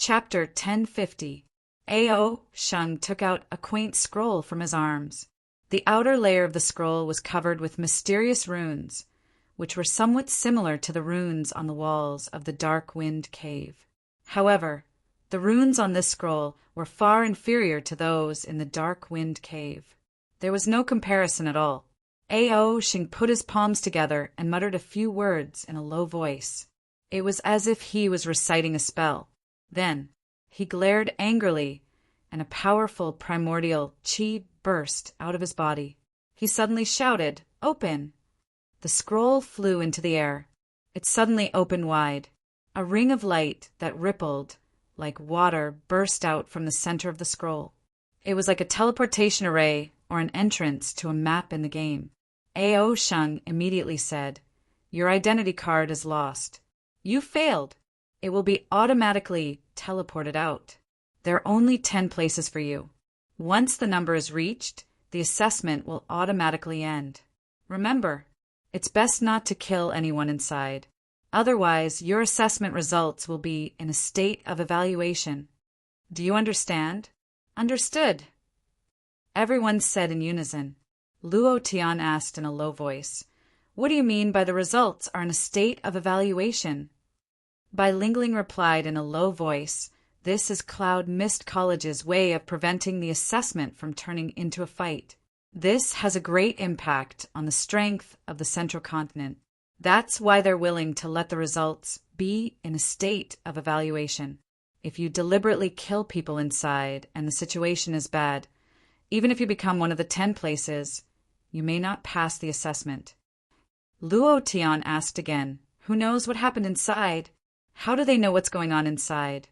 Chapter 1050. Ao Shung took out a quaint scroll from his arms. The outer layer of the scroll was covered with mysterious runes, which were somewhat similar to the runes on the walls of the Dark Wind Cave. However, the runes on this scroll were far inferior to those in the Dark Wind Cave. There was no comparison at all. Ao Shung put his palms together and muttered a few words in a low voice. It was as if he was reciting a spell. Then he glared angrily, and a powerful primordial chi burst out of his body. He suddenly shouted, "Open!" The scroll flew into the air. It suddenly opened wide. A ring of light that rippled like water burst out from the center of the scroll. It was like a teleportation array or an entrance to a map in the game. Ao Shung immediately said, "Your identity card is lost. You failed. It will be automatically teleported out. There are only 10 places for you. Once the number is reached, the assessment will automatically end. Remember, it's best not to kill anyone inside. Otherwise, your assessment results will be in a state of evaluation. Do you understand?" "Understood," everyone said in unison. Luo Tian asked in a low voice, "What do you mean by the results are in a state of evaluation?" Bai Lingling replied in a low voice, "This is Cloud Mist College's way of preventing the assessment from turning into a fight. This has a great impact on the strength of the Central Continent. That's why they're willing to let the results be in a state of evaluation. If you deliberately kill people inside and the situation is bad, even if you become one of the 10 places, you may not pass the assessment." Luo Tian asked again, "Who knows what happened inside? How do they know what's going on inside?"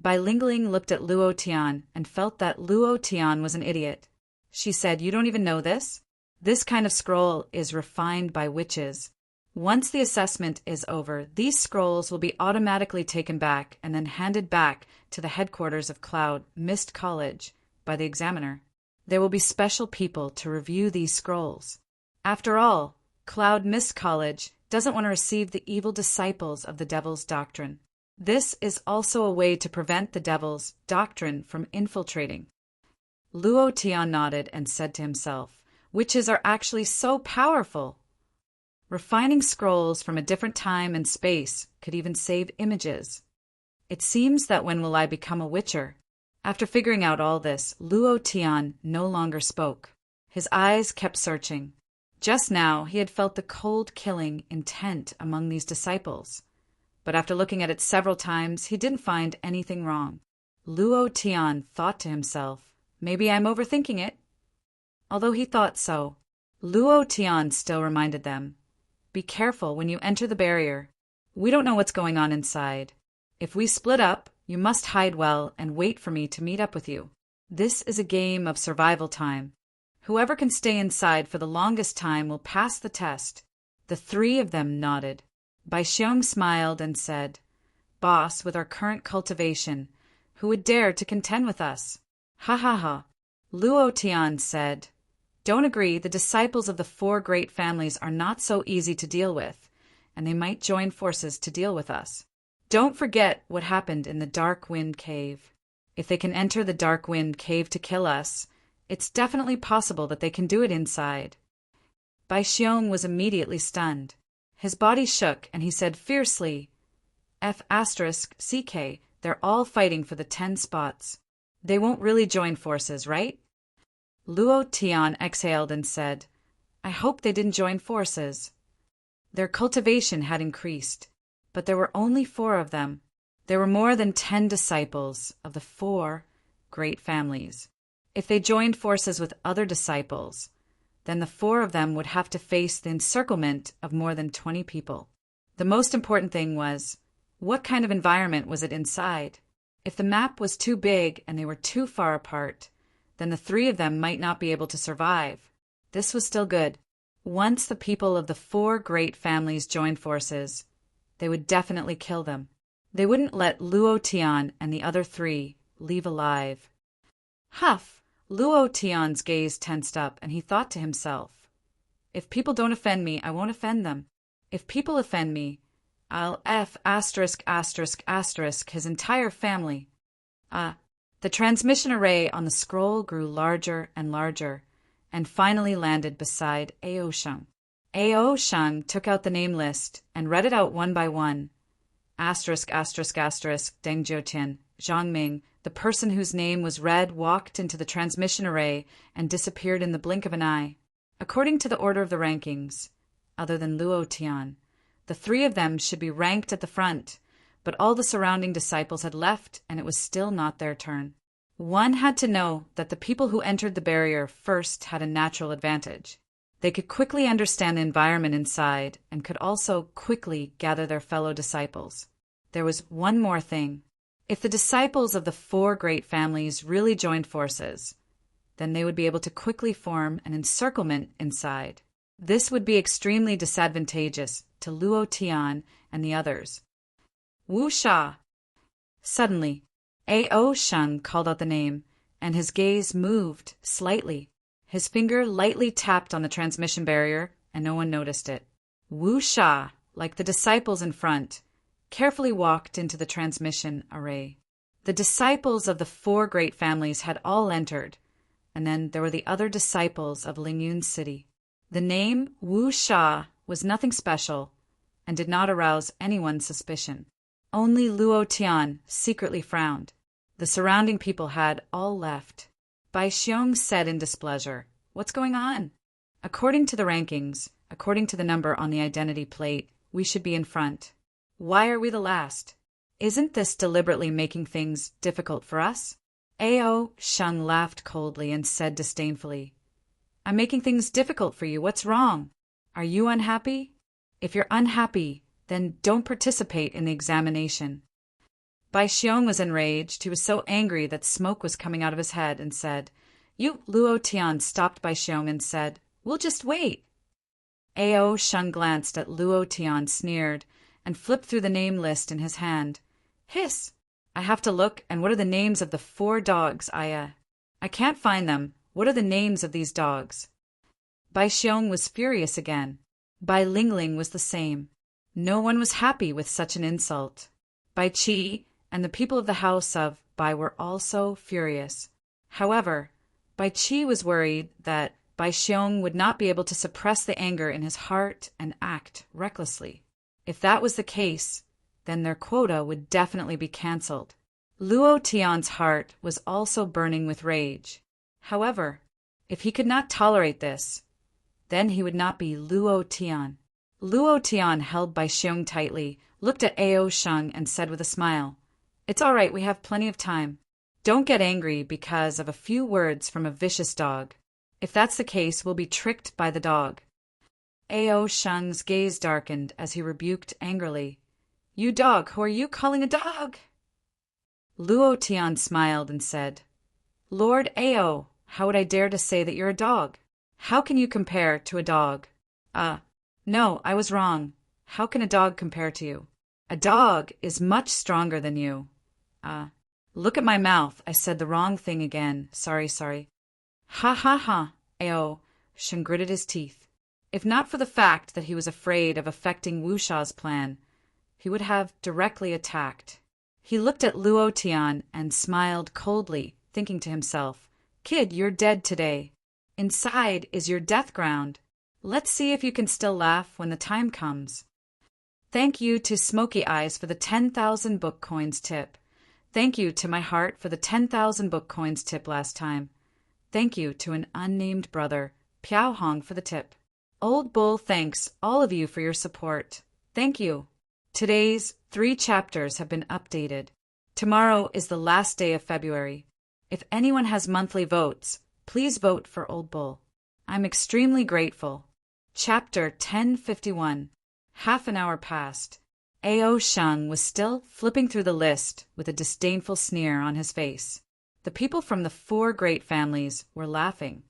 Bai Lingling looked at Luo Tian and felt that Luo Tian was an idiot. She said, "You don't even know this? This kind of scroll is refined by witches. Once the assessment is over, these scrolls will be automatically taken back and then handed back to the headquarters of Cloud Mist College by the examiner. There will be special people to review these scrolls. After all, Cloud Mist College doesn't want to receive the evil disciples of the Devil's Doctrine. This is also a way to prevent the Devil's Doctrine from infiltrating." Luo Tian nodded and said to himself, "Witches are actually so powerful. Refining scrolls from a different time and space could even save images. It seems that when will I become a witcher?" After figuring out all this, Luo Tian no longer spoke. His eyes kept searching. Just now he had felt the cold killing intent among these disciples, but after looking at it several times, he didn't find anything wrong. Luo Tian thought to himself, "Maybe I'm overthinking it." Although he thought so, Luo Tian still reminded them, "Be careful when you enter the barrier. We don't know what's going on inside. If we split up, you must hide well and wait for me to meet up with you. This is a game of survival time. Whoever can stay inside for the longest time will pass the test." The 3 of them nodded. Bai Xiong smiled and said, "Boss, with our current cultivation, who would dare to contend with us?" "Ha ha ha." Luo Tian said, "Don't agree, the disciples of the 4 great families are not so easy to deal with, and they might join forces to deal with us. Don't forget what happened in the Dark Wind Cave. If they can enter the Dark Wind Cave to kill us, it's definitely possible that they can do it inside." Bai Xiong was immediately stunned. His body shook and he said fiercely, F***CK, they're all fighting for the 10 spots. They won't really join forces, right? Luo Tian exhaled and said, "I hope they didn't join forces." Their cultivation had increased, but there were only 4 of them. There were more than 10 disciples of the 4 great families. If they joined forces with other disciples, then the 4 of them would have to face the encirclement of more than 20 people. The most important thing was, what kind of environment was it inside? If the map was too big and they were too far apart, then the 3 of them might not be able to survive. This was still good. Once the people of the 4 great families joined forces, they would definitely kill them. They wouldn't let Luo Tian and the other 3 leave alive. Huff! Luo Tian's gaze tensed up and he thought to himself, "If people don't offend me, I won't offend them. If people offend me, I'll F asterisk asterisk asterisk his entire family. The transmission array on the scroll grew larger and larger, and finally landed beside Ao Sheng. Ao Sheng took out the name list and read it out one by one. Asterisk asterisk asterisk Deng Jiutian, Zhang Ming, the person whose name was read, walked into the transmission array and disappeared in the blink of an eye. According to the order of the rankings, other than Luo Tian, the three of them should be ranked at the front, but all the surrounding disciples had left and it was still not their turn. One had to know that the people who entered the barrier first had a natural advantage. They could quickly understand the environment inside and could also quickly gather their fellow disciples. There was one more thing. If the disciples of the four great families really joined forces, then they would be able to quickly form an encirclement inside. This would be extremely disadvantageous to Luo Tian and the others. Wu Sha! Suddenly, Ao Sheng called out the name, and his gaze moved slightly. His finger lightly tapped on the transmission barrier, and no one noticed it. Wu Sha, like the disciples in front, carefully walked into the transmission array. The disciples of the four great families had all entered, and then there were the other disciples of Lingyun City. The name Wu Sha was nothing special and did not arouse anyone's suspicion. Only Luo Tian secretly frowned. The surrounding people had all left. Bai Xiong said in displeasure, "What's going on?" According to the rankings, according to the number on the identity plate, we should be in front. Why are we the last? Isn't this deliberately making things difficult for us? Ao Sheng laughed coldly and said disdainfully, "I'm making things difficult for you. What's wrong? Are you unhappy? If you're unhappy, then don't participate in the examination." Bai Xiong was enraged. He was so angry that smoke was coming out of his head and said, Luo Tian stopped Bai Xiong and said, "We'll just wait." Ao Sheng glanced at Luo Tian, sneered, and flipped through the name list in his hand. "Hiss! I have to look, and what are the names of the four dogs I can't find them. What are the names of these dogs?" Bai Xiong was furious again. Bai Lingling was the same. No one was happy with such an insult. Bai Qi and the people of the house of Bai were also furious. However, Bai Qi was worried that Bai Xiong would not be able to suppress the anger in his heart and act recklessly. If that was the case, then their quota would definitely be cancelled. Luo Tian's heart was also burning with rage. However, if he could not tolerate this, then he would not be Luo Tian. Luo Tian held Bai Xiong tightly, looked at Ao Sheng and said with a smile, "It's all right, we have plenty of time. Don't get angry because of a few words from a vicious dog. If that's the case, we'll be tricked by the dog." Ao Sheng's gaze darkened as he rebuked angrily, "You dog, who are you calling a dog?" Luo Tian smiled and said, "Lord Ao, how would I dare to say that you're a dog? How can you compare to a dog?" No, I was wrong. How can a dog compare to you? A dog is much stronger than you." Look at my mouth. I said the wrong thing again. Sorry. Ha ha ha, Ao Sheng gritted his teeth. If not for the fact that he was afraid of affecting Wu Sha's plan, he would have directly attacked. He looked at Luo Tian and smiled coldly, thinking to himself, "Kid, you're dead today. Inside is your death ground. Let's see if you can still laugh when the time comes." Thank you to Smoky Eyes for the 10,000 book coins tip. Thank you to my heart for the 10,000 book coins tip last time. Thank you to an unnamed brother, Piao Hong, for the tip. Old Bull thanks all of you for your support. Thank you. Today's 3 chapters have been updated. Tomorrow is the last day of February. If anyone has monthly votes, please vote for Old Bull. I'm extremely grateful. Chapter 1051. Half an hour passed. Ao Sheng was still flipping through the list with a disdainful sneer on his face. The people from the 4 great families were laughing.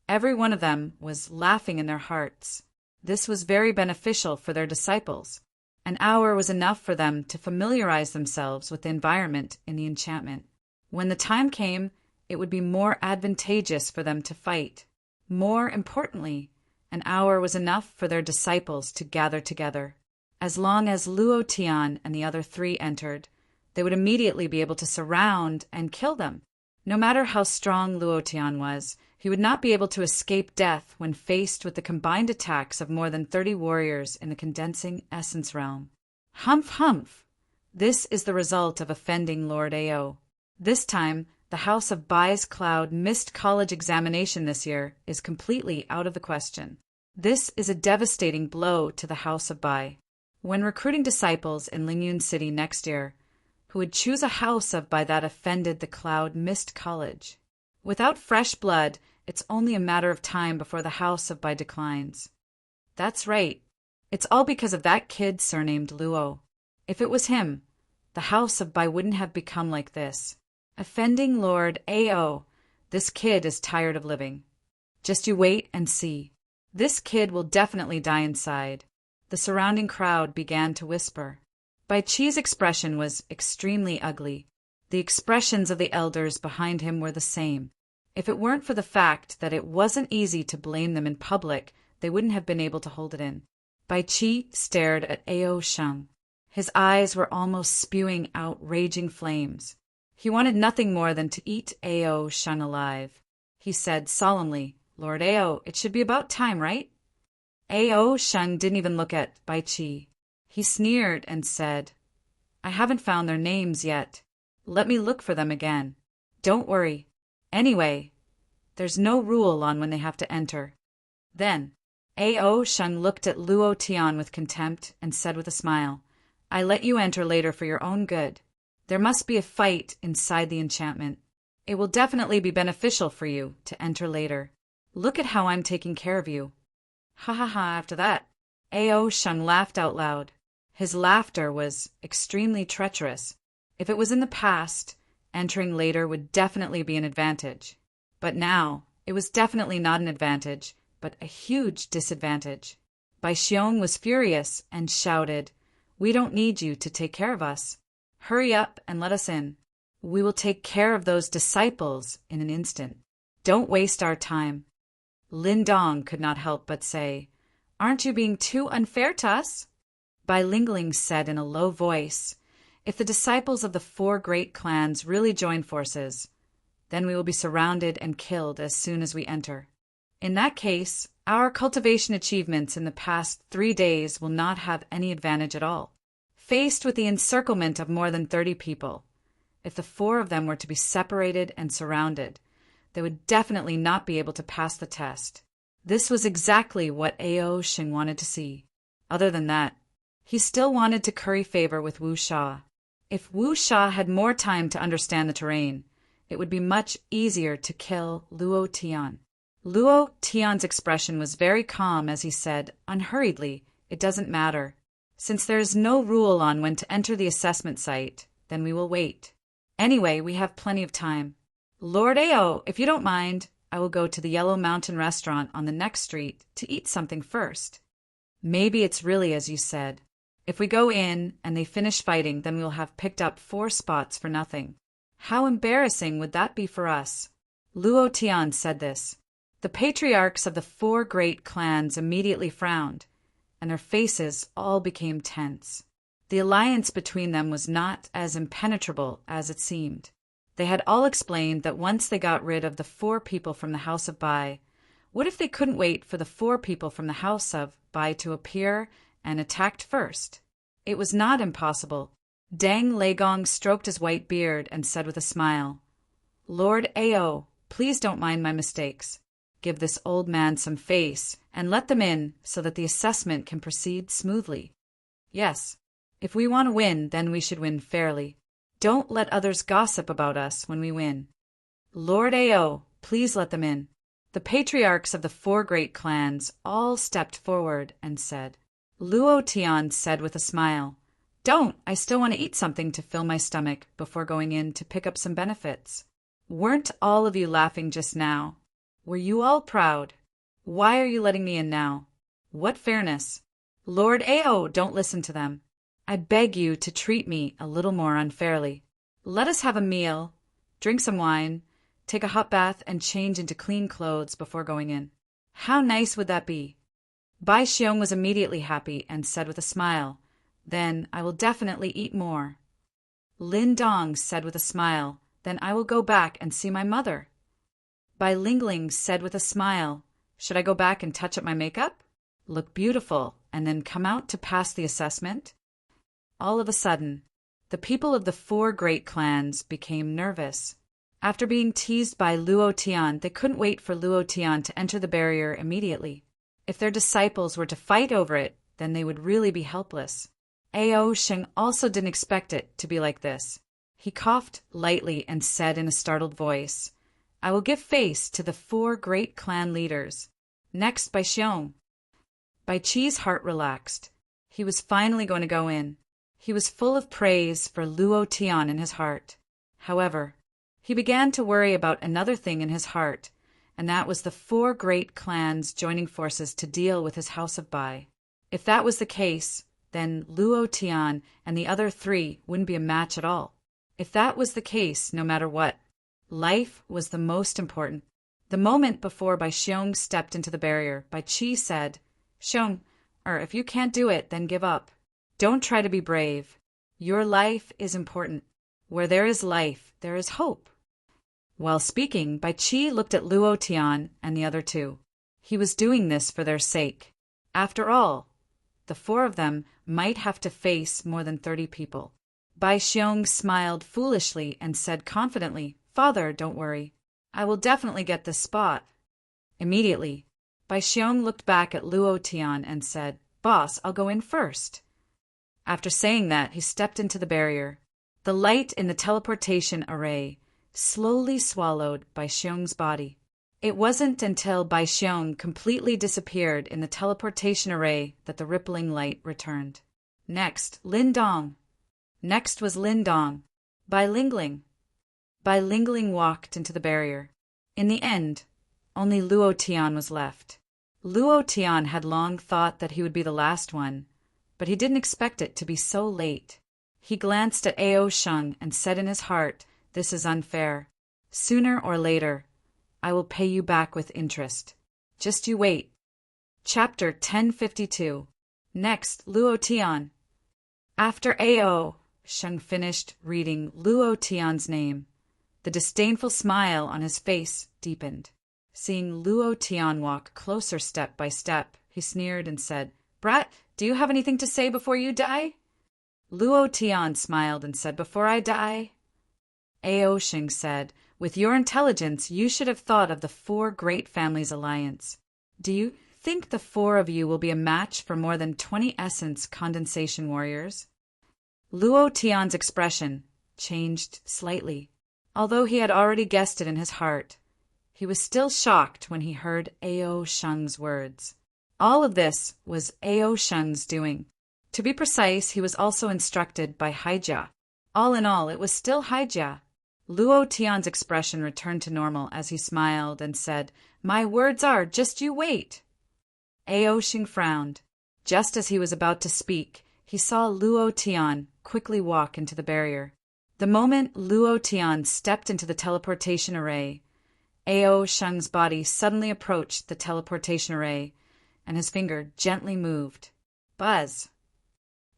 Every one of them was laughing in their hearts. This was very beneficial for their disciples. An hour was enough for them to familiarize themselves with the environment in the enchantment. When the time came, it would be more advantageous for them to fight. More importantly, an hour was enough for their disciples to gather together. As long as Luo Tian and the other three entered, they would immediately be able to surround and kill them. No matter how strong Luo Tian was, he would not be able to escape death when faced with the combined attacks of more than 30 warriors in the condensing essence realm. Humph, humph! This is the result of offending Lord Ao. This time, the House of Bai's Cloud missed college examination this year is completely out of the question. This is a devastating blow to the House of Bai. When recruiting disciples in Lingyun City next year, who would choose a house of Bai that offended the Cloud missed college. Without fresh blood, it's only a matter of time before the House of Bai declines. That's right. It's all because of that kid surnamed Luo. If it was him, the House of Bai wouldn't have become like this. Offending Lord Ao, this kid is tired of living. Just you wait and see. This kid will definitely die inside. The surrounding crowd began to whisper. Bai Chi's expression was extremely ugly. The expressions of the elders behind him were the same. If it weren't for the fact that it wasn't easy to blame them in public, they wouldn't have been able to hold it in. Bai Chi stared at Ao Sheng. His eyes were almost spewing out raging flames. He wanted nothing more than to eat Ao Sheng alive. He said solemnly, "Lord Ao, it should be about time, right?" Ao Sheng didn't even look at Bai Chi. He sneered and said, "I haven't found their names yet. Let me look for them again. Don't worry. Anyway, there's no rule on when they have to enter." Then, Ao Sheng looked at Luo Tian with contempt and said with a smile, "I let you enter later for your own good. There must be a fight inside the enchantment. It will definitely be beneficial for you to enter later. Look at how I'm taking care of you." Ha ha ha! After that, Ao Sheng laughed out loud. His laughter was extremely treacherous. If it was in the past, entering later would definitely be an advantage. But now, it was definitely not an advantage, but a huge disadvantage. Bai Xiong was furious and shouted, "We don't need you to take care of us. Hurry up and let us in. We will take care of those disciples in an instant. Don't waste our time." Lin Dong could not help but say, "Aren't you being too unfair to us?" Bai Lingling said in a low voice, "If the disciples of the 4 great clans really join forces, then we will be surrounded and killed as soon as we enter. In that case, our cultivation achievements in the past 3 days will not have any advantage at all. Faced with the encirclement of more than 30 people, if the 4 of them were to be separated and surrounded, they would definitely not be able to pass the test." This was exactly what Ao Sheng wanted to see. Other than that, he still wanted to curry favor with Wu Sha. If Wu Sha had more time to understand the terrain, it would be much easier to kill Luo Tian. Luo Tian's expression was very calm as he said, unhurriedly, "It doesn't matter. Since there is no rule on when to enter the assessment site, then we will wait. Anyway, we have plenty of time. Lord Ao, if you don't mind, I will go to the Yellow Mountain restaurant on the next street to eat something first." Maybe it's really as you said. If we go in and they finish fighting, then we will have picked up 4 spots for nothing. How embarrassing would that be for us? Luo Tian said this. The patriarchs of the 4 great clans immediately frowned, and their faces all became tense. The alliance between them was not as impenetrable as it seemed. They had all explained that once they got rid of the 4 people from the House of Bai, what if they couldn't wait for the 4 people from the House of Bai to appear and attacked first? It was not impossible. Deng Leigong stroked his white beard and said with a smile, "Lord Ao, please don't mind my mistakes. Give this old man some face and let them in so that the assessment can proceed smoothly. Yes, if we want to win, then we should win fairly. Don't let others gossip about us when we win. Lord Ao, please let them in." The patriarchs of the 4 great clans all stepped forward and said. Luo Tian said with a smile, "Don't, I still want to eat something to fill my stomach before going in to pick up some benefits. Weren't all of you laughing just now? Were you all proud? Why are you letting me in now? What fairness? Lord Ao, don't listen to them. I beg you to treat me a little more unfairly. Let us have a meal, drink some wine, take a hot bath, and change into clean clothes before going in. How nice would that be?" Bai Xiong was immediately happy and said with a smile, Then I will definitely eat more. Lin Dong said with a smile, then I will go back and see my mother. Bai Lingling said with a smile, should I go back and touch up my makeup? Look beautiful, and then come out to pass the assessment? All of a sudden, the people of the 4 great clans became nervous. After being teased by Luo Tian, they couldn't wait for Luo Tian to enter the barrier immediately. If their disciples were to fight over it, then they would really be helpless. Ao Sheng also didn't expect it to be like this. He coughed lightly and said in a startled voice, I will give face to the 4 great clan leaders. Next, Bai Xiong. Bai Qi's heart relaxed. He was finally going to go in. He was full of praise for Luo Tian in his heart. However, he began to worry about another thing in his heart, and that was the 4 great clans joining forces to deal with his House of Bai. If that was the case, then Luo Tian and the other 3 wouldn't be a match at all. If that was the case, no matter what, life was the most important. The moment before Bai Xiong stepped into the barrier, Bai Qi said, Xiong, if you can't do it, then give up. Don't try to be brave. Your life is important. Where there is life, there is hope. While speaking, Bai Qi looked at Luo Tian and the other 2. He was doing this for their sake. After all, the 4 of them might have to face more than 30 people. Bai Xiong smiled foolishly and said confidently, Father, don't worry. I will definitely get this spot. Immediately, Bai Xiong looked back at Luo Tian and said, Boss, I'll go in first. After saying that, he stepped into the barrier. The light in the teleportation array slowly swallowed Bai Xiong's body. It wasn't until Bai Xiong completely disappeared in the teleportation array that the rippling light returned. Next, Lin Dong. Next was Lin Dong. Bai Lingling. Bai Lingling walked into the barrier. In the end, only Luo Tian was left. Luo Tian had long thought that he would be the last one, but he didn't expect it to be so late. He glanced at Ao Sheng and said in his heart, This is unfair. Sooner or later, I will pay you back with interest. Just you wait. Chapter 1052. Next, Luo Tian. After Ao Sheng finished reading Luo Tian's name, the disdainful smile on his face deepened. Seeing Luo Tian walk closer step by step, he sneered and said, Brat, do you have anything to say before you die? Luo Tian smiled and said, Before I die? Ao Sheng said, With your intelligence, you should have thought of the 4 great families' alliance. Do you think the 4 of you will be a match for more than 20 essence condensation warriors? Luo Tian's expression changed slightly. Although he had already guessed it in his heart, he was still shocked when he heard Ao Sheng's words. All of this was Ao Sheng's doing. To be precise, he was also instructed by Haijia. All in all, it was still Haijia. Luo Tian's expression returned to normal as he smiled and said, My words are, just you wait. Ao Sheng frowned. Just as he was about to speak, he saw Luo Tian quickly walk into the barrier. The moment Luo Tian stepped into the teleportation array, Ao Sheng's body suddenly approached the teleportation array, and his finger gently moved. Buzz!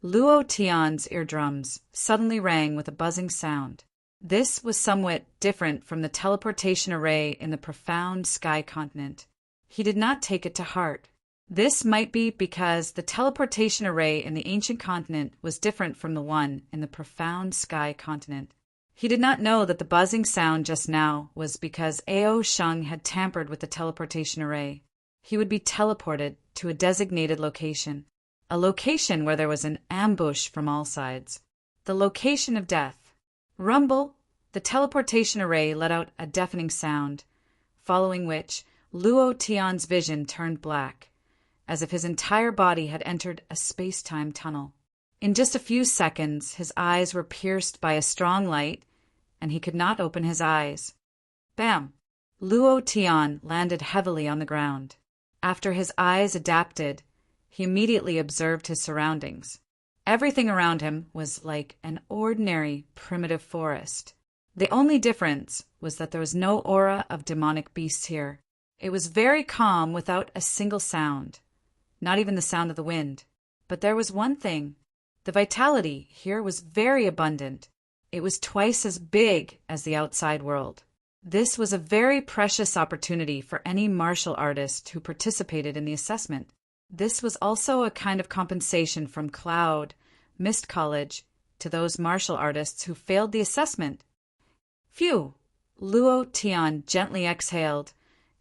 Luo Tian's eardrums suddenly rang with a buzzing sound. This was somewhat different from the teleportation array in the profound sky continent. He did not take it to heart. This might be because the teleportation array in the ancient continent was different from the one in the profound sky continent. He did not know that the buzzing sound just now was because Ao Sheng had tampered with the teleportation array. He would be teleported to a designated location, a location where there was an ambush from all sides, the location of death. Rumble! The teleportation array let out a deafening sound, following which Luo Tian's vision turned black, as if his entire body had entered a space-time tunnel. In just a few seconds, his eyes were pierced by a strong light, and he could not open his eyes. Bam! Luo Tian landed heavily on the ground. After his eyes adapted, he immediately observed his surroundings. Everything around him was like an ordinary, primitive forest. The only difference was that there was no aura of demonic beasts here. It was very calm without a single sound, not even the sound of the wind. But there was one thing. The vitality here was very abundant. It was twice as big as the outside world. This was a very precious opportunity for any martial artist who participated in the assessment. This was also a kind of compensation from Cloud, Mist College, to those martial artists who failed the assessment. Phew! Luo Tian gently exhaled,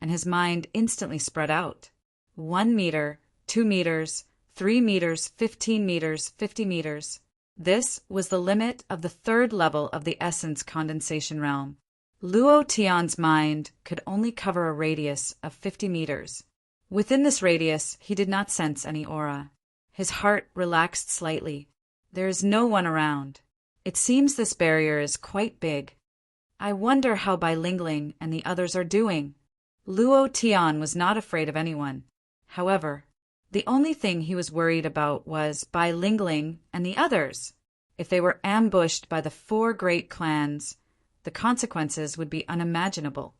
and his mind instantly spread out. 1 meter, 2 meters, 3 meters, 15 meters, 50 meters. This was the limit of the third level of the essence condensation realm. Luo Tian's mind could only cover a radius of 50 meters. Within this radius, he did not sense any aura. His heart relaxed slightly. There is no one around. It seems this barrier is quite big. I wonder how Bai Lingling and the others are doing. Luo Tian was not afraid of anyone. However, the only thing he was worried about was Bai Lingling and the others. If they were ambushed by the 4 great clans, the consequences would be unimaginable.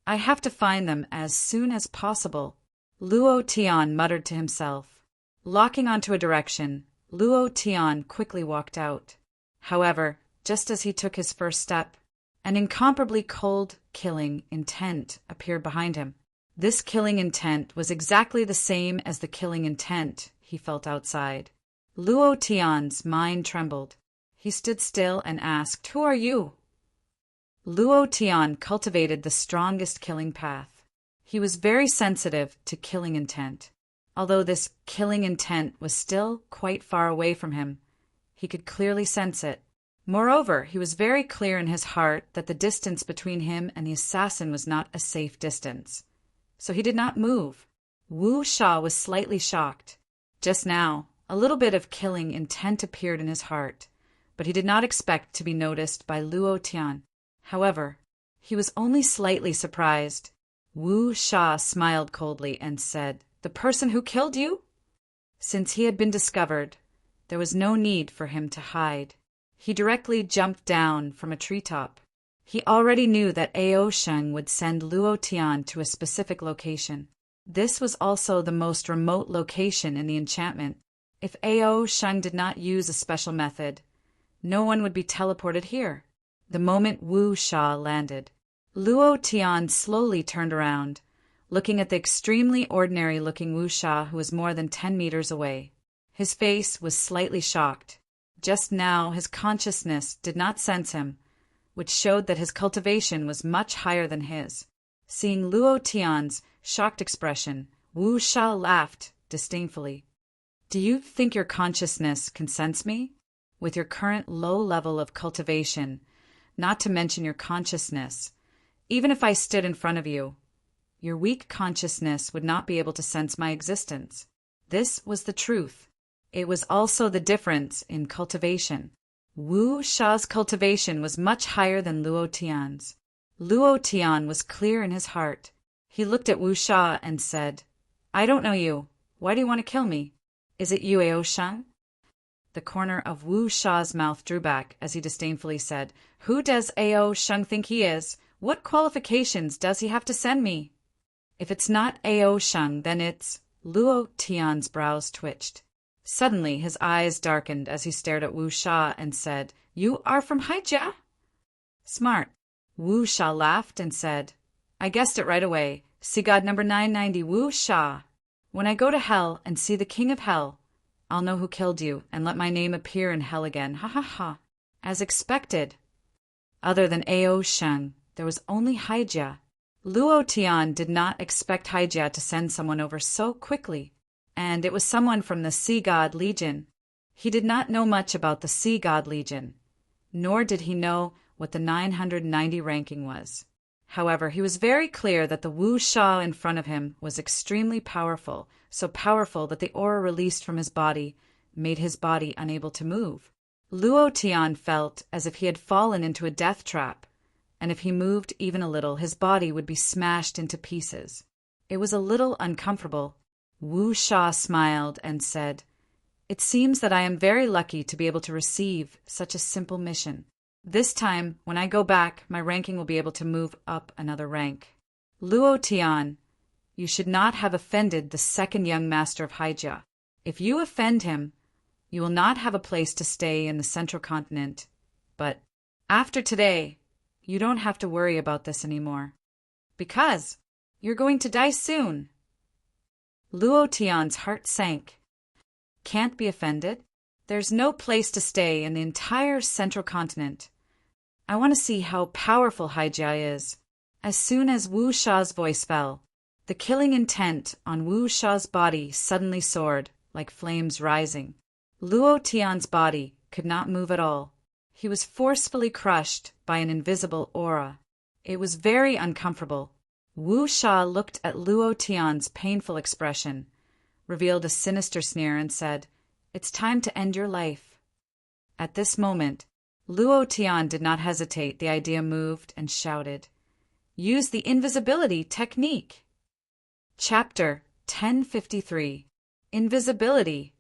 I have to find them as soon as possible, Luo Tian muttered to himself. Locking onto a direction, Luo Tian quickly walked out. However, just as he took his first step, an incomparably cold, killing intent appeared behind him. This killing intent was exactly the same as the killing intent he felt outside. Luo Tian's mind trembled. He stood still and asked, "Who are you?" Luo Tian cultivated the strongest killing path. He was very sensitive to killing intent. Although this killing intent was still quite far away from him, he could clearly sense it. Moreover, he was very clear in his heart that the distance between him and the assassin was not a safe distance. So he did not move. Wu Sha was slightly shocked. Just now, a little bit of killing intent appeared in his heart, but he did not expect to be noticed by Luo Tian. However, he was only slightly surprised. Wu Sha smiled coldly and said, "The person who killed you?" Since he had been discovered, there was no need for him to hide. He directly jumped down from a treetop. He already knew that Ao Sheng would send Luo Tian to a specific location. This was also the most remote location in the enchantment. If Ao Sheng did not use a special method, no one would be teleported here. The moment Wu Sha landed, Luo Tian slowly turned around, looking at the extremely ordinary-looking Wu Sha who was more than 10 meters away. His face was slightly shocked. Just now his consciousness did not sense him, which showed that his cultivation was much higher than his. Seeing Luo Tian's shocked expression, Wu Sha laughed disdainfully. "Do you think your consciousness can sense me? With your current low level of cultivation, not to mention your consciousness, even if I stood in front of you, your weak consciousness would not be able to sense my existence." This was the truth. It was also the difference in cultivation. Wu Sha's cultivation was much higher than Luo Tian's. Luo Tian was clear in his heart. He looked at Wu Sha and said, "I don't know you. Why do you want to kill me? Is it you, Ao Sheng?" The corner of Wu Sha's mouth drew back as he disdainfully said, "Who does Ao Sheng think he is? What qualifications does he have to send me? If it's not Ao Sheng, then it's—" Luo Tian's brows twitched. Suddenly his eyes darkened as he stared at Wu Sha and said, "You are from Haijia?" "Smart." Wu Sha laughed and said, "I guessed it right away. Sea God number 990, Wu Sha. When I go to hell and see the king of hell, I'll know who killed you and let my name appear in hell again. Ha ha ha." As expected. Other than Ao Sheng, there was only Haijia. Luo Tian did not expect Haijia to send someone over so quickly, and it was someone from the Sea God Legion. He did not know much about the Sea God Legion, nor did he know what the 990 ranking was. However, he was very clear that the Wu Sha in front of him was extremely powerful, so powerful that the aura released from his body made his body unable to move. Luo Tian felt as if he had fallen into a death trap, and if he moved even a little, his body would be smashed into pieces. It was a little uncomfortable. Wu Sha smiled and said, "It seems that I am very lucky to be able to receive such a simple mission. This time, when I go back, my ranking will be able to move up another rank. Luo Tian, you should not have offended the second young master of Haijia. If you offend him, You will not have a place to stay in the central continent, but after today, you don't have to worry about this anymore. Because you're going to die soon. Luo Tian's heart sank. Can't be offended. There's no place to stay in the entire central continent. I want to see how powerful Haijia is. As soon as Wu Sha's voice fell, the killing intent on Wu Sha's body suddenly soared, like flames rising. Luo Tian's body could not move at all. He was forcefully crushed by an invisible aura. It was very uncomfortable. Wu Sha looked at Luo Tian's painful expression, revealed a sinister sneer, and said, "It's time to end your life." At this moment, Luo Tian did not hesitate. The idea moved and shouted, "Use the invisibility technique." Chapter 1053. Invisibility.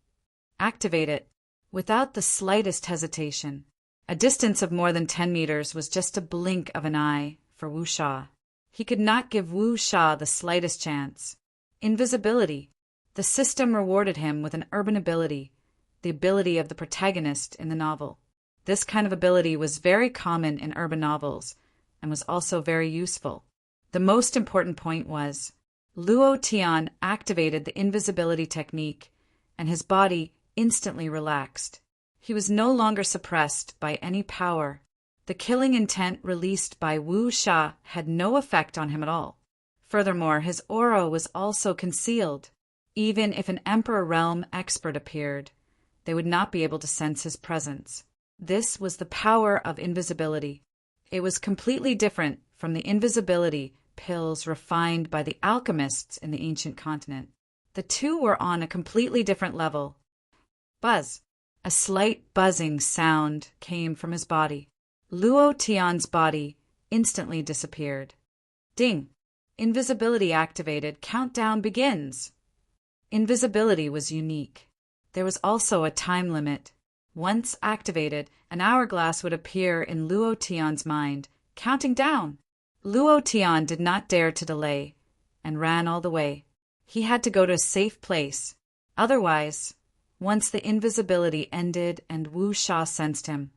Activate it. Without the slightest hesitation. A distance of more than 10 meters was just a blink of an eye for Wu Sha. He could not give Wu Sha the slightest chance. Invisibility. The system rewarded him with an urban ability, the ability of the protagonist in the novel. This kind of ability was very common in urban novels and was also very useful. The most important point was, Luo Tian activated the invisibility technique, and his body instantly relaxed. He was no longer suppressed by any power. The killing intent released by Wu Sha had no effect on him at all. Furthermore, his aura was also concealed. Even if an Emperor Realm expert appeared, they would not be able to sense his presence. This was the power of invisibility. It was completely different from the invisibility pills refined by the alchemists in the ancient continent. The two were on a completely different level. Buzz. A slight buzzing sound came from his body. Luo Tian's body instantly disappeared. Ding. Invisibility activated. Countdown begins. Invisibility was unique. There was also a time limit. Once activated, an hourglass would appear in Luo Tian's mind, counting down. Luo Tian did not dare to delay, and ran all the way. He had to go to a safe place. Otherwise, once the invisibility ended and Wu Sha sensed him,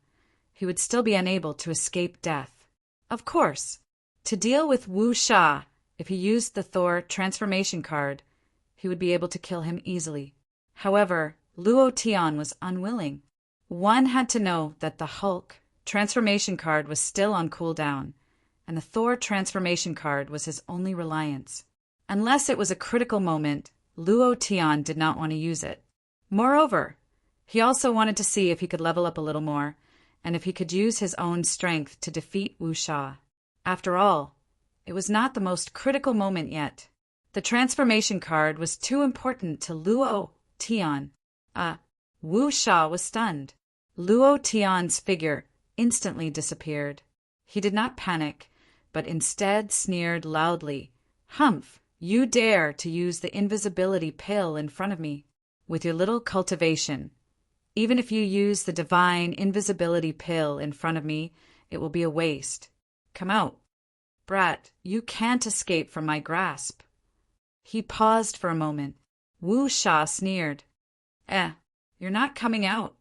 he would still be unable to escape death. Of course, to deal with Wu Sha, if he used the Thor transformation card, he would be able to kill him easily. However, Luo Tian was unwilling. One had to know that the Hulk transformation card was still on cooldown, and the Thor transformation card was his only reliance. Unless it was a critical moment, Luo Tian did not want to use it. Moreover, he also wanted to see if he could level up a little more, and if he could use his own strength to defeat Wu Sha. After all, it was not the most critical moment yet. The transformation card was too important to Luo Tian. Wu Sha was stunned. Luo Tian's figure instantly disappeared. He did not panic, but instead sneered loudly. "Humph, you dare to use the invisibility pill in front of me. With your little cultivation. Even if you use the divine invisibility pill in front of me, it will be a waste. Come out. Brat, you can't escape from my grasp." He paused for a moment. Wu Sha sneered. You're not coming out."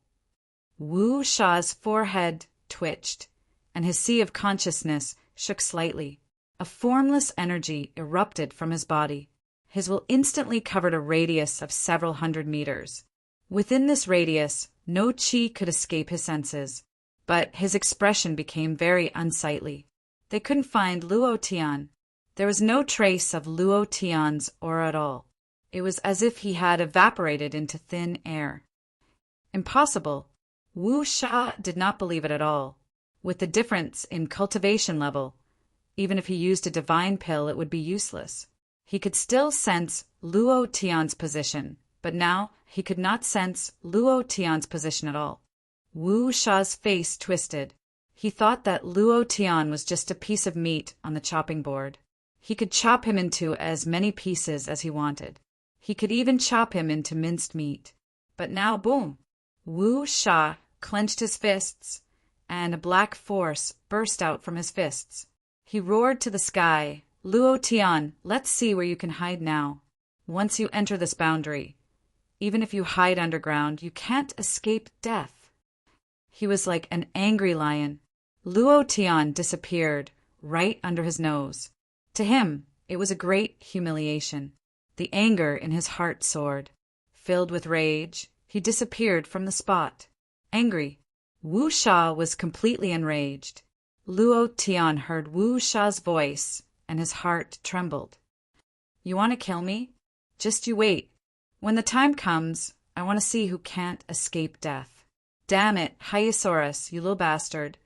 Wu Sha's forehead twitched, and his sea of consciousness shook slightly. A formless energy erupted from his body. His will instantly covered a radius of several hundred meters. Within this radius, no qi could escape his senses, but his expression became very unsightly. They couldn't find Luo Tian. There was no trace of Luo Tian's aura at all. It was as if he had evaporated into thin air. Impossible. Wu Sha did not believe it at all. With the difference in cultivation level, even if he used a divine pill, it would be useless. He could still sense Luo Tian's position, but now he could not sense Luo Tian's position at all. Wu Sha's face twisted. He thought that Luo Tian was just a piece of meat on the chopping board. He could chop him into as many pieces as he wanted. He could even chop him into minced meat. But now, boom! Wu Sha clenched his fists, and a black force burst out from his fists. He roared to the sky, "Luo Tian, let's see where you can hide now. Once you enter this boundary, Even if you hide underground, you can't escape death. He was like an angry lion. Luo Tian disappeared right under his nose. To him, it was a great humiliation. The anger in his heart soared. Filled with rage, he disappeared from the spot. Angry, Wu Sha was completely enraged. Luo Tian heard Wu Sha's voice, and his heart trembled. "You want to kill me? Just you wait. When the time comes, I want to see who can't escape death." "Damn it, Hyosaurus, you little bastard.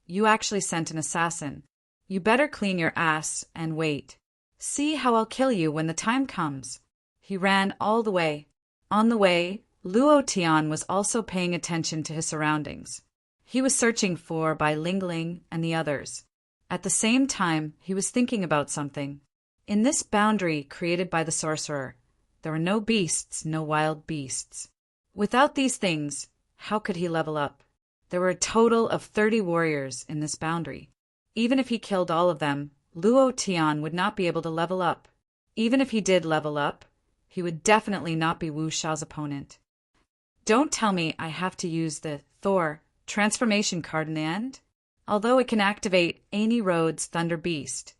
You actually sent an assassin. You better clean your ass and wait. See how I'll kill you when the time comes." He ran all the way. On the way, Luo Tian was also paying attention to his surroundings. He was searching for Bai Lingling and the others. At the same time, he was thinking about something. In this boundary created by the sorcerer, there were no beasts, no wild beasts. Without these things, how could he level up? There were a total of 30 warriors in this boundary. Even if he killed all of them, Luo Tian would not be able to level up. Even if he did level up, he would definitely not be Wu Sha's opponent. Don't tell me I have to use the Thor transformation card in the end? Although it can activate Amy Road's Thunder Beast.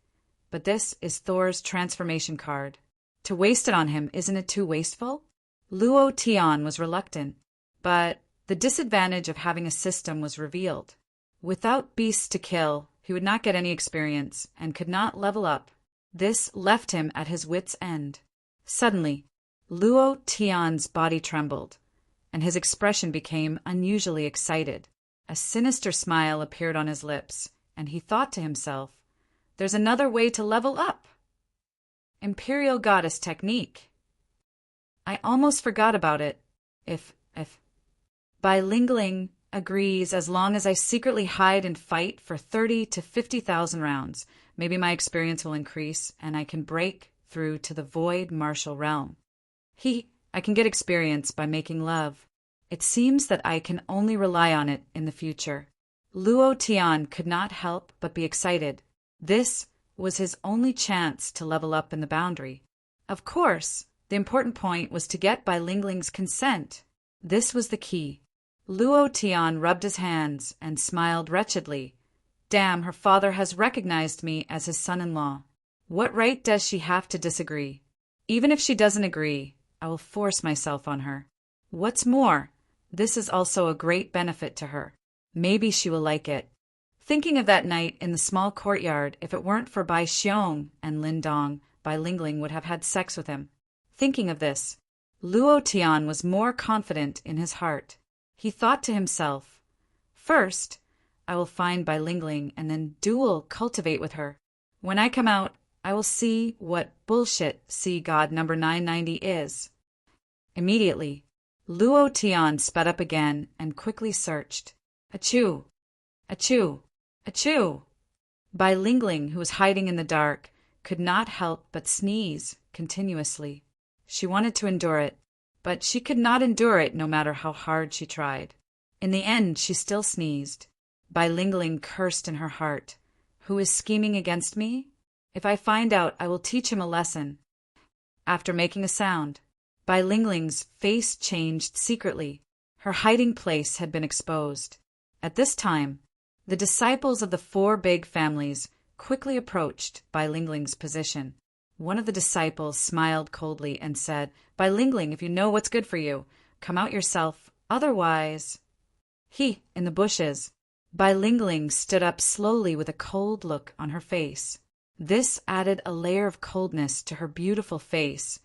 But this is Thor's transformation card. To waste it on him, isn't it too wasteful? Luo Tian was reluctant, but the disadvantage of having a system was revealed. Without beasts to kill, he would not get any experience and could not level up. This left him at his wit's end. Suddenly, Luo Tian's body trembled, and his expression became unusually excited. A sinister smile appeared on his lips, and he thought to himself, "There's another way to level up. Imperial Goddess technique. I almost forgot about it. If Bai Lingling agrees, as long as I secretly hide and fight for 30 to 50,000 rounds, maybe my experience will increase and I can break through to the void martial realm. I can get experience by making love. It seems that I can only rely on it in the future." Luo Tian could not help but be excited. This was his only chance to level up in the boundary. Of course, the important point was to get Bai Lingling's consent. This was the key. Luo Tian rubbed his hands and smiled wretchedly. Damn, her father has recognized me as his son-in-law. What right does she have to disagree? Even if she doesn't agree, I will force myself on her. What's more, this is also a great benefit to her. Maybe she will like it. Thinking of that night in the small courtyard, if it weren't for Bai Xiong and Lin Dong, Bai Lingling would have had sex with him. Thinking of this, Luo Tian was more confident in his heart. He thought to himself, "First, I will find Bai Lingling and then dual cultivate with her. When I come out, I will see what bullshit Sea God number 990 is." Immediately, Luo Tian sped up again and quickly searched. Achoo! Achoo! Achoo! Bai Lingling, who was hiding in the dark, could not help but sneeze continuously. She wanted to endure it, but she could not endure it no matter how hard she tried. In the end, she still sneezed. Bai Lingling cursed in her heart. Who is scheming against me? If I find out, I will teach him a lesson. After making a sound, Bai Lingling's face changed secretly. Her hiding place had been exposed. At this time, the disciples of the 4 big families quickly approached Bai Lingling's position. One of the disciples smiled coldly and said, "Bai Lingling, if you know what's good for you, come out yourself, otherwise—" In the bushes. Bai Lingling stood up slowly with a cold look on her face. This added a layer of coldness to her beautiful face,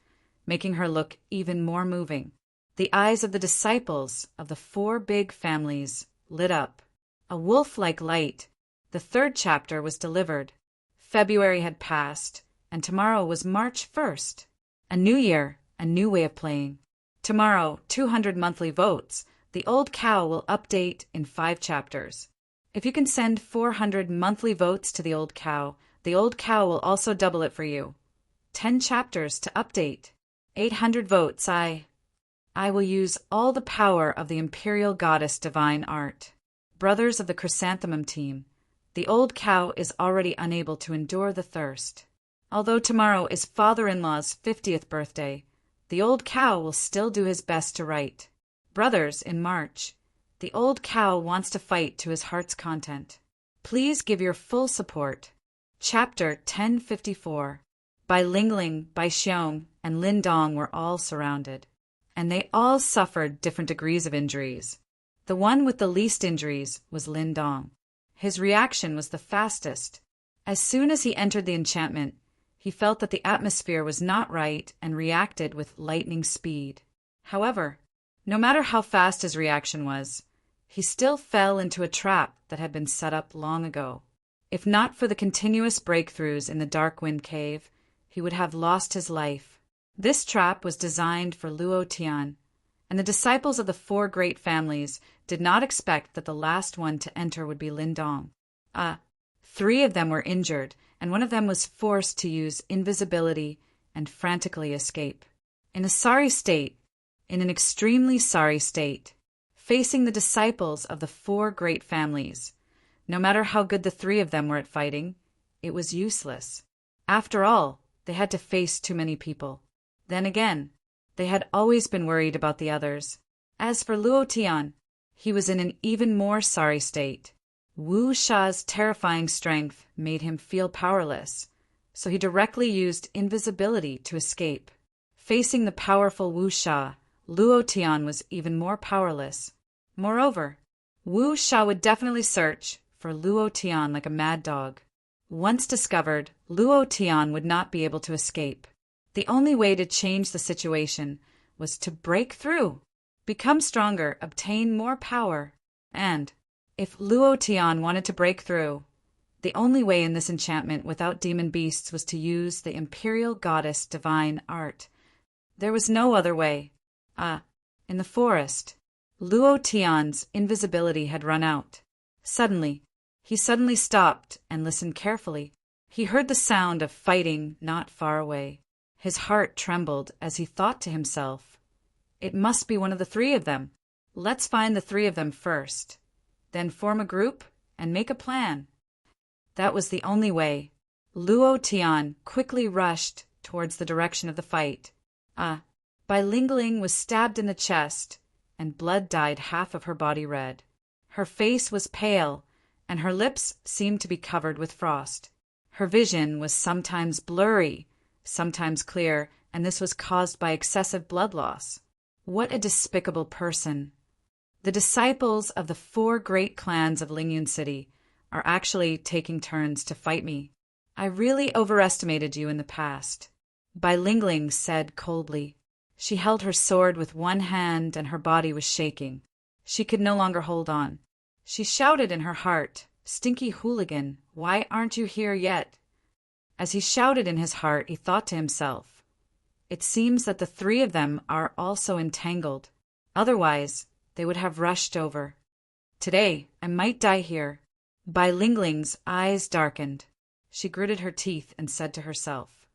making her look even more moving. The eyes of the disciples of the 4 big families lit up. A wolf-like light. The 3rd chapter was delivered. February had passed, and tomorrow was March 1st. A new year, a new way of playing. Tomorrow, 200 monthly votes. The old cow will update in 5 chapters. If you can send 400 monthly votes to the old cow will also double it for you. 10 chapters to update. 800 votes. I will use all the power of the Imperial Goddess Divine Art. Brothers of the Chrysanthemum team, the old cow is already unable to endure the thirst. Although tomorrow is father-in-law's 50th birthday, The old cow will still do his best to right. Brothers, in March. The old cow wants to fight to his heart's content. Please give your full support. Chapter 1054. Bai Lingling, Bai Xiong, and Lin Dong were all surrounded, and they all suffered different degrees of injuries. The one with the least injuries was Lin Dong. His reaction was the fastest. As soon as he entered the enchantment, he felt that the atmosphere was not right and reacted with lightning speed. However, no matter how fast his reaction was, he still fell into a trap that had been set up long ago. If not for the continuous breakthroughs in the Dark Wind Cave, he would have lost his life. This trap was designed for Luo Tian, and the disciples of the four great families did not expect that the last one to enter would be Lin Dong. 3 of them were injured, and one of them was forced to use invisibility and frantically escape. In an extremely sorry state, facing the disciples of the four great families, no matter how good the 3 of them were at fighting, it was useless. After all, they had to face too many people. Then again, they had always been worried about the others. As for Luo Tian, he was in an even more sorry state. Wu Sha's terrifying strength made him feel powerless, so he directly used invisibility to escape. Facing the powerful Wu Sha, Luo Tian was even more powerless. Moreover, Wu Sha would definitely search for Luo Tian like a mad dog. Once discovered, Luo Tian would not be able to escape. The only way to change the situation was to break through, become stronger, obtain more power, and, if Luo Tian wanted to break through, the only way in this enchantment without demon beasts was to use the Imperial Goddess Divine Art. There was no other way. In the forest, Luo Tian's invisibility had run out. He suddenly stopped and listened carefully. He heard the sound of fighting not far away. His heart trembled as he thought to himself, "It must be one of the 3 of them. Let's find the 3 of them first, then form a group and make a plan." That was the only way. Luo Tian quickly rushed towards the direction of the fight. Bai Lingling was stabbed in the chest, and blood dyed half of her body red. Her face was pale, and her lips seemed to be covered with frost. Her vision was sometimes blurry, sometimes clear, and this was caused by excessive blood loss. What a despicable person. The disciples of the 4 great clans of Lingyun City are actually taking turns to fight me. I really overestimated you in the past, Bai Lingling said coldly. She held her sword with one hand and her body was shaking. She could no longer hold on. She shouted in her heart, "Stinky hooligan, why aren't you here yet?" As he shouted in his heart, he thought to himself, "It seems that the 3 of them are also entangled. Otherwise, they would have rushed over. Today, I might die here." Bai Lingling's eyes darkened. She gritted her teeth and said to herself,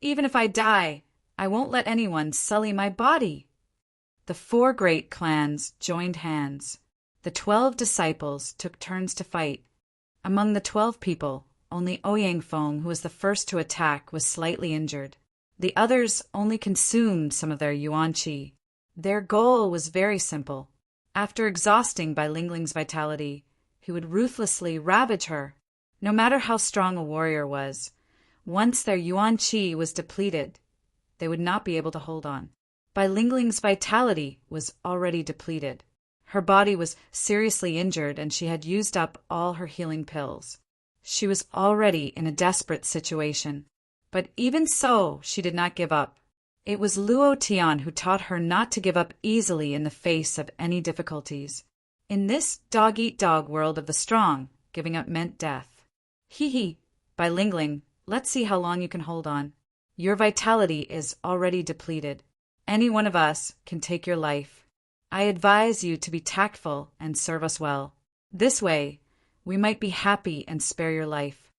"Even if I die, I won't let anyone sully my body." The 4 great clans joined hands. The 12 disciples took turns to fight. Among the 12 people, only Ouyang Feng, who was the first to attack, was slightly injured. The others only consumed some of their yuan qi. Their goal was very simple. After exhausting Bai Lingling's vitality, he would ruthlessly ravage her. No matter how strong a warrior was, once their yuan qi was depleted, they would not be able to hold on. Bai Lingling's vitality was already depleted. Her body was seriously injured and she had used up all her healing pills. She was already in a desperate situation. But even so, she did not give up. It was Luo Tian who taught her not to give up easily in the face of any difficulties. In this dog-eat-dog world of the strong, giving up meant death. Hee, Bai Lingling, let's see how long you can hold on. Your vitality is already depleted. Any one of us can take your life. I advise you to be tactful and serve us well. This way, we might be happy and spare your life.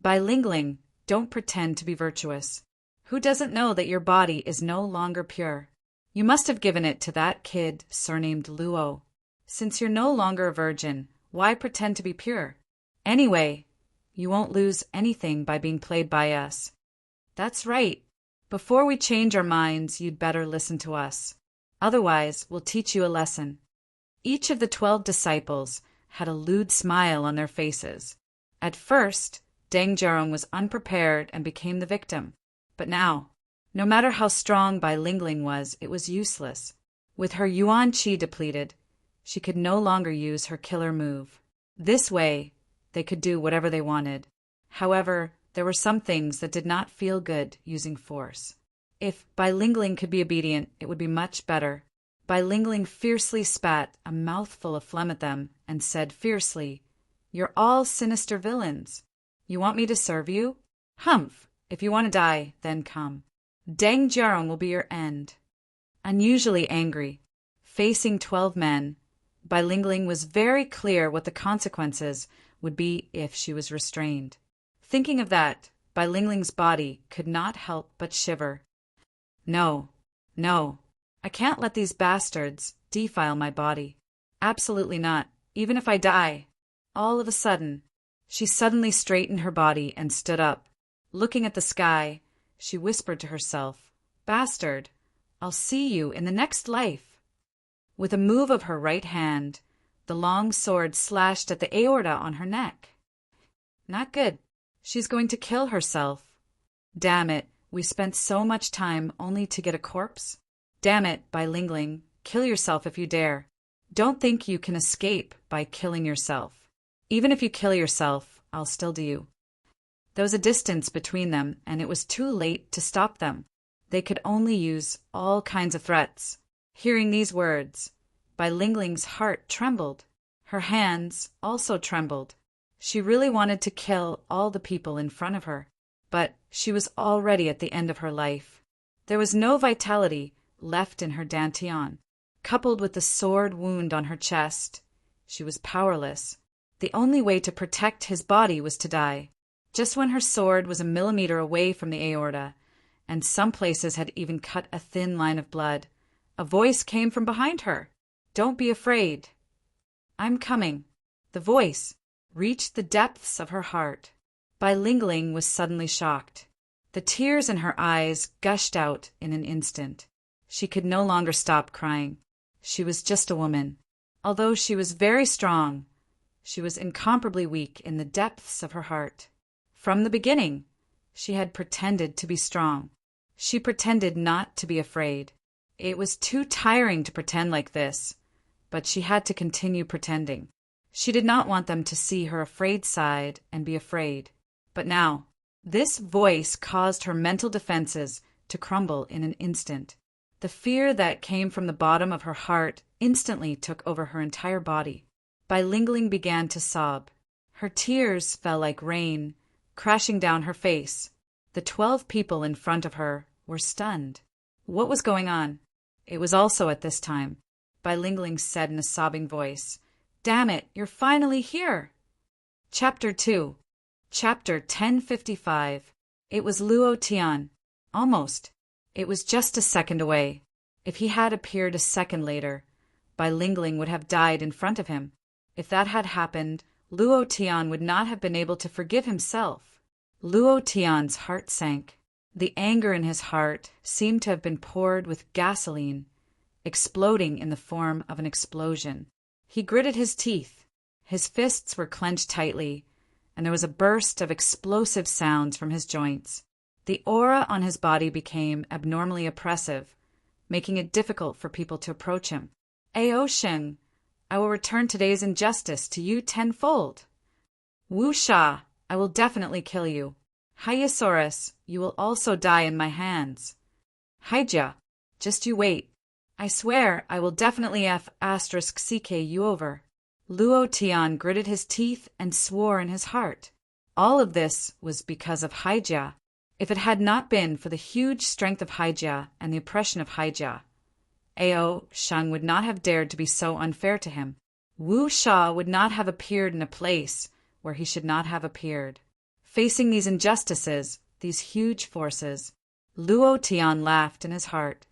Bai Lingling, don't pretend to be virtuous. Who doesn't know that your body is no longer pure? You must have given it to that kid surnamed Luo. Since you're no longer a virgin, why pretend to be pure? Anyway, you won't lose anything by being played by us. That's right. Before we change our minds, you'd better listen to us. Otherwise, we'll teach you a lesson. Each of the 12 disciples had a lewd smile on their faces. At first, Deng Jerong was unprepared and became the victim. But now, no matter how strong Bai Lingling was, it was useless. With her yuan qi depleted, she could no longer use her killer move. This way, they could do whatever they wanted. However, there were some things that did not feel good using force. If Bai Lingling could be obedient, it would be much better. Bai Lingling fiercely spat a mouthful of phlegm at them and said fiercely, "You're all sinister villains. You want me to serve you? Humph! If you want to die, then come. Deng Jerong will be your end." Unusually angry, facing 12 men, Bai Lingling was very clear what the consequences would be if she was restrained. Thinking of that, Bai Lingling's body could not help but shiver. No, I can't let these bastards defile my body. Absolutely not, even if I die. All of a sudden, she suddenly straightened her body and stood up. Looking at the sky, she whispered to herself, "Bastard, I'll see you in the next life." With a move of her right hand, the long sword slashed at the aorta on her neck. Not good. She's going to kill herself. Damn it, we spent so much time only to get a corpse. Damn it, Bai Lingling, kill yourself if you dare. Don't think you can escape by killing yourself. Even if you kill yourself, I'll still do you. There was a distance between them, and it was too late to stop them. They could only use all kinds of threats. Hearing these words, Bai Lingling's heart trembled. Her hands also trembled. She really wanted to kill all the people in front of her, but she was already at the end of her life. There was no vitality left in her dantian. Coupled with the sword wound on her chest, she was powerless. The only way to protect his body was to die. Just when her sword was a millimeter away from the aorta, and some places had even cut a thin line of blood, a voice came from behind her. "Don't be afraid." "I'm coming." The voice reached the depths of her heart. Bai Lingling was suddenly shocked. The tears in her eyes gushed out in an instant. She could no longer stop crying. She was just a woman. Although she was very strong, she was incomparably weak in the depths of her heart. From the beginning, she had pretended to be strong. She pretended not to be afraid. It was too tiring to pretend like this, but she had to continue pretending. She did not want them to see her afraid side and be afraid. But now, this voice caused her mental defenses to crumble in an instant. The fear that came from the bottom of her heart instantly took over her entire body. Bai Lingling began to sob. Her tears fell like rain, crashing down her face. The 12 people in front of her were stunned. What was going on? It was also at this time, Bai Lingling said in a sobbing voice, "Damn it, you're finally here!" Chapter 2. Chapter 1055. It was Luo Tian. Almost. It was just a second away. If he had appeared a second later, Bai Lingling would have died in front of him. If that had happened, Luo Tian would not have been able to forgive himself. Luo Tian's heart sank. The anger in his heart seemed to have been poured with gasoline, exploding in the form of an explosion. He gritted his teeth. His fists were clenched tightly, and there was a burst of explosive sounds from his joints. The aura on his body became abnormally oppressive, making it difficult for people to approach him. "Ao Sheng, I will return today's injustice to you tenfold. Wu Sha, I will definitely kill you. Hyosaurus, you will also die in my hands. Haijia, just you wait. I swear I will definitely *CK you over." Luo Tian gritted his teeth and swore in his heart. All of this was because of Haijia. If it had not been for the huge strength of Haijia and the oppression of Haijia, Ao Sheng would not have dared to be so unfair to him. Wu Sha would not have appeared in a place where he should not have appeared. Facing these injustices, these huge forces, Luo Tian laughed in his heart.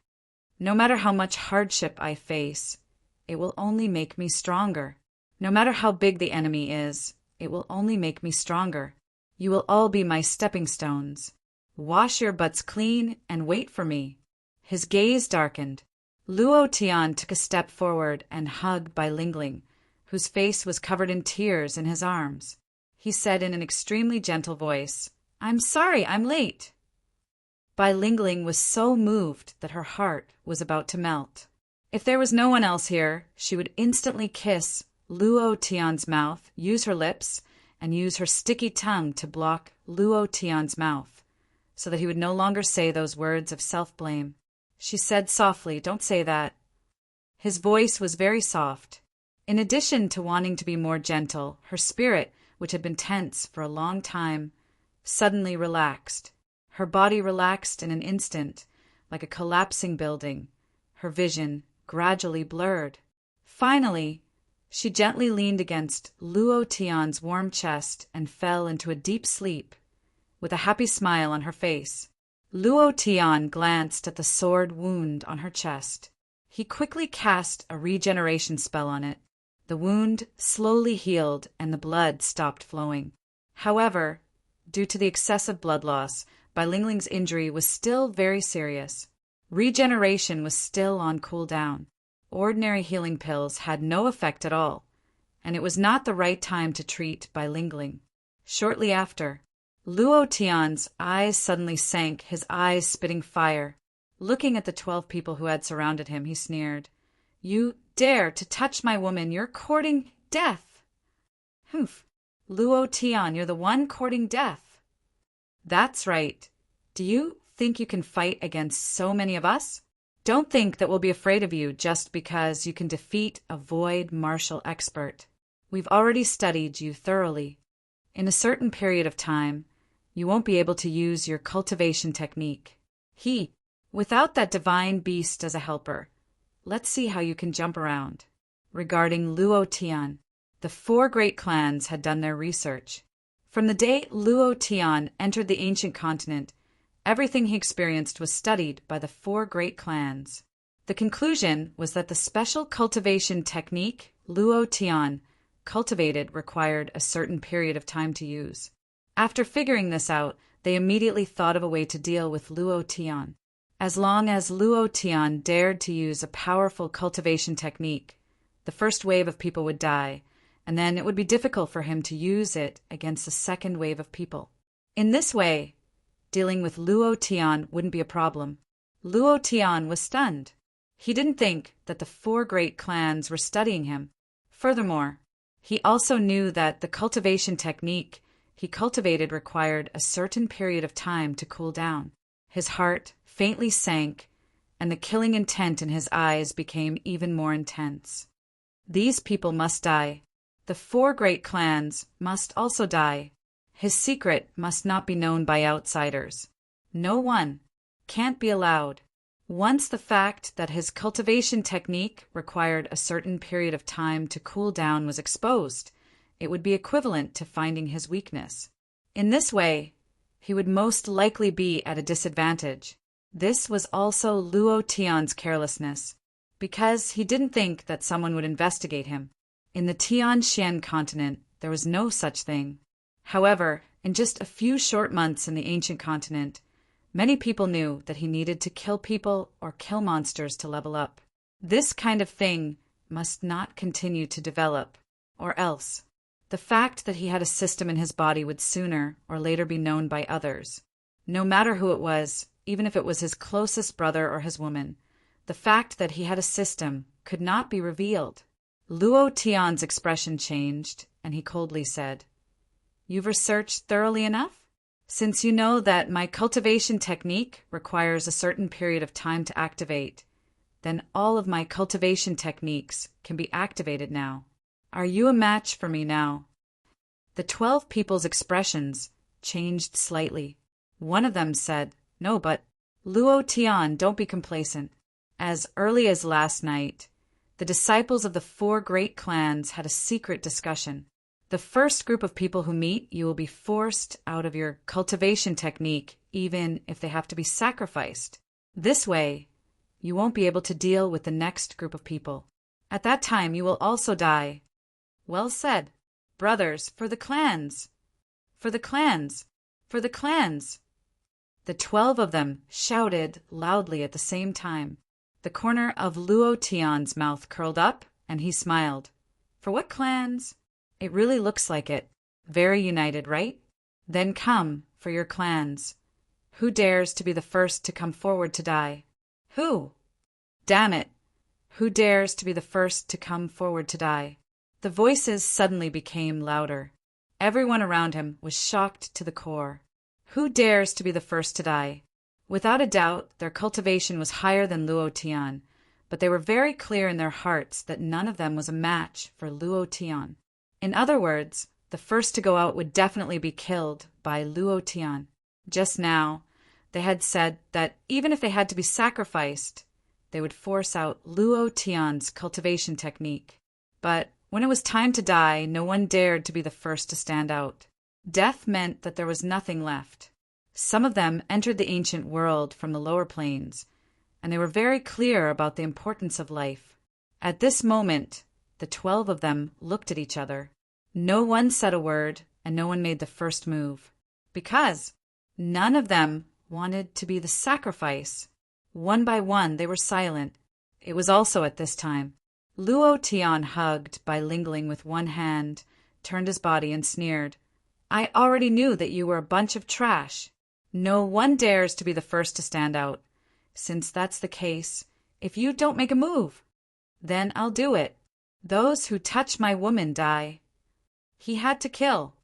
"No matter how much hardship I face, it will only make me stronger. No matter how big the enemy is, it will only make me stronger. You will all be my stepping stones. Wash your butts clean and wait for me." His gaze darkened. Luo Tian took a step forward and hugged Bai Lingling, whose face was covered in tears, in his arms. He said in an extremely gentle voice, "I'm sorry I'm late." Bai Lingling was so moved that her heart was about to melt. If there was no one else here, she would instantly kiss Luo Tian's mouth, use her lips, and use her sticky tongue to block Luo Tian's mouth, so that he would no longer say those words of self-blame. She said softly, "Don't say that." His voice was very soft. In addition to wanting to be more gentle, her spirit, which had been tense for a long time, suddenly relaxed. Her body relaxed in an instant, like a collapsing building. Her vision gradually blurred. Finally, she gently leaned against Luo Tian's warm chest and fell into a deep sleep, with a happy smile on her face. Luo Tian glanced at the sword wound on her chest. He quickly cast a regeneration spell on it. The wound slowly healed and the blood stopped flowing. However, due to the excessive blood loss, Bai Lingling's injury was still very serious. Regeneration was still on cooldown. Ordinary healing pills had no effect at all, and it was not the right time to treat Bai Lingling. Shortly after, Luo Tian's eyes suddenly sank, his eyes spitting fire. Looking at the 12 people who had surrounded him, he sneered, "You dare to touch my woman, you're courting death." "Humph, Luo Tian, you're the one courting death." "That's right. Do you think you can fight against so many of us? Don't think that we'll be afraid of you just because you can defeat a void martial expert. We've already studied you thoroughly. In a certain period of time, you won't be able to use your cultivation technique. Without that divine beast as a helper, let's see how you can jump around." Regarding Luo Tian, the 4 great clans had done their research. From the day Luo Tian entered the ancient continent, everything he experienced was studied by the 4 great clans. The conclusion was that the special cultivation technique Luo Tian cultivated required a certain period of time to use. After figuring this out, they immediately thought of a way to deal with Luo Tian. As long as Luo Tian dared to use a powerful cultivation technique, the first wave of people would die, and then it would be difficult for him to use it against the second wave of people. In this way, dealing with Luo Tian wouldn't be a problem. Luo Tian was stunned. He didn't think that the 4 great clans were studying him. Furthermore, he also knew that the cultivation technique he cultivated required a certain period of time to cool down. His heart faintly sank, and the killing intent in his eyes became even more intense. These people must die. The 4 great clans must also die. His secret must not be known by outsiders. No one can't be allowed. Once the fact that his cultivation technique required a certain period of time to cool down was exposed, it would be equivalent to finding his weakness. In this way, he would most likely be at a disadvantage. This was also Luo Tian's carelessness, because he didn't think that someone would investigate him. In the Tianxian continent, there was no such thing. However, in just a few short months in the ancient continent, many people knew that he needed to kill people or kill monsters to level up. This kind of thing must not continue to develop, or else the fact that he had a system in his body would sooner or later be known by others. No matter who it was, even if it was his closest brother or his woman, the fact that he had a system could not be revealed. Luo Tian's expression changed, and he coldly said, "You've researched thoroughly enough? Since you know that my cultivation technique requires a certain period of time to activate, then all of my cultivation techniques can be activated now. Are you a match for me now?" The 12 people's expressions changed slightly. One of them said, "No, but Luo Tian, don't be complacent." As early as last night, the disciples of the 4 great clans had a secret discussion. The first group of people who meet, you will be forced out of your cultivation technique, even if they have to be sacrificed. This way, you won't be able to deal with the next group of people. At that time, you will also die. Well said. Brothers, for the clans! For the clans! For the clans! The 12 of them shouted loudly at the same time. The corner of Luo Tian's mouth curled up, and he smiled. For what clans? It really looks like it. Very united, right? Then come for your clans. Who dares to be the first to come forward to die? Who? Damn it! Who dares to be the first to come forward to die? The voices suddenly became louder. Everyone around him was shocked to the core. Who dares to be the first to die? Without a doubt, their cultivation was higher than Luo Tian, but they were very clear in their hearts that none of them was a match for Luo Tian. In other words, the first to go out would definitely be killed by Luo Tian. Just now, they had said that even if they had to be sacrificed, they would force out Luo Tian's cultivation technique. But when it was time to die, no one dared to be the first to stand out. Death meant that there was nothing left. Some of them entered the ancient world from the lower planes, and they were very clear about the importance of life. At this moment, the 12 of them looked at each other. No one said a word, and no one made the first move. Because none of them wanted to be the sacrifice. One by one, they were silent. It was also at this time. Luo Tian hugged Bai Lingling with one hand, turned his body and sneered. I already knew that you were a bunch of trash. No one dares to be the first to stand out. Since that's the case, if you don't make a move, then I'll do it. Those who touch my woman die. He had to kill.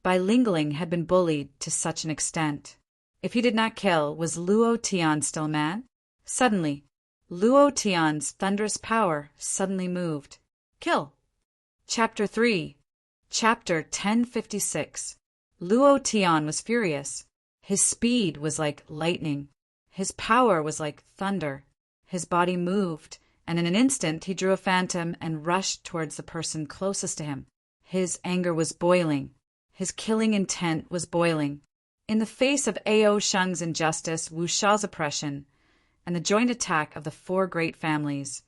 Bai Lingling had been bullied to such an extent. If he did not kill, was Luo Tian still a man? Suddenly, Luo Tian's thunderous power suddenly moved. Kill. Chapter 3. Chapter 1056. Luo Tian was furious. His speed was like lightning. His power was like thunder. His body moved, and in an instant he drew a phantom and rushed towards the person closest to him. His anger was boiling. His killing intent was boiling. In the face of Ao Sheng's injustice, Wu Sha's oppression, and the joint attack of the 4 great families,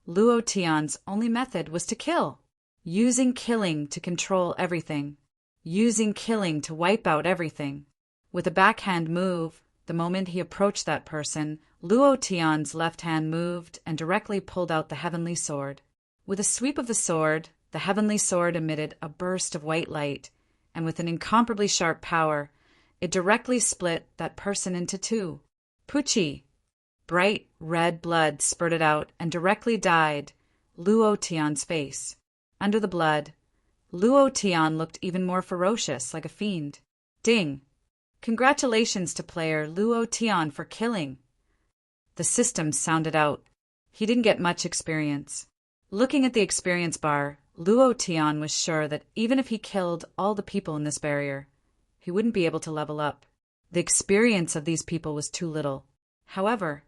Luo Tian's only method was to kill. Using killing to control everything. Using killing to wipe out everything. With a backhand move, the moment he approached that person, Luo Tian's left hand moved and directly pulled out the heavenly sword. With a sweep of the sword, the heavenly sword emitted a burst of white light, and with an incomparably sharp power, it directly split that person into 2. Puchi! Bright red blood spurted out and directly dyed Luo Tian's face. Under the blood, Luo Tian looked even more ferocious, like a fiend. Ding! Congratulations to player Luo Tian for killing. The system sounded out. He didn't get much experience. Looking at the experience bar, Luo Tian was sure that even if he killed all the people in this barrier, he wouldn't be able to level up. The experience of these people was too little. However,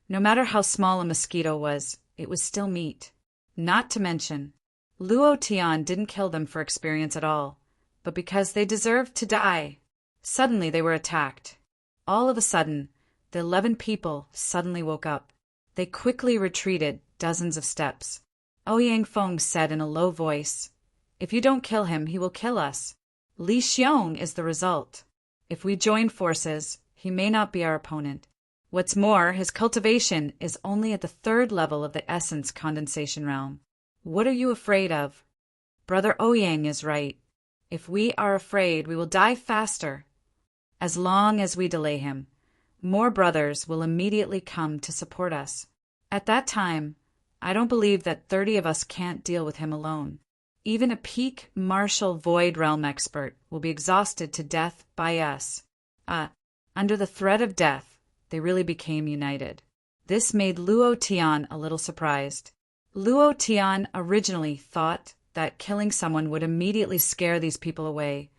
no matter how small a mosquito was, it was still meat. Not to mention, Luo Tian didn't kill them for experience at all, but because they deserved to die. Suddenly they were attacked. All of a sudden, the 11 people suddenly woke up. They quickly retreated dozens of steps. Ouyang Feng said in a low voice, If you don't kill him, he will kill us. Li Xiong is the result. If we join forces, he may not be our opponent. What's more, his cultivation is only at the 3rd level of the essence condensation realm. What are you afraid of? Brother Ouyang is right. If we are afraid, we will die faster. As long as we delay him, more brothers will immediately come to support us. At that time, I don't believe that 30 of us can't deal with him alone. Even a peak martial void realm expert will be exhausted to death by us. Under the threat of death, they really became united. This made Luo Tian a little surprised. Luo Tian originally thought that killing someone would immediately scare these people away,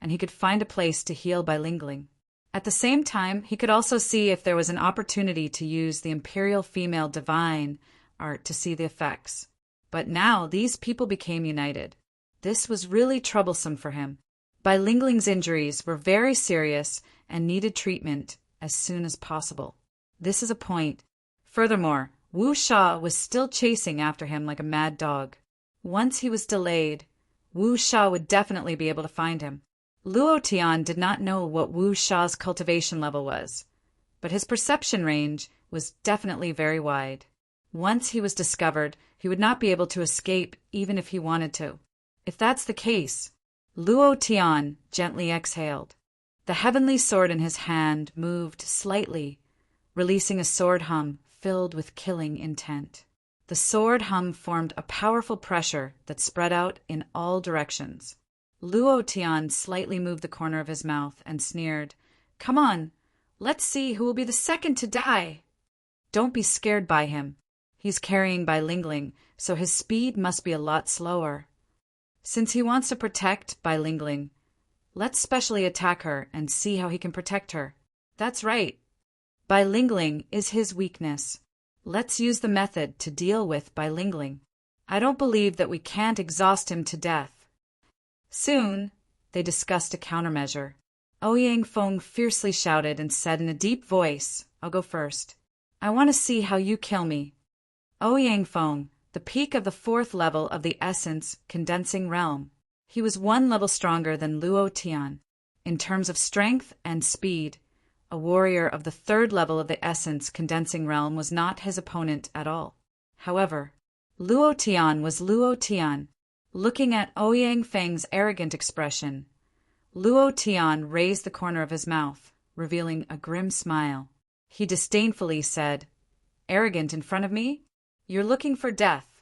and he could find a place to heal Bai Lingling. At the same time, he could also see if there was an opportunity to use the Imperial Female Divine art to see the effects. But now these people became united. This was really troublesome for him. Bai Lingling's injuries were very serious and needed treatment as soon as possible. This is a point. Furthermore, Wu Sha was still chasing after him like a mad dog. Once he was delayed, Wu Sha would definitely be able to find him. Luo Tian did not know what Wu Sha's cultivation level was, but his perception range was definitely very wide. Once he was discovered, he would not be able to escape even if he wanted to. If that's the case, Luo Tian gently exhaled. The heavenly sword in his hand moved slightly, releasing a sword hum filled with killing intent. The sword hum formed a powerful pressure that spread out in all directions. Luo Tian slightly moved the corner of his mouth and sneered, "Come on, let's see who will be the second to die." Don't be scared by him. He's carrying Bai Lingling, so his speed must be a lot slower. Since he wants to protect Bai Lingling, let's specially attack her and see how he can protect her. That's right. Bai Lingling is his weakness. Let's use the method to deal with Bai Lingling. I don't believe that we can't exhaust him to death. Soon, they discussed a countermeasure. Ouyang Feng fiercely shouted and said in a deep voice, "I'll go first. I want to see how you kill me." Ouyang Feng, the peak of the 4th level of the Essence Condensing Realm. He was 1 level stronger than Luo Tian. In terms of strength and speed, a warrior of the 3rd level of the Essence Condensing Realm was not his opponent at all. However, Luo Tian was Luo Tian. Looking at Ouyang Feng's arrogant expression, Luo Tian raised the corner of his mouth, revealing a grim smile. He disdainfully said, "Arrogant in front of me? You're looking for death."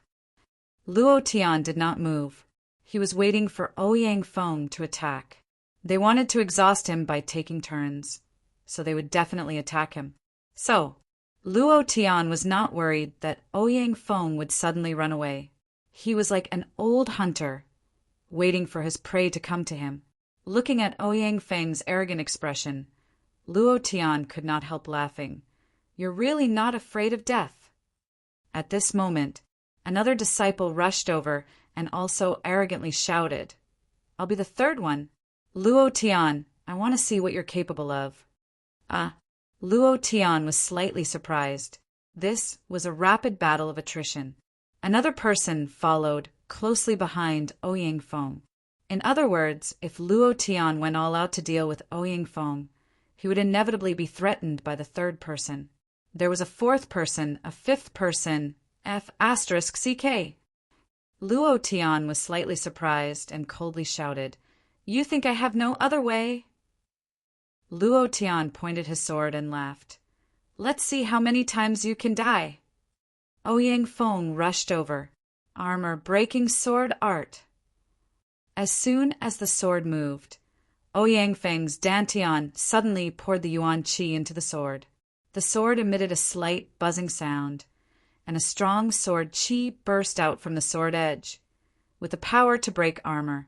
Luo Tian did not move. He was waiting for Ouyang Feng to attack. They wanted to exhaust him by taking turns, so they would definitely attack him. So, Luo Tian was not worried that Ouyang Feng would suddenly run away. He was like an old hunter, waiting for his prey to come to him. Looking at Ouyang Feng's arrogant expression, Luo Tian could not help laughing. "You're really not afraid of death." At this moment, another disciple rushed over and also arrogantly shouted, "I'll be the third one. Luo Tian, I want to see what you're capable of." Luo Tian was slightly surprised. This was a rapid battle of attrition. Another person followed closely behind Ouyang Feng. In other words, if Luo Tian went all out to deal with Ouyang Feng, he would inevitably be threatened by the 3rd person. There was a 4th person, a 5th person, F***CK. Luo Tian was slightly surprised and coldly shouted, "You think I have no other way?" Luo Tian pointed his sword and laughed. "Let's see how many times you can die." Ouyang Feng rushed over, armor-breaking sword art. As soon as the sword moved, Ouyang Feng's dantian suddenly poured the yuan qi into the sword. The sword emitted a slight buzzing sound, and a strong sword qi burst out from the sword edge, with the power to break armor,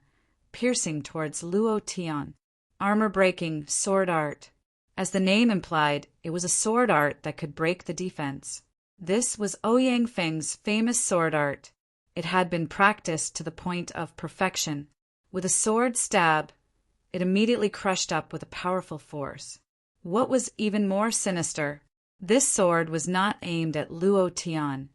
piercing towards Luo Tian. Armor-breaking sword art. As the name implied, it was a sword art that could break the defense. This was Ouyang Feng's famous sword art. It had been practiced to the point of perfection. With a sword stab, it immediately crushed up with a powerful force. What was even more sinister, this sword was not aimed at Luo Tian,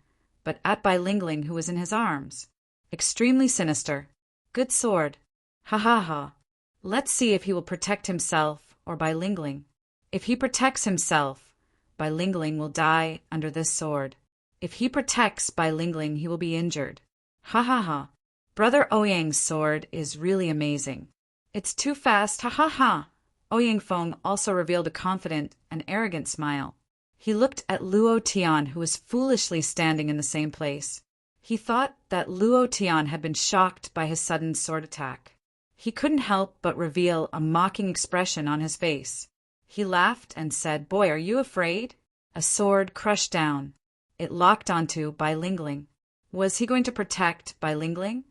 but at Bai Lingling, who was in his arms. Extremely sinister. Good sword. Ha ha ha. Let's see if he will protect himself or Bai Lingling. If he protects himself, Bai Lingling will die under this sword. If he protects Bai Lingling, he will be injured. Ha ha ha. Brother Ouyang's sword is really amazing. It's too fast, ha ha ha. Ouyang Feng also revealed a confident and arrogant smile. He looked at Luo Tian, who was foolishly standing in the same place. He thought that Luo Tian had been shocked by his sudden sword attack. He couldn't help but reveal a mocking expression on his face. He laughed and said, "Boy, are you afraid?" A sword crushed down. It locked onto Bai Lingling. Was he going to protect Bai Lingling?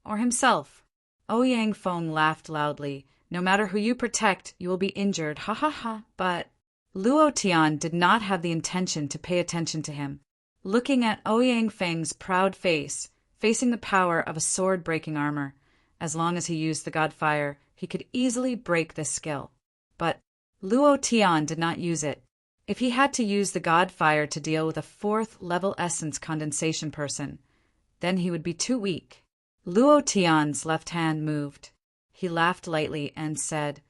Or himself? Ouyang Feng laughed loudly. "No matter who you protect, you will be injured, ha ha ha." But Luo Tian did not have the intention to pay attention to him. Looking at Ouyang Feng's proud face, facing the power of a sword-breaking armor, as long as he used the God Fire, he could easily break this skill. But Luo Tian did not use it. If he had to use the God Fire to deal with a 4th level essence condensation person, then he would be too weak. Luo Tian's left hand moved. He laughed lightly and said,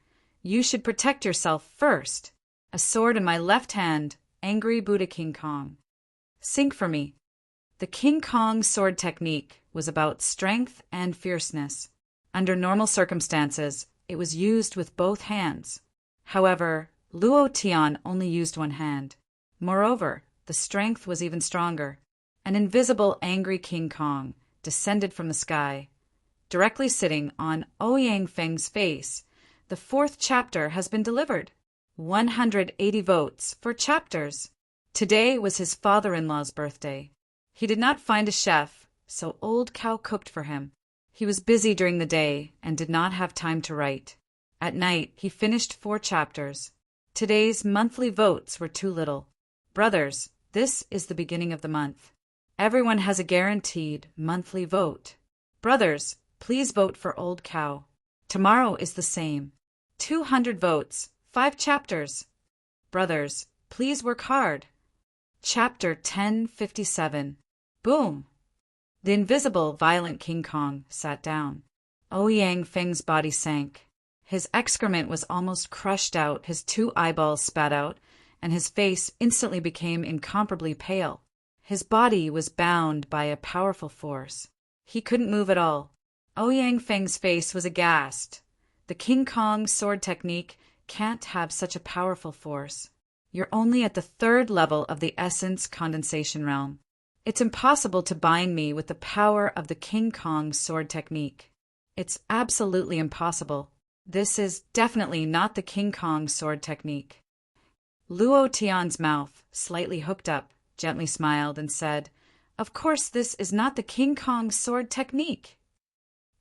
"You should protect yourself first. A sword in my left hand, angry Buddha King Kong. Sink for me. The King Kong sword technique was about strength and fierceness. Under normal circumstances, it was used with both hands. However, Luo Tian only used one hand. Moreover, the strength was even stronger. An invisible angry King Kong descended from the sky. Directly sitting on Ouyang Feng's face, the 4th chapter has been delivered. 180 votes for chapters. Today was his father-in-law's birthday. He did not find a chef, so Old Cow cooked for him. He was busy during the day and did not have time to write. At night, he finished 4 chapters. Today's monthly votes were too little. Brothers, this is the beginning of the month. Everyone has a guaranteed monthly vote. Brothers, please vote for Old Cow. Tomorrow is the same. 200 votes, 5 chapters. Brothers, please work hard. Chapter 1057. Boom! The invisible, violent King Kong sat down. Ouyang Feng's body sank. His excrement was almost crushed out, his 2 eyeballs spat out, and his face instantly became incomparably pale. His body was bound by a powerful force. He couldn't move at all. Ouyang Feng's face was aghast. The King Kong sword technique can't have such a powerful force. You're only at the 3rd level of the essence condensation realm. It's impossible to bind me with the power of the King Kong sword technique. It's absolutely impossible. This is definitely not the King Kong sword technique. Luo Tian's mouth, slightly hooked up, gently smiled and said, "Of course this is not the King Kong sword technique."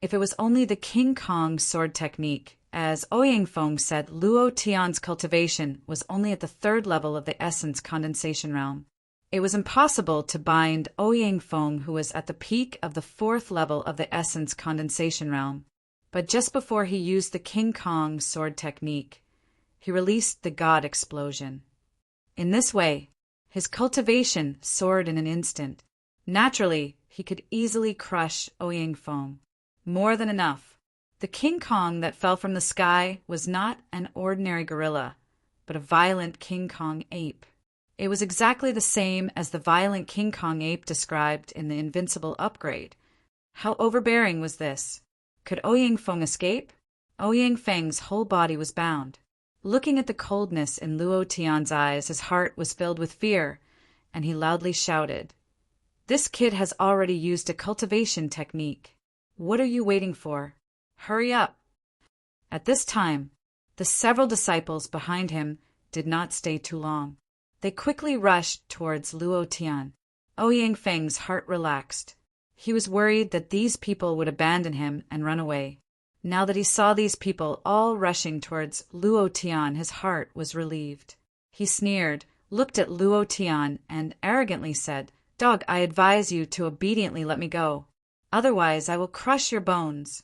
If it was only the King Kong sword technique, as Ouyang Feng said, Luo Tian's cultivation was only at the 3rd level of the essence condensation realm. It was impossible to bind Ouyang Feng, who was at the peak of the 4th level of the essence condensation realm. But just before he used the King Kong sword technique, he released the God explosion. In this way, his cultivation soared in an instant. Naturally, he could easily crush Ouyang Feng. More than enough. The King Kong that fell from the sky was not an ordinary gorilla, but a violent King Kong ape. It was exactly the same as the violent King Kong ape described in the Invincible upgrade. How overbearing was this? Could Ouyang Feng escape? Ouyang Feng's whole body was bound. Looking at the coldness in Luo Tian's eyes, his heart was filled with fear, and he loudly shouted, "This kid has already used a cultivation technique. What are you waiting for? Hurry up!" At this time, the several disciples behind him did not stay too long. They quickly rushed towards Luo Tian. Ouyang Feng's heart relaxed. He was worried that these people would abandon him and run away. Now that he saw these people all rushing towards Luo Tian, his heart was relieved. He sneered, looked at Luo Tian, and arrogantly said, "Dog, I advise you to obediently let me go. Otherwise, I will crush your bones."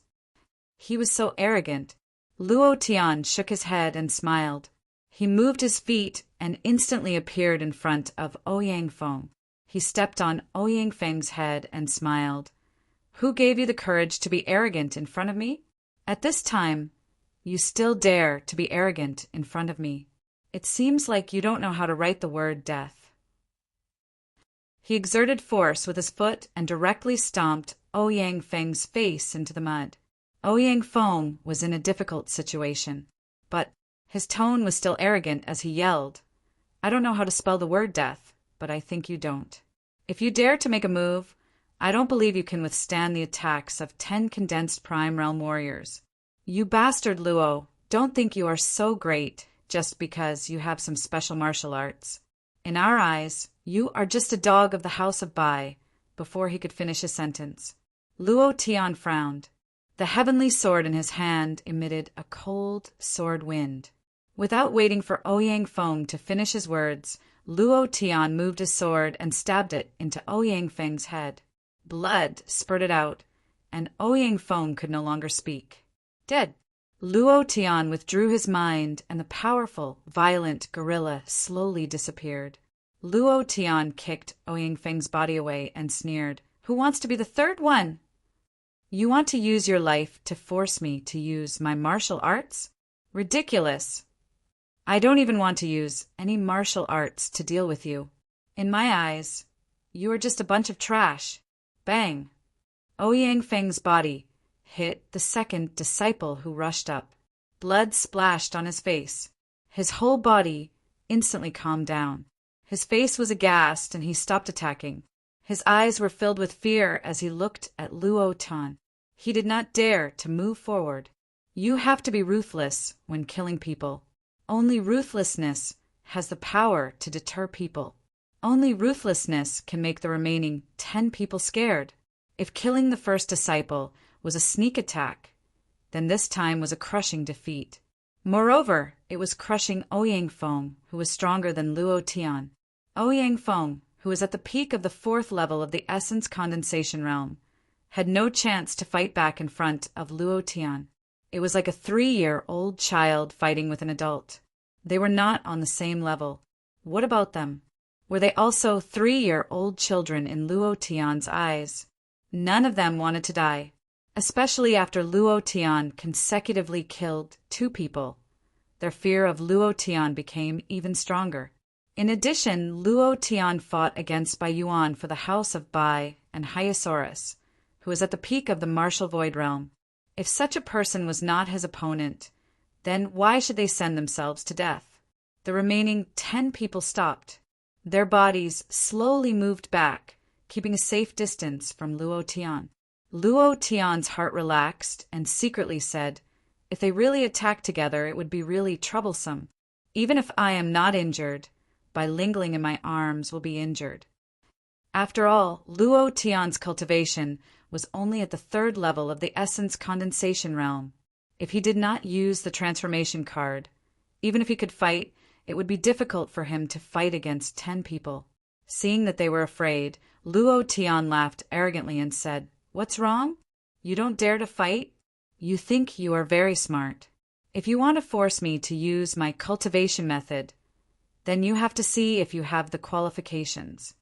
He was so arrogant. Luo Tian shook his head and smiled. He moved his feet and instantly appeared in front of Ouyang Feng. He stepped on Ouyang Feng's head and smiled. "Who gave you the courage to be arrogant in front of me? At this time, you still dare to be arrogant in front of me. It seems like you don't know how to write the word death." He exerted force with his foot and directly stomped Ouyang Feng's face into the mud. Ouyang Feng was in a difficult situation, but his tone was still arrogant as he yelled, "I don't know how to spell the word death, but I think you don't. If you dare to make a move, I don't believe you can withstand the attacks of 10 condensed prime realm warriors. You bastard Luo, don't think you are so great just because you have some special martial arts. In our eyes, you are just a dog of the House of Bai." Before he could finish his sentence, Luo Tian frowned. The heavenly sword in his hand emitted a cold sword wind. Without waiting for Ouyang Feng to finish his words, Luo Tian moved his sword and stabbed it into Ouyang Feng's head. Blood spurted out, and Ouyang Feng could no longer speak. Dead. Luo Tian withdrew his mind, and the powerful, violent gorilla slowly disappeared. Luo Tian kicked Ouyang Feng's body away and sneered, "Who wants to be the 3rd one? You want to use your life to force me to use my martial arts? Ridiculous." I don't even want to use any martial arts to deal with you. In my eyes, you are just a bunch of trash. Bang! Ouyang Feng's body hit the second disciple who rushed up. Blood splashed on his face. His whole body instantly calmed down. His face was aghast and he stopped attacking. His eyes were filled with fear as he looked at Luo Tian. He did not dare to move forward. You have to be ruthless when killing people. Only ruthlessness has the power to deter people. Only ruthlessness can make the remaining 10 people scared. If killing the first disciple was a sneak attack, then this time was a crushing defeat. Moreover, it was crushing Ouyang Feng, who was stronger than Luo Tian. Ouyang Feng, who was at the peak of the 4th level of the Essence Condensation Realm, had no chance to fight back in front of Luo Tian. It was like a 3-year-old child fighting with an adult. They were not on the same level. What about them? Were they also 3-year-old children in Luo Tian's eyes? None of them wanted to die, especially after Luo Tian consecutively killed 2 people. Their fear of Luo Tian became even stronger. In addition, Luo Tian fought against Bai Yuan for the House of Bai and Hyosaurus, who was at the peak of the Martial Void Realm. If such a person was not his opponent, then why should they send themselves to death? The remaining 10 people stopped. Their bodies slowly moved back, keeping a safe distance from Luo Tian. Luo Tian's heart relaxed and secretly said, if they really attack together, it would be really troublesome. Even if I am not injured, Bai Lingling in my arms will be injured. After all, Luo Tian's cultivation was only at the 3rd level of the Essence Condensation Realm. If he did not use the transformation card, even if he could fight, it would be difficult for him to fight against 10 people. Seeing that they were afraid, Luo Tian laughed arrogantly and said, "What's wrong? You don't dare to fight? You think you are very smart. If you want to force me to use my cultivation method, then you have to see if you have the qualifications."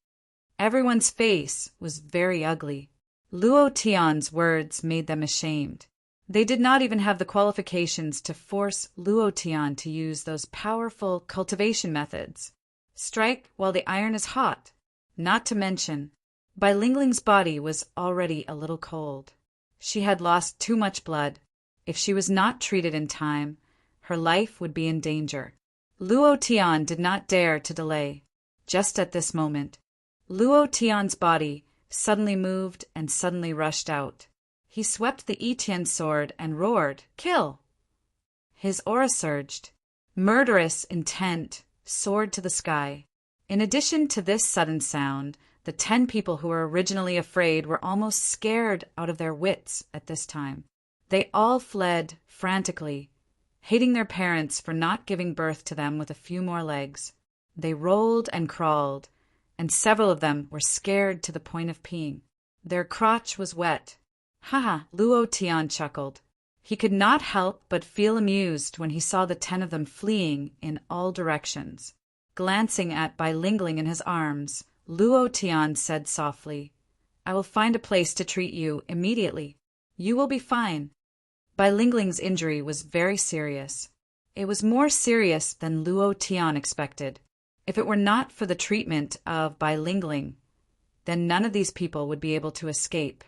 Everyone's face was very ugly. Luo Tian's words made them ashamed. They did not even have the qualifications to force Luo Tian to use those powerful cultivation methods. Strike while the iron is hot. Not to mention, Bai Lingling's body was already a little cold. She had lost too much blood. If she was not treated in time, her life would be in danger. Luo Tian did not dare to delay. Just at this moment, Luo Tian's body suddenly moved and suddenly rushed out. He swept the Etian sword and roared, "Kill!" His aura surged. Murderous intent soared to the sky. In addition to this sudden sound, the 10 people who were originally afraid were almost scared out of their wits at this time. They all fled frantically, hating their parents for not giving birth to them with a few more legs. They rolled and crawled, and several of them were scared to the point of peeing. Their crotch was wet. Haha, Luo Tian chuckled. He could not help but feel amused when he saw the 10 of them fleeing in all directions. Glancing at Bai Lingling in his arms, Luo Tian said softly, "I will find a place to treat you immediately. You will be fine." Bai Lingling's injury was very serious. It was more serious than Luo Tian expected. If it were not for the treatment of Bai Lingling, then none of these people would be able to escape.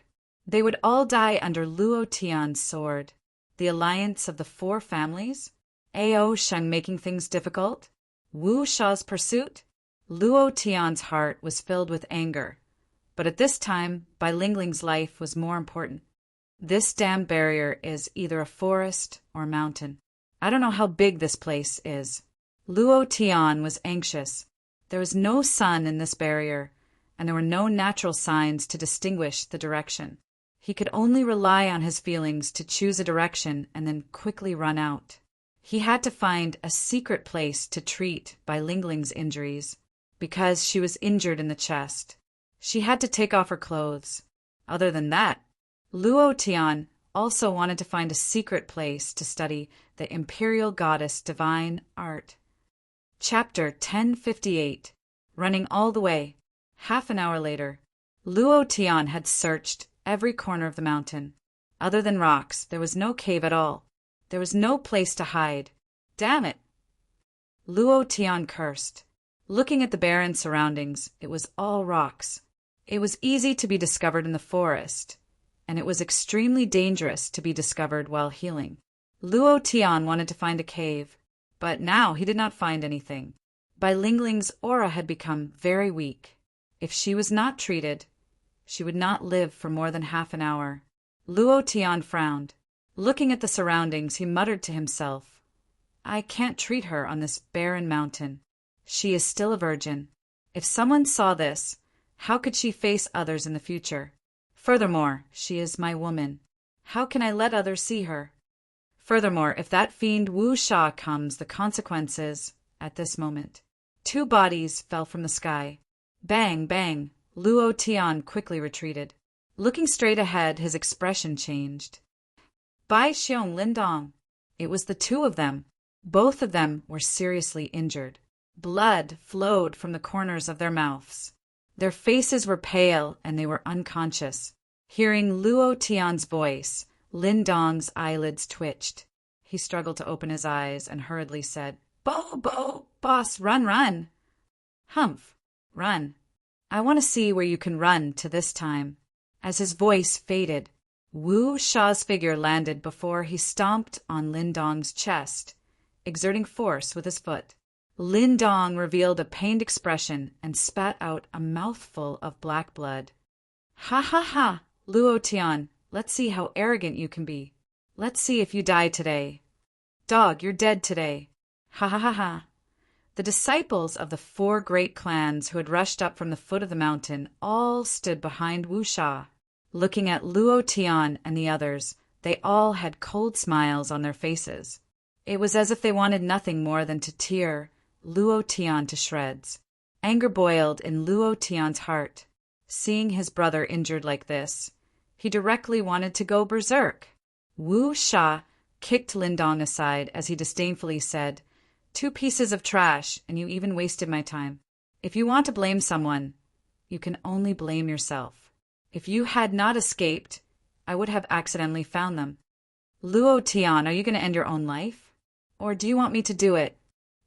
They would all die under Luo Tian's sword. The alliance of the 4 families? Ao Sheng making things difficult? Wu Sha's pursuit? Luo Tian's heart was filled with anger. But at this time, Bai Lingling's life was more important. This damn barrier is either a forest or mountain. I don't know how big this place is. Luo Tian was anxious. There was no sun in this barrier, and there were no natural signs to distinguish the direction. He could only rely on his feelings to choose a direction and then quickly run out. He had to find a secret place to treat Bai Lingling's injuries, because she was injured in the chest. She had to take off her clothes. Other than that, Luo Tian also wanted to find a secret place to study the Imperial Goddess Divine Art. Chapter 1058. Running all the way. Half an hour later, Luo Tian had searched every corner of the mountain. Other than rocks, there was no cave at all. There was no place to hide. Damn it! Luo Tian cursed. Looking at the barren surroundings, it was all rocks. It was easy to be discovered in the forest, and it was extremely dangerous to be discovered while healing. Luo Tian wanted to find a cave, but now he did not find anything. Bai Lingling's aura had become very weak. If she was not treated, she would not live for more than half an hour. Luo Tian frowned. Looking at the surroundings, he muttered to himself, I can't treat her on this barren mountain. She is still a virgin. If someone saw this, how could she face others in the future? Furthermore, she is my woman. How can I let others see her? Furthermore, if that fiend Wu Sha comes, the consequences at this moment. 2 bodies fell from the sky. Bang, bang. Luo Tian quickly retreated. Looking straight ahead, his expression changed. Bai Xiong Lindong. It was the 2 of them. Both of them were seriously injured. Blood flowed from the corners of their mouths. Their faces were pale and they were unconscious. Hearing Luo Tian's voice, Lindong's eyelids twitched. He struggled to open his eyes and hurriedly said, Bo, boss, run, run. Humph, run. I want to see where you can run to this time. As his voice faded, Wu Sha's figure landed before he stomped on Lindong's chest, exerting force with his foot. Lindong revealed a pained expression and spat out a mouthful of black blood. Ha ha ha, Luo Tian, let's see how arrogant you can be. Let's see if you die today. Dog, you're dead today. Ha ha ha ha. The disciples of the 4 great clans who had rushed up from the foot of the mountain all stood behind Wu Sha. Looking at Luo Tian and the others, they all had cold smiles on their faces. It was as if they wanted nothing more than to tear Luo Tian to shreds. Anger boiled in Luo Tian's heart. Seeing his brother injured like this, he directly wanted to go berserk. Wu Sha kicked Lindong aside as he disdainfully said, 2 pieces of trash, and you even wasted my time. If you want to blame someone, you can only blame yourself. If you had not escaped, I would have accidentally found them. Luo Tian, are you going to end your own life? Or do you want me to do it?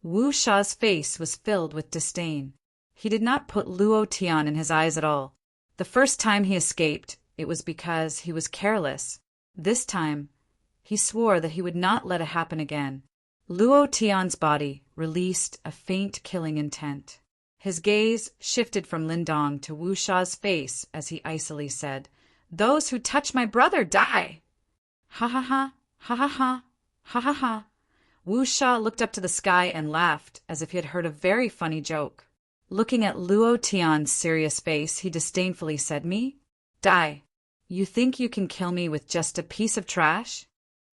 Wu Sha's face was filled with disdain. He did not put Luo Tian in his eyes at all. The first time he escaped, it was because he was careless. This time, he swore that he would not let it happen again. Luo Tian's body released a faint killing intent. His gaze shifted from Lindong to Wu Sha's face as he icily said, Those who touch my brother die! Ha ha ha, ha ha ha, ha ha ha. Wu Sha looked up to the sky and laughed as if he had heard a very funny joke. Looking at Luo Tian's serious face, he disdainfully said, Me? Die. You think you can kill me with just a piece of trash?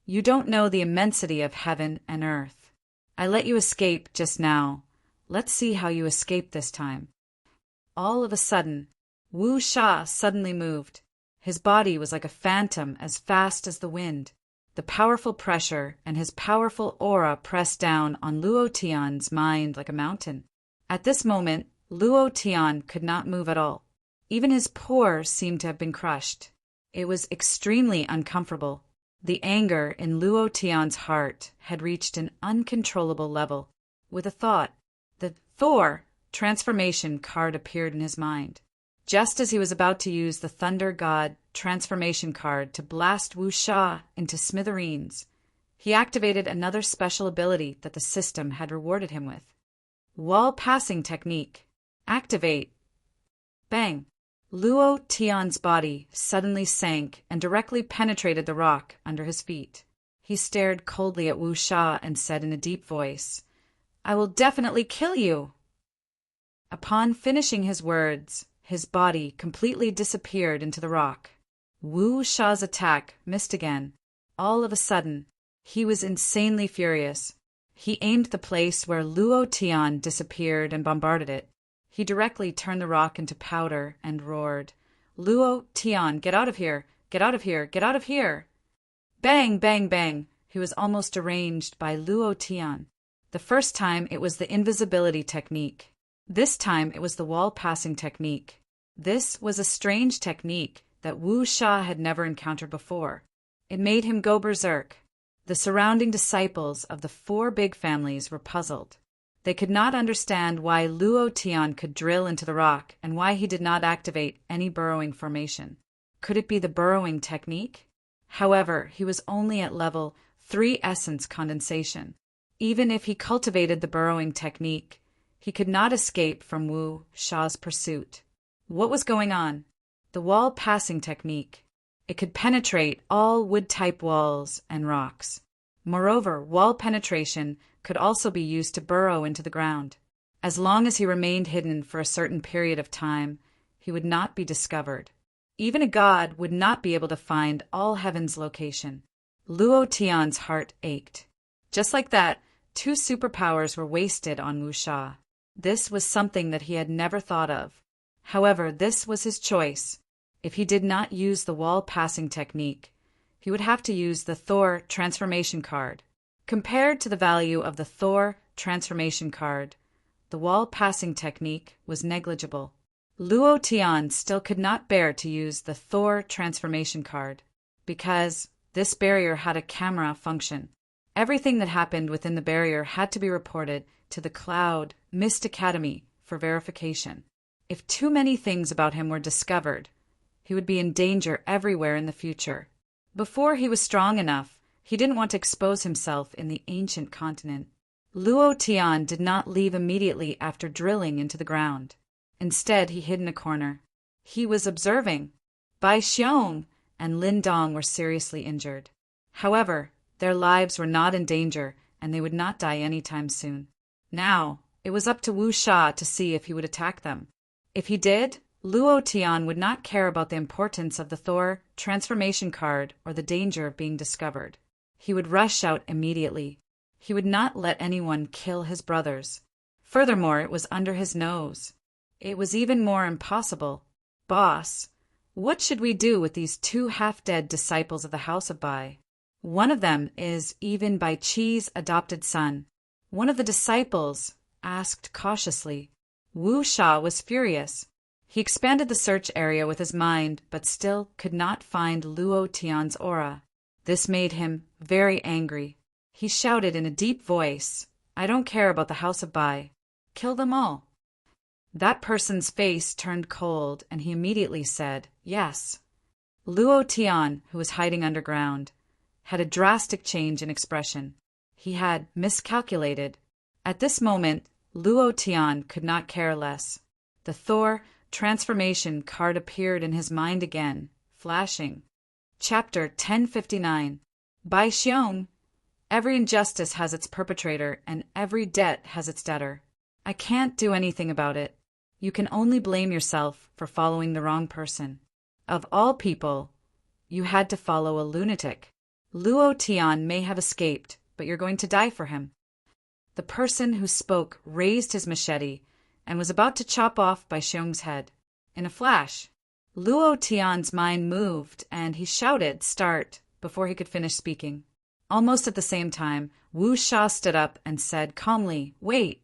You don't know the immensity of heaven and earth. I let you escape just now. Let's see how you escape this time. All of a sudden, Wu Sha suddenly moved. His body was like a phantom as fast as the wind. The powerful pressure and his powerful aura pressed down on Luo Tian's mind like a mountain. At this moment, Luo Tian could not move at all. Even his pores seemed to have been crushed. It was extremely uncomfortable. The anger in Luo Tian's heart had reached an uncontrollable level. With a thought, the Thor transformation card appeared in his mind. Just as he was about to use the Thunder God transformation card to blast Wu Sha into smithereens, he activated another special ability that the system had rewarded him with. Wall passing technique. Activate. Bang. Luo Tian's body suddenly sank and directly penetrated the rock under his feet. He stared coldly at Wu Sha and said in a deep voice, I will definitely kill you. Upon finishing his words, his body completely disappeared into the rock. Wu Sha's attack missed again. All of a sudden, he was insanely furious. He aimed the place where Luo Tian disappeared and bombarded it. He directly turned the rock into powder and roared, Luo Tian, get out of here! Get out of here! Get out of here! Bang, bang, bang! He was almost deranged by Luo Tian. The first time it was the invisibility technique. This time it was the wall-passing technique. This was a strange technique that Wu Sha had never encountered before. It made him go berserk. The surrounding disciples of the 4 big families were puzzled. They could not understand why Luo Tian could drill into the rock and why he did not activate any burrowing formation. Could it be the burrowing technique? However, he was only at level 3 essence condensation. Even if he cultivated the burrowing technique, he could not escape from Wu Sha's pursuit. What was going on? The wall passing technique. It could penetrate all wood-type walls and rocks. Moreover, wall penetration could also be used to burrow into the ground. As long as he remained hidden for a certain period of time, he would not be discovered. Even a god would not be able to find all heaven's location. Luo Tian's heart ached. Just like that, 2 superpowers were wasted on Wu Sha. This was something that he had never thought of. However, this was his choice. If he did not use the wall passing technique, he would have to use the Thor transformation card. Compared to the value of the Thor transformation card, the wall passing technique was negligible. Luo Tian still could not bear to use the Thor transformation card, because this barrier had a camera function. Everything that happened within the barrier had to be reported to the Cloud Mist Academy for verification. If too many things about him were discovered, he would be in danger everywhere in the future. Before he was strong enough, he didn't want to expose himself in the ancient continent. Luo Tian did not leave immediately after drilling into the ground. Instead, he hid in a corner. He was observing. Bai Xiong and Lin Dong were seriously injured. However, their lives were not in danger, and they would not die anytime soon. Now, it was up to Wu Sha to see if he would attack them. If he did, Luo Tian would not care about the importance of the Thor transformation card or the danger of being discovered. He would rush out immediately. He would not let anyone kill his brothers. Furthermore, it was under his nose. It was even more impossible. Boss, what should we do with these 2 half-dead disciples of the House of Bai? One of them is even Bai Qi's adopted son. One of the disciples asked cautiously. Wu Sha was furious. He expanded the search area with his mind, but still could not find Luo Tian's aura. This made him very angry. He shouted in a deep voice, "I don't care about the House of Bai. Kill them all." That person's face turned cold, and he immediately said, "Yes." Luo Tian, who was hiding underground, had a drastic change in expression. He had miscalculated. At this moment, Luo Tian could not care less. The Thor transformation card appeared in his mind again, flashing. Chapter 1059. Bai Xiong. Every injustice has its perpetrator, and every debt has its debtor. I can't do anything about it. You can only blame yourself for following the wrong person. Of all people, you had to follow a lunatic. Luo Tian may have escaped, but you're going to die for him. The person who spoke raised his machete and was about to chop off Bai Xiong's head. In a flash, Luo Tian's mind moved, and he shouted, "Start," before he could finish speaking. Almost at the same time, Wu Sha stood up and said calmly, "Wait."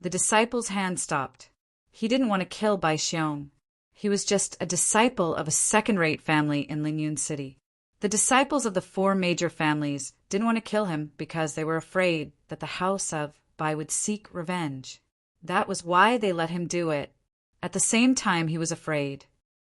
The disciple's hand stopped. He didn't want to kill Bai Xiong. He was just a disciple of a second-rate family in Lingyun City. The disciples of the 4 major families didn't want to kill him because they were afraid that the House of Bai would seek revenge. That was why they let him do it. At the same time, he was afraid.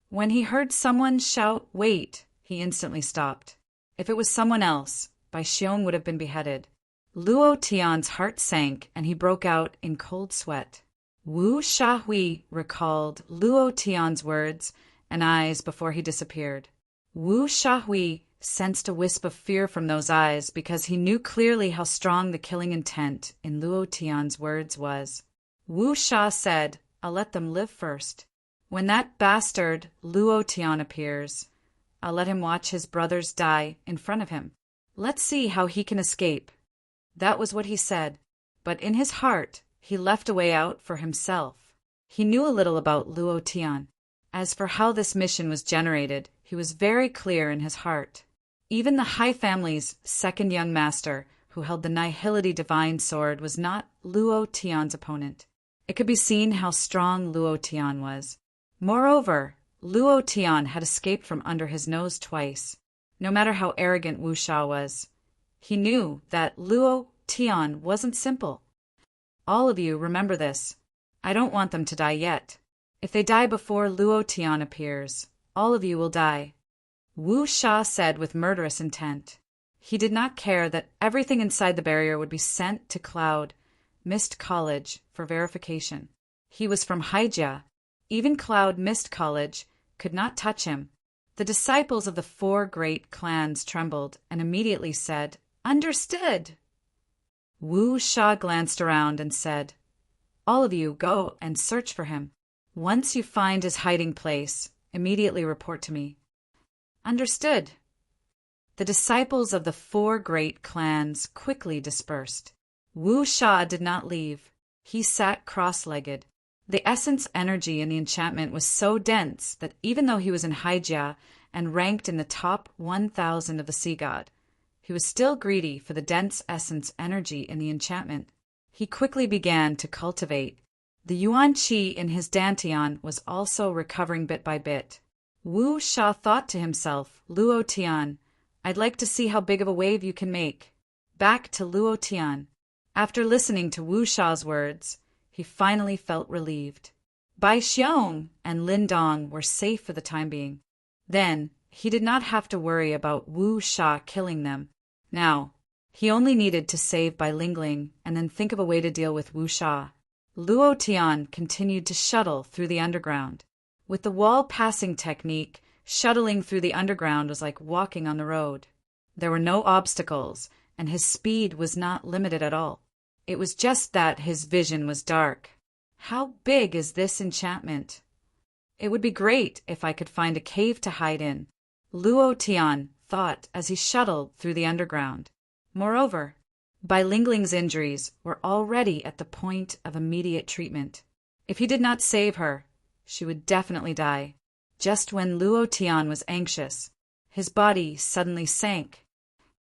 When he heard someone shout, "Wait," he instantly stopped. If it was someone else, Bai Xiong would have been beheaded. Luo Tian's heart sank, and he broke out in cold sweat. Wu Shahui recalled Luo Tian's words and eyes before he disappeared. Wu Shahui sensed a wisp of fear from those eyes because he knew clearly how strong the killing intent in Luo Tian's words was. Wu Sha said, "I'll let them live first. When that bastard Luo Tian appears, I'll let him watch his brothers die in front of him. Let's see how he can escape." That was what he said, but in his heart, he left a way out for himself. He knew a little about Luo Tian. As for how this mission was generated, he was very clear in his heart. Even the High Family's second young master, who held the Nihility Divine Sword, was not Luo Tian's opponent. It could be seen how strong Luo Tian was. Moreover, Luo Tian had escaped from under his nose twice. No matter how arrogant Wu Sha was, he knew that Luo Tian wasn't simple. All of you remember this. I don't want them to die yet. If they die before Luo Tian appears, all of you will die. Wu Sha said with murderous intent. He did not care that everything inside the barrier would be sent to Cloud Mist College for verification. He was from Haijia. Even Cloud Mist College could not touch him. The disciples of the 4 great clans trembled and immediately said, "Understood." Wu Sha glanced around and said, "All of you go and search for him. Once you find his hiding place, immediately report to me." "Understood." The disciples of the 4 great clans quickly dispersed. Wu Sha did not leave. He sat cross-legged. The essence energy in the enchantment was so dense that even though he was in Haijia and ranked in the top 1,000 of the sea god, he was still greedy for the dense essence energy in the enchantment. He quickly began to cultivate. The Yuan Qi in his Dantian was also recovering bit by bit. Wu Sha thought to himself, "Luo Tian, I'd like to see how big of a wave you can make." Back to Luo Tian. After listening to Wu Sha's words, he finally felt relieved. Bai Xiong and Lin Dong were safe for the time being. Then, he did not have to worry about Wu Sha killing them. Now, he only needed to save Bai Lingling and then think of a way to deal with Wu Sha. Luo Tian continued to shuttle through the underground. With the wall passing technique, shuttling through the underground was like walking on the road. There were no obstacles, and his speed was not limited at all. It was just that his vision was dark. How big is this enchantment? It would be great if I could find a cave to hide in, Luo Tian thought as he shuttled through the underground. Moreover, Bai Lingling's injuries were already at the point of immediate treatment. If he did not save her, she would definitely die. Just when Luo Tian was anxious, his body suddenly sank.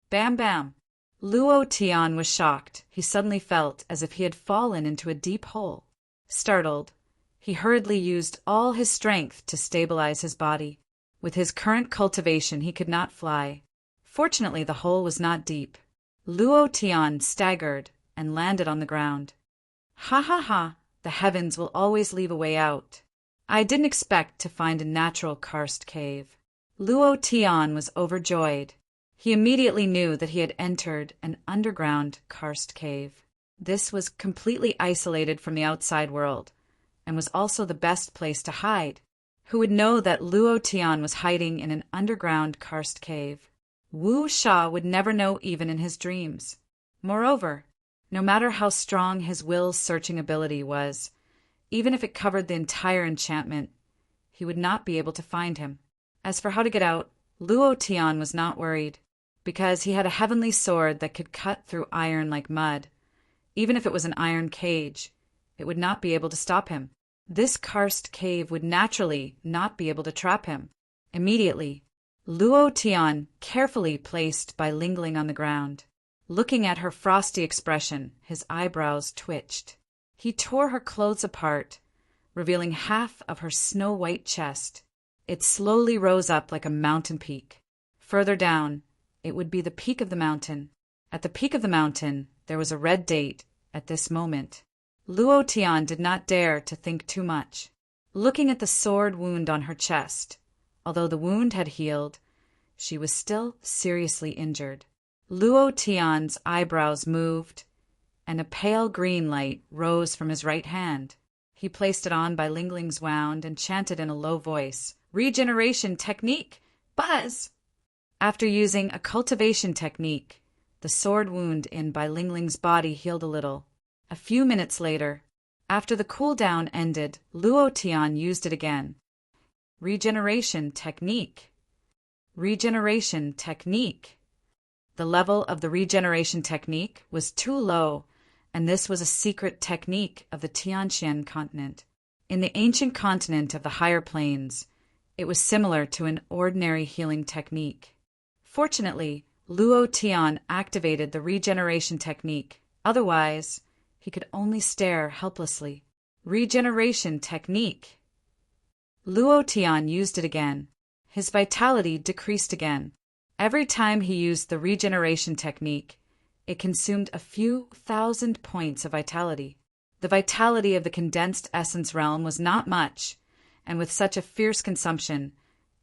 Bam bam! Luo Tian was shocked. He suddenly felt as if he had fallen into a deep hole. Startled, he hurriedly used all his strength to stabilize his body. With his current cultivation, he could not fly. Fortunately, the hole was not deep. Luo Tian staggered and landed on the ground. Ha ha ha! The heavens will always leave a way out. I didn't expect to find a natural karst cave. Luo Tian was overjoyed. He immediately knew that he had entered an underground karst cave. This was completely isolated from the outside world, and was also the best place to hide. Who would know that Luo Tian was hiding in an underground karst cave? Wu Sha would never know even in his dreams. Moreover, no matter how strong his will's searching ability was, even if it covered the entire enchantment, he would not be able to find him. As for how to get out, Luo Tian was not worried, because he had a heavenly sword that could cut through iron like mud. Even if it was an iron cage, it would not be able to stop him. This karst cave would naturally not be able to trap him. Immediately, Luo Tian carefully placed Bai Lingling on the ground. Looking at her frosty expression, his eyebrows twitched. He tore her clothes apart, revealing half of her snow-white chest. It slowly rose up like a mountain peak. Further down, it would be the peak of the mountain. At the peak of the mountain, there was a red date at this moment. Luo Tian did not dare to think too much. Looking at the sword wound on her chest, although the wound had healed, she was still seriously injured. Luo Tian's eyebrows moved, and a pale green light rose from his right hand. He placed it on Bai Lingling's wound and chanted in a low voice, "Regeneration technique! Buzz!" After using a cultivation technique, the sword wound in Bai Lingling's body healed a little. A few minutes later, after the cooldown ended, Luo Tian used it again. Regeneration technique. Regeneration technique. The level of the regeneration technique was too low, and this was a secret technique of the Tianxian continent. In the ancient continent of the higher planes, it was similar to an ordinary healing technique. Fortunately, Luo Tian activated the regeneration technique. Otherwise, he could only stare helplessly. Regeneration technique. Luo Tian used it again. His vitality decreased again. Every time he used the regeneration technique, it consumed a few thousand points of vitality. The vitality of the condensed essence realm was not much, and with such a fierce consumption,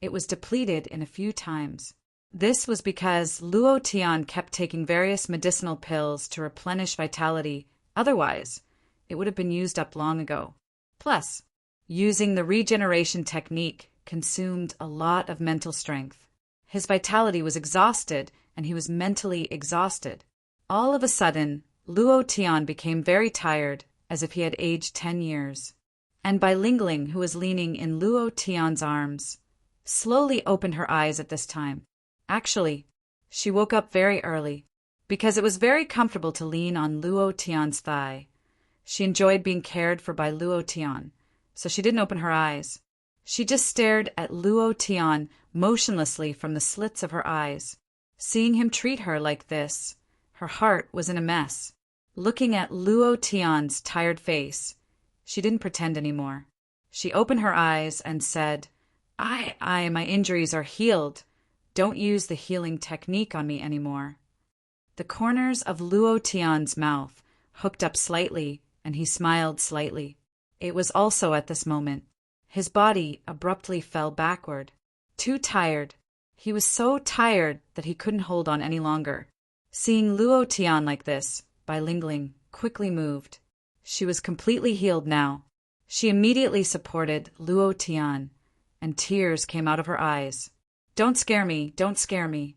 it was depleted in a few times. This was because Luo Tian kept taking various medicinal pills to replenish vitality, otherwise, it would have been used up long ago. Plus, using the regeneration technique consumed a lot of mental strength. His vitality was exhausted, and he was mentally exhausted. All of a sudden, Luo Tian became very tired, as if he had aged 10 years. And Bai Lingling, who was leaning in Luo Tian's arms, slowly opened her eyes at this time. Actually, she woke up very early, because it was very comfortable to lean on Luo Tian's thigh. She enjoyed being cared for by Luo Tian, so she didn't open her eyes. She just stared at Luo Tian motionlessly from the slits of her eyes. Seeing him treat her like this, her heart was in a mess. Looking at Luo Tian's tired face, she didn't pretend anymore. She opened her eyes and said, my injuries are healed. Don't use the healing technique on me anymore. The corners of Luo Tian's mouth hooked up slightly, and he smiled slightly. It was also at this moment. His body abruptly fell backward. Too tired. He was so tired that he couldn't hold on any longer. Seeing Luo Tian like this, Bai Lingling quickly moved. She was completely healed now. She immediately supported Luo Tian, and tears came out of her eyes. Don't scare me, don't scare me.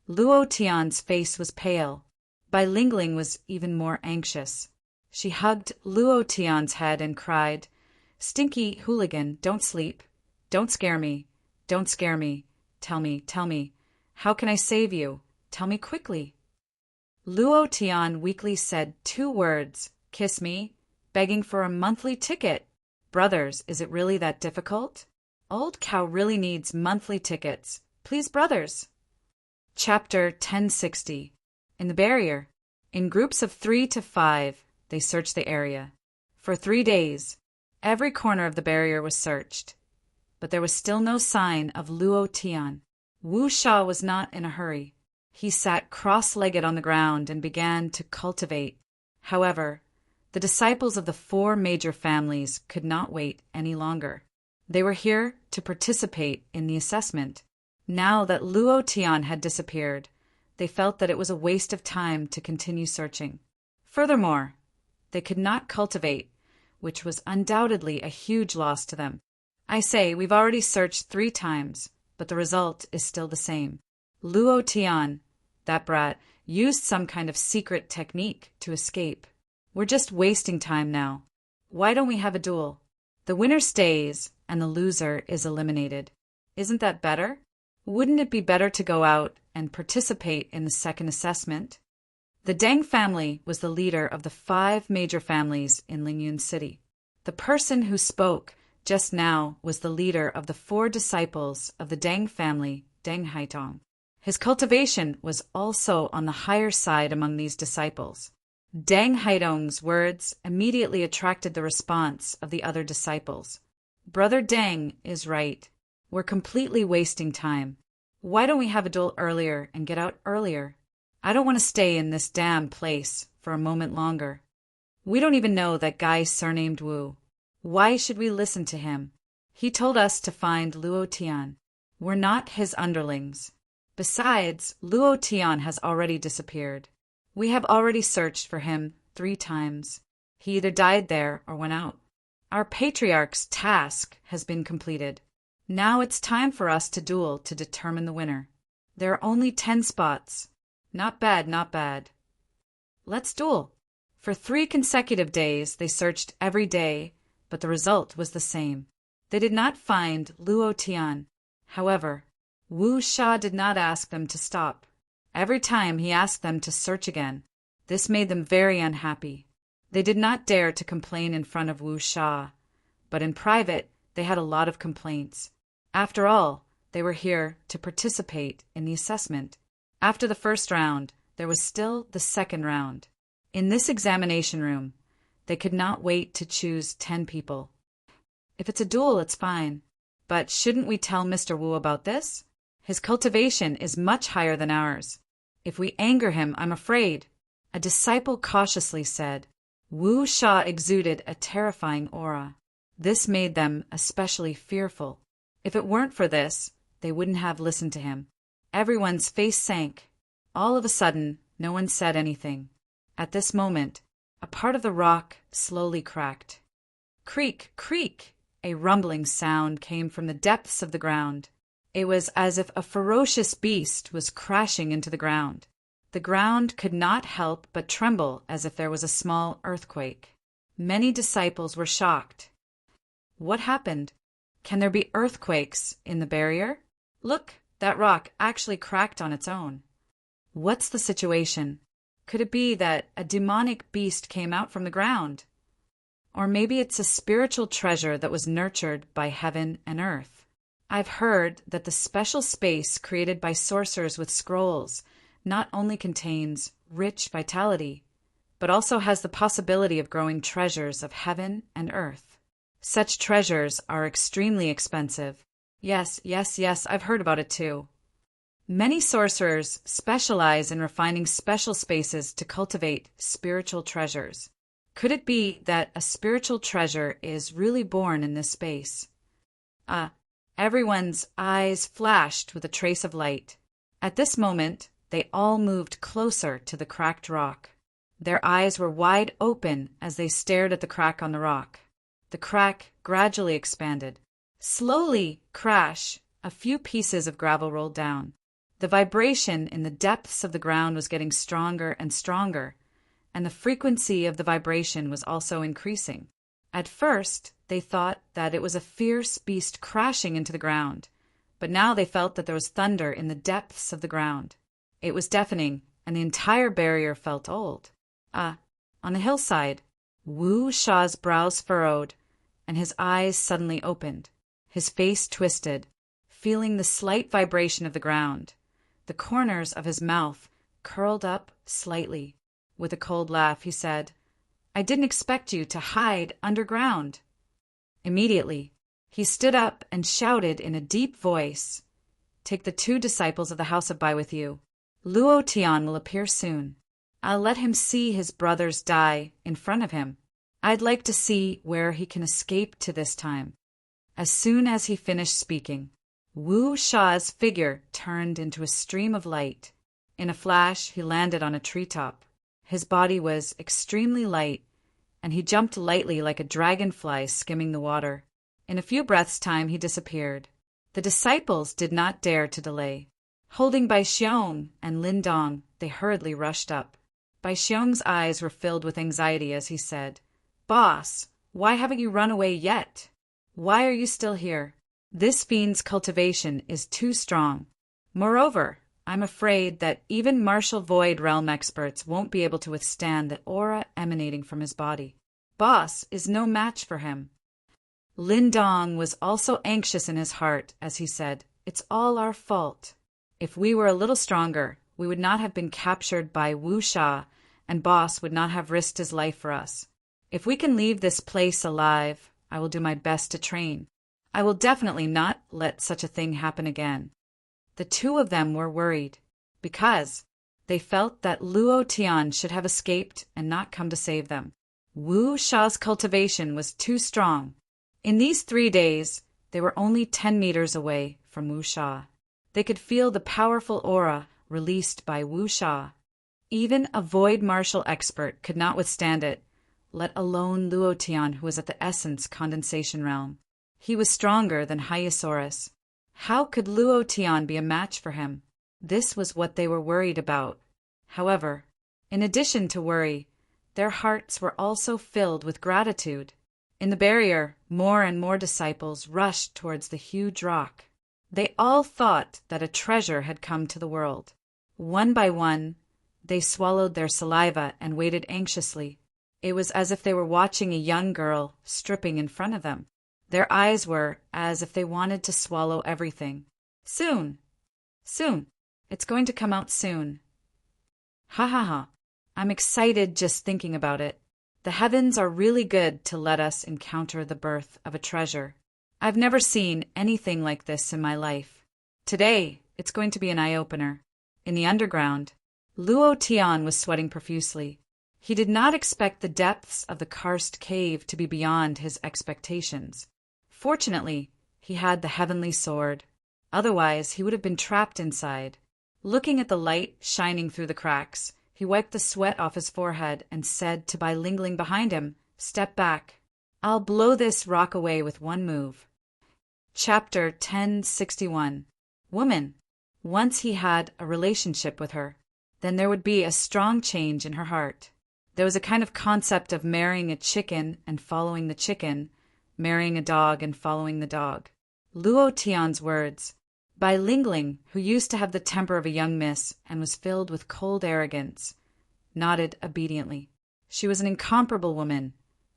Luo Tian's face was pale. Bai Lingling was even more anxious. She hugged Luo Tian's head and cried, Stinky hooligan, don't sleep. Don't scare me. Don't scare me. Tell me. How can I save you? Tell me quickly. Luo Tian weakly said 2 words, kiss me, begging for a monthly ticket. Brothers, is it really that difficult? Old cow really needs monthly tickets. Please, brothers. Chapter 1060. In the barrier. In groups of 3 to 5, they searched the area. For 3 days, every corner of the barrier was searched. But there was still no sign of Luo Tian. Wu Sha was not in a hurry. He sat cross-legged on the ground and began to cultivate. However, the disciples of the 4 major families could not wait any longer. They were here to participate in the assessment. Now that Luo Tian had disappeared, they felt that it was a waste of time to continue searching. Furthermore, they could not cultivate, which was undoubtedly a huge loss to them. I say, we've already searched 3 times, but the result is still the same. Luo Tian, that brat, used some kind of secret technique to escape. We're just wasting time now. Why don't we have a duel? The winner stays, and the loser is eliminated. Isn't that better? Wouldn't it be better to go out and participate in the second assessment? The Deng family was the leader of the 5 major families in Lingyun City. The person who spoke just now was the leader of the 4 disciples of the Deng family, Deng Haitong. His cultivation was also on the higher side among these disciples. Deng Haitong's words immediately attracted the response of the other disciples. Brother Deng is right. We're completely wasting time. Why don't we have a duel earlier and get out earlier? I don't want to stay in this damn place for a moment longer. We don't even know that guy surnamed Wu. Why should we listen to him? He told us to find Luo Tian. We're not his underlings. Besides, Luo Tian has already disappeared. We have already searched for him 3 times. He either died there or went out. Our patriarch's task has been completed. Now it's time for us to duel to determine the winner. There are only 10 spots. Not bad, not bad. Let's duel. For 3 consecutive days, they searched every day, but the result was the same. They did not find Luo Tian. However, Wu Sha did not ask them to stop. Every time he asked them to search again. This made them very unhappy. They did not dare to complain in front of Wu Sha, but in private they had a lot of complaints. After all, they were here to participate in the assessment. After the first round, there was still the second round. In this examination room, they could not wait to choose 10 people. If it's a duel, it's fine. But shouldn't we tell Mr. Wu about this? His cultivation is much higher than ours. If we anger him, I'm afraid A disciple cautiously said. Wu Sha exuded a terrifying aura. This made them especially fearful. If it weren't for this, they wouldn't have listened to him. Everyone's face sank. All of a sudden, no one said anything. At this moment, a part of the rock slowly cracked. Creak, creak! A rumbling sound came from the depths of the ground. It was as if a ferocious beast was crashing into the ground. The ground could not help but tremble as if there was a small earthquake. Many disciples were shocked. What happened? Can there be earthquakes in the barrier? Look, that rock actually cracked on its own. What's the situation? Could it be that a demonic beast came out from the ground? Or maybe it's a spiritual treasure that was nurtured by heaven and earth. I've heard that the special space created by sorcerers with scrolls not only contains rich vitality, but also has the possibility of growing treasures of heaven and earth. Such treasures are extremely expensive. Yes, I've heard about it too. Many sorcerers specialize in refining special spaces to cultivate spiritual treasures. Could it be that a spiritual treasure is really born in this space? Everyone's eyes flashed with a trace of light. At this moment, they all moved closer to the cracked rock. Their eyes were wide open as they stared at the crack on the rock. The crack gradually expanded. Slowly, crash, a few pieces of gravel rolled down. The vibration in the depths of the ground was getting stronger and stronger, and the frequency of the vibration was also increasing. At first, they thought that it was a fierce beast crashing into the ground, but now they felt that there was thunder in the depths of the ground. It was deafening, and the entire barrier felt old. On the hillside, Wu Sha's brows furrowed, and his eyes suddenly opened. His face twisted, feeling the slight vibration of the ground. The corners of his mouth curled up slightly. With a cold laugh, he said, I didn't expect you to hide underground. Immediately, he stood up and shouted in a deep voice, Take the 2 disciples of the House of Bai with you. Luo Tian will appear soon. I'll let him see his brothers die in front of him. I'd like to see where he can escape to this time. As soon as he finished speaking, Wu Sha's figure turned into a stream of light. In a flash, he landed on a treetop. His body was extremely light, and he jumped lightly like a dragonfly skimming the water. In a few breaths' time, he disappeared. The disciples did not dare to delay. Holding Bai Xiong and Lin Dong, they hurriedly rushed up. Bai Xiong's eyes were filled with anxiety as he said, Boss, why haven't you run away yet? Why are you still here? This fiend's cultivation is too strong. Moreover, I'm afraid that even martial void realm experts won't be able to withstand the aura emanating from his body. Boss is no match for him. Lin Dong was also anxious in his heart as he said, It's all our fault. If we were a little stronger, we would not have been captured by Wu Sha, and Boss would not have risked his life for us. If we can leave this place alive, I will do my best to train. I will definitely not let such a thing happen again. The 2 of them were worried, because they felt that Luo Tian should have escaped and not come to save them. Wu Sha's cultivation was too strong. In these 3 days, they were only 10 meters away from Wu Sha. They could feel the powerful aura released by Wu Sha. Even a void martial expert could not withstand it, let alone Luo Tian, who was at the essence condensation realm. He was stronger than Hyosaurus. How could Luo Tian be a match for him? This was what they were worried about. However, in addition to worry, their hearts were also filled with gratitude. In the barrier, more and more disciples rushed towards the huge rock. They all thought that a treasure had come to the world. One by one, they swallowed their saliva and waited anxiously. It was as if they were watching a young girl stripping in front of them. Their eyes were as if they wanted to swallow everything. Soon. It's going to come out soon. Ha ha ha. I'm excited just thinking about it. The heavens are really good to let us encounter the birth of a treasure. I've never seen anything like this in my life. Today, it's going to be an eye-opener. In the underground, Luo Tian was sweating profusely. He did not expect the depths of the karst cave to be beyond his expectations. Fortunately, he had the heavenly sword. Otherwise, he would have been trapped inside. Looking at the light shining through the cracks, he wiped the sweat off his forehead and said to Bai Lingling behind him, "Step back. I'll blow this rock away with one move." Chapter 1061. Woman. Once he had a relationship with her, then there would be a strong change in her heart. There was a kind of concept of marrying a chicken and following the chicken, marrying a dog and following the dog. Luo Tian's words. Bai Lingling, who used to have the temper of a young miss and was filled with cold arrogance, nodded obediently. She was an incomparable woman,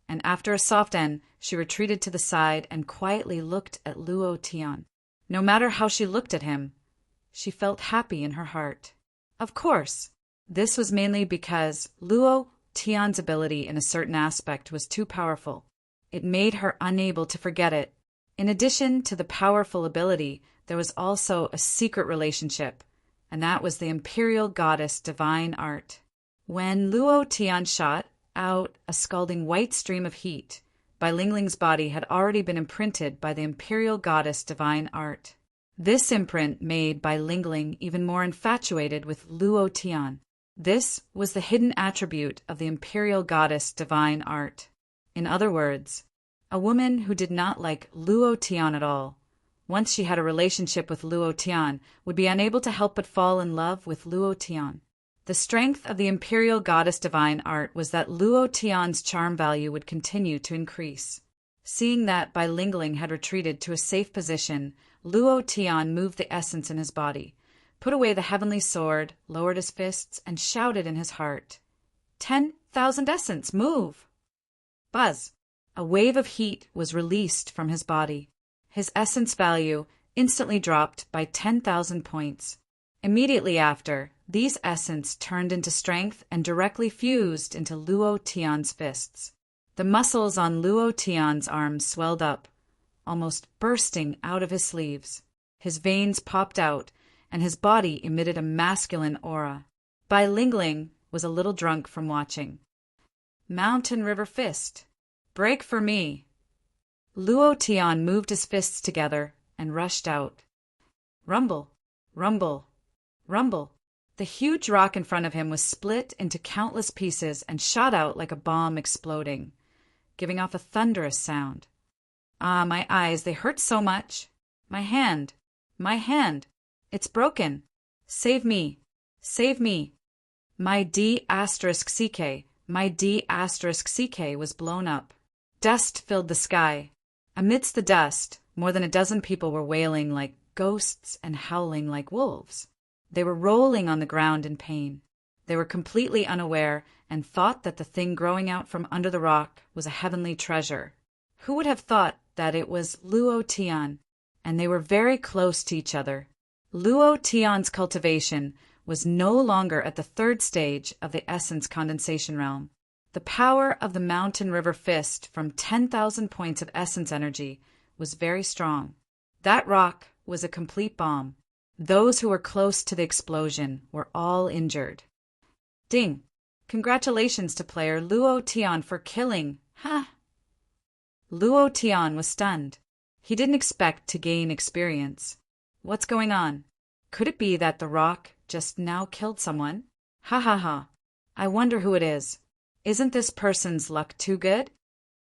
and after a soft N, she retreated to the side and quietly looked at Luo Tian. No matter how she looked at him, she felt happy in her heart. Of course, this was mainly because Luo Tian's ability in a certain aspect was too powerful. It made her unable to forget it. In addition to the powerful ability, there was also a secret relationship, and that was the imperial goddess divine art. When Luo Tian shot out a scalding white stream of heat, Bai Lingling's body had already been imprinted by the imperial goddess divine art. This imprint made Bai Lingling even more infatuated with Luo Tian. This was the hidden attribute of the imperial goddess divine art. In other words, a woman who did not like Luo Tian at all, once she had a relationship with Luo Tian, would be unable to help but fall in love with Luo Tian. The strength of the imperial goddess divine art was that Luo Tian's charm value would continue to increase. Seeing that Bai Lingling had retreated to a safe position, Luo Tian moved the essence in his body, put away the heavenly sword, lowered his fists, and shouted in his heart, 10,000 essence, move! Buzz! A wave of heat was released from his body. His essence value instantly dropped by 10,000 points. Immediately after, these essence turned into strength and directly fused into Luo Tian's fists. The muscles on Luo Tian's arms swelled up, almost bursting out of his sleeves. His veins popped out, and his body emitted a masculine aura. Bai Lingling was a little drunk from watching. Mountain River Fist. Break for me. Luo Tian moved his fists together and rushed out. Rumble, rumble, rumble. The huge rock in front of him was split into countless pieces and shot out like a bomb exploding, giving off a thunderous sound. Ah, my eyes, they hurt so much. My hand, it's broken. Save me, save me. My D*CK, my D*CK was blown up. Dust filled the sky. Amidst the dust, more than a dozen people were wailing like ghosts and howling like wolves. They were rolling on the ground in pain. They were completely unaware and thought that the thing growing out from under the rock was a heavenly treasure. Who would have thought that it was Luo Tian? And they were very close to each other. Luo Tian's cultivation was no longer at the third stage of the essence condensation realm. The power of the Mountain River Fist from 10,000 points of essence energy was very strong. That rock was a complete bomb. Those who were close to the explosion were all injured. Ding! Congratulations to player Luo Tian for killing. Ha! Luo Tian was stunned. He didn't expect to gain experience. What's going on? Could it be that the rock just now killed someone? Ha ha ha. I wonder who it is. Isn't this person's luck too good?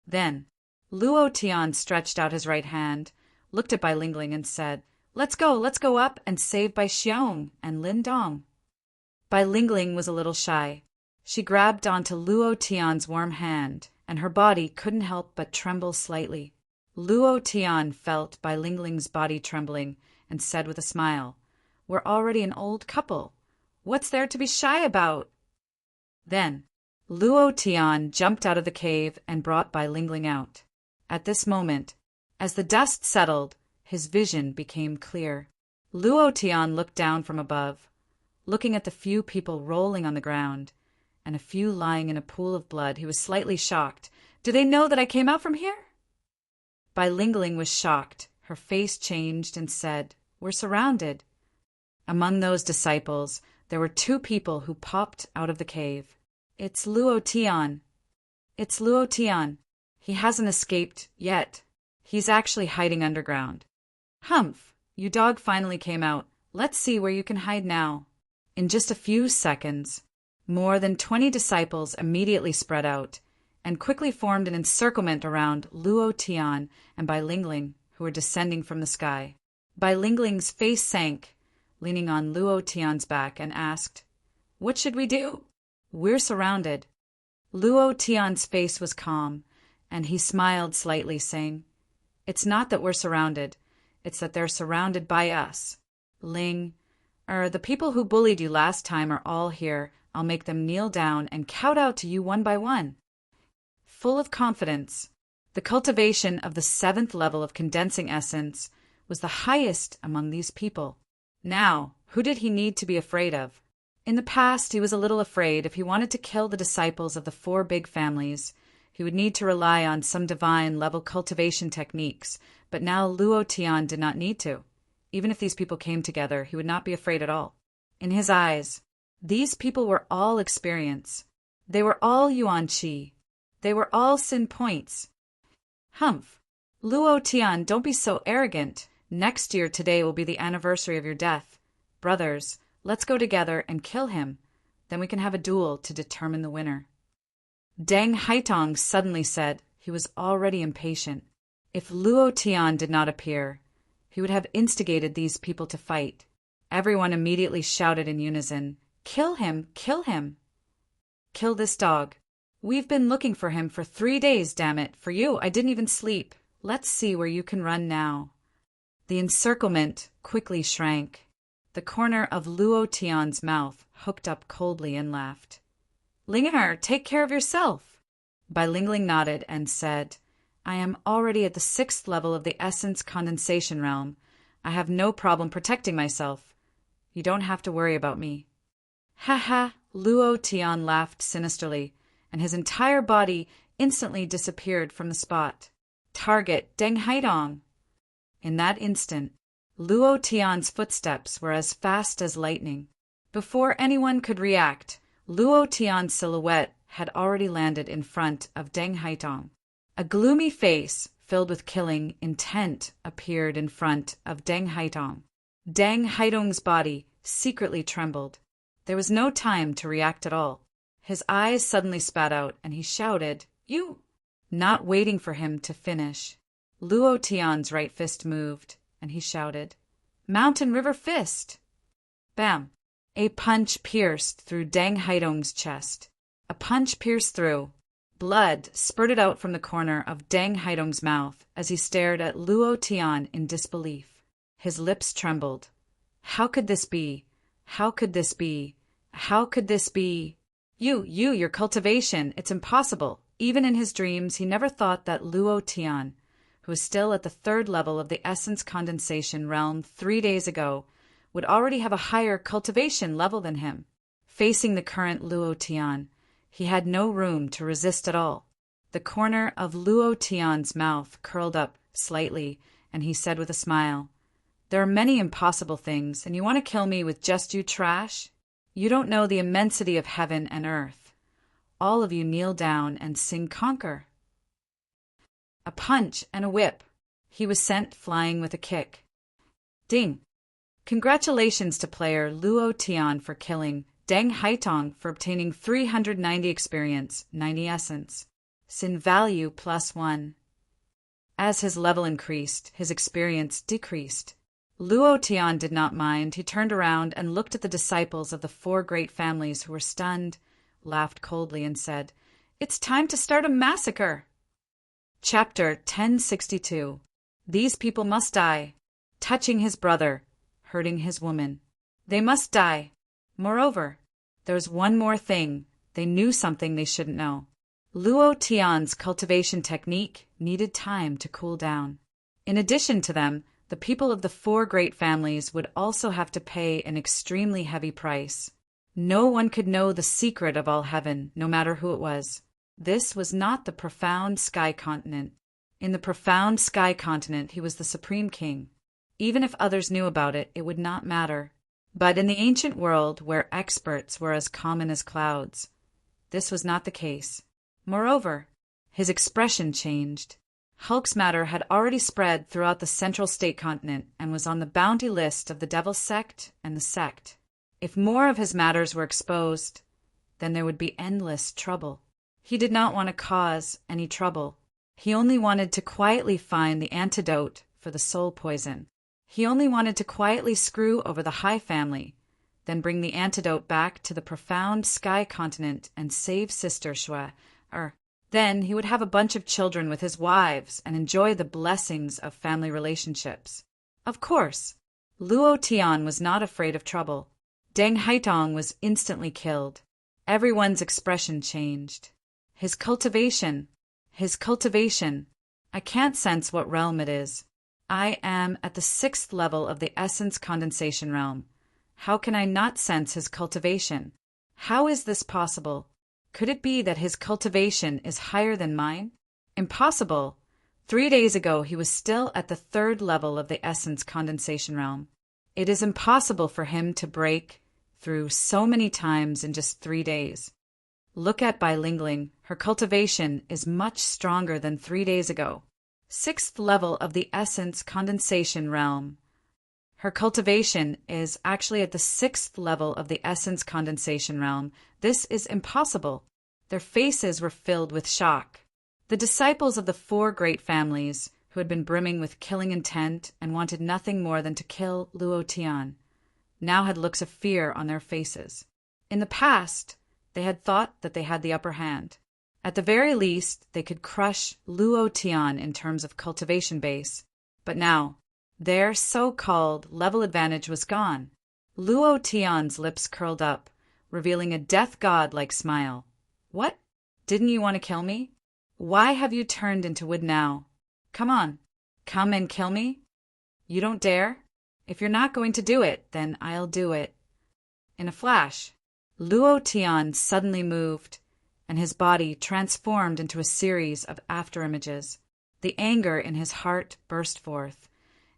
Then, Luo Tian stretched out his right hand, looked at Bai Lingling and said, let's go up and save Bai Xiaong and Lin Dong. Bai Lingling was a little shy. She grabbed onto Luo Tian's warm hand, and her body couldn't help but tremble slightly. Luo Tian felt Bai Lingling's body trembling and said with a smile, we're already an old couple. What's there to be shy about? Then, Luo Tian jumped out of the cave and brought Bai Lingling out. At this moment, as the dust settled, his vision became clear. Luo Tian looked down from above, looking at the few people rolling on the ground, and a few lying in a pool of blood. He was slightly shocked. Do they know that I came out from here? Bai Lingling was shocked. Her face changed and said, we're surrounded. Among those disciples, there were two people who popped out of the cave. It's Luo Tian. It's Luo Tian. He hasn't escaped yet. He's actually hiding underground. Humph, you dog finally came out. Let's see where you can hide now. In just a few seconds, more than 20 disciples immediately spread out and quickly formed an encirclement around Luo Tian and Bai Lingling, who were descending from the sky. Bai Lingling's face sank, leaning on Luo Tian's back, and asked, "What should we do?" "We're surrounded." Luo Tian's face was calm, and he smiled slightly, saying, "It's not that we're surrounded, it's that they're surrounded by us. Ling, the people who bullied you last time are all here. I'll make them kneel down and kowtow to you one by one." Full of confidence, the cultivation of the 7th level of condensing essence was the highest among these people. Now, who did he need to be afraid of? In the past, he was a little afraid if he wanted to kill the disciples of the 4 big families, he would need to rely on some divine level cultivation techniques, but now Luo Tian did not need to. Even if these people came together, he would not be afraid at all. In his eyes, these people were all experience. They were all Yuan Qi. They were all sin points. Humph. Luo Tian, don't be so arrogant. Next year today will be the anniversary of your death. Brothers, let's go together and kill him. Then we can have a duel to determine the winner. Deng Haitong suddenly said he was already impatient. If Luo Tian did not appear, he would have instigated these people to fight. Everyone immediately shouted in unison, "Kill him! Kill him! Kill this dog! We've been looking for him for 3 days, damn it! For you, I didn't even sleep. Let's see where you can run now." The encirclement quickly shrank. The corner of Luo Tian's mouth hooked up coldly and laughed. "Linger, take care of yourself." Bai Lingling nodded and said, "I am already at the 6th level of the essence condensation realm. I have no problem protecting myself. You don't have to worry about me." "Ha ha!" Luo Tian laughed sinisterly, and his entire body instantly disappeared from the spot. "Target Deng Haidong." In that instant, Luo Tian's footsteps were as fast as lightning. Before anyone could react, Luo Tian's silhouette had already landed in front of Deng Haitong. A gloomy face, filled with killing intent, appeared in front of Deng Haitong. Deng Haitong's body secretly trembled. There was no time to react at all. His eyes suddenly spat out, and he shouted, "You!" Not waiting for him to finish, Luo Tian's right fist moved, and he shouted, "Mountain River Fist!" Bam! A punch pierced through Deng Haitong's chest. A punch pierced through. Blood spurted out from the corner of Deng Haitong's mouth as he stared at Luo Tian in disbelief. His lips trembled. How could this be? How could this be? How could this be? Your cultivation, it's impossible. Even in his dreams, he never thought that Luo Tian, who was still at the 3rd level of the essence condensation realm 3 days ago, would already have a higher cultivation level than him. Facing the current Luo Tian, he had no room to resist at all. The corner of Luo Tian's mouth curled up slightly, and he said with a smile, "There are many impossible things, and you want to kill me with just you trash? You don't know the immensity of heaven and earth. All of you kneel down and sing Conquer." A punch and a whip. He was sent flying with a kick. Ding! Congratulations to player Luo Tian for killing Deng Haitong for obtaining 390 experience, 90 essence. Sin value +1. As his level increased, his experience decreased. Luo Tian did not mind. He turned around and looked at the disciples of the 4 great families who were stunned, laughed coldly, and said, "It's time to start a massacre." Chapter 1062. These people must die. Touching his brother, hurting his woman. They must die. Moreover, there was one more thing. They knew something they shouldn't know. Luo Tian's cultivation technique needed time to cool down. In addition to them, the people of the 4 great families would also have to pay an extremely heavy price. No one could know the secret of all heaven, no matter who it was. This was not the profound sky continent. In the profound sky continent, he was the supreme king. Even if others knew about it, it would not matter. But in the ancient world, where experts were as common as clouds, this was not the case. Moreover, his expression changed. Hulk's matter had already spread throughout the central state continent and was on the bounty list of the Devil Sect and the Sect. If more of his matters were exposed, then there would be endless trouble. He did not want to cause any trouble. He only wanted to quietly find the antidote for the soul poison. He only wanted to quietly screw over the High family, then bring the antidote back to the profound sky continent and save Sister Shui. Then he would have a bunch of children with his wives and enjoy the blessings of family relationships. Of course, Luo Tian was not afraid of trouble. Deng Haitong was instantly killed. Everyone's expression changed. His cultivation. I can't sense what realm it is. I am at the 6th level of the essence condensation realm. How can I not sense his cultivation? How is this possible? Could it be that his cultivation is higher than mine? Impossible. 3 days ago he was still at the 3rd level of the essence condensation realm. It is impossible for him to break through so many times in just 3 days. Look at Bai Lingling. Her cultivation is much stronger than 3 days ago. 6th level of the essence condensation realm. Her cultivation is actually at the 6th level of the essence condensation realm. This is impossible. Their faces were filled with shock. The disciples of the 4 great families, who had been brimming with killing intent and wanted nothing more than to kill Luo Tian, now had looks of fear on their faces. In the past, they had thought that they had the upper hand. At the very least, they could crush Luo Tian in terms of cultivation base. But now, their so-called level advantage was gone. Luo Tian's lips curled up, revealing a death god-like smile. What? Didn't you want to kill me? Why have you turned into wood now? Come on, come and kill me? You don't dare? If you're not going to do it, then I'll do it. In a flash, Luo Tian suddenly moved, and his body transformed into a series of afterimages. The anger in his heart burst forth,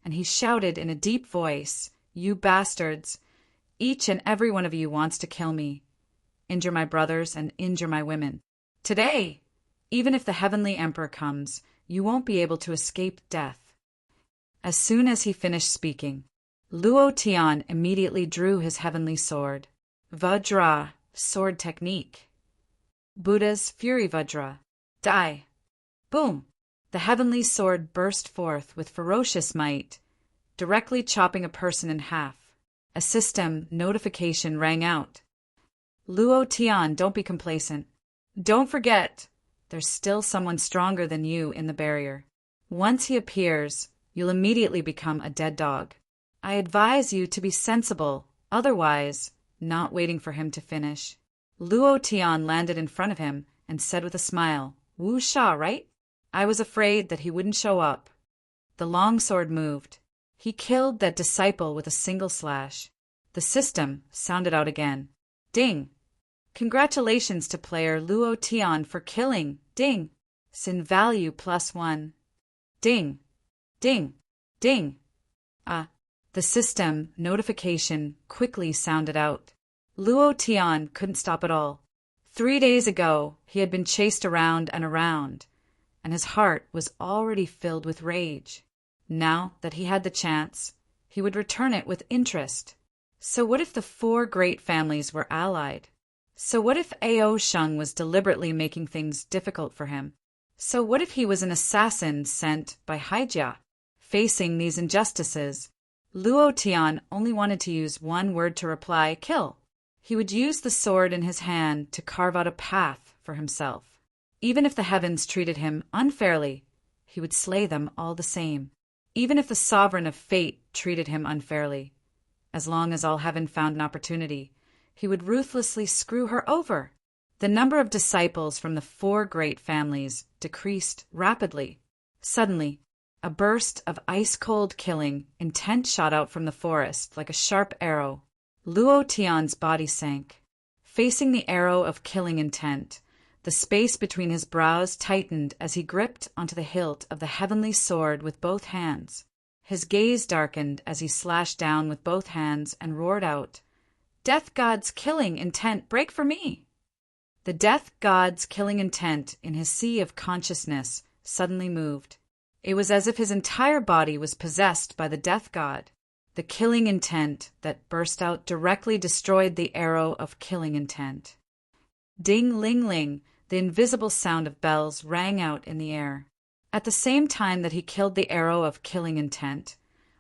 and he shouted in a deep voice, "You bastards! Each and every one of you wants to kill me, injure my brothers, and injure my women. Today, even if the Heavenly Emperor comes, you won't be able to escape death." As soon as he finished speaking, Luo Tian immediately drew his heavenly sword. Vajra, sword technique. Buddha's Fury Vajra. Die. Boom! The heavenly sword burst forth with ferocious might, directly chopping a person in half. A system notification rang out. Luo Tian, don't be complacent. Don't forget, there's still someone stronger than you in the barrier. Once he appears, you'll immediately become a dead dog. I advise you to be sensible, otherwise, not waiting for him to finish. Luo Tian landed in front of him and said with a smile, "Wu Sha, right? I was afraid that he wouldn't show up." The longsword moved. He killed that disciple with a single slash. The system sounded out again. Ding! Congratulations to player Luo Tian for killing. Ding! Sin value +1. Ding! Ding! Ding! The system notification quickly sounded out. Luo Tian couldn't stop at all. 3 days ago, he had been chased around, and his heart was already filled with rage. Now that he had the chance, he would return it with interest. So what if the 4 great families were allied? So what if Ao Sheng was deliberately making things difficult for him? So what if he was an assassin sent by Haijia? Facing these injustices, Luo Tian only wanted to use one word to reply, kill. He would use the sword in his hand to carve out a path for himself. Even if the heavens treated him unfairly, he would slay them all the same. Even if the sovereign of fate treated him unfairly, as long as all heaven found an opportunity, he would ruthlessly screw her over. The number of disciples from the 4 great families decreased rapidly. Suddenly, a burst of ice-cold killing intent shot out from the forest like a sharp arrow. Luo Tian's body sank. Facing the arrow of killing intent, the space between his brows tightened as he gripped onto the hilt of the heavenly sword with both hands. His gaze darkened as he slashed down with both hands and roared out, "Death God's killing intent, break for me!" The Death God's killing intent in his sea of consciousness suddenly moved. It was as if his entire body was possessed by the Death God. The killing intent that burst out directly destroyed the arrow of killing intent. Ding-ling-ling, the invisible sound of bells rang out in the air. At the same time that he killed the arrow of killing intent,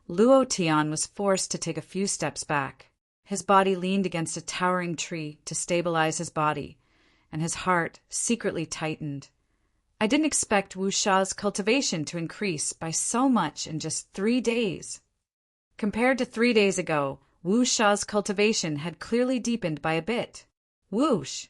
Luo Tian was forced to take a few steps back. His body leaned against a towering tree to stabilize his body, and his heart secretly tightened. I didn't expect Wu Sha's cultivation to increase by so much in just 3 days. Compared to 3 days ago, Wu Sha's cultivation had clearly deepened by a bit. Whoosh!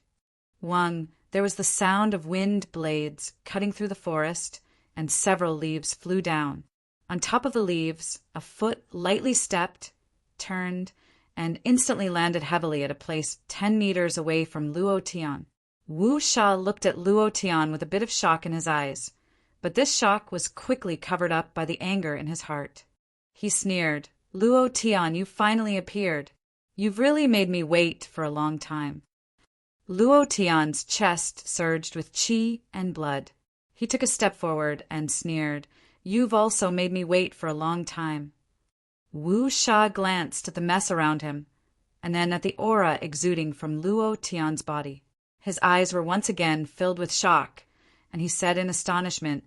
Wang, there was the sound of wind blades cutting through the forest, and several leaves flew down. On top of the leaves, a foot lightly stepped, turned, and instantly landed heavily at a place 10 meters away from Luo Tian. Wu Sha looked at Luo Tian with a bit of shock in his eyes, but this shock was quickly covered up by the anger in his heart. He sneered, "Luo Tian, you finally appeared. You've really made me wait for a long time." Luo Tian's chest surged with qi and blood. He took a step forward and sneered, "You've also made me wait for a long time." Wu Sha glanced at the mess around him, and then at the aura exuding from Luo Tian's body. His eyes were once again filled with shock, and he said in astonishment,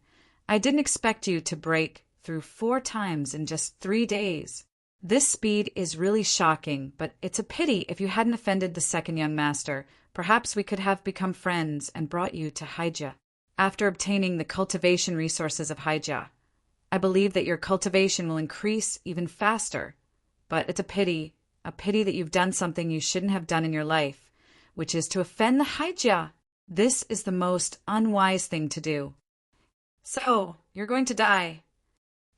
"I didn't expect you to break through 4 times in just 3 days. This speed is really shocking, but it's a pity if you hadn't offended the second young master. Perhaps we could have become friends and brought you to Haijia. After obtaining the cultivation resources of Haijia, I believe that your cultivation will increase even faster. But it's a pity that you've done something you shouldn't have done in your life, which is to offend the Haijia. This is the most unwise thing to do. So, you're going to die."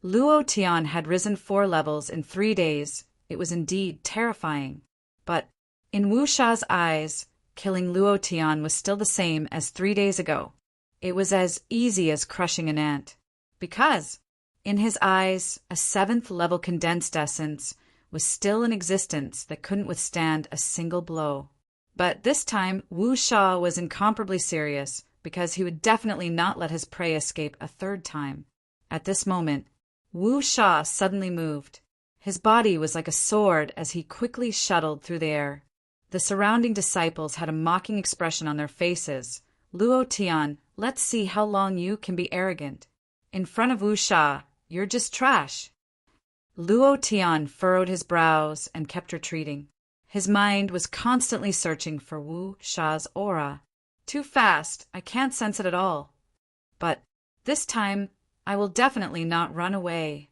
Luo Tian had risen 4 levels in 3 days. It was indeed terrifying. But in Wu Sha's eyes, killing Luo Tian was still the same as 3 days ago. It was as easy as crushing an ant. Because, in his eyes, a 7th level condensed essence was still in existence that couldn't withstand a single blow. But this time, Wu Sha was incomparably serious, because he would definitely not let his prey escape a 3rd time. At this moment, Wu Sha suddenly moved. His body was like a sword as he quickly shuttled through the air. The surrounding disciples had a mocking expression on their faces. "Luo Tian, let's see how long you can be arrogant. In front of Wu Sha, you're just trash." Luo Tian furrowed his brows and kept retreating. His mind was constantly searching for Wu Sha's aura. "Too fast, I can't sense it at all. But this time, I will definitely not run away."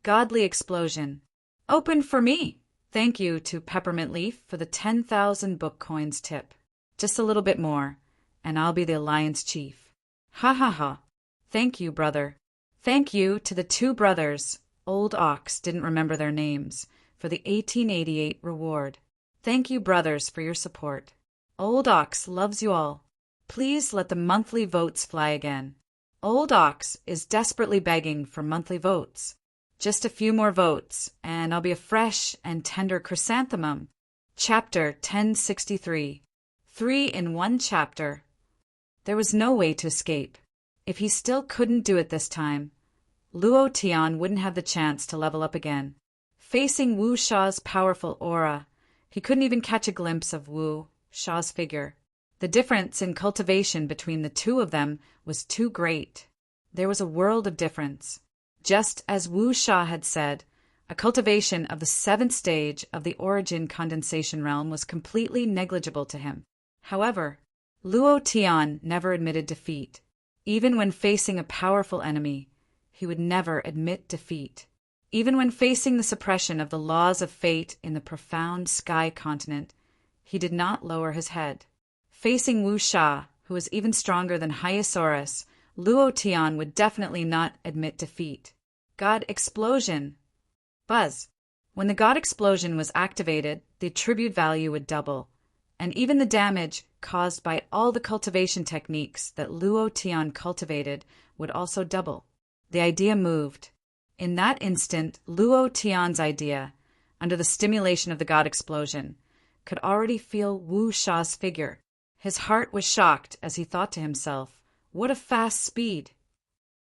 Godly explosion. "Open for me." Thank you to Peppermint Leaf for the 10,000 book coins tip. Just a little bit more, and I'll be the Alliance Chief. Ha ha ha. Thank you, brother. Thank you to the 2 brothers, Old Ox didn't remember their names, for the 1888 reward. Thank you, brothers, for your support. Old Ox loves you all. Please let the monthly votes fly again. Old Ox is desperately begging for monthly votes. Just a few more votes, and I'll be a fresh and tender chrysanthemum. Chapter 1063. 3 in 1 chapter. There was no way to escape. If he still couldn't do it this time, Luo Tian wouldn't have the chance to level up again. Facing Wu Sha's powerful aura, he couldn't even catch a glimpse of Wu Sha's figure. The difference in cultivation between the 2 of them was too great. There was a world of difference. Just as Wu Sha had said, a cultivation of the 7th stage of the origin condensation realm was completely negligible to him. However, Luo Tian never admitted defeat. Even when facing a powerful enemy, he would never admit defeat. Even when facing the suppression of the laws of fate in the profound sky continent, he did not lower his head. Facing Wu Sha, who was even stronger than Hyosaurus, Luo Tian would definitely not admit defeat. God Explosion. Buzz. When the God Explosion was activated, the attribute value would double, and even the damage caused by all the cultivation techniques that Luo Tian cultivated would also double. The idea moved. In that instant, Luo Tian's idea, under the stimulation of the God explosion, could already feel Wu Sha's figure. His heart was shocked as he thought to himself, what a fast speed!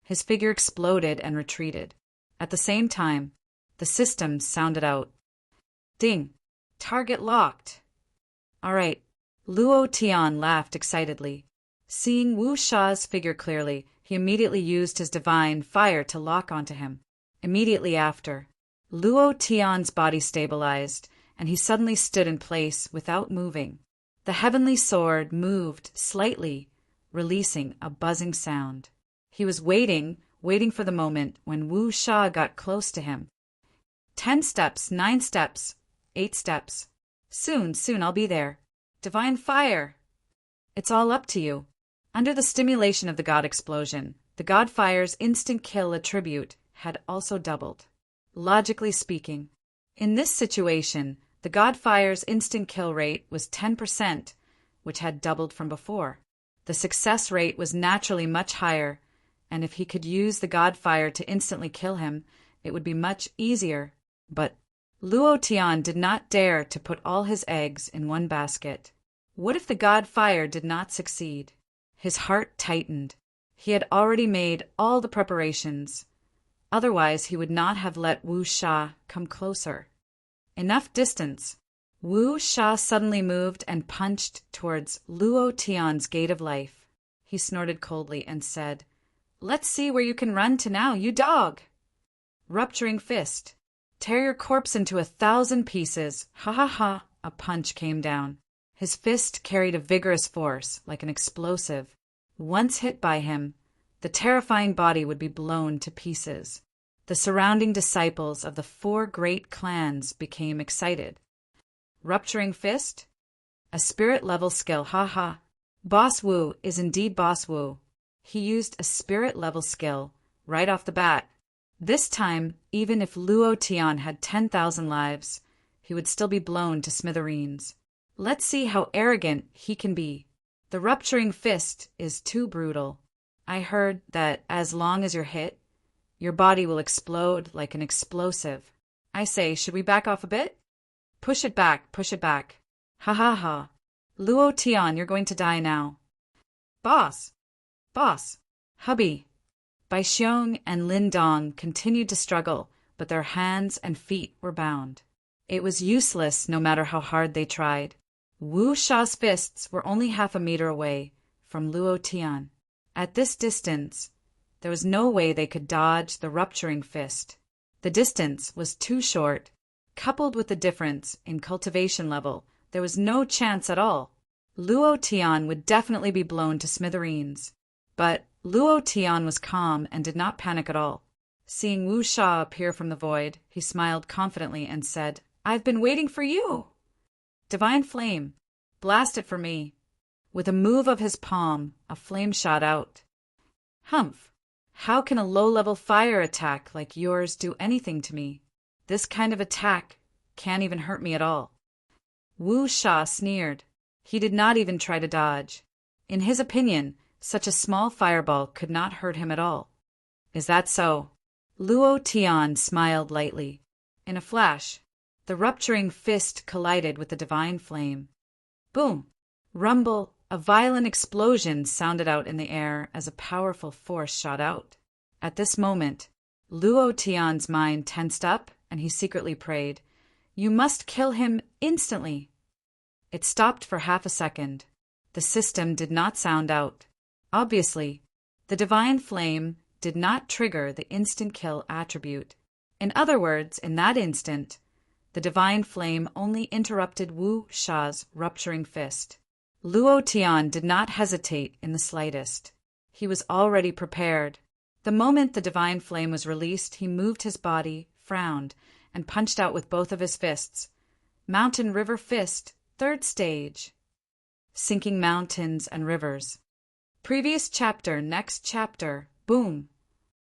His figure exploded and retreated. At the same time, the system sounded out. Ding! Target locked! All right. Luo Tian laughed excitedly. Seeing Wu Sha's figure clearly, he immediately used his divine fire to lock onto him. Immediately after, Luo Tian's body stabilized, and he suddenly stood in place without moving. The heavenly sword moved slightly, releasing a buzzing sound. He was waiting for the moment when Wu Sha got close to him. 10 steps, 9 steps, 8 steps. Soon I'll be there. Divine fire! It's all up to you. Under the stimulation of the God explosion, the God fire's instant kill attribute had also doubled. Logically speaking, in this situation, the God fire's instant kill rate was 10%, which had doubled from before. The success rate was naturally much higher, and if he could use the God fire to instantly kill him, it would be much easier. But Luo Tian did not dare to put all his eggs in one basket. What if the God fire did not succeed? His heart tightened. He had already made all the preparations. Otherwise, he would not have let Wu Sha come closer. Enough distance. Wu Sha suddenly moved and punched towards Luo Tian's gate of life. He snorted coldly and said, "Let's see where you can run to now, you dog!" Rupturing fist. Tear your corpse into 1,000 pieces. Ha ha ha. A punch came down. His fist carried a vigorous force, like an explosive. Once hit by him, the terrifying body would be blown to pieces. The surrounding disciples of the 4 great clans became excited. Rupturing fist? A spirit-level skill, ha. Boss Wu is indeed Boss Wu. He used a spirit-level skill right off the bat. This time, even if Luo Tian had 10,000 lives, he would still be blown to smithereens. Let's see how arrogant he can be. The rupturing fist is too brutal. I heard that as long as you're hit, your body will explode like an explosive. I say, should we back off a bit? Push it back. Ha ha ha. Luo Tian, you're going to die now. Boss, hubby. Bai Xiong and Lin Dong continued to struggle, but their hands and feet were bound. It was useless no matter how hard they tried. Wu Sha's fists were only half a meter away from Luo Tian. At this distance, there was no way they could dodge the rupturing fist. The distance was too short. Coupled with the difference in cultivation level, there was no chance at all. Luo Tian would definitely be blown to smithereens. But Luo Tian was calm and did not panic at all. Seeing Wu Sha appear from the void, he smiled confidently and said, "I've been waiting for you." Divine flame, blast it for me. With a move of his palm, a flame shot out. Humph! How can a low-level fire attack like yours do anything to me? This kind of attack can't even hurt me at all. Wu Sha sneered. He did not even try to dodge. In his opinion, such a small fireball could not hurt him at all. Is that so? Luo Tian smiled lightly. In a flash, the rupturing fist collided with the divine flame. Boom! Rumble! A violent explosion sounded out in the air as a powerful force shot out. At this moment, Luo Tian's mind tensed up and he secretly prayed, "You must kill him instantly." It stopped for half a second. The system did not sound out. Obviously, the divine flame did not trigger the instant kill attribute. In other words, in that instant, the divine flame only interrupted Wu Sha's rupturing fist. Luo Tian did not hesitate in the slightest. He was already prepared. The moment the divine flame was released, he moved his body, frowned, and punched out with both of his fists. Mountain River Fist, 3rd stage. Sinking mountains and rivers. Previous chapter, next chapter. Boom!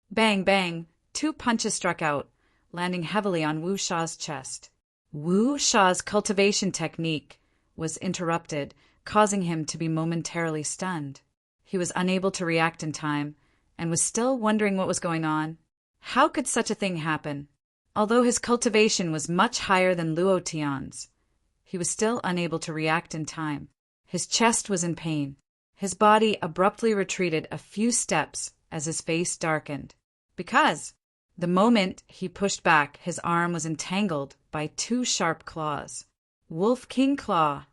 Bang, bang. 2 punches struck out, landing heavily on Wu Sha's chest. Wu Sha's cultivation technique was interrupted, causing him to be momentarily stunned. He was unable to react in time, and was still wondering what was going on. How could such a thing happen? Although his cultivation was much higher than Luo Tian's, he was still unable to react in time. His chest was in pain. His body abruptly retreated a few steps as his face darkened. Because, the moment he pushed back, his arm was entangled by two sharp claws. Wolf King Claw.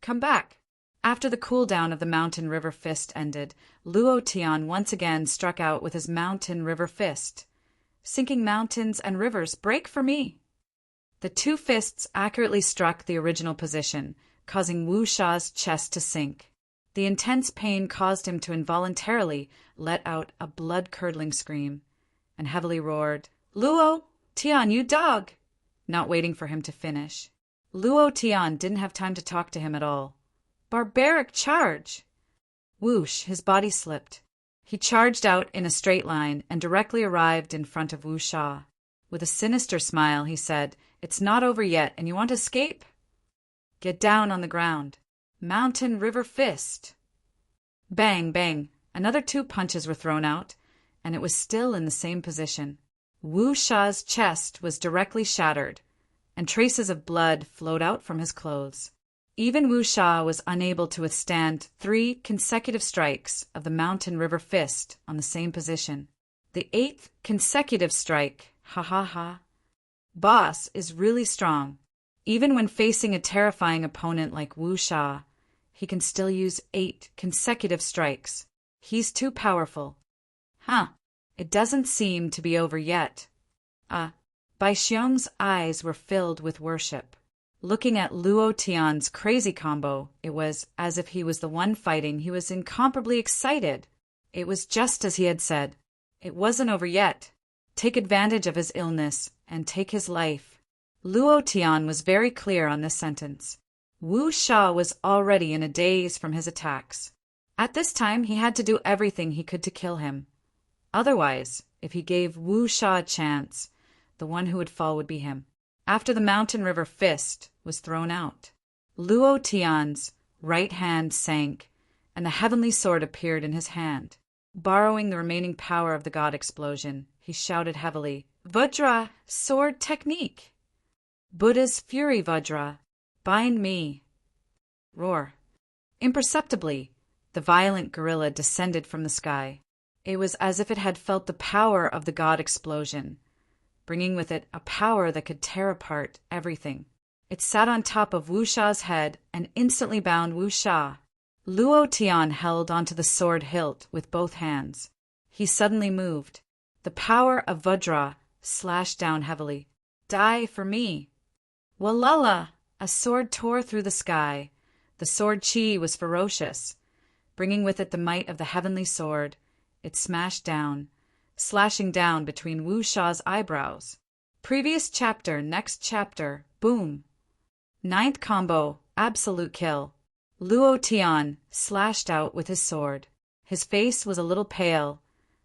Come back. After the cooldown of the Mountain River Fist ended, Luo Tian once again struck out with his Mountain River Fist. Sinking mountains and rivers, break for me! The two fists accurately struck the original position, causing Wu Sha's chest to sink. The intense pain caused him to involuntarily let out a blood-curdling scream, and heavily roared, "Luo Tian, you dog!" Not waiting for him to finish. Luo Tian didn't have time to talk to him at all. Barbaric charge! Whoosh, his body slipped. He charged out in a straight line and directly arrived in front of Wu Sha. With a sinister smile, he said, "It's not over yet, and you want to escape? Get down on the ground. Mountain River Fist." Bang, bang. Another two punches were thrown out, and it was still in the same position. Wu Sha's chest was directly shattered, and traces of blood flowed out from his clothes. Even Wu Sha was unable to withstand 3 consecutive strikes of the Mountain River Fist on the same position. The 8th consecutive strike, ha ha ha. Boss is really strong. Even when facing a terrifying opponent like Wu Sha, he can still use 8 consecutive strikes. He's too powerful. It doesn't seem to be over yet. Bai Xiong's eyes were filled with worship. Looking at Luo Tian's crazy combo, it was as if he was the one fighting. He was incomparably excited. It was just as he had said. It wasn't over yet. Take advantage of his illness and take his life. Luo Tian was very clear on this sentence. Wu Sha was already in a daze from his attacks. At this time, he had to do everything he could to kill him. Otherwise, if he gave Wu Sha a chance, the one who would fall would be him. After the Mountain River Fist was thrown out, Luo Tian's right hand sank, and the heavenly sword appeared in his hand. Borrowing the remaining power of the god explosion, he shouted heavily, "Vajra, sword technique! Buddha's fury Vajra, bind me!" Roar. Imperceptibly, the violent gorilla descended from the sky. It was as if it had felt the power of the god explosion, bringing with it a power that could tear apart everything. It sat on top of Wu Sha's head and instantly bound Wu Sha. Luo Tian held onto the sword hilt with both hands. He suddenly moved. The power of Vajra slashed down heavily. "Die for me!" Walala! A sword tore through the sky. The sword chi was ferocious. Bringing with it the might of the heavenly sword, it smashed down, slashing down between Wu Sha's eyebrows. Previous chapter, next chapter, boom. 9th combo, absolute kill. Luo Tian slashed out with his sword. His face was a little pale.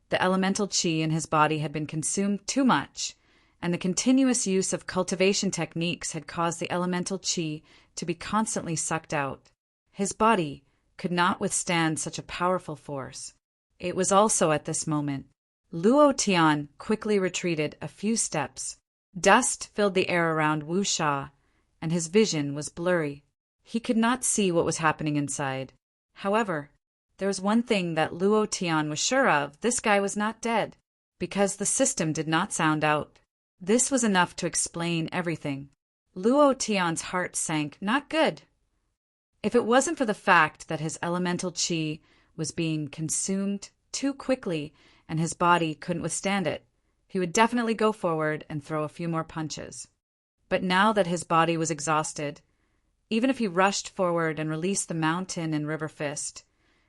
The elemental chi in his body had been consumed too much, and the continuous use of cultivation techniques had caused the elemental chi to be constantly sucked out. His body could not withstand such a powerful force. It was also at this moment Luo Tian quickly retreated a few steps. Dust filled the air around Wu Sha, and his vision was blurry. He could not see what was happening inside. However, there was one thing that Luo Tian was sure of: this guy was not dead, because the system did not sound out. This was enough to explain everything. Luo Tian's heart sank. Not good. If it wasn't for the fact that his elemental chi was being consumed too quickly and his body couldn't withstand it, he would definitely go forward and throw a few more punches. But now that his body was exhausted, even if he rushed forward and released the Mountain and River Fist,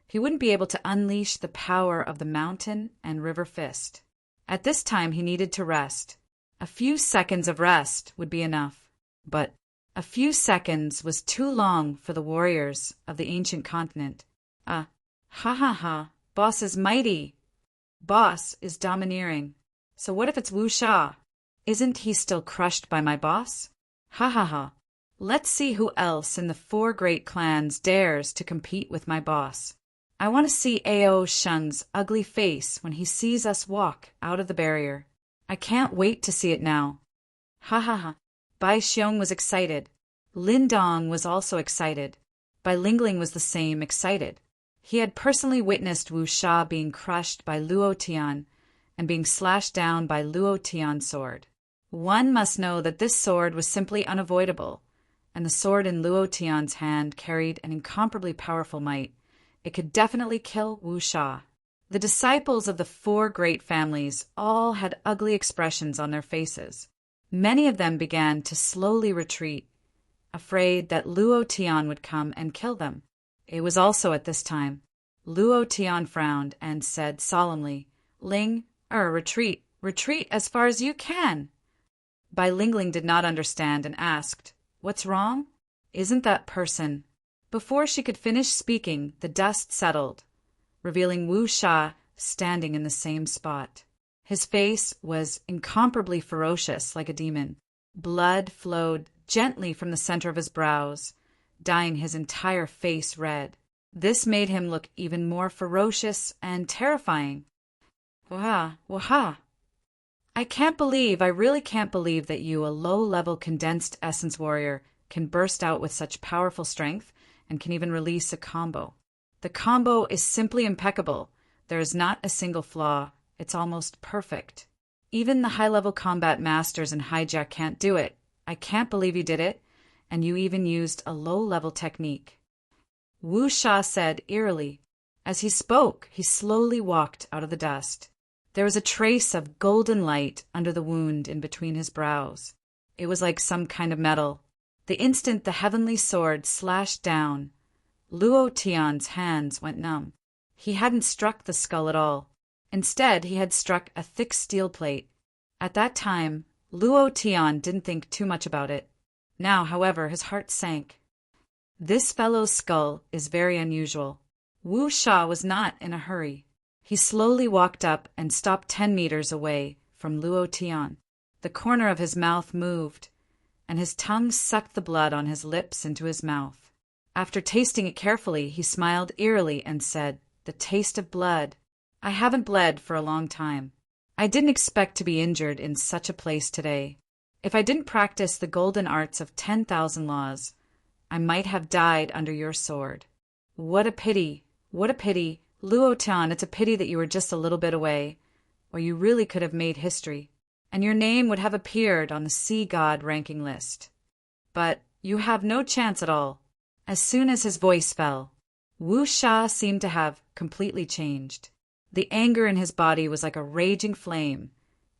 he wouldn't be able to unleash the power of the Mountain and River Fist. At this time, he needed to rest. A few seconds of rest would be enough. But a few seconds was too long for the warriors of the ancient continent. Ha ha ha, boss is mighty. Boss is domineering. So what if it's Wu Sha? Isn't he still crushed by my boss? Ha ha ha. Let's see who else in the 4 great clans dares to compete with my boss. I want to see Ao Shun's ugly face when he sees us walk out of the barrier. I can't wait to see it now. Ha ha ha. Bai Xiong was excited. Lin Dong was also excited. Bai Lingling was the same, excited. He had personally witnessed Wu Sha being crushed by Luo Tian and being slashed down by Luo Tian's sword. One must know that this sword was simply unavoidable, and the sword in Luo Tian's hand carried an incomparably powerful might. It could definitely kill Wu Sha. The disciples of the four great families all had ugly expressions on their faces. Many of them began to slowly retreat, afraid that Luo Tian would come and kill them. It was also at this time. Luo Tian frowned and said solemnly, retreat, retreat as far as you can. Bai Lingling did not understand and asked, What's wrong? Isn't that person? Before she could finish speaking, the dust settled, revealing Wu Sha standing in the same spot. His face was incomparably ferocious, like a demon. Blood flowed gently from the center of his brows, dyeing his entire face red. This made him look even more ferocious and terrifying. Waha, waha. I really can't believe that you, a low-level condensed essence warrior, can burst out with such powerful strength and can even release a combo. The combo is simply impeccable. There is not a single flaw. It's almost perfect. Even the high-level combat masters in hijack can't do it. I can't believe you did it, and you even used a low-level technique. Wu Sha said eerily. As he spoke, he slowly walked out of the dust. There was a trace of golden light under the wound in between his brows. It was like some kind of metal. The instant the heavenly sword slashed down, Luo Tian's hands went numb. He hadn't struck the skull at all. Instead, he had struck a thick steel plate. At that time, Luo Tian didn't think too much about it. Now, however, his heart sank. This fellow's skull is very unusual. Wu Sha was not in a hurry. He slowly walked up and stopped 10 meters away from Luo Tian. The corner of his mouth moved, and his tongue sucked the blood on his lips into his mouth. After tasting it carefully, he smiled eerily and said, The taste of blood. I haven't bled for a long time. I didn't expect to be injured in such a place today. If I didn't practice the golden arts of 10,000 laws, I might have died under your sword. What a pity, what a pity. Luo Tian, it's a pity that you were just a little bit away, or you really could have made history, and your name would have appeared on the Sea God ranking list. But you have no chance at all. As soon as his voice fell, Wu Sha seemed to have completely changed. The anger in his body was like a raging flame,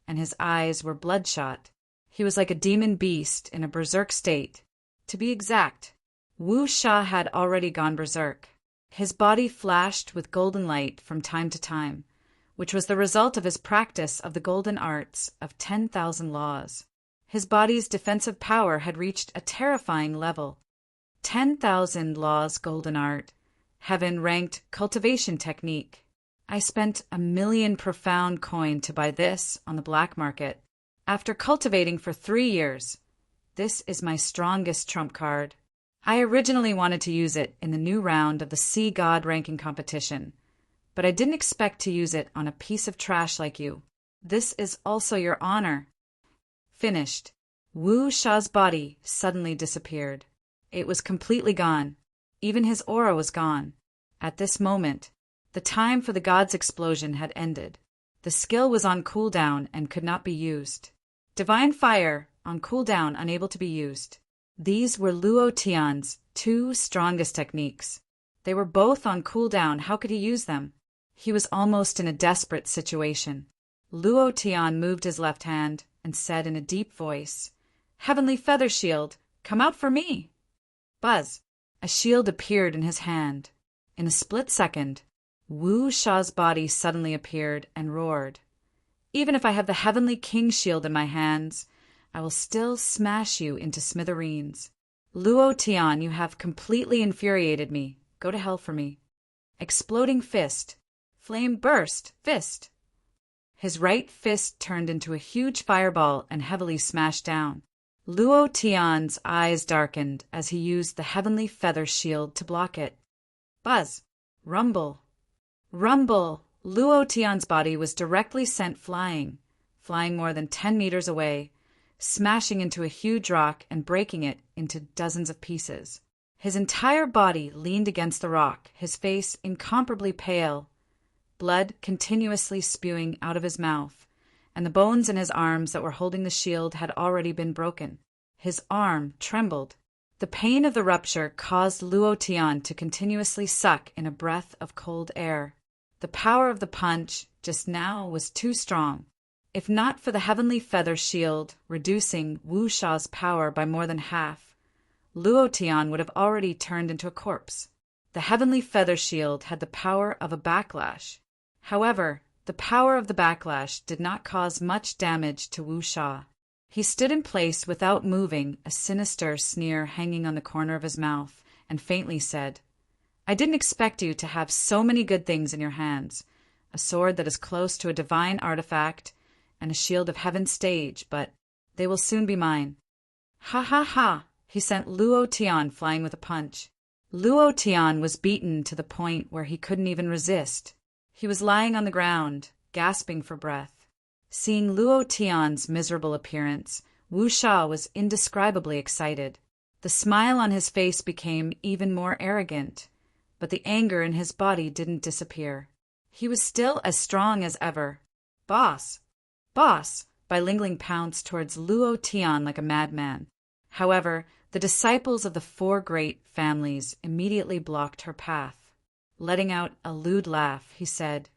and his eyes were bloodshot. He was like a demon beast in a berserk state. To be exact, Wu Sha had already gone berserk. His body flashed with golden light from time to time, which was the result of his practice of the golden arts of 10,000 laws. His body's defensive power had reached a terrifying level. 10,000 laws golden art, heaven-ranked cultivation technique. I spent 1,000,000 profound coin to buy this on the black market. After cultivating for 3 years, this is my strongest trump card. I originally wanted to use it in the new round of the Sea God ranking competition, but I didn't expect to use it on a piece of trash like you. This is also your honor. Finished. Wu Sha's body suddenly disappeared. It was completely gone. Even his aura was gone. At this moment, the time for the god's explosion had ended. The skill was on cooldown and could not be used. Divine Fire, on cooldown, unable to be used. These were Luo Tian's 2 strongest techniques. They were both on cooldown. How could he use them? He was almost in a desperate situation. Luo Tian moved his left hand and said in a deep voice, Heavenly Feather Shield, come out for me. Buzz. A shield appeared in his hand. In a split second, Wu Sha's body suddenly appeared and roared. Even if I have the Heavenly King Shield in my hands, I will still smash you into smithereens. Luo Tian, you have completely infuriated me. Go to hell for me. Exploding fist. Flame burst. Fist. His right fist turned into a huge fireball and heavily smashed down. Luo Tian's eyes darkened as he used the Heavenly Feather Shield to block it. Buzz. Rumble. Rumble. Luo Tian's body was directly sent flying. flying more than 10 meters away, smashing into a huge rock and breaking it into dozens of pieces. His entire body leaned against the rock, his face incomparably pale, blood continuously spewing out of his mouth, and the bones in his arms that were holding the shield had already been broken. His arm trembled. The pain of the rupture caused Luo Tian to continuously suck in a breath of cold air. The power of the punch just now was too strong. If not for the heavenly feather shield reducing Wu Sha's power by more than half, Luo Tian would have already turned into a corpse. The heavenly feather shield had the power of a backlash. However, the power of the backlash did not cause much damage to Wu Sha. He stood in place without moving, a sinister sneer hanging on the corner of his mouth, and faintly said, "I didn't expect you to have so many good things in your hands, a sword that is close to a divine artifact, and a shield of heaven's stage, but they will soon be mine." Ha ha ha! He sent Luo Tian flying with a punch. Luo Tian was beaten to the point where he couldn't even resist. He was lying on the ground, gasping for breath. Seeing Luo Tian's miserable appearance, Wu Sha was indescribably excited. The smile on his face became even more arrogant, but the anger in his body didn't disappear. He was still as strong as ever. "Boss! Boss!" Bai Lingling pounced towards Luo Tian like a madman. However, the disciples of the four great families immediately blocked her path. Letting out a lewd laugh, he said,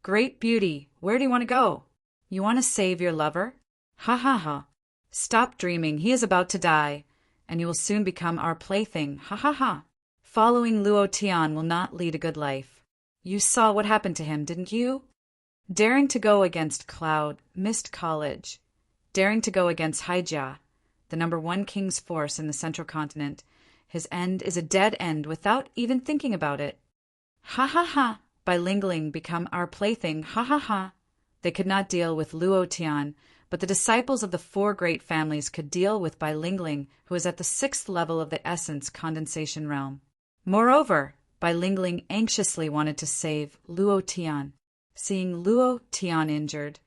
"Great beauty, where do you want to go? You want to save your lover? Ha ha ha! Stop dreaming, he is about to die, and you will soon become our plaything, ha ha ha! Following Luo Tian will not lead a good life. You saw what happened to him, didn't you? Daring to go against Cloud Mist College, daring to go against Haijia, the #1 king's force in the central continent, his end is a dead end without even thinking about it. Ha ha ha! Bai Lingling become our plaything, ha ha ha!" They could not deal with Luo Tian, but the disciples of the four great families could deal with Bai Lingling, who was at the 6th level of the essence condensation realm. Moreover, Bai Lingling anxiously wanted to save Luo Tian. Seeing Luo Tian injured,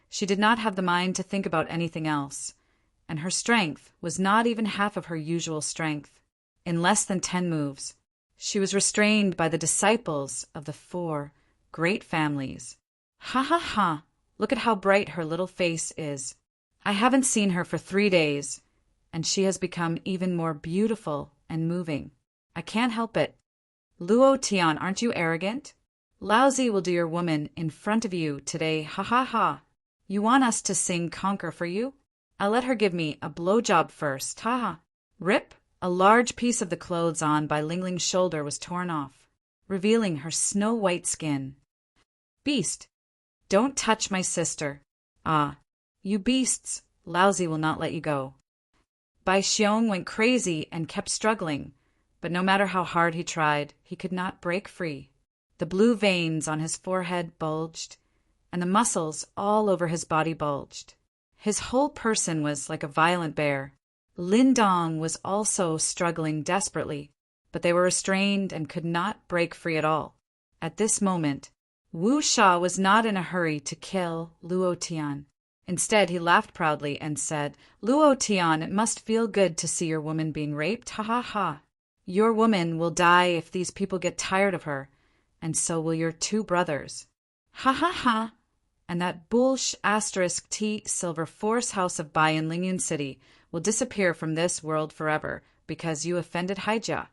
she did not have the mind to think about anything else, and her strength was not even half of her usual strength. In less than 10 moves, she was restrained by the disciples of the four great families. Ha ha ha! Look at how bright her little face is. I haven't seen her for 3 days, and she has become even more beautiful and moving. I can't help it. Luo Tian, aren't you arrogant? Lousy will do your woman in front of you today, ha ha ha! You want us to sing Conquer for you? I'll let her give me a blowjob first, ha ha! Rip! A large piece of the clothes on Bai Lingling's shoulder was torn off, revealing her snow-white skin. Beast! Don't touch my sister. Ah, you beasts, Lousy will not let you go. Bai Xiong went crazy and kept struggling, but no matter how hard he tried, he could not break free. The blue veins on his forehead bulged, and the muscles all over his body bulged. His whole person was like a violent bear. Lin Dong was also struggling desperately, but they were restrained and could not break free at all. At this moment, Wu Sha was not in a hurry to kill Luo Tian. Instead, he laughed proudly and said, "Luo Tian, it must feel good to see your woman being raped, ha ha ha. Your woman will die if these people get tired of her, and so will your 2 brothers. Ha ha ha! And that *T silver force house of Bai in Lingyun City will disappear from this world forever because you offended Haijia.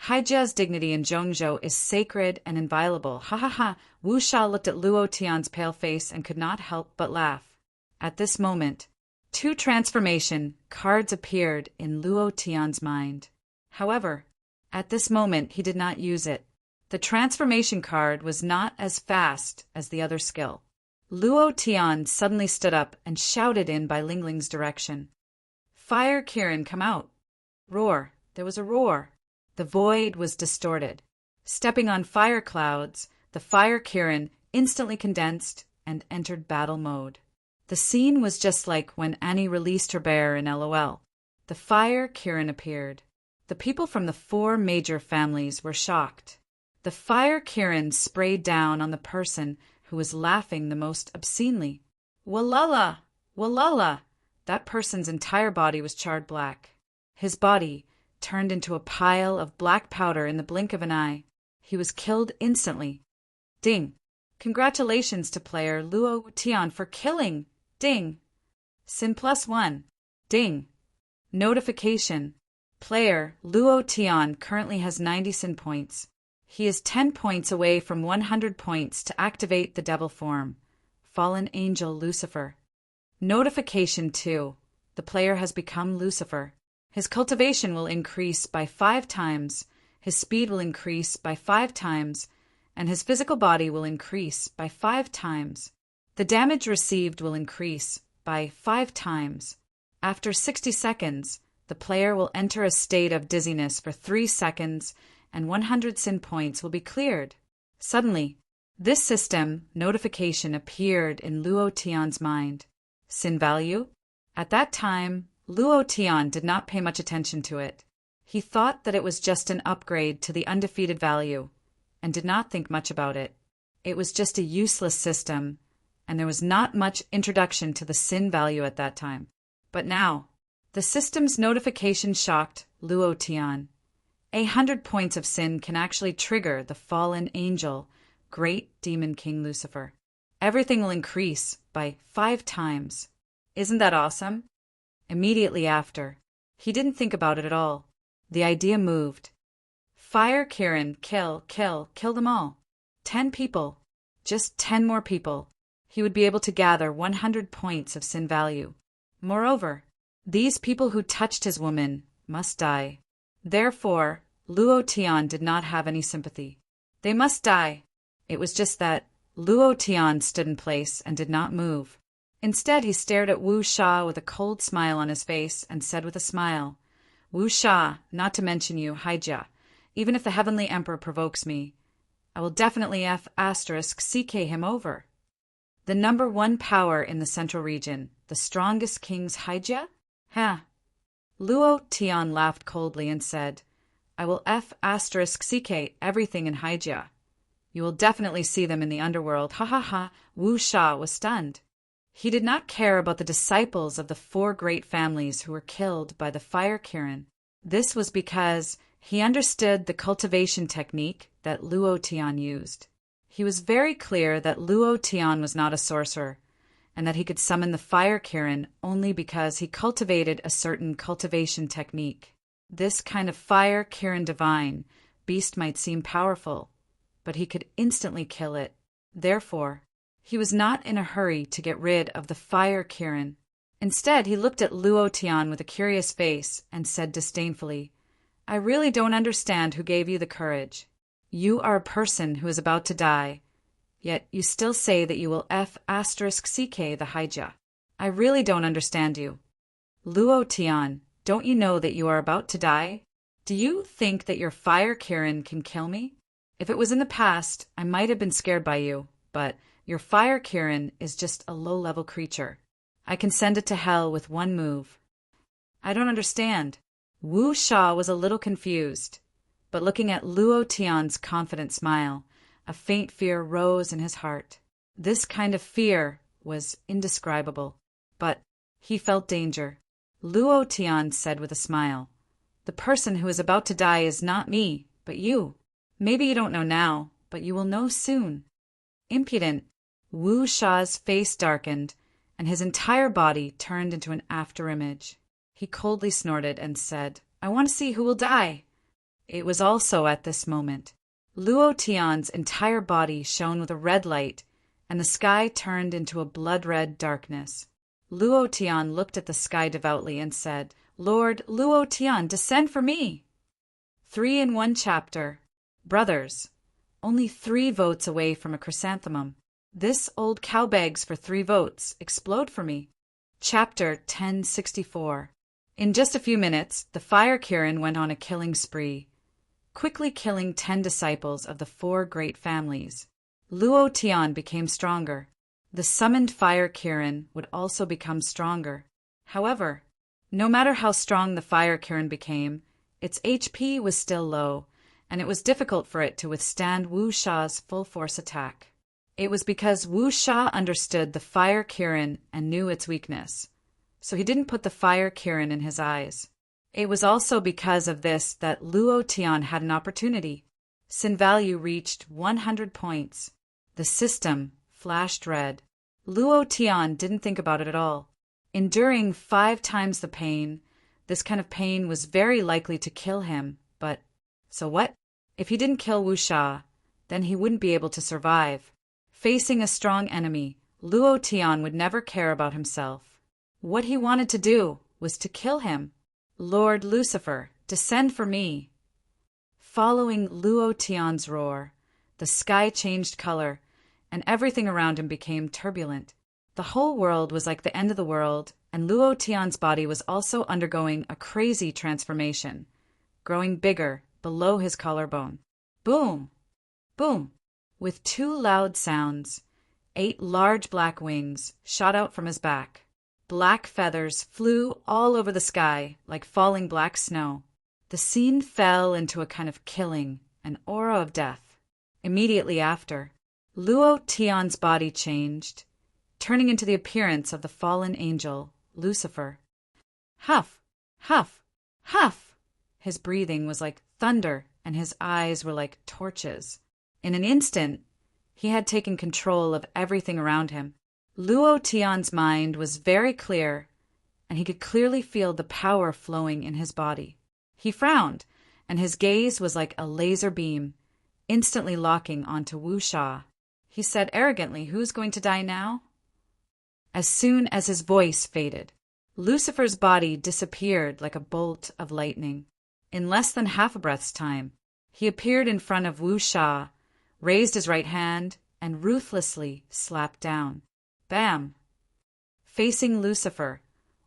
Haijia's dignity in Zhongzhou is sacred and inviolable. Ha ha ha!" Wu Sha looked at Luo Tian's pale face and could not help but laugh. At this moment, 2 transformation cards appeared in Luo Tian's mind. However, at this moment he did not use it. The transformation card was not as fast as the other skill. Luo Tian suddenly stood up and shouted in Bai Lingling's direction. "Fire Kirin, come out!" Roar. There was a roar. The void was distorted. Stepping on fire clouds, the Fire Kirin instantly condensed and entered battle mode. The scene was just like when Annie released her bear in LOL. The Fire Kirin appeared. The people from the 4 major families were shocked. The Fire Kirin sprayed down on the person who was laughing the most obscenely. "Walala! Walala! That person's entire body was charred black. His body turned into a pile of black powder in the blink of an eye. He was killed instantly. Ding! Congratulations to player Luo Tian for killing! Ding! Sin +1. Ding! Notification. Player Luo Tian currently has 90 sin points. He is 10 points away from 100 points to activate the devil form, fallen angel Lucifer. Notification 2. The player has become Lucifer. His cultivation will increase by 5 times, his speed will increase by 5 times, and his physical body will increase by 5 times. The damage received will increase by 5 times. After 60 seconds, the player will enter a state of dizziness for 3 seconds and 100 sin points will be cleared. Suddenly, this system notification appeared in Luo Tian's mind. Sin value? At that time, Luo Tian did not pay much attention to it. He thought that it was just an upgrade to the undefeated value, and did not think much about it. It was just a useless system, and there was not much introduction to the sin value at that time. But now, the system's notification shocked Luo Tian. 100 points of sin can actually trigger the fallen angel, great demon king Lucifer. Everything will increase by 5 times. Isn't that awesome? Immediately after, he didn't think about it at all. The idea moved. Fire Kirin, kill them all. 10 people. Just 10 more people. He would be able to gather 100 points of sin value. Moreover, these people who touched his woman must die. Therefore, Luo Tian did not have any sympathy. They must die. It was just that Luo Tian stood in place and did not move. Instead, he stared at Wu Sha with a cold smile on his face and said with a smile, Wu Sha, not to mention you, Haijia, even if the Heavenly Emperor provokes me, I will definitely *CK him over. The number 1 power in the central region, the strongest king's Haijia? Luo Tian laughed coldly and said, I will *CK everything in Haijia. You will definitely see them in the underworld. Ha ha ha. Wu Sha was stunned. He did not care about the disciples of the 4 great families who were killed by the fire Kirin. This was because he understood the cultivation technique that Luo Tian used. He was very clear that Luo Tian was not a sorcerer, and that he could summon the fire Kirin only because he cultivated a certain cultivation technique. This kind of fire Kirin divine beast might seem powerful, but he could instantly kill it. Therefore, he was not in a hurry to get rid of the fire Kirin. Instead, he looked at Luo Tian with a curious face and said disdainfully, I really don't understand who gave you the courage. You are a person who is about to die, yet you still say that you will *CK the Haijia. I really don't understand you. Luo Tian, don't you know that you are about to die? Do you think that your fire Kirin can kill me? If it was in the past, I might have been scared by you, but your fire Kirin is just a low-level creature. I can send it to hell with 1 move. I don't understand. Wu Sha was a little confused, but looking at Luo Tian's confident smile, a faint fear rose in his heart. This kind of fear was indescribable, but he felt danger. Luo Tian said with a smile, The person who is about to die is not me, but you. Maybe you don't know now, but you will know soon. Impudent. Wu Sha's face darkened, and his entire body turned into an afterimage. He coldly snorted and said, I want to see who will die. It was also at this moment. Luo Tian's entire body shone with a red light, and the sky turned into a blood-red darkness. Luo Tian looked at the sky devoutly and said, Lord Luo Tian, descend for me. 3 in 1 chapter. Brothers, only 3 votes away from a chrysanthemum. This old cow begs for 3 votes. Explode for me. Chapter 1064. In just a few minutes, the fire Kirin went on a killing spree, quickly killing 10 disciples of the 4 great families. Luo Tian became stronger. The summoned fire Kirin would also become stronger. However, no matter how strong the fire Kirin became, its HP was still low, and it was difficult for it to withstand Wu Sha's full-force attack. It was because Wu Sha understood the fire Kirin and knew its weakness, so he didn't put the fire Kirin in his eyes. It was also because of this that Luo Tian had an opportunity. Sin value reached 100 points. The system flashed red. Luo Tian didn't think about it at all. Enduring 5 times the pain, this kind of pain was very likely to kill him, but so what? If he didn't kill Wu Sha, then he wouldn't be able to survive. Facing a strong enemy, Luo Tian would never care about himself. What he wanted to do was to kill him. Lord Lucifer, descend for me. Following Luo Tian's roar, the sky changed color, and everything around him became turbulent. The whole world was like the end of the world, and Luo Tian's body was also undergoing a crazy transformation, growing bigger below his collarbone. Boom! Boom! With 2 loud sounds, 8 large black wings shot out from his back. Black feathers flew all over the sky like falling black snow. The scene fell into a kind of killing, an aura of death. Immediately after, Luo Tian's body changed, turning into the appearance of the fallen angel, Lucifer. Huff! Huff! Huff! His breathing was like thunder, and his eyes were like torches. In an instant, he had taken control of everything around him. Luo Tian's mind was very clear, and he could clearly feel the power flowing in his body. He frowned, and his gaze was like a laser beam, instantly locking onto Wu Sha. He said arrogantly, "Who's going to die now?" As soon as his voice faded, Lucifer's body disappeared like a bolt of lightning. In less than half a breath's time, he appeared in front of Wu Sha, raised his right hand, and ruthlessly slapped down. Bam! Facing Lucifer,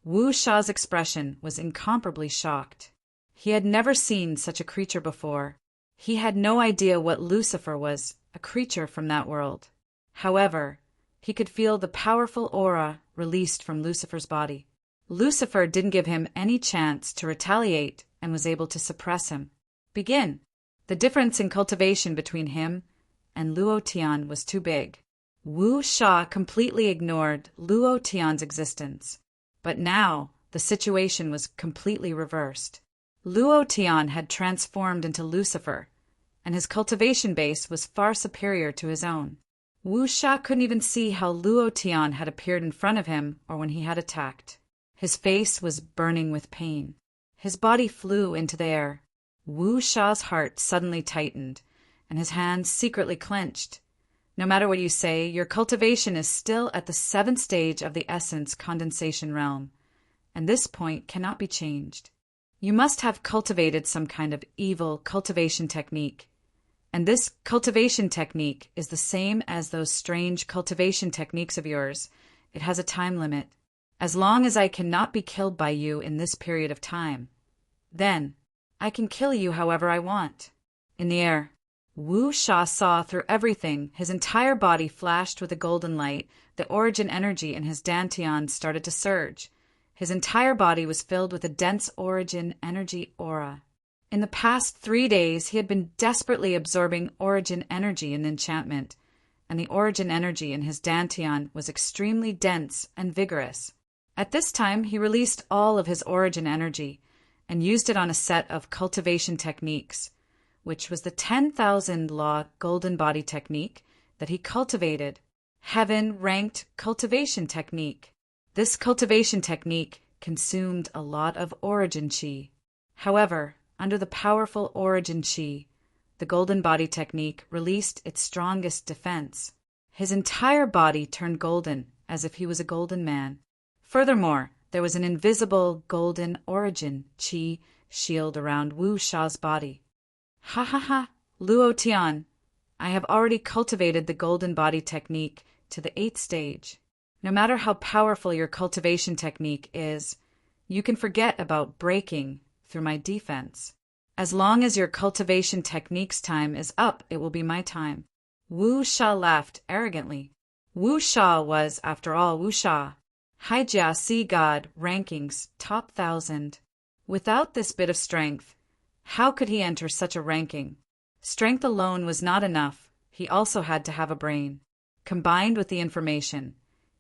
Wu Sha's expression was incomparably shocked. He had never seen such a creature before. He had no idea what Lucifer was, a creature from that world. However, he could feel the powerful aura released from Lucifer's body. Lucifer didn't give him any chance to retaliate and was able to suppress him. Begin. The difference in cultivation between him and Luo Tian was too big. Wu Sha completely ignored Luo Tian's existence. But now, the situation was completely reversed. Luo Tian had transformed into Lucifer, and his cultivation base was far superior to his own. Wu Sha couldn't even see how Luo Tian had appeared in front of him or when he had attacked. His face was burning with pain. His body flew into the air. Wu Sha's heart suddenly tightened, and his hands secretly clenched. No matter what you say, your cultivation is still at the 7th stage of the essence condensation realm, and this point cannot be changed. You must have cultivated some kind of evil cultivation technique, and this cultivation technique is the same as those strange cultivation techniques of yours. It has a time limit. As long as I cannot be killed by you in this period of time, then I can kill you however I want. In the air, Wu Sha saw through everything. His entire body flashed with a golden light. The origin energy in his dantian started to surge. His entire body was filled with a dense origin energy aura. In the past 3 days, he had been desperately absorbing origin energy in enchantment, and the origin energy in his dantian was extremely dense and vigorous. At this time, he released all of his origin energy and used it on a set of cultivation techniques, which was the 10,000 law golden body technique that he cultivated. Heaven-ranked cultivation technique. This cultivation technique consumed a lot of origin chi. However, under the powerful origin chi, the golden body technique released its strongest defense. His entire body turned golden, as if he was a golden man. Furthermore, there was an invisible golden origin chi shield around Wu Sha's body. Ha ha ha, Luo Tian, I have already cultivated the golden body technique to the 8th stage. No matter how powerful your cultivation technique is, you can forget about breaking through my defense. As long as your cultivation technique's time is up, it will be my time. Wu Sha laughed arrogantly. Wu Sha was, after all, Wu Sha. Haijia Sea God rankings top 1,000. Without this bit of strength, how could he enter such a ranking? Strength alone was not enough. He also had to have a brain. combined with the information,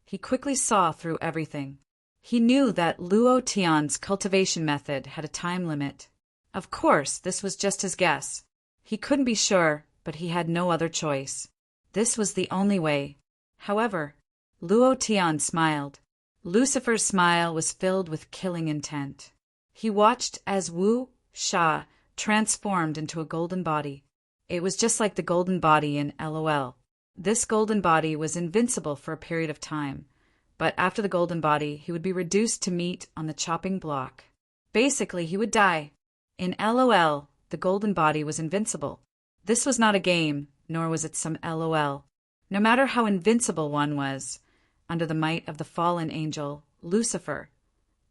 he quickly saw through everything. He knew that Luo Tian's cultivation method had a time limit. Of course, this was just his guess. He couldn't be sure, but he had no other choice. This was the only way. However, Luo Tian smiled. Lucifer's smile was filled with killing intent. He watched as Wu Sha transformed into a golden body. It was just like the golden body in LOL. This golden body was invincible for a period of time, but after the golden body, he would be reduced to meat on the chopping block. Basically, he would die. In LOL, the golden body was invincible. This was not a game, nor was it some LOL. No matter how invincible one was, under the might of the fallen angel, Lucifer,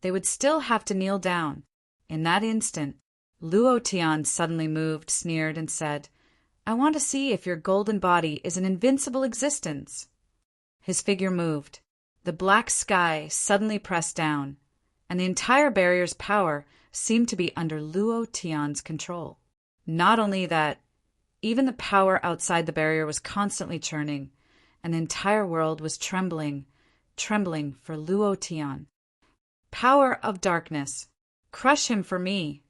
they would still have to kneel down. In that instant, Luo Tian suddenly moved, sneered, and said, "I want to see if your golden body is an invincible existence." His figure moved. The black sky suddenly pressed down, and the entire barrier's power seemed to be under Luo Tian's control. Not only that, even the power outside the barrier was constantly churning, and the entire world was trembling for Luo Tian. Power of darkness, crush him for me.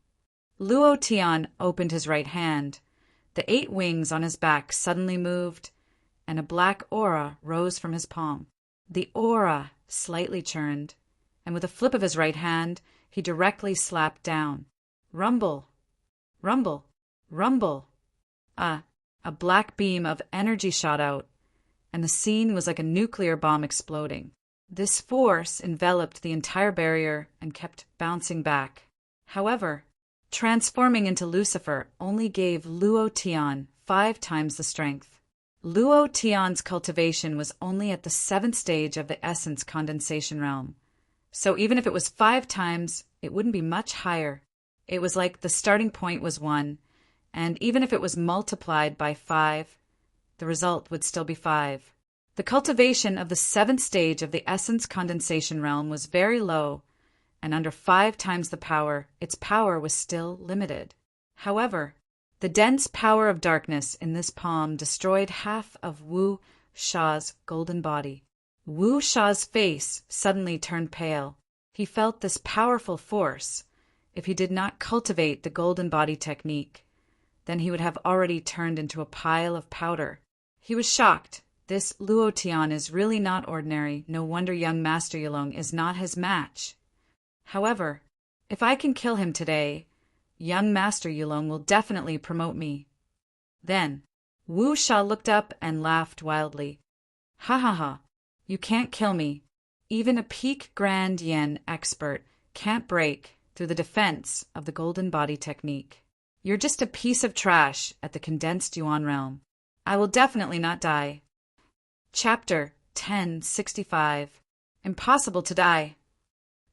Luo Tian opened his right hand. The 8 wings on his back suddenly moved, and a black aura rose from his palm. The aura slightly churned, and with a flip of his right hand, he directly slapped down. Rumble, rumble, rumble. A black beam of energy shot out, and the scene was like a nuclear bomb exploding. This force enveloped the entire barrier and kept bouncing back. However, transforming into Lucifer only gave Luo Tian 5 times the strength. Luo Tian's cultivation was only at the 7th stage of the essence condensation realm, so even if it was 5 times, it wouldn't be much higher. It was like the starting point was 1, and even if it was multiplied by 5, the result would still be 5. The cultivation of the 7th stage of the essence condensation realm was very low, and under 5 times the power, its power was still limited. However, the dense power of darkness in this palm destroyed half of Wu Sha's golden body. Wu Sha's face suddenly turned pale. He felt this powerful force. If he did not cultivate the golden body technique, then he would have already turned into a pile of powder. He was shocked. This Luo Tian is really not ordinary. No wonder young Master Yulong is not his match. However, if I can kill him today, young Master Yulong will definitely promote me. Then, Wu Sha looked up and laughed wildly. Ha ha ha, you can't kill me. Even a peak Grand Yen expert can't break through the defense of the golden body technique. You're just a piece of trash at the condensed Yuan realm. I will definitely not die. Chapter 1065. Impossible to die.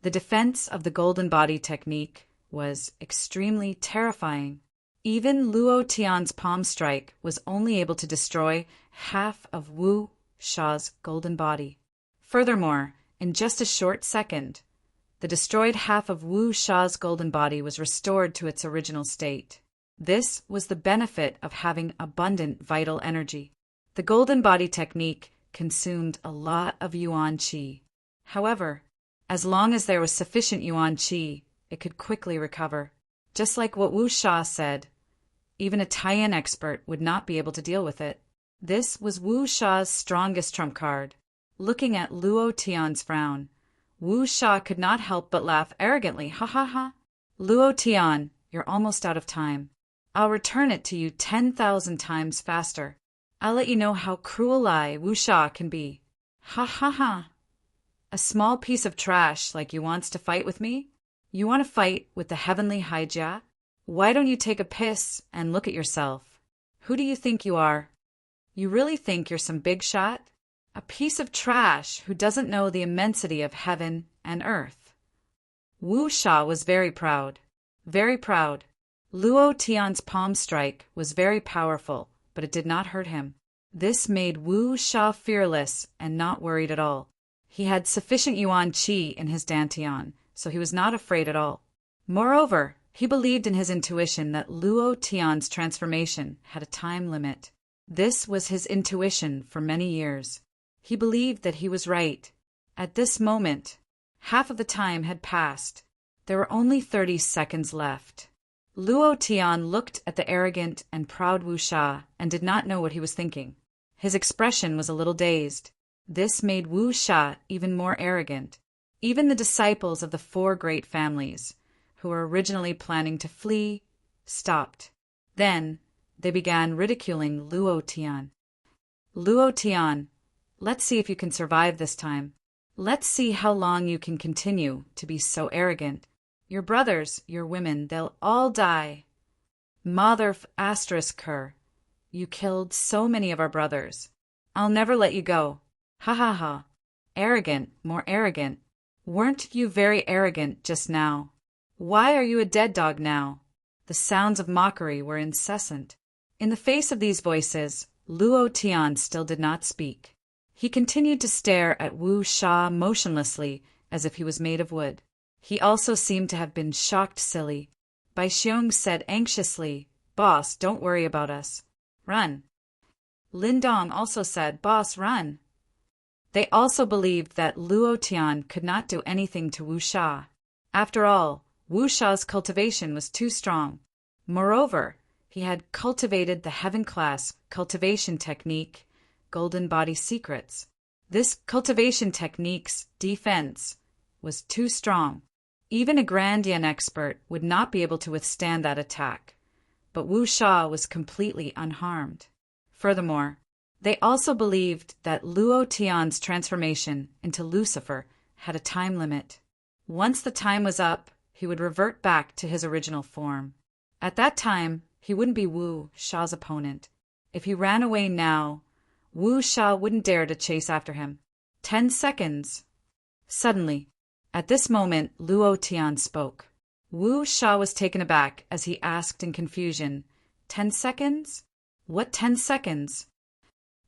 The defense of the golden body technique was extremely terrifying. Even Luo Tian's palm strike was only able to destroy half of Wu Sha's golden body. Furthermore, in just a short second, the destroyed half of Wu Sha's golden body was restored to its original state. This was the benefit of having abundant vital energy. The golden body technique consumed a lot of Yuan Qi. However, as long as there was sufficient Yuan Qi, it could quickly recover. Just like what Wu Sha said, even a Taiyan expert would not be able to deal with it. This was Wu Sha's strongest trump card. Looking at Luo Tian's frown, Wu Sha could not help but laugh arrogantly. Ha ha ha. Luo Tian, you're almost out of time. I'll return it to you 10,000 times faster. I'll let you know how cruel Wu Sha can be. Ha ha ha. A small piece of trash like you wants to fight with me? You want to fight with the heavenly Haijia? Why don't you take a piss and look at yourself? Who do you think you are? You really think you're some big shot? A piece of trash who doesn't know the immensity of heaven and earth. Wu Sha was very proud. Very proud. Luo Tian's palm strike was very powerful, but it did not hurt him. This made Wu Sha fearless and not worried at all. He had sufficient Yuan Qi in his Dantian, so he was not afraid at all. Moreover, he believed in his intuition that Luo Tian's transformation had a time limit. This was his intuition for many years. He believed that he was right. At this moment, half of the time had passed. There were only 30 seconds left. Luo Tian looked at the arrogant and proud Wu Sha and did not know what he was thinking. His expression was a little dazed. This made Wu Sha even more arrogant. Even the disciples of the four great families, who were originally planning to flee, stopped. Then they began ridiculing Luo Tian. Luo Tian, let's see if you can survive this time. Let's see how long you can continue to be so arrogant. Your brothers, your women, they'll all die. Mother *her. You killed so many of our brothers. I'll never let you go. Ha ha ha. Arrogant, more arrogant. Weren't you very arrogant just now? Why are you a dead dog now? The sounds of mockery were incessant. In the face of these voices, Luo Tian still did not speak. He continued to stare at Wu Sha motionlessly as if he was made of wood. He also seemed to have been shocked silly. Bai Xiong said anxiously, "Boss, don't worry about us. Run." Lin Dong also said, "Boss, run." They also believed that Luo Tian could not do anything to Wu Sha. After all, Wu Sha's cultivation was too strong. Moreover, he had cultivated the heaven-class cultivation technique, Golden Body Secrets. This cultivation technique's defense was too strong. Even a Grandian expert would not be able to withstand that attack, but Wu Sha was completely unharmed. Furthermore, they also believed that Luo Tian's transformation into Lucifer had a time limit. Once the time was up, he would revert back to his original form. At that time, he wouldn't be Wu Sha's opponent. If he ran away now, Wu Sha wouldn't dare to chase after him. 10 seconds. Suddenly, at this moment, Luo Tian spoke. Wu Sha was taken aback as he asked in confusion, 10 seconds? What 10 seconds?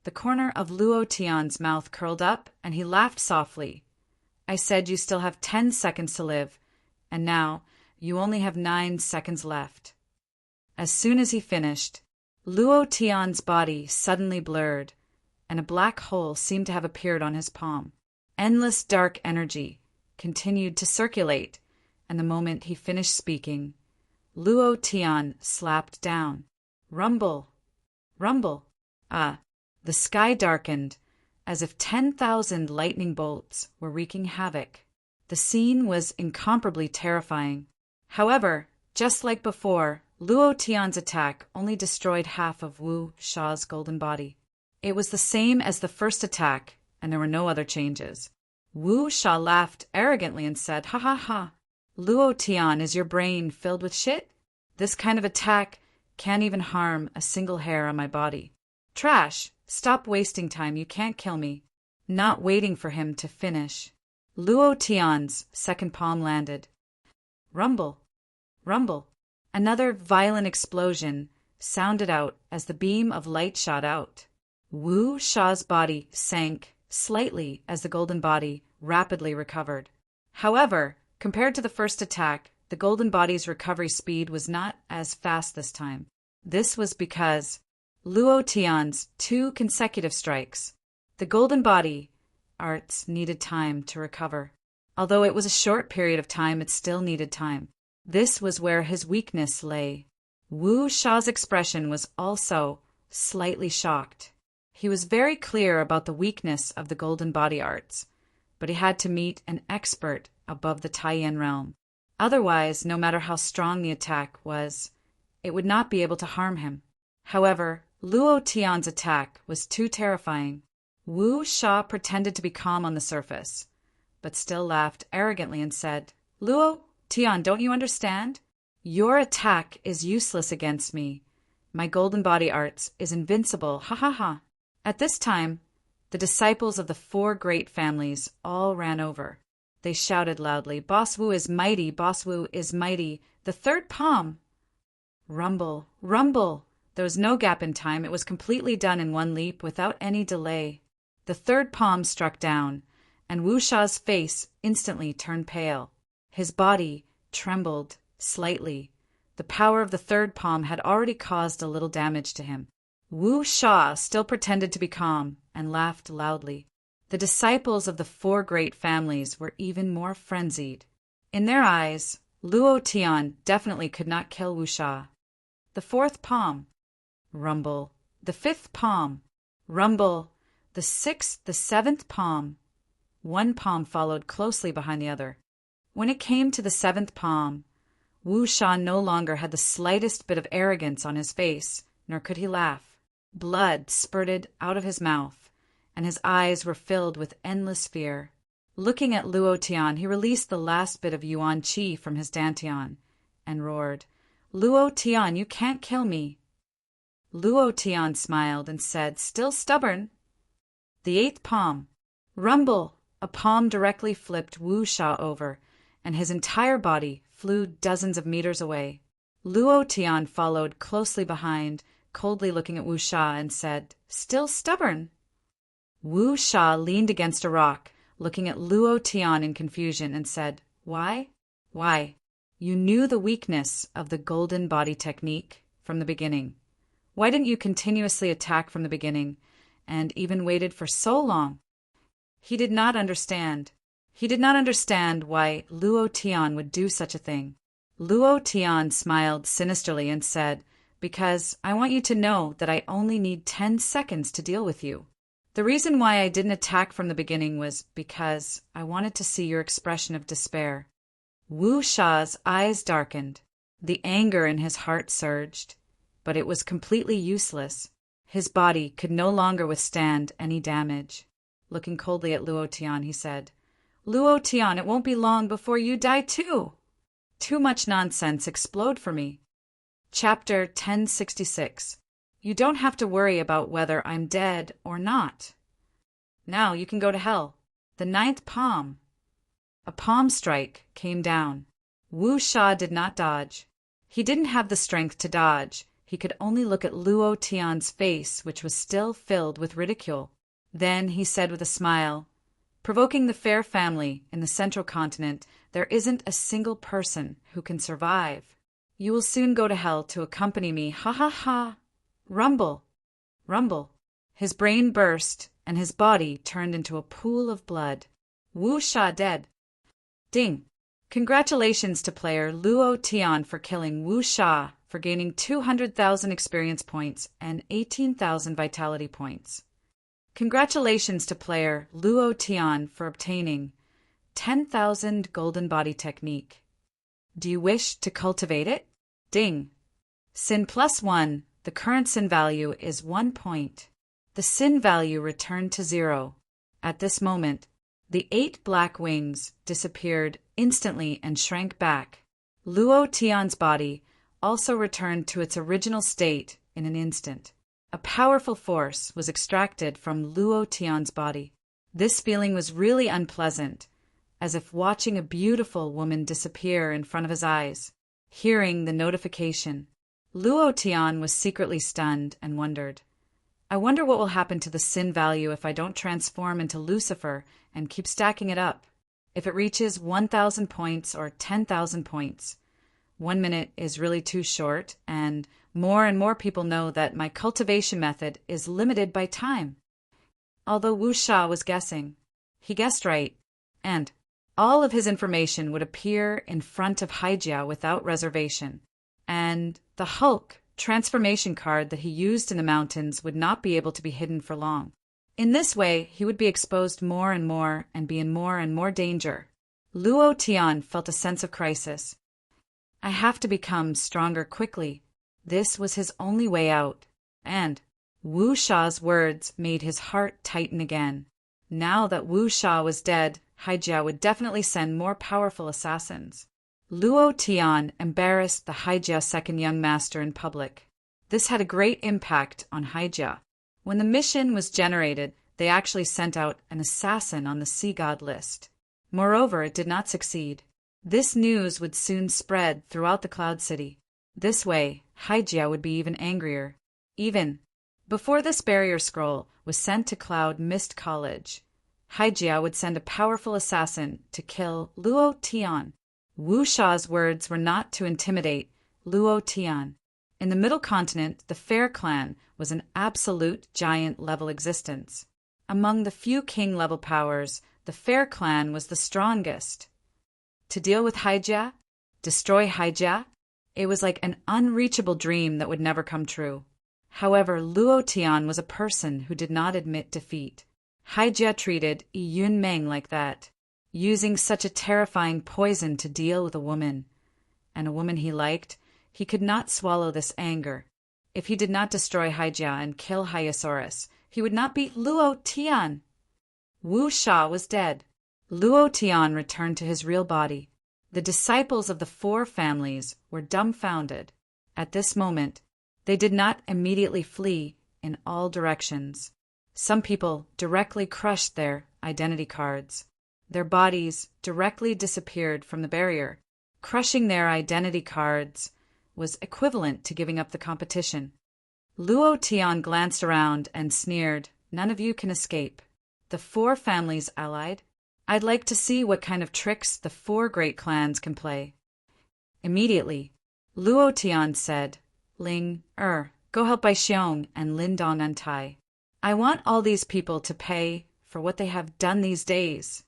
The corner of Luo Tian's mouth curled up, and he laughed softly. I said you still have 10 seconds to live, and now you only have 9 seconds left. As soon as he finished, Luo Tian's body suddenly blurred, and a black hole seemed to have appeared on his palm. Endless dark energy continued to circulate, and the moment he finished speaking, Luo Tian slapped down. Rumble! Rumble! Ah! The sky darkened, as if 10,000 lightning bolts were wreaking havoc. The scene was incomparably terrifying. However, just like before, Luo Tian's attack only destroyed half of Wu Sha's golden body. It was the same as the first attack, and there were no other changes. Wu Sha laughed arrogantly and said, "Ha ha ha! Luo Tian, is your brain filled with shit? This kind of attack can't even harm a single hair on my body. Trash! Stop wasting time, you can't kill me." Not waiting for him to finish, Luo Tian's second palm landed. Rumble! Rumble! Another violent explosion sounded out as the beam of light shot out. Wu Sha's body sank slightly as the golden body rapidly recovered. However, compared to the first attack, the golden body's recovery speed was not as fast this time. This was because Luo Tian's 2 consecutive strikes. The golden body arts needed time to recover. Although it was a short period of time, it still needed time. This was where his weakness lay. Wu Sha's expression was also slightly shocked. He was very clear about the weakness of the golden body arts, but he had to meet an expert above the Taiyan realm. Otherwise, no matter how strong the attack was, it would not be able to harm him. However, Luo Tian's attack was too terrifying. Wu Sha pretended to be calm on the surface, but still laughed arrogantly and said, "Luo Tian, don't you understand? Your attack is useless against me. My golden body arts is invincible, ha ha ha." At this time, the disciples of the 4 great families all ran over. They shouted loudly, "Boss Wu is mighty, Boss Wu is mighty, the third palm!" Rumble, rumble! There was no gap in time, it was completely done in one leap without any delay. The third palm struck down, and Wu Sha's face instantly turned pale. His body trembled slightly. The power of the third palm had already caused a little damage to him. Wu Sha still pretended to be calm and laughed loudly. The disciples of the four great families were even more frenzied. In their eyes, Luo Tian definitely could not kill Wu Sha. The fourth palm. Rumble. The fifth palm. Rumble. The sixth, the seventh palm. One palm followed closely behind the other. When it came to the seventh palm, Wu Sha no longer had the slightest bit of arrogance on his face, nor could he laugh. Blood spurted out of his mouth, and his eyes were filled with endless fear. Looking at Luo Tian, he released the last bit of Yuan Qi from his dantian and roared, "Luo Tian, you can't kill me." Luo Tian smiled and said, still stubborn, "The eighth palm." Rumble! A palm directly flipped Wu Sha over, and his entire body flew dozens of meters away. Luo Tian followed closely behind, coldly looking at Wu Sha and said, "Still stubborn." Wu Sha leaned against a rock, looking at Luo Tian in confusion, and said, "Why? Why? You knew the weakness of the golden body technique from the beginning. Why didn't you continuously attack from the beginning, and even waited for so long?" He did not understand. He did not understand why Luo Tian would do such a thing. Luo Tian smiled sinisterly and said, "Because I want you to know that I only need 10 seconds to deal with you. The reason why I didn't attack from the beginning was because I wanted to see your expression of despair." Wu Sha's eyes darkened. The anger in his heart surged, but it was completely useless. His body could no longer withstand any damage. Looking coldly at Luo Tian, he said, "Luo Tian, it won't be long before you die too. Too much nonsense explode for me." Chapter 1066. You don't have to worry about whether I'm dead or not. Now you can go to hell. The ninth palm. A palm strike came down. Wu Sha did not dodge. He didn't have the strength to dodge. He could only look at Luo Tian's face, which was still filled with ridicule. Then he said with a smile, "Provoking the fair family in the central continent, there isn't a single person who can survive. You will soon go to hell to accompany me, ha ha ha. Rumble, rumble." His brain burst, and his body turned into a pool of blood. Wu Sha dead. Ding! Congratulations to player Luo Tian for killing Wu Sha, for gaining 200,000 experience points and 18,000 vitality points. Congratulations to player Luo Tian for obtaining 10,000 golden body technique. Do you wish to cultivate it? Ding! Sin +1. The current sin value is 1 point. The sin value returned to 0. At this moment, the 8 black wings disappeared instantly and shrank back. Luo Tian's body also returned to its original state in an instant. A powerful force was extracted from Luo Tian's body. This feeling was really unpleasant, as if watching a beautiful woman disappear in front of his eyes. Hearing the notification, Luo Tian was secretly stunned and wondered, "I wonder what will happen to the sin value if I don't transform into Lucifer and keep stacking it up. If it reaches 1,000 points or 10,000 points. 1 minute is really too short, and more people know that my cultivation method is limited by time." Although Wu Sha was guessing, he guessed right, and all of his information would appear in front of Haijia without reservation, and the Hulk transformation card that he used in the mountains would not be able to be hidden for long. In this way, he would be exposed more and be in more and more danger. Luo Tian felt a sense of crisis. I have to become stronger quickly. This was his only way out, and Wu Sha's words made his heart tighten again. Now that Wu Sha was dead, Haijia would definitely send more powerful assassins. Luo Tian embarrassed the Haijia second young master in public. This had a great impact on Haijia. When the mission was generated, they actually sent out an assassin on the sea god list. Moreover, it did not succeed. This news would soon spread throughout the Cloud City. This way, Haijia would be even angrier. Even before this barrier scroll was sent to Cloud Mist College, Haijia would send a powerful assassin to kill Luo Tian. Wu Sha's words were not to intimidate Luo Tian. In the Middle Continent, the Fair Clan was an absolute giant-level existence. Among the few king-level powers, the Fair clan was the strongest. To deal with Haijia, destroy Haijia, it was like an unreachable dream that would never come true. However, Luo Tian was a person who did not admit defeat. Haijia treated Yun Meng like that, using such a terrifying poison to deal with a woman. And a woman he liked, he could not swallow this anger. If he did not destroy Haijia and kill Hyosaurus, he would not beat Luo Tian. Wu Sha was dead. Luo Tian returned to his real body. The disciples of the four families were dumbfounded. At this moment, they did not immediately flee in all directions. Some people directly crushed their identity cards. Their bodies directly disappeared from the barrier. Crushing their identity cards was equivalent to giving up the competition. Luo Tian glanced around and sneered, "None of you can escape." The four families allied. "I'd like to see what kind of tricks the four great clans can play." Immediately, Luo Tian said, "Ling, go help Bai Xiong and Lin Dong untie. I want all these people to pay for what they have done these days."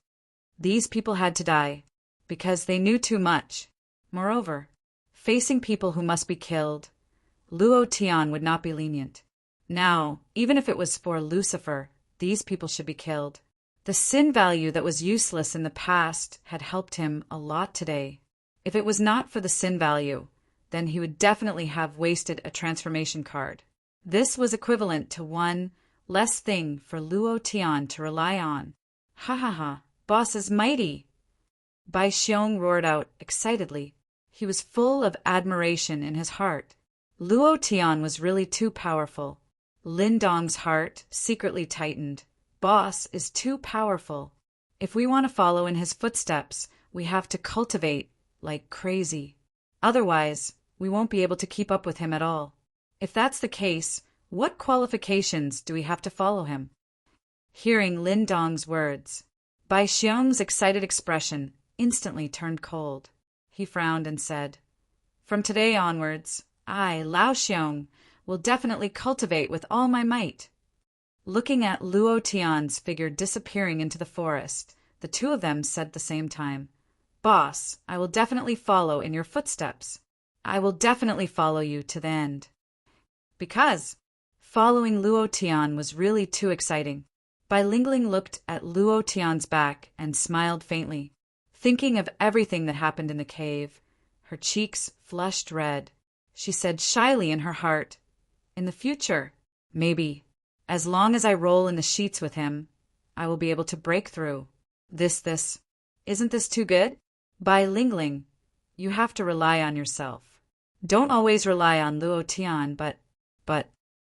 These people had to die, because they knew too much. Moreover, facing people who must be killed, Luo Tian would not be lenient. Now, even if it was for Lucifer, these people should be killed. The sin value that was useless in the past had helped him a lot today. If it was not for the sin value, then he would definitely have wasted a transformation card. This was equivalent to one less thing for Luo Tian to rely on. "Ha ha ha, boss is mighty!" Bai Xiong roared out excitedly. He was full of admiration in his heart. Luo Tian was really too powerful. Lin Dong's heart secretly tightened. Boss is too powerful. If we want to follow in his footsteps, we have to cultivate like crazy. Otherwise, we won't be able to keep up with him at all. If that's the case, what qualifications do we have to follow him? Hearing Lin Dong's words, Bai Xiong's excited expression instantly turned cold. He frowned and said, "From today onwards, I, Lao Xiong, will definitely cultivate with all my might." Looking at Luo Tian's figure disappearing into the forest, the two of them said at the same time, "Boss, I will definitely follow in your footsteps. I will definitely follow you to the end." Because following Luo Tian was really too exciting. Bai Lingling looked at Luo Tian's back and smiled faintly. Thinking of everything that happened in the cave, her cheeks flushed red. She said shyly in her heart, "In the future, maybe, as long as I roll in the sheets with him, I will be able to break through. Isn't this too good? Bai Lingling, you have to rely on yourself. Don't always rely on Luo Tian, but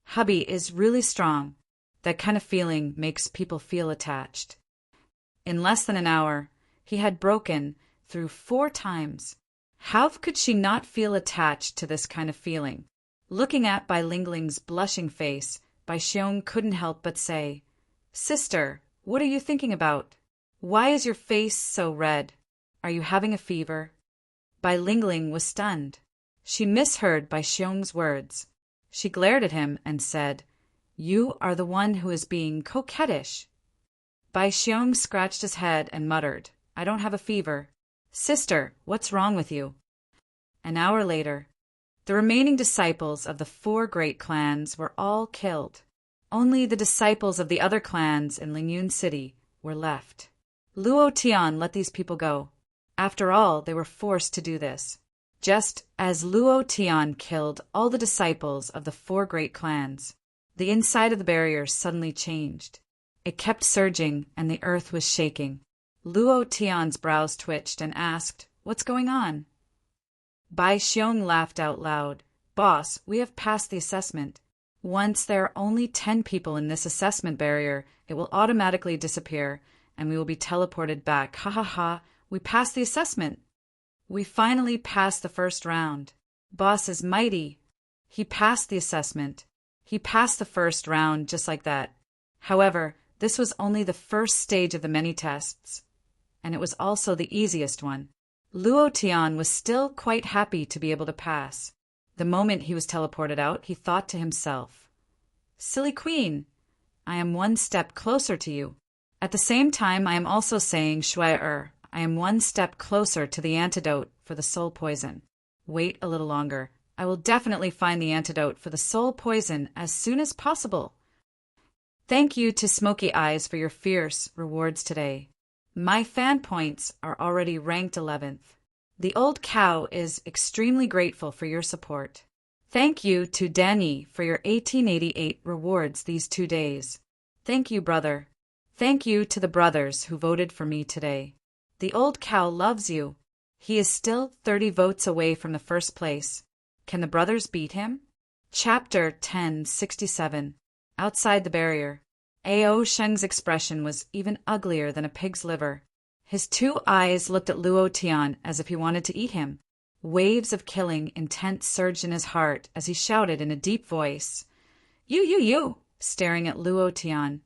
hubby is really strong. That kind of feeling makes people feel attached." In less than an hour, he had broken through 4 times. How could she not feel attached to this kind of feeling? Looking at Bai Lingling's blushing face, Bai Xiong couldn't help but say, "Sister, what are you thinking about? Why is your face so red? Are you having a fever?" Bai Lingling was stunned. She misheard Bai Xiong's words. She glared at him and said, "You are the one who is being coquettish." Bai Xiong scratched his head and muttered, "I don't have a fever. Sister, what's wrong with you?" An hour later, the remaining disciples of the 4 great clans were all killed. Only the disciples of the other clans in Lingyun City were left. Luo Tian let these people go. After all, they were forced to do this. Just as Luo Tian killed all the disciples of the 4 great clans, the inside of the barrier suddenly changed. It kept surging and the earth was shaking. Luo Tian's brows twitched and asked, "What's going on?" Bai Xiong laughed out loud. "Boss, we have passed the assessment. Once there are only 10 people in this assessment barrier, it will automatically disappear, and we will be teleported back. Ha ha ha, we passed the assessment. We finally passed the first round. Boss is mighty. He passed the assessment. He passed the first round just like that." However, this was only the first stage of the many tests, and it was also the easiest one. Luo Tian was still quite happy to be able to pass. The moment he was teleported out, he thought to himself, Silly queen, I am one step closer to you. At the same time, I am also saying, Shui-er, I am one step closer to the antidote for the soul poison. Wait a little longer. I will definitely find the antidote for the soul poison as soon as possible. Thank you to Smoky Eyes for your fierce rewards today. My fan points are already ranked 11th. The old cow is extremely grateful for your support. Thank you to Danny for your 1888 rewards these 2 days. Thank you, brother. Thank you to the brothers who voted for me today. The old cow loves you. He is still 30 votes away from the first place. Can the brothers beat him? Chapter 1067. Outside the barrier. Ao Sheng's expression was even uglier than a pig's liver. His 2 eyes looked at Luo Tian as if he wanted to eat him. Waves of killing intent surged in his heart as he shouted in a deep voice, You! Staring at Luo Tian.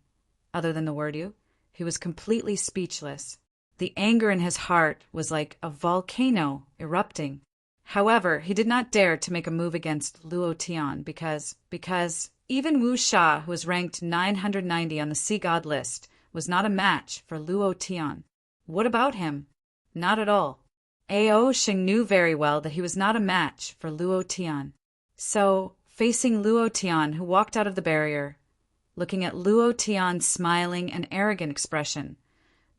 Other than the word you, he was completely speechless. The anger in his heart was like a volcano erupting. However, he did not dare to make a move against Luo Tian because even Wu Sha, who was ranked 990 on the Sea God list, was not a match for Luo Tian. What about him? Not at all. Ao Sheng knew very well that he was not a match for Luo Tian. So, facing Luo Tian, who walked out of the barrier, looking at Luo Tian's smiling and arrogant expression,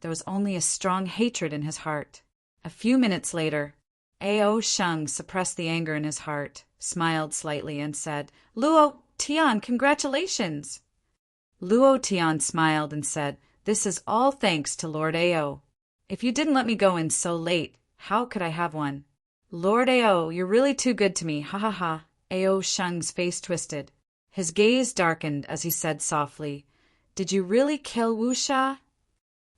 there was only a strong hatred in his heart. A few minutes later, Ao Sheng suppressed the anger in his heart, smiled slightly, and said, Luo Tian, congratulations! Luo Tian smiled and said, This is all thanks to Lord Ao. If you didn't let me go in so late, how could I have one? Lord Ao, you're really too good to me, ha ha ha. Ao Sheng's face twisted. His gaze darkened as he said softly, Did you really kill Wu Sha?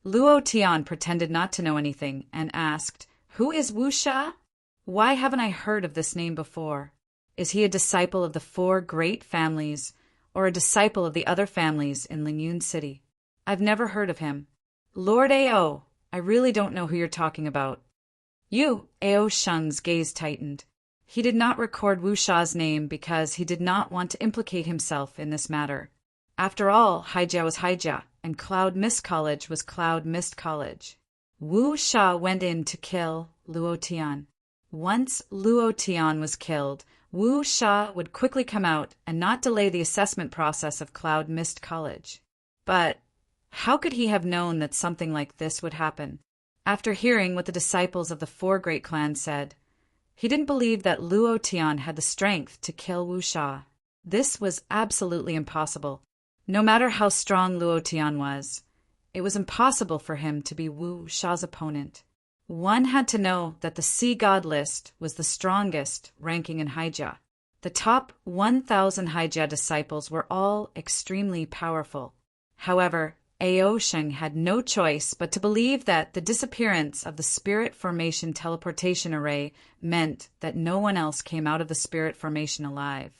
Luo Tian pretended not to know anything and asked, Who is Wu Sha? Why haven't I heard of this name before? Is he a disciple of the 4 great families, or a disciple of the other families in Lingyun City? I've never heard of him. Lord Ao, I really don't know who you're talking about. You, Ao Sheng's gaze tightened. He did not record Wu Sha's name because he did not want to implicate himself in this matter. After all, Haijia was Haijia, and Cloud Mist College was Cloud Mist College. Wu Sha went in to kill Luo Tian. Once Luo Tian was killed, Wu Sha would quickly come out and not delay the assessment process of Cloud Mist College. But how could he have known that something like this would happen? After hearing what the disciples of the 4 great clans said, he didn't believe that Luo Tian had the strength to kill Wu Sha. This was absolutely impossible. No matter how strong Luo Tian was, it was impossible for him to be Wu Sha's opponent. One had to know that the Sea God list was the strongest ranking in Haijia. The top 1,000 Haijia disciples were all extremely powerful. However, Ao Sheng had no choice but to believe that the disappearance of the Spirit Formation teleportation array meant that no one else came out of the Spirit Formation alive.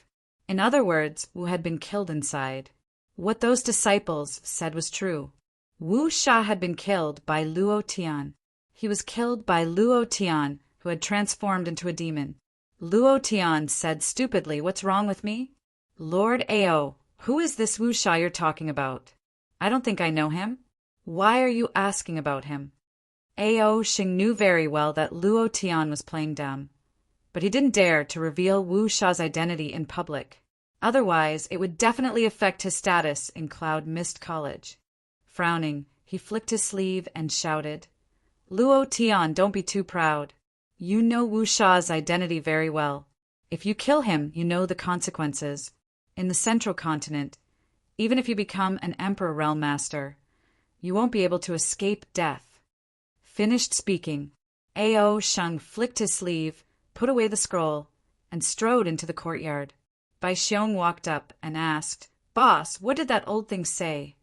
In other words, Wu had been killed inside. What those disciples said was true. Wu Sha had been killed by Luo Tian. He was killed by Luo Tian, who had transformed into a demon. Luo Tian said stupidly, What's wrong with me? Lord Ao, who is this Wu Sha you're talking about? I don't think I know him. Why are you asking about him? Ao Sheng knew very well that Luo Tian was playing dumb, but he didn't dare to reveal Wu Sha's identity in public. Otherwise, it would definitely affect his status in Cloud Mist College. Frowning, he flicked his sleeve and shouted, Luo Tian, don't be too proud. You know Wu Sha's identity very well. If you kill him, you know the consequences. In the Central Continent, even if you become an Emperor Realm Master, you won't be able to escape death. Finished speaking, Ao Sheng flicked his sleeve, put away the scroll, and strode into the courtyard. Bai Xiong walked up and asked, Boss, what did that old thing say?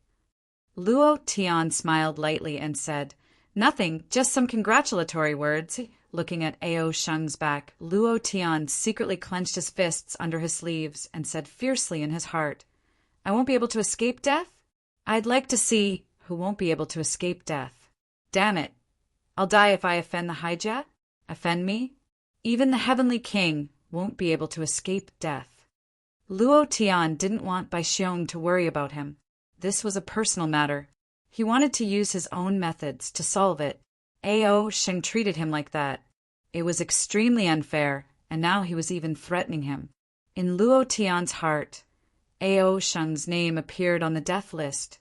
Luo Tian smiled lightly and said, Nothing, just some congratulatory words. Looking at Ao Sheng's back, Luo Tian secretly clenched his fists under his sleeves and said fiercely in his heart, I won't be able to escape death? I'd like to see who won't be able to escape death. Damn it. I'll die if I offend the Haijia? Offend me? Even the Heavenly King won't be able to escape death. Luo Tian didn't want Bai Xiong to worry about him. This was a personal matter. He wanted to use his own methods to solve it. Ao Sheng treated him like that. It was extremely unfair, and now he was even threatening him. In Luo Tian's heart, Ao Sheng's name appeared on the death list.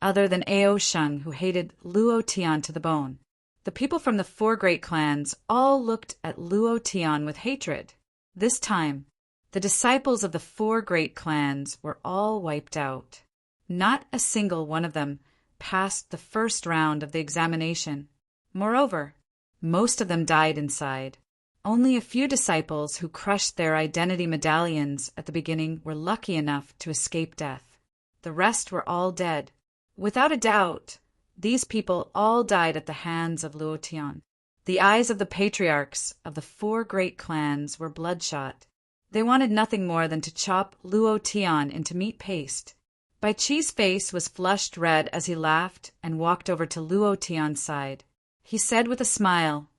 Other than Ao Sheng, who hated Luo Tian to the bone. The people from the 4 great clans all looked at Luo Tian with hatred. This time, the disciples of the 4 great clans were all wiped out. Not a single one of them passed the first round of the examination. Moreover, most of them died inside. Only a few disciples who crushed their identity medallions at the beginning were lucky enough to escape death. The rest were all dead. Without a doubt, these people all died at the hands of Luo Tian. The eyes of the patriarchs of the 4 great clans were bloodshot. They wanted nothing more than to chop Luo Tian into meat paste. Bai Qi's face was flushed red as he laughed and walked over to Luo Tian's side. He said with a smile,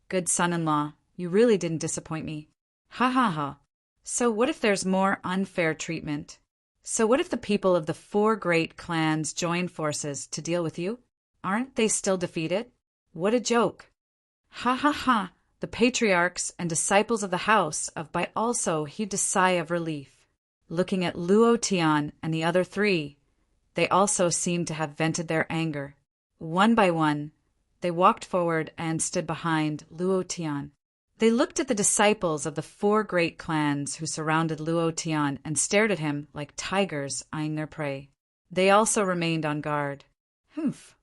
"Good son-in-law, you really didn't disappoint me. Ha ha ha. So what if there's more unfair treatment? So what if the people of the 4 great clans join forces to deal with you? Aren't they still defeated? What a joke." Ha ha ha. The patriarchs and disciples of the house of Bai also heaved a sigh of relief. Looking at Luo Tian and the other 3, they also seemed to have vented their anger. One by one, they walked forward and stood behind Luo Tian. They looked at the disciples of the 4 great clans who surrounded Luo Tian and stared at him like tigers eyeing their prey. They also remained on guard. Humph.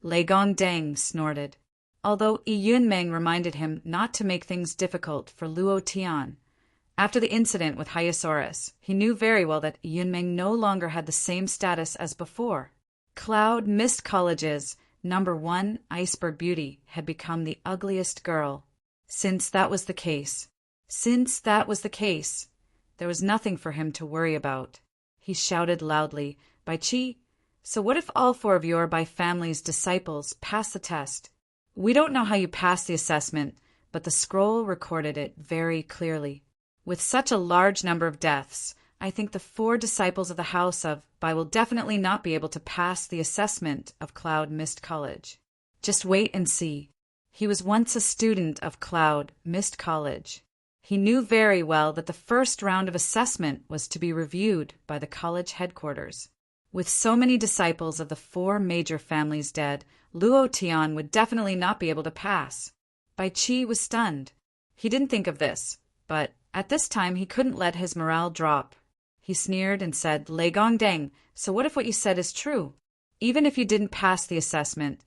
Lei Gongdang snorted. Although Yi Yunmeng reminded him not to make things difficult for Luo Tian. After the incident with Hyosaurus, he knew very well that Yi Yunmeng no longer had the same status as before. Cloud Mist College's #1 Iceberg Beauty had become the ugliest girl. Since that was the case, there was nothing for him to worry about. He shouted loudly, "Bai Qi, so what if all 4 of your Bai family's disciples pass the test? We don't know how you passed the assessment, but the scroll recorded it very clearly. With such a large number of deaths, I think the 4 disciples of the House of Bai will definitely not be able to pass the assessment of Cloud Mist College. Just wait and see." He was once a student of Cloud Mist College. He knew very well that the first round of assessment was to be reviewed by the college headquarters. With so many disciples of the 4 major families dead, Luo Tian would definitely not be able to pass. Bai Qi was stunned. He didn't think of this, but at this time he couldn't let his morale drop. He sneered and said, "Lei Gongdang, so what if what you said is true? Even if you didn't pass the assessment,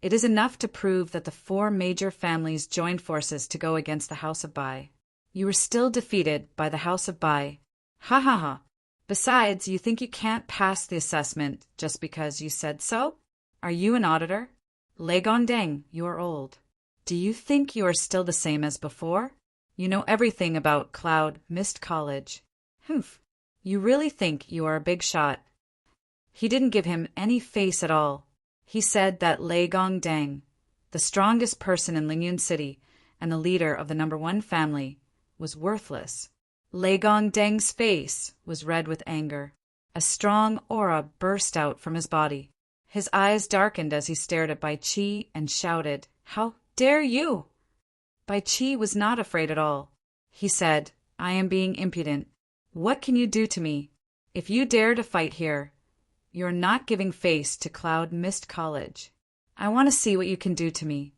it is enough to prove that the 4 major families joined forces to go against the House of Bai. You were still defeated by the House of Bai. Ha ha ha. Besides, you think you can't pass the assessment just because you said so? Are you an auditor? Lei Gongdang, you are old. Do you think you are still the same as before? You know everything about Cloud Mist College. Humph. You really think you are a big shot." He didn't give him any face at all. He said that Lei Gongdang, the strongest person in Lingyun City and the leader of the #1 family, was worthless. Lei Gongdang's face was red with anger. A strong aura burst out from his body. His eyes darkened as he stared at Bai Qi and shouted, "How dare you?" Bai Qi was not afraid at all. He said, "I am being impudent. What can you do to me? If you dare to fight here, you're not giving face to Cloud Mist College. I want to see what you can do to me."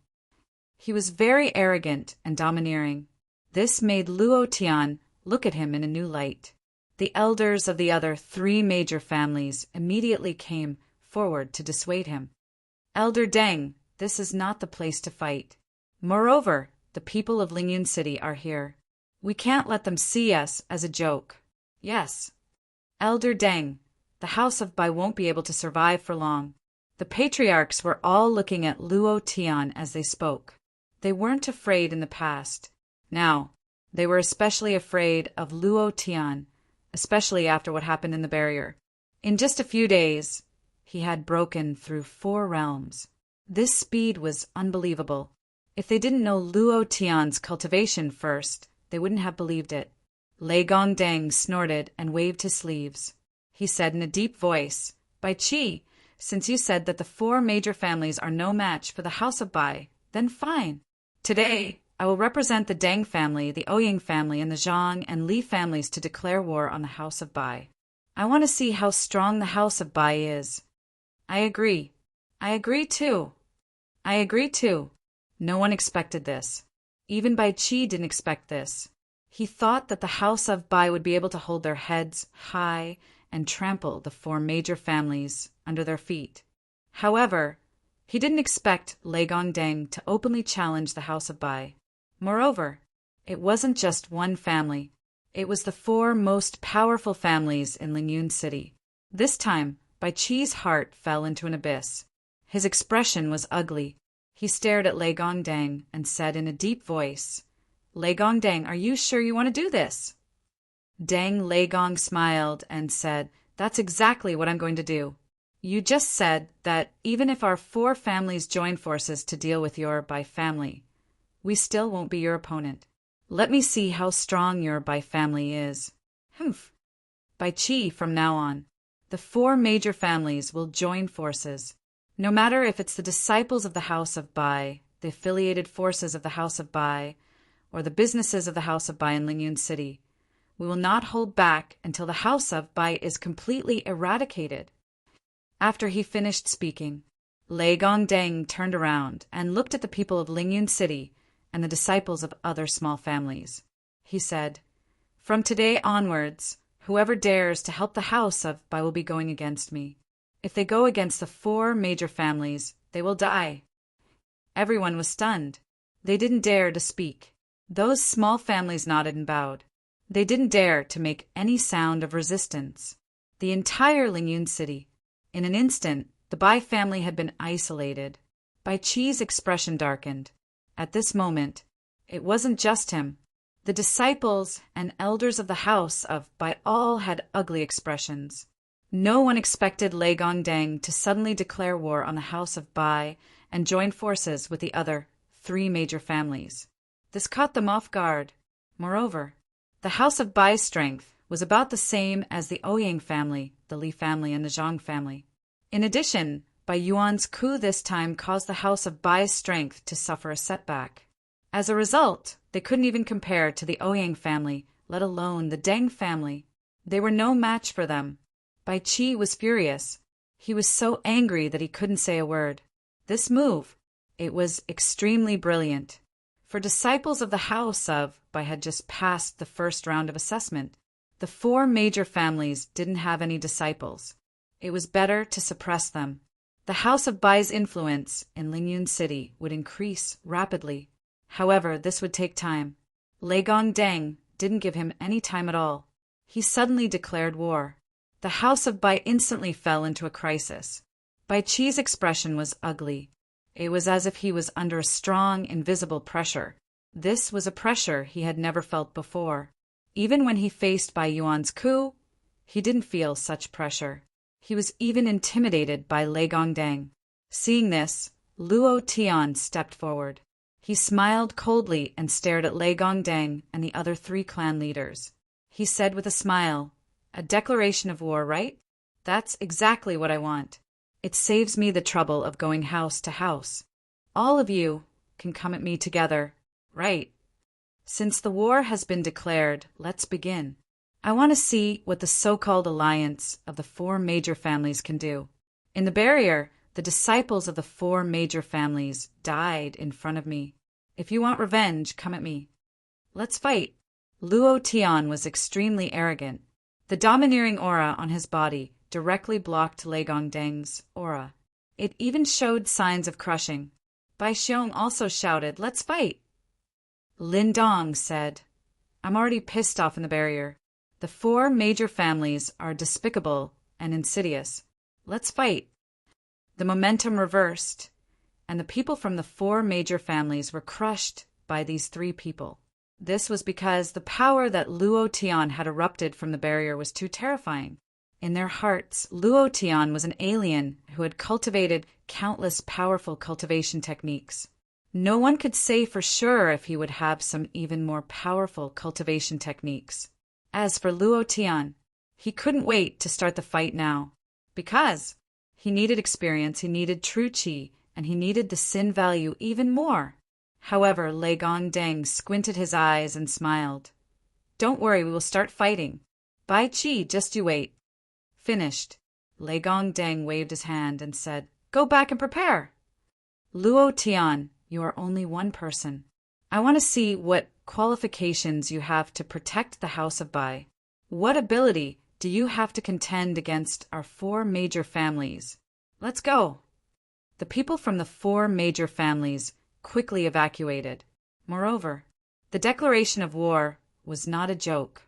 He was very arrogant and domineering. This made Luo Tian look at him in a new light. The elders of the other 3 major families immediately came forward to dissuade him. "Elder Deng, this is not the place to fight. Moreover, the people of Lingyun City are here. We can't let them see us as a joke. Yes. Elder Deng, the House of Bai won't be able to survive for long." The patriarchs were all looking at Luo Tian as they spoke. They weren't afraid in the past. Now, they were especially afraid of Luo Tian, especially after what happened in the barrier. In just a few days, he had broken through 4 realms. This speed was unbelievable. If they didn't know Luo Tian's cultivation first, they wouldn't have believed it. Lei Gongdang snorted and waved his sleeves. He said in a deep voice, "Bai Qi, since you said that the 4 major families are no match for the House of Bai, then fine. Today, I will represent the Deng family, the Ouyang family, and the Zhang and Li families to declare war on the House of Bai. I want to see how strong the House of Bai is." "I agree. I agree too. I agree too." No one expected this. Even Bai Qi didn't expect this. He thought that the House of Bai would be able to hold their heads high and trample the 4 major families under their feet. However, he didn't expect Lei Gongdang to openly challenge the House of Bai. Moreover, it wasn't just one family. It was the 4 most powerful families in Lingyun City. This time, Bai Qi's heart fell into an abyss. His expression was ugly. He stared at Lei Gongdang and said in a deep voice, "Lei Gongdang, are you sure you want to do this?" Deng Leigong smiled and said, "That's exactly what I'm going to do. You just said that even if our 4 families join forces to deal with your Bai family, we still won't be your opponent. Let me see how strong your Bai family is." Humph. Bai Qi, from now on, the 4 major families will join forces. No matter if it's the disciples of the House of Bai, the affiliated forces of the House of Bai, or the businesses of the House of Bai in Lingyun City, we will not hold back until the House of Bai is completely eradicated. After he finished speaking, Lei Gongdang turned around and looked at the people of Lingyun City and the disciples of other small families. He said, "From today onwards, whoever dares to help the House of Bai will be going against me. If they go against the 4 major families, they will die." Everyone was stunned. They didn't dare to speak. Those small families nodded and bowed. They didn't dare to make any sound of resistance. The entire Lingyun City. In an instant, the Bai family had been isolated. Bai Qi's expression darkened. At this moment, it wasn't just him. The disciples and elders of the House of Bai all had ugly expressions. No one expected Lei Gongdang to suddenly declare war on the House of Bai and join forces with the other 3 major families. This caught them off guard. Moreover, the House of Bai's strength was about the same as the Ouyang family, the Li family, and the Zhang family. In addition, Bai Yuan's coup this time caused the House of Bai's strength to suffer a setback. As a result, they couldn't even compare to the Ouyang family, let alone the Deng family. They were no match for them. Bai Qi was furious. He was so angry that he couldn't say a word. This move, it was extremely brilliant. For disciples of the House of Bai had just passed the first round of assessment. The 4 major families didn't have any disciples. It was better to suppress them. The House of Bai's influence in Lingyun City would increase rapidly. However, this would take time. Lei Gongdang didn't give him any time at all. He suddenly declared war. The House of Bai instantly fell into a crisis. Bai Qi's expression was ugly. It was as if he was under a strong, invisible pressure. This was a pressure he had never felt before. Even when he faced Bai Yuan's coup, he didn't feel such pressure. He was even intimidated by Lei Gongdang. Seeing this, Luo Tian stepped forward. He smiled coldly and stared at Lei Gongdang and the other 3 clan leaders. He said with a smile, "A declaration of war, right? That's exactly what I want. It saves me the trouble of going house to house. All of you can come at me together, right? Since the war has been declared, let's begin. I want to see what the so-called alliance of the 4 major families can do. In the barrier, the disciples of the 4 major families died in front of me. If you want revenge, come at me. Let's fight." Luo Tian was extremely arrogant. The domineering aura on his body directly blocked Lei Gongdang's aura. It even showed signs of crushing. Bai Xiong also shouted, "Let's fight." Lin Dong said, "I'm already pissed off in the barrier. The 4 major families are despicable and insidious. Let's fight." The momentum reversed, and the people from the 4 major families were crushed by these 3 people. This was because the power that Luo Tian had erupted from the barrier was too terrifying. In their hearts, Luo Tian was an alien who had cultivated countless powerful cultivation techniques. No one could say for sure if he would have some even more powerful cultivation techniques. As for Luo Tian, he couldn't wait to start the fight now. Because he needed experience, he needed true qi, and he needed the sin value even more. However, Lei Gongdang squinted his eyes and smiled. Don't worry, we will start fighting. Bai Qi, just you wait. Finished. Lei Gongdang waved his hand and said, Go back and prepare. Luo Tian, you are only one person. I want to see what qualifications you have to protect the House of Bai. What ability do you have to contend against our 4 major families? Let's go. The people from the 4 major families quickly evacuated. Moreover, the declaration of war was not a joke.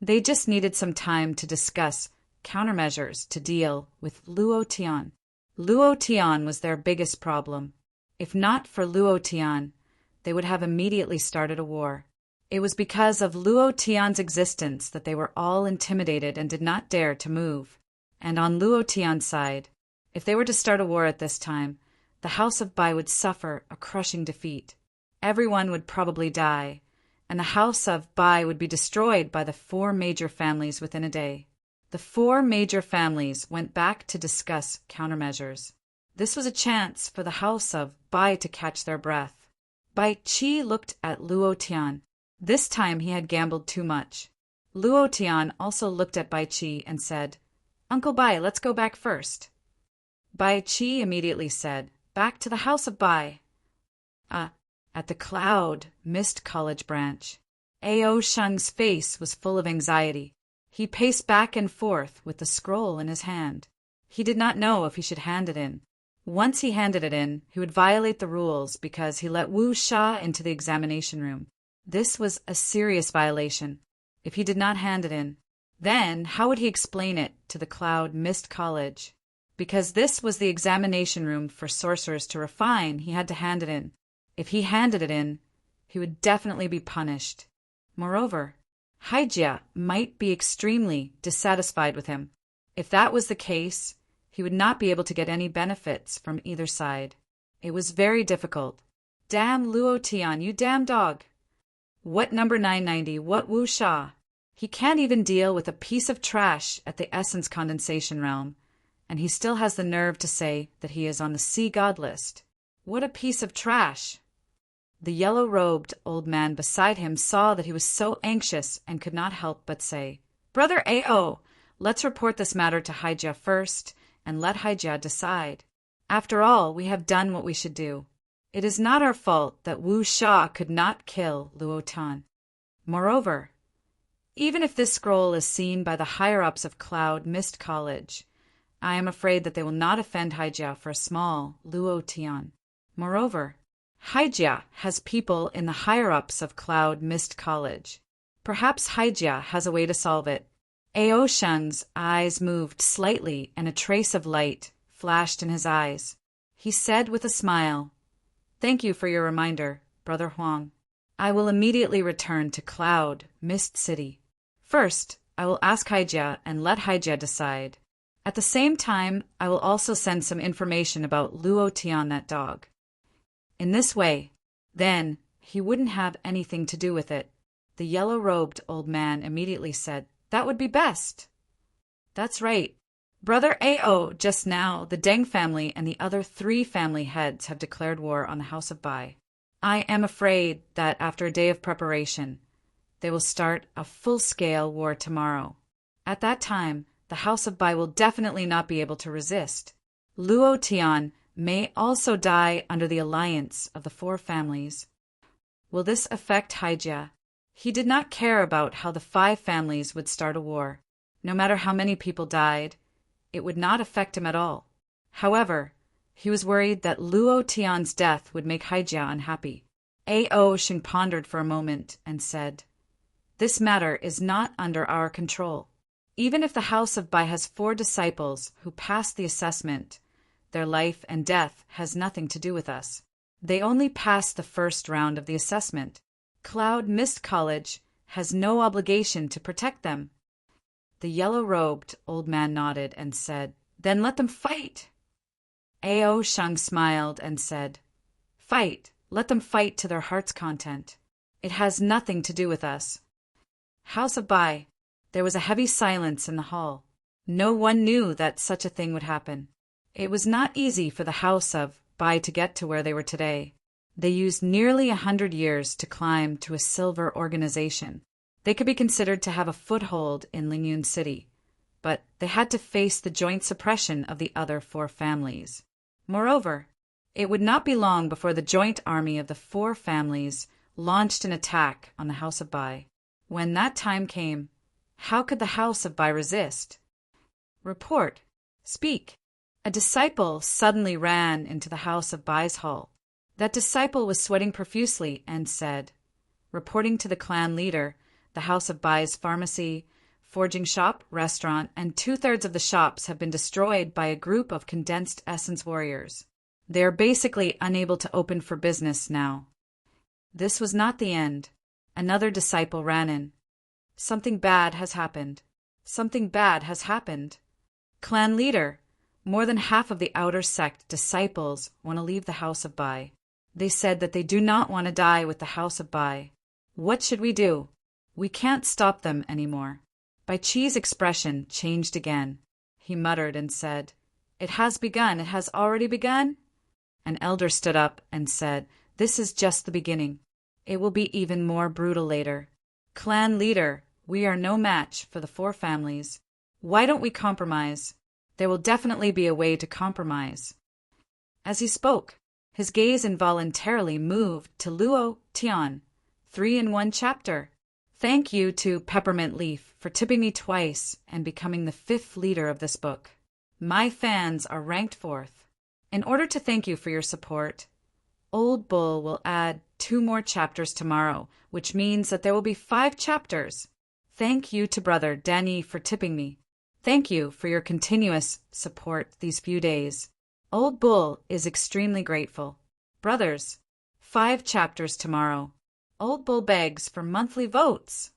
They just needed some time to discuss countermeasures to deal with Luo Tian. Luo Tian was their biggest problem. If not for Luo Tian, they would have immediately started a war. It was because of Luo Tian's existence that they were all intimidated and did not dare to move. And on Luo Tian's side, if they were to start a war at this time, the House of Bai would suffer a crushing defeat. Everyone would probably die, and the House of Bai would be destroyed by the 4 major families within a day. The 4 major families went back to discuss countermeasures. This was a chance for the House of Bai to catch their breath. Bai Qi looked at Luo Tian. This time he had gambled too much. Luo Tian also looked at Bai Qi and said, Uncle Bai, let's go back first. Bai Qi immediately said, Back to the House of Bai. At the Cloud Mist College branch, Ao Sheng's face was full of anxiety. He paced back and forth with the scroll in his hand. He did not know if he should hand it in. Once he handed it in, he would violate the rules because he let Wu Sha into the examination room. This was a serious violation. If he did not hand it in, then how would he explain it to the Cloud Mist College? Because this was the examination room for sorcerers to refine, he had to hand it in. If he handed it in, he would definitely be punished. Moreover, Haijia might be extremely dissatisfied with him. If that was the case, he would not be able to get any benefits from either side. It was very difficult. Damn Luo Tian, you damn dog! What number 990, what Wu Sha? He can't even deal with a piece of trash at the essence condensation realm, and he still has the nerve to say that he is on the sea god list. What a piece of trash! The yellow-robed old man beside him saw that he was so anxious and could not help but say, Brother Ao, let's report this matter to Haijia first, and let Haijia decide. After all, we have done what we should do. It is not our fault that Wu Sha could not kill Luo Tian. Moreover, even if this scroll is seen by the higher-ups of Cloud Mist College, I am afraid that they will not offend Haijia for a small Luo Tian. Moreover, Haijia has people in the higher-ups of Cloud Mist College. Perhaps Haijia has a way to solve it. Ao Sheng's eyes moved slightly and a trace of light flashed in his eyes. He said with a smile, Thank you for your reminder, Brother Huang. I will immediately return to Cloud Mist City. First, I will ask Haijia and let Haijia decide. At the same time, I will also send some information about Luo Tian, that dog. In this way, then, he wouldn't have anything to do with it. The yellow-robed old man immediately said, That would be best. That's right. Brother Ao, just now, the Deng family and the other 3 family heads have declared war on the House of Bai. I am afraid that after a day of preparation, they will start a full-scale war tomorrow. At that time, the House of Bai will definitely not be able to resist. Luo Tian may also die under the alliance of the 4 families. Will this affect Haijia? He did not care about how the 5 families would start a war. No matter how many people died, it would not affect him at all. However, he was worried that Luo Tian's death would make Haijia unhappy. Ao Sheng pondered for a moment and said, This matter is not under our control. Even if the House of Bai has 4 disciples who passed the assessment, their life and death has nothing to do with us. They only passed the first round of the assessment. Cloud Mist College has no obligation to protect them. The yellow-robed old man nodded and said, Then let them fight. Ao Sheng smiled and said, Fight. Let them fight to their heart's content. It has nothing to do with us. House of Bai, There was a heavy silence in the hall. No one knew that such a thing would happen. It was not easy for the House of Bai to get to where they were today. They used nearly 100 years to climb to a silver organization. They could be considered to have a foothold in Lingyun City, but they had to face the joint suppression of the other four families. Moreover, it would not be long before the joint army of the four families launched an attack on the House of Bai. When that time came, how could the House of Bai resist? Report. Speak. A disciple suddenly ran into the House of Bai's hall. That disciple was sweating profusely and said, reporting to the clan leader, the House of Bai's pharmacy, forging shop, restaurant, and 2/3 of the shops have been destroyed by a group of condensed essence warriors. They are basically unable to open for business now. This was not the end. Another disciple ran in. Something bad has happened. Something bad has happened. Clan leader, more than half of the outer sect disciples want to leave the House of Bai. They said that they do not want to die with the House of Bai. What should we do? We can't stop them anymore. Bai Chi's expression changed again. He muttered and said, "It has begun. It has already begun?" An elder stood up and said, "This is just the beginning. It will be even more brutal later. Clan leader, we are no match for the four families. Why don't we compromise? There will definitely be a way to compromise." As he spoke, his gaze involuntarily moved to Luo Tian, 3-in-1 chapter. Thank you to Peppermint Leaf for tipping me twice and becoming the 5th leader of this book. My fans are ranked 4th. In order to thank you for your support, Old Bull will add 2 more chapters tomorrow, which means that there will be 5 chapters. Thank you to Brother Danny for tipping me. Thank you for your continuous support these few days. Old Bull is extremely grateful. Brothers, 5 chapters tomorrow. Old Bull begs for monthly votes.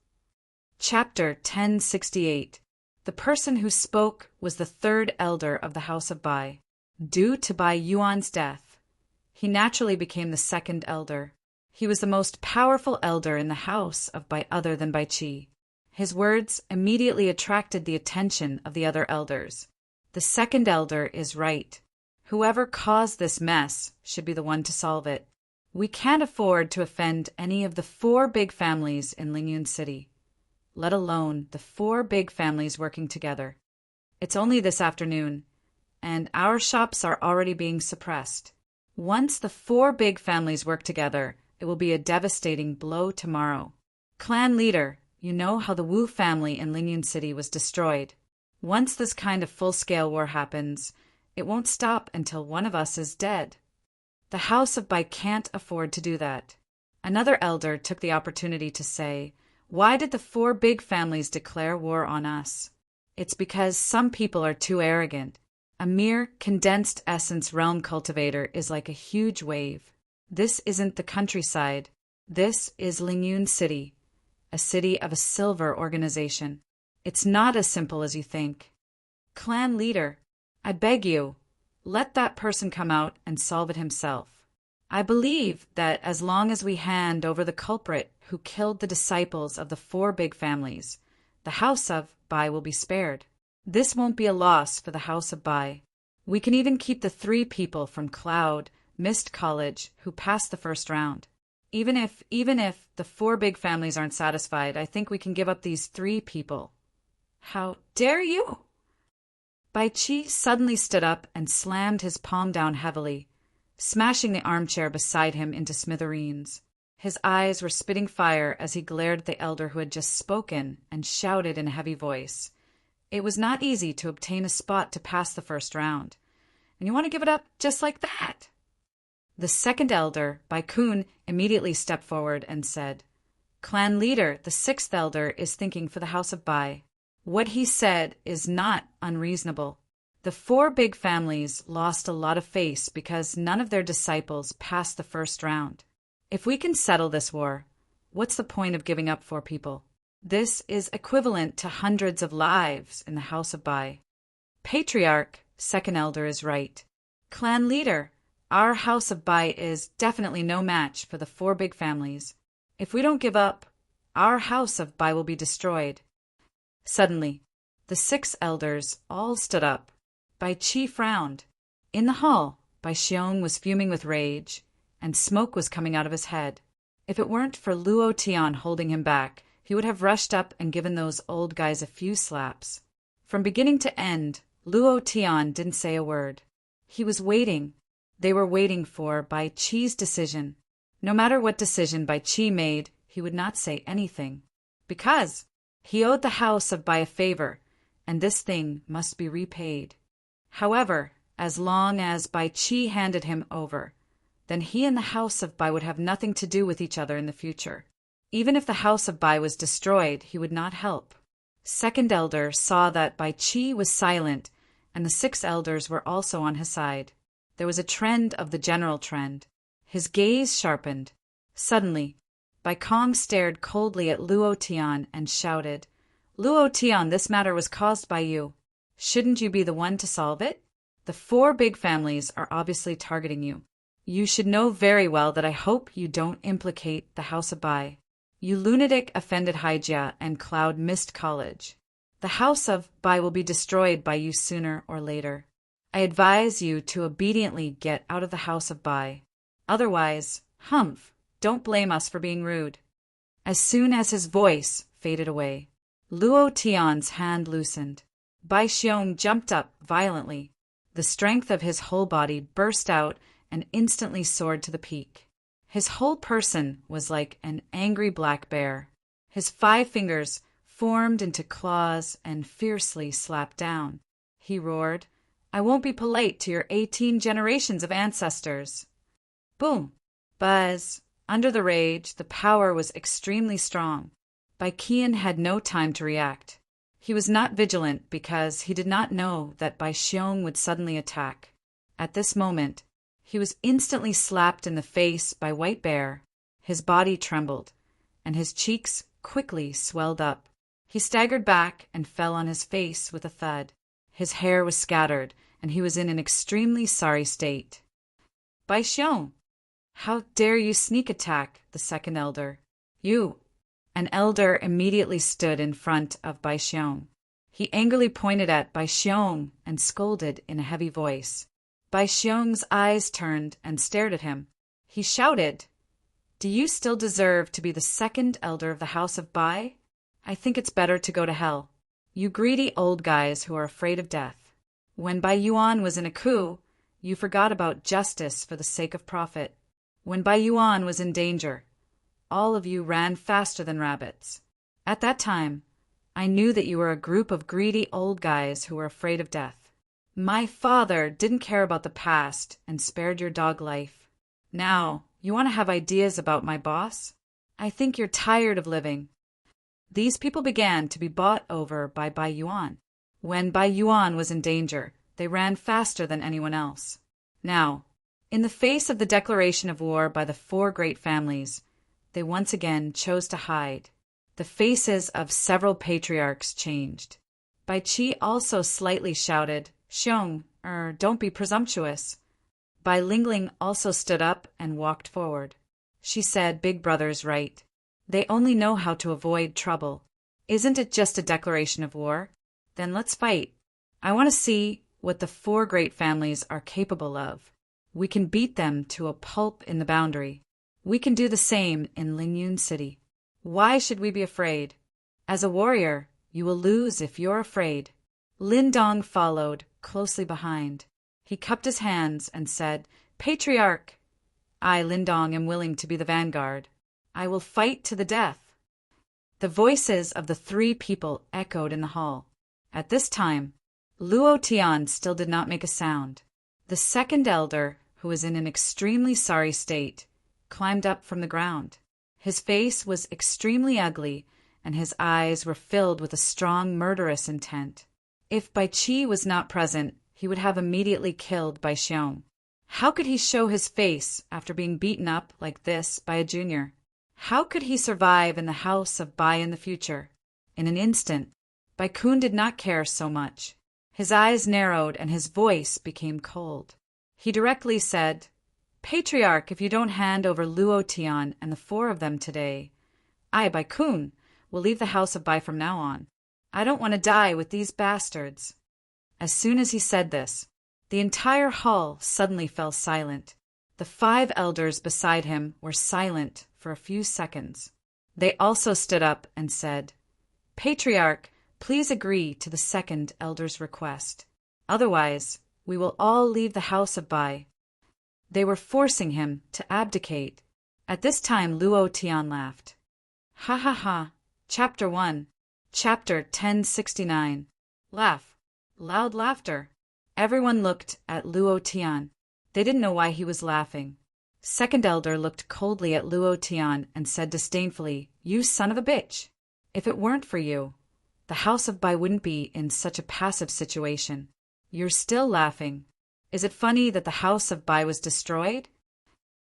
Chapter 1068. The person who spoke was the 3rd elder of the House of Bai. Due to Bai Yuan's death, he naturally became the 2nd elder. He was the most powerful elder in the house of Bai other than Bai Chi. His words immediately attracted the attention of the other elders. The 2nd elder is right. Whoever caused this mess should be the one to solve it. We can't afford to offend any of the 4 big families in Lingyun City, let alone the 4 big families working together. It's only this afternoon, and our shops are already being suppressed. Once the 4 big families work together, it will be a devastating blow tomorrow. Clan leader, you know how the Wu family in Lingyun City was destroyed. Once this kind of full-scale war happens, it won't stop until one of us is dead. The House of Bai can't afford to do that. Another elder took the opportunity to say, "Why did the 4 big families declare war on us? It's because some people are too arrogant. A mere condensed essence realm cultivator is like a huge wave. This isn't the countryside. This is Lingyun City, a city of a silver organization. It's not as simple as you think. Clan leader, I beg you, let that person come out and solve it himself. I believe that as long as we hand over the culprit who killed the disciples of the 4 big families, the House of Bai will be spared. This won't be a loss for the House of Bai. We can even keep the 3 people from Cloud Mist College who passed the first round. Even if the 4 big families aren't satisfied, I think we can give up these 3 people." "How dare you?" Bai Chi suddenly stood up and slammed his palm down heavily, smashing the armchair beside him into smithereens. His eyes were spitting fire as he glared at the elder who had just spoken and shouted in a heavy voice. It was not easy to obtain a spot to pass the first round, and you want to give it up just like that. The 2nd elder, Bai Kun, immediately stepped forward and said, "Clan leader, the 6th elder is thinking for the House of Bai. What he said is not unreasonable. The 4 big families lost a lot of face because none of their disciples passed the first round. If we can settle this war, what's the point of giving up 4 people? This is equivalent to hundreds of lives in the House of Bai. Patriarch, 2nd elder, is right. Clan leader, our House of Bai is definitely no match for the 4 big families. If we don't give up, our House of Bai will be destroyed." Suddenly, the 6 elders all stood up. Bai Qi frowned. In the hall, Bai Xiong was fuming with rage, and smoke was coming out of his head. If it weren't for Luo Tian holding him back, he would have rushed up and given those old guys a few slaps. From beginning to end, Luo Tian didn't say a word. He was waiting. They were waiting for Bai Qi's decision. No matter what decision Bai Qi made, he would not say anything. Because he owed the house of Bai a favor, and this thing must be repaid. However, as long as Bai Qi handed him over, then he and the house of Bai would have nothing to do with each other in the future. Even if the house of Bai was destroyed, he would not help. Second elder saw that Bai Qi was silent, and the 6 elders were also on his side. There was a trend of the general trend. His gaze sharpened. Suddenly, Bai Kong stared coldly at Luo Tian and shouted, "Luo Tian, this matter was caused by you. Shouldn't you be the one to solve it? The 4 big families are obviously targeting you. You should know very well that I hope you don't implicate the House of Bai. You lunatic offended Haijia and Cloud Mist College. The House of Bai will be destroyed by you sooner or later. I advise you to obediently get out of the House of Bai. Otherwise, humph, don't blame us for being rude." As soon as his voice faded away, Luo Tian's hand loosened. Bai Xiong jumped up violently. The strength of his whole body burst out and instantly soared to the peak. His whole person was like an angry black bear. His 5 fingers formed into claws and fiercely slapped down. He roared, "I won't be polite to your 18 generations of ancestors." Boom! Buzz! Under the rage, the power was extremely strong. Bai Qian had no time to react. He was not vigilant because he did not know that Bai Xiong would suddenly attack. At this moment, he was instantly slapped in the face by White Bear. His body trembled, and his cheeks quickly swelled up. He staggered back and fell on his face with a thud. His hair was scattered, and he was in an extremely sorry state. "Bai Xiong, how dare you sneak attack the 2nd elder? You!" An elder immediately stood in front of Bai Xiong. He angrily pointed at Bai Xiong and scolded in a heavy voice. Bai Xiong's eyes turned and stared at him. He shouted, "Do you still deserve to be the 2nd elder of the House of Bai? I think it's better to go to hell. You greedy old guys who are afraid of death. When Bai Yuan was in a coup, you forgot about justice for the sake of profit. When Bai Yuan was in danger, all of you ran faster than rabbits. At that time, I knew that you were a group of greedy old guys who were afraid of death. My father didn't care about the past and spared your dog life. Now, you want to have ideas about my boss? I think you're tired of living." These people began to be bought over by Bai Yuan. When Bai Yuan was in danger, they ran faster than anyone else. Now, in the face of the declaration of war by the 4 great families, they once again chose to hide. The faces of several patriarchs changed. Bai Qi also slightly shouted, "Xiong, don't be presumptuous." Bai Lingling also stood up and walked forward. She said, "Big brother's right. They only know how to avoid trouble. Isn't it just a declaration of war? Then let's fight. I want to see what the 4 great families are capable of. We can beat them to a pulp in the boundary. We can do the same in Lingyun City. Why should we be afraid? As a warrior, you will lose if you're afraid." Lin Dong followed, closely behind. He cupped his hands and said, "Patriarch! I, Lin Dong, am willing to be the vanguard. I will fight to the death." The voices of the 3 people echoed in the hall. At this time, Luo Tian still did not make a sound. The 2nd elder, who was in an extremely sorry state, climbed up from the ground. His face was extremely ugly, and his eyes were filled with a strong murderous intent. If Bai Qi was not present, he would have immediately killed Bai Xiong. How could he show his face after being beaten up like this by a junior? How could he survive in the House of Bai in the future? In an instant, Bai Kun did not care so much. His eyes narrowed and his voice became cold. He directly said, "Patriarch, if you don't hand over Luo Tian and the 4 of them today, I, Bai Kun, will leave the House of Bai from now on." I don't want to die with these bastards." As soon as he said this, the entire hall suddenly fell silent. The 5 elders beside him were silent for a few seconds. They also stood up and said, "Patriarch, please agree to the second elder's request. Otherwise, we will all leave the house of Bai." They were forcing him to abdicate. At this time Luo Tian laughed. "Ha ha ha. Chapter 1. Chapter 1069. Laugh. Loud laughter." Everyone looked at Luo Tian. They didn't know why he was laughing. Second elder looked coldly at Luo Tian and said disdainfully, "You son of a bitch! If it weren't for you, the house of Bai wouldn't be in such a passive situation. You're still laughing. Is it funny that the house of Bai was destroyed?"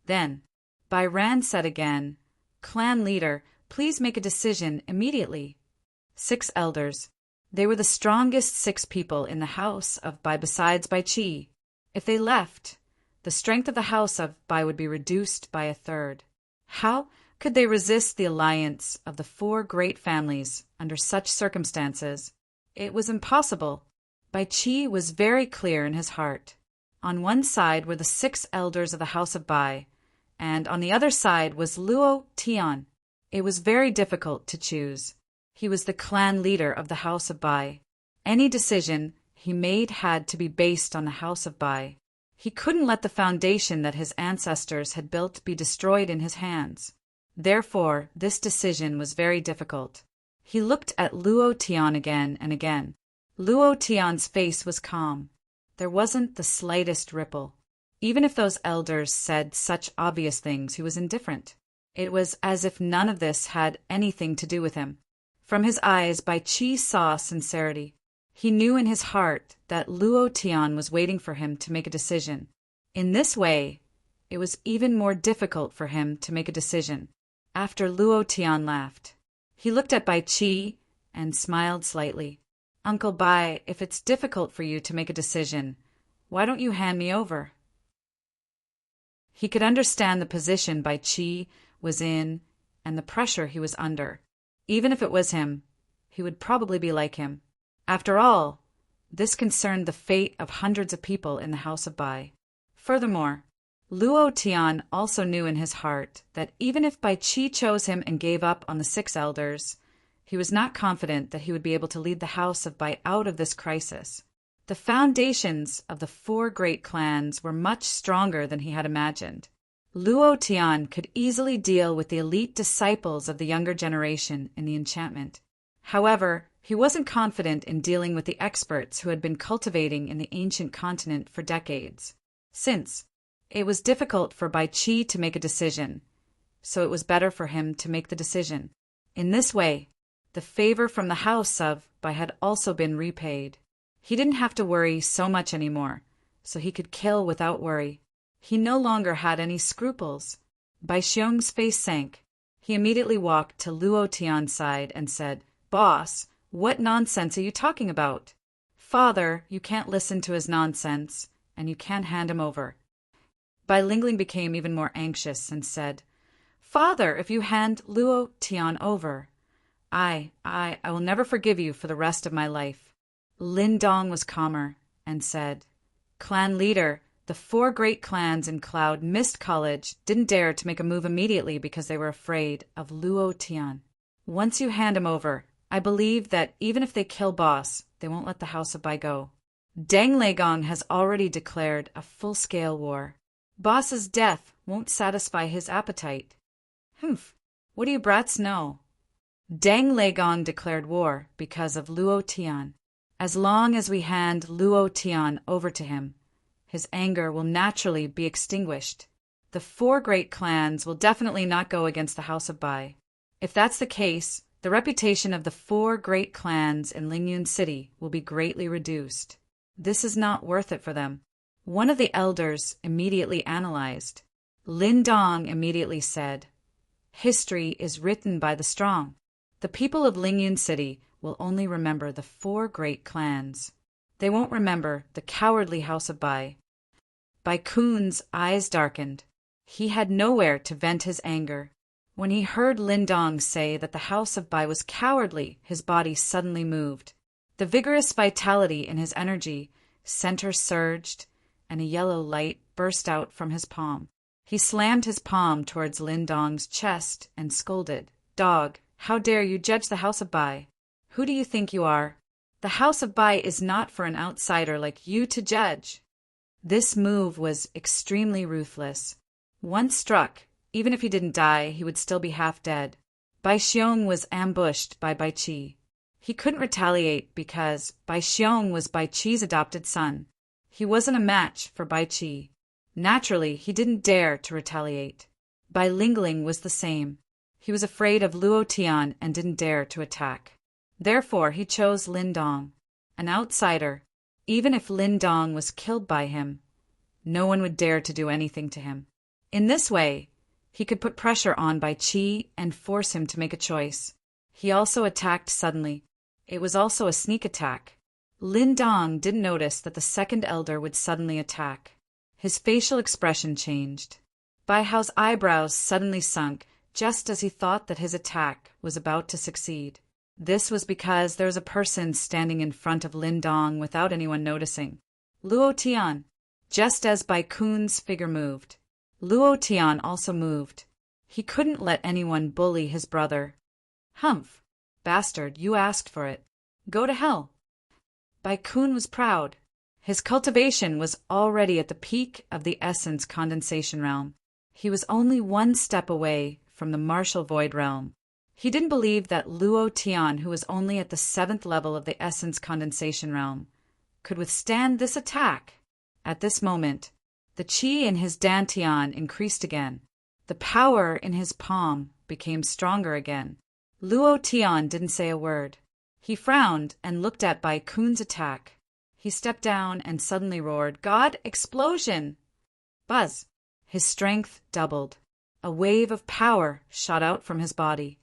Then Bai Ran said again, "Clan leader, please make a decision immediately." 6 elders. They were the strongest 6 people in the house of Bai besides Bai Qi. If they left, the strength of the house of Bai would be reduced by a third. How could they resist the alliance of the 4 great families under such circumstances? It was impossible. Bai Qi was very clear in his heart. On one side were the 6 elders of the house of Bai, and on the other side was Luo Tian. It was very difficult to choose. He was the clan leader of the house of Bai. Any decision he made had to be based on the house of Bai. He couldn't let the foundation that his ancestors had built be destroyed in his hands. Therefore, this decision was very difficult. He looked at Luo Tian again and again. Luo Tian's face was calm. There wasn't the slightest ripple. Even if those elders said such obvious things, he was indifferent. It was as if none of this had anything to do with him. From his eyes, Bai Qi saw sincerity. He knew in his heart that Luo Tian was waiting for him to make a decision. In this way, it was even more difficult for him to make a decision. After Luo Tian laughed, he looked at Bai Qi and smiled slightly. "Uncle Bai, if it's difficult for you to make a decision, why don't you hand me over?" He could understand the position Bai Qi was in and the pressure he was under. Even if it was him, he would probably be like him. After all, this concerned the fate of hundreds of people in the house of Bai. Furthermore, Luo Tian also knew in his heart that even if Bai Qi chose him and gave up on the 6 elders, he was not confident that he would be able to lead the house of Bai out of this crisis. The foundations of the 4 great clans were much stronger than he had imagined. Luo Tian could easily deal with the elite disciples of the younger generation in the enchantment. However, he wasn't confident in dealing with the experts who had been cultivating in the ancient continent for decades. Since it was difficult for Bai Qi to make a decision, so it was better for him to make the decision. In this way, the favor from the house of Bai had also been repaid. He didn't have to worry so much anymore, so he could kill without worry. He no longer had any scruples. Bai Xiong's face sank. He immediately walked to Luo Tian's side and said, "Boss, what nonsense are you talking about?" "Father, you can't listen to his nonsense, and you can't hand him over." Bai Lingling became even more anxious and said, "Father, if you hand Luo Tian over, I will never forgive you for the rest of my life." Lin Dong was calmer and said, "Clan leader, the 4 great clans in Cloud Mist College didn't dare to make a move immediately because they were afraid of Luo Tian. Once you hand him over, I believe that even if they kill Boss, they won't let the House of Bai go. Deng Leigong has already declared a full-scale war. Boss's death won't satisfy his appetite." "Humph, what do you brats know?" "Deng Leigong declared war because of Luo Tian. As long as we hand Luo Tian over to him, his anger will naturally be extinguished. The 4 great clans will definitely not go against the House of Bai. If that's the case, the reputation of the 4 great clans in Lingyun City will be greatly reduced. This is not worth it for them." One of the elders immediately analyzed. Lin Dong immediately said, "History is written by the strong. The people of Lingyun City will only remember the 4 great clans. They won't remember the cowardly House of Bai." Bai Kun's eyes darkened. He had nowhere to vent his anger. When he heard Lindong say that the House of Bai was cowardly, his body suddenly moved. The vigorous vitality in his energy center surged, and a yellow light burst out from his palm. He slammed his palm towards Lindong's chest and scolded, "Dog, how dare you judge the House of Bai? Who do you think you are? The House of Bai is not for an outsider like you to judge." This move was extremely ruthless. Once struck, even if he didn't die, he would still be half dead. Bai Xiong was ambushed by Bai Qi. He couldn't retaliate because Bai Xiong was Bai Qi's adopted son. He wasn't a match for Bai Qi. Naturally, he didn't dare to retaliate. Bai Lingling was the same. He was afraid of Luo Tian and didn't dare to attack. Therefore, he chose Lindong, an outsider. Even if Lindong was killed by him, no one would dare to do anything to him. In this way, he could put pressure on Bai Qi and force him to make a choice. He also attacked suddenly. It was also a sneak attack. Lindong didn't notice that the second elder would suddenly attack. His facial expression changed. Bai Hao's eyebrows suddenly sunk just as he thought that his attack was about to succeed. This was because there was a person standing in front of Lindong without anyone noticing. Luo Tian. Just as Bai Kun's figure moved, Luo Tian also moved. He couldn't let anyone bully his brother. "Humph! Bastard, you asked for it. Go to hell." Bai Kun was proud. His cultivation was already at the peak of the essence condensation realm. He was only one step away from the martial void realm. He didn't believe that Luo Tian, who was only at the 7th level of the essence condensation realm, could withstand this attack. At this moment, the qi in his dantian increased again. The power in his palm became stronger again. Luo Tian didn't say a word. He frowned and looked at Bai Kun's attack. He stepped down and suddenly roared, "God, explosion!" Buzz! His strength doubled. A wave of power shot out from his body.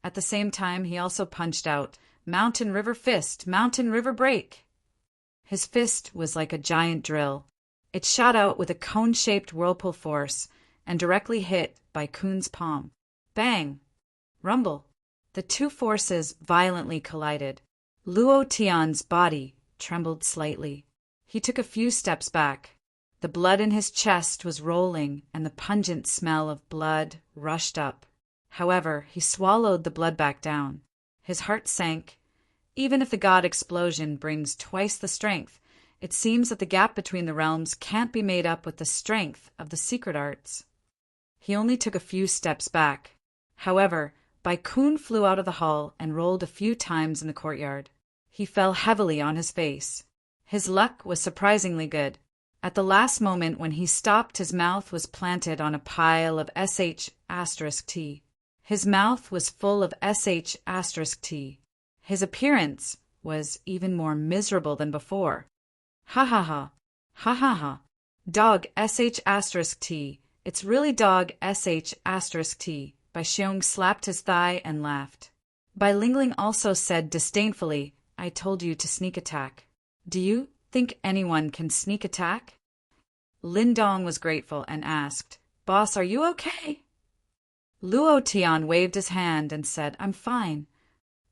At the same time, he also punched out, "Mountain River Fist, Mountain River Break." His fist was like a giant drill. It shot out with a cone-shaped whirlpool force and directly hit Bai Kun's palm. Bang! Rumble! The two forces violently collided. Luo Tian's body trembled slightly. He took a few steps back. The blood in his chest was rolling, and the pungent smell of blood rushed up. However, he swallowed the blood back down. His heart sank. Even if the God explosion brings twice the strength, it seems that the gap between the realms can't be made up with the strength of the secret arts. He only took a few steps back. However, Bai Kun flew out of the hall and rolled a few times in the courtyard. He fell heavily on his face. His luck was surprisingly good. At the last moment when he stopped, his mouth was planted on a pile of sh*T. His mouth was full of sh*T. His appearance was even more miserable than before. "Ha ha ha. Ha ha ha. Dog sh*T. It's really dog sh*T. Bai Xiong slapped his thigh and laughed. Bai Lingling also said disdainfully, "I told you to sneak attack. Do you think anyone can sneak attack?" Lindong was grateful and asked, "Boss, are you okay?" Luo Tian waved his hand and said, "I'm fine."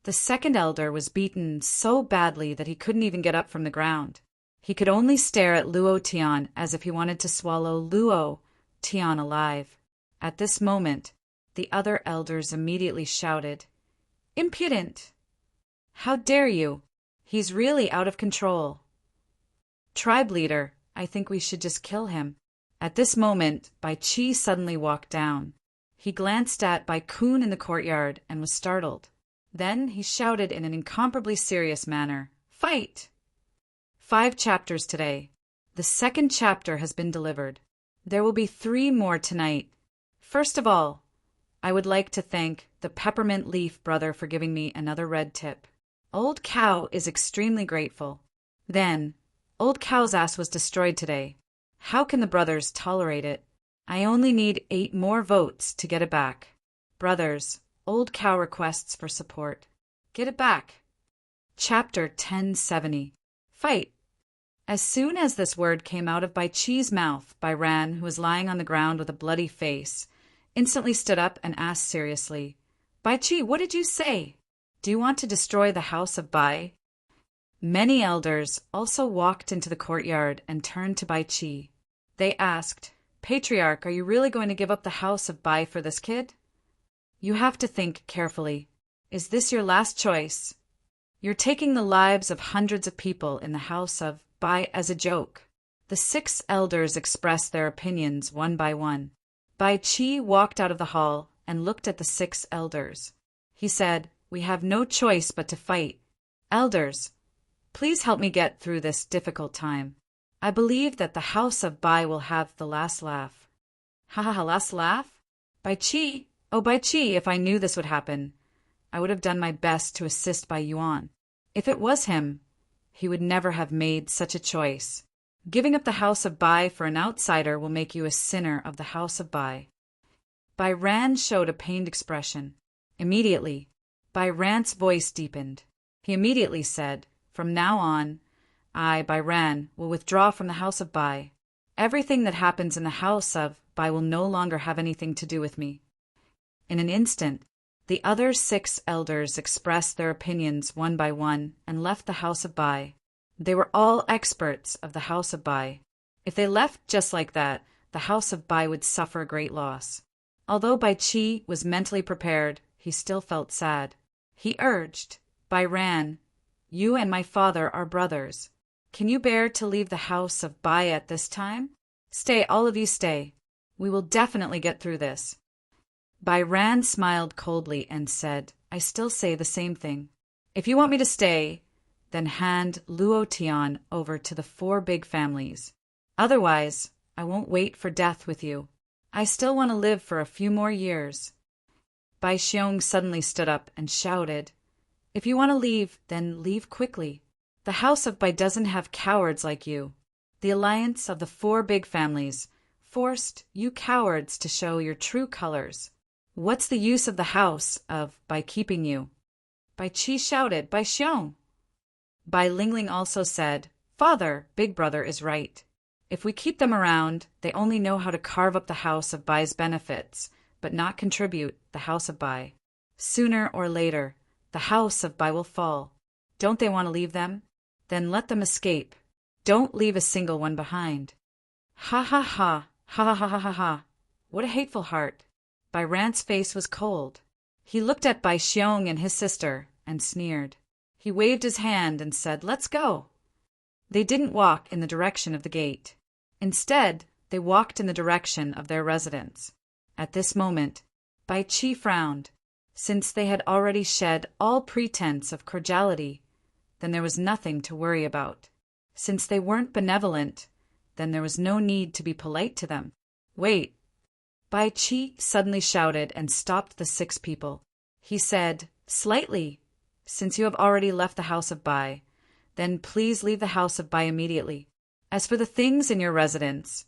The second elder was beaten so badly that he couldn't even get up from the ground. He could only stare at Luo Tian as if he wanted to swallow Luo Tian alive. At this moment, the other elders immediately shouted, "Impudent! How dare you? He's really out of control. Tribe leader, I think we should just kill him." At this moment, Bai Qi suddenly walked down. He glanced at Bai Kun in the courtyard and was startled. Then he shouted in an incomparably serious manner, "Fight!" 5 chapters today. The second chapter has been delivered. There will be 3 more tonight. First of all, I would like to thank the Peppermint Leaf brother for giving me another red tip. Old Cow is extremely grateful. Then, Old Cow's ass was destroyed today. How can the brothers tolerate it? I only need 8 more votes to get it back. Brothers, Old Cow requests for support. Get it back. Chapter 1070. Fight. As soon as this word came out of Bai Qi's mouth, Bai Ran, who was lying on the ground with a bloody face, instantly stood up and asked seriously, Bai Qi, what did you say? Do you want to destroy the house of Bai? Many elders also walked into the courtyard and turned to Bai Qi. They asked, Patriarch, are you really going to give up the house of Bai for this kid? You have to think carefully. Is this your last choice? You're taking the lives of hundreds of people in the house of Bai as a joke. The 6 elders expressed their opinions one by one. Bai Qi walked out of the hall and looked at the 6 elders. He said, We have no choice but to fight. Elders, please help me get through this difficult time. I believe that the house of Bai will have the last laugh. Ha ha ha, last laugh? Bai Qi, oh Bai Qi, if I knew this would happen, I would have done my best to assist Bai Yuan. If it was him, he would never have made such a choice. Giving up the house of Bai for an outsider will make you a sinner of the house of Bai. Bai Ran showed a pained expression. Immediately, Bai Ran's voice deepened. He immediately said, From now on, I, Bai Ran, will withdraw from the house of Bai. Everything that happens in the house of Bai will no longer have anything to do with me. In an instant, the other 6 elders expressed their opinions one by one and left the house of Bai. They were all experts of the house of Bai. If they left just like that, the house of Bai would suffer great loss. Although Bai Qi was mentally prepared, he still felt sad. He urged, Bai Ran, you and my father are brothers. Can you bear to leave the house of Bai at this time? Stay, all of you stay. We will definitely get through this. Bai Ran smiled coldly and said, I still say the same thing. If you want me to stay, then hand Luo Tian over to the 4 big families. Otherwise, I won't wait for death with you. I still want to live for a few more years. Bai Xiong suddenly stood up and shouted, If you want to leave, then leave quickly. The house of Bai doesn't have cowards like you. The alliance of the 4 big families forced you cowards to show your true colors. What's the use of the house of Bai keeping you? Bai Qi shouted, Bai Xiong. Bai Lingling also said, Father, Big Brother is right. If we keep them around, they only know how to carve up the house of Bai's benefits, but not contribute the house of Bai. Sooner or later, the house of Bai will fall. Don't they want to leave them? Then let them escape. Don't leave a single one behind. Ha ha ha, ha ha ha ha ha ha. What a hateful heart. Bai Ran's face was cold. He looked at Bai Xiong and his sister and sneered. He waved his hand and said, Let's go. They didn't walk in the direction of the gate. Instead, they walked in the direction of their residence. At this moment, Bai Qi frowned. Since they had already shed all pretense of cordiality, then there was nothing to worry about. Since they weren't benevolent, then there was no need to be polite to them. Wait. Bai Qi suddenly shouted and stopped the 6 people. He said, Slightly, since you have already left the house of Bai, then please leave the house of Bai immediately. As for the things in your residence,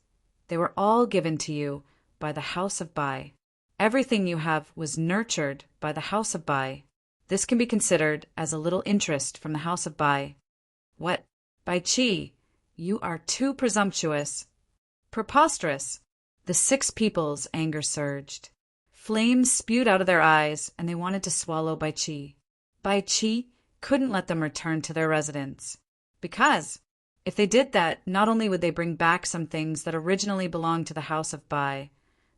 they were all given to you by the house of Bai. Everything you have was nurtured by the house of Bai. This can be considered as a little interest from the house of Bai. What? Bai Qi, you are too presumptuous. Preposterous. The 6 people's anger surged. Flames spewed out of their eyes, and they wanted to swallow Bai Qi. Bai Qi couldn't let them return to their residence. Because, if they did that, not only would they bring back some things that originally belonged to the house of Bai,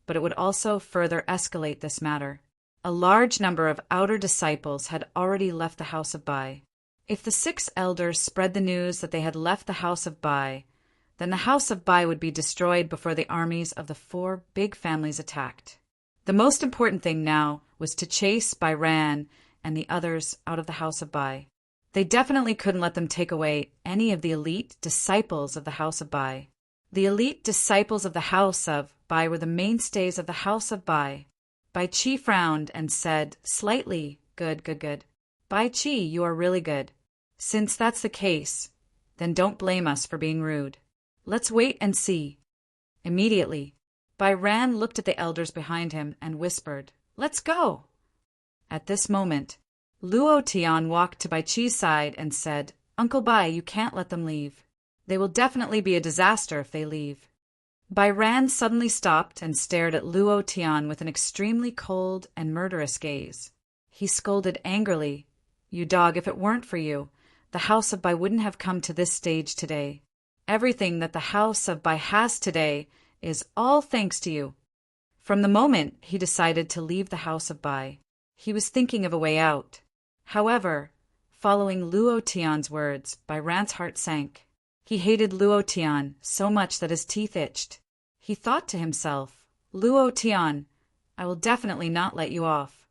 but it would also further escalate this matter. A large number of outer disciples had already left the house of Bai. If the 6 elders spread the news that they had left the house of Bai, then the house of Bai would be destroyed before the armies of the 4 big families attacked. The most important thing now was to chase Bai Ran and the others out of the house of Bai. They definitely couldn't let them take away any of the elite disciples of the house of Bai. The elite disciples of the house of Bai were the mainstays of the house of Bai. Bai Qi frowned and said, Slightly, good. Bai Qi, you are really good. Since that's the case, then don't blame us for being rude. Let's wait and see. Immediately, Bai Ran looked at the elders behind him and whispered, Let's go. At this moment, Luo Tian walked to Bai Qi's side and said, Uncle Bai, you can't let them leave. They will definitely be a disaster if they leave. Bai Ran suddenly stopped and stared at Luo Tian with an extremely cold and murderous gaze. He scolded angrily, "You dog, if it weren't for you, the House of Bai wouldn't have come to this stage today. Everything that the House of Bai has today is all thanks to you." From the moment he decided to leave the House of Bai, he was thinking of a way out. However, following Luo Tian's words, Bai Ran's heart sank. He hated Luo Tian so much that his teeth itched. He thought to himself, "Luo Tian, I will definitely not let you off."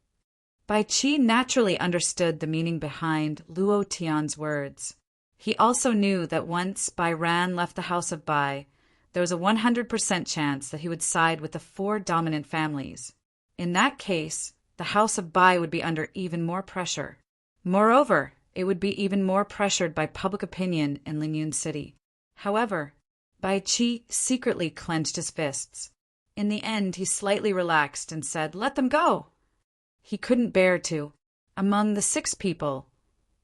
Bai Qi naturally understood the meaning behind Luo Tian's words. He also knew that once Bai Ran left the House of Bai, there was a 100% chance that he would side with the 4 dominant families. In that case, the House of Bai would be under even more pressure. Moreover, it would be even more pressured by public opinion in Lingyun City. However, Bai Qi secretly clenched his fists. In the end, he slightly relaxed and said, "Let them go." He couldn't bear to. Among the 6 people,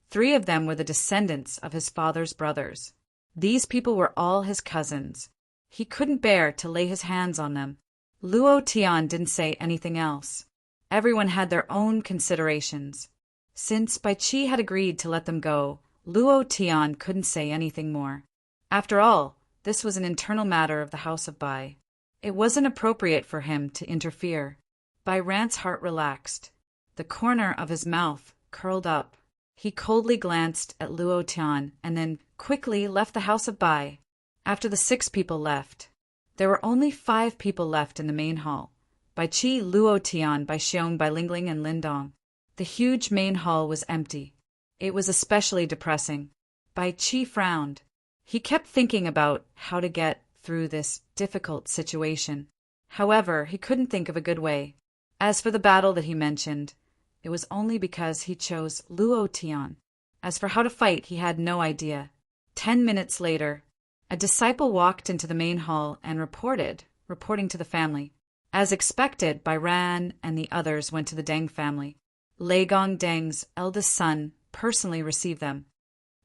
3 of them were the descendants of his father's brothers. These people were all his cousins. He couldn't bear to lay his hands on them. Luo Tian didn't say anything else. Everyone had their own considerations. Since Bai Qi had agreed to let them go, Luo Tian couldn't say anything more. After all, this was an internal matter of the House of Bai. It wasn't appropriate for him to interfere. Bai Ran's heart relaxed. The corner of his mouth curled up. He coldly glanced at Luo Tian and then quickly left the House of Bai. After the 6 people left, there were only 5 people left in the main hall. Bai Qi, Luo Tian, Bai Xiong, Bai Lingling, and Lindong. The huge main hall was empty. It was especially depressing. Bai Qi frowned. He kept thinking about how to get through this difficult situation. However, he couldn't think of a good way. As for the battle that he mentioned, it was only because he chose Luo Tian. As for how to fight, he had no idea. 10 minutes later, a disciple walked into the main hall and reporting to the family. As expected, Bai Ran and the others went to the Deng family. Lei Gong Deng's eldest son personally received them.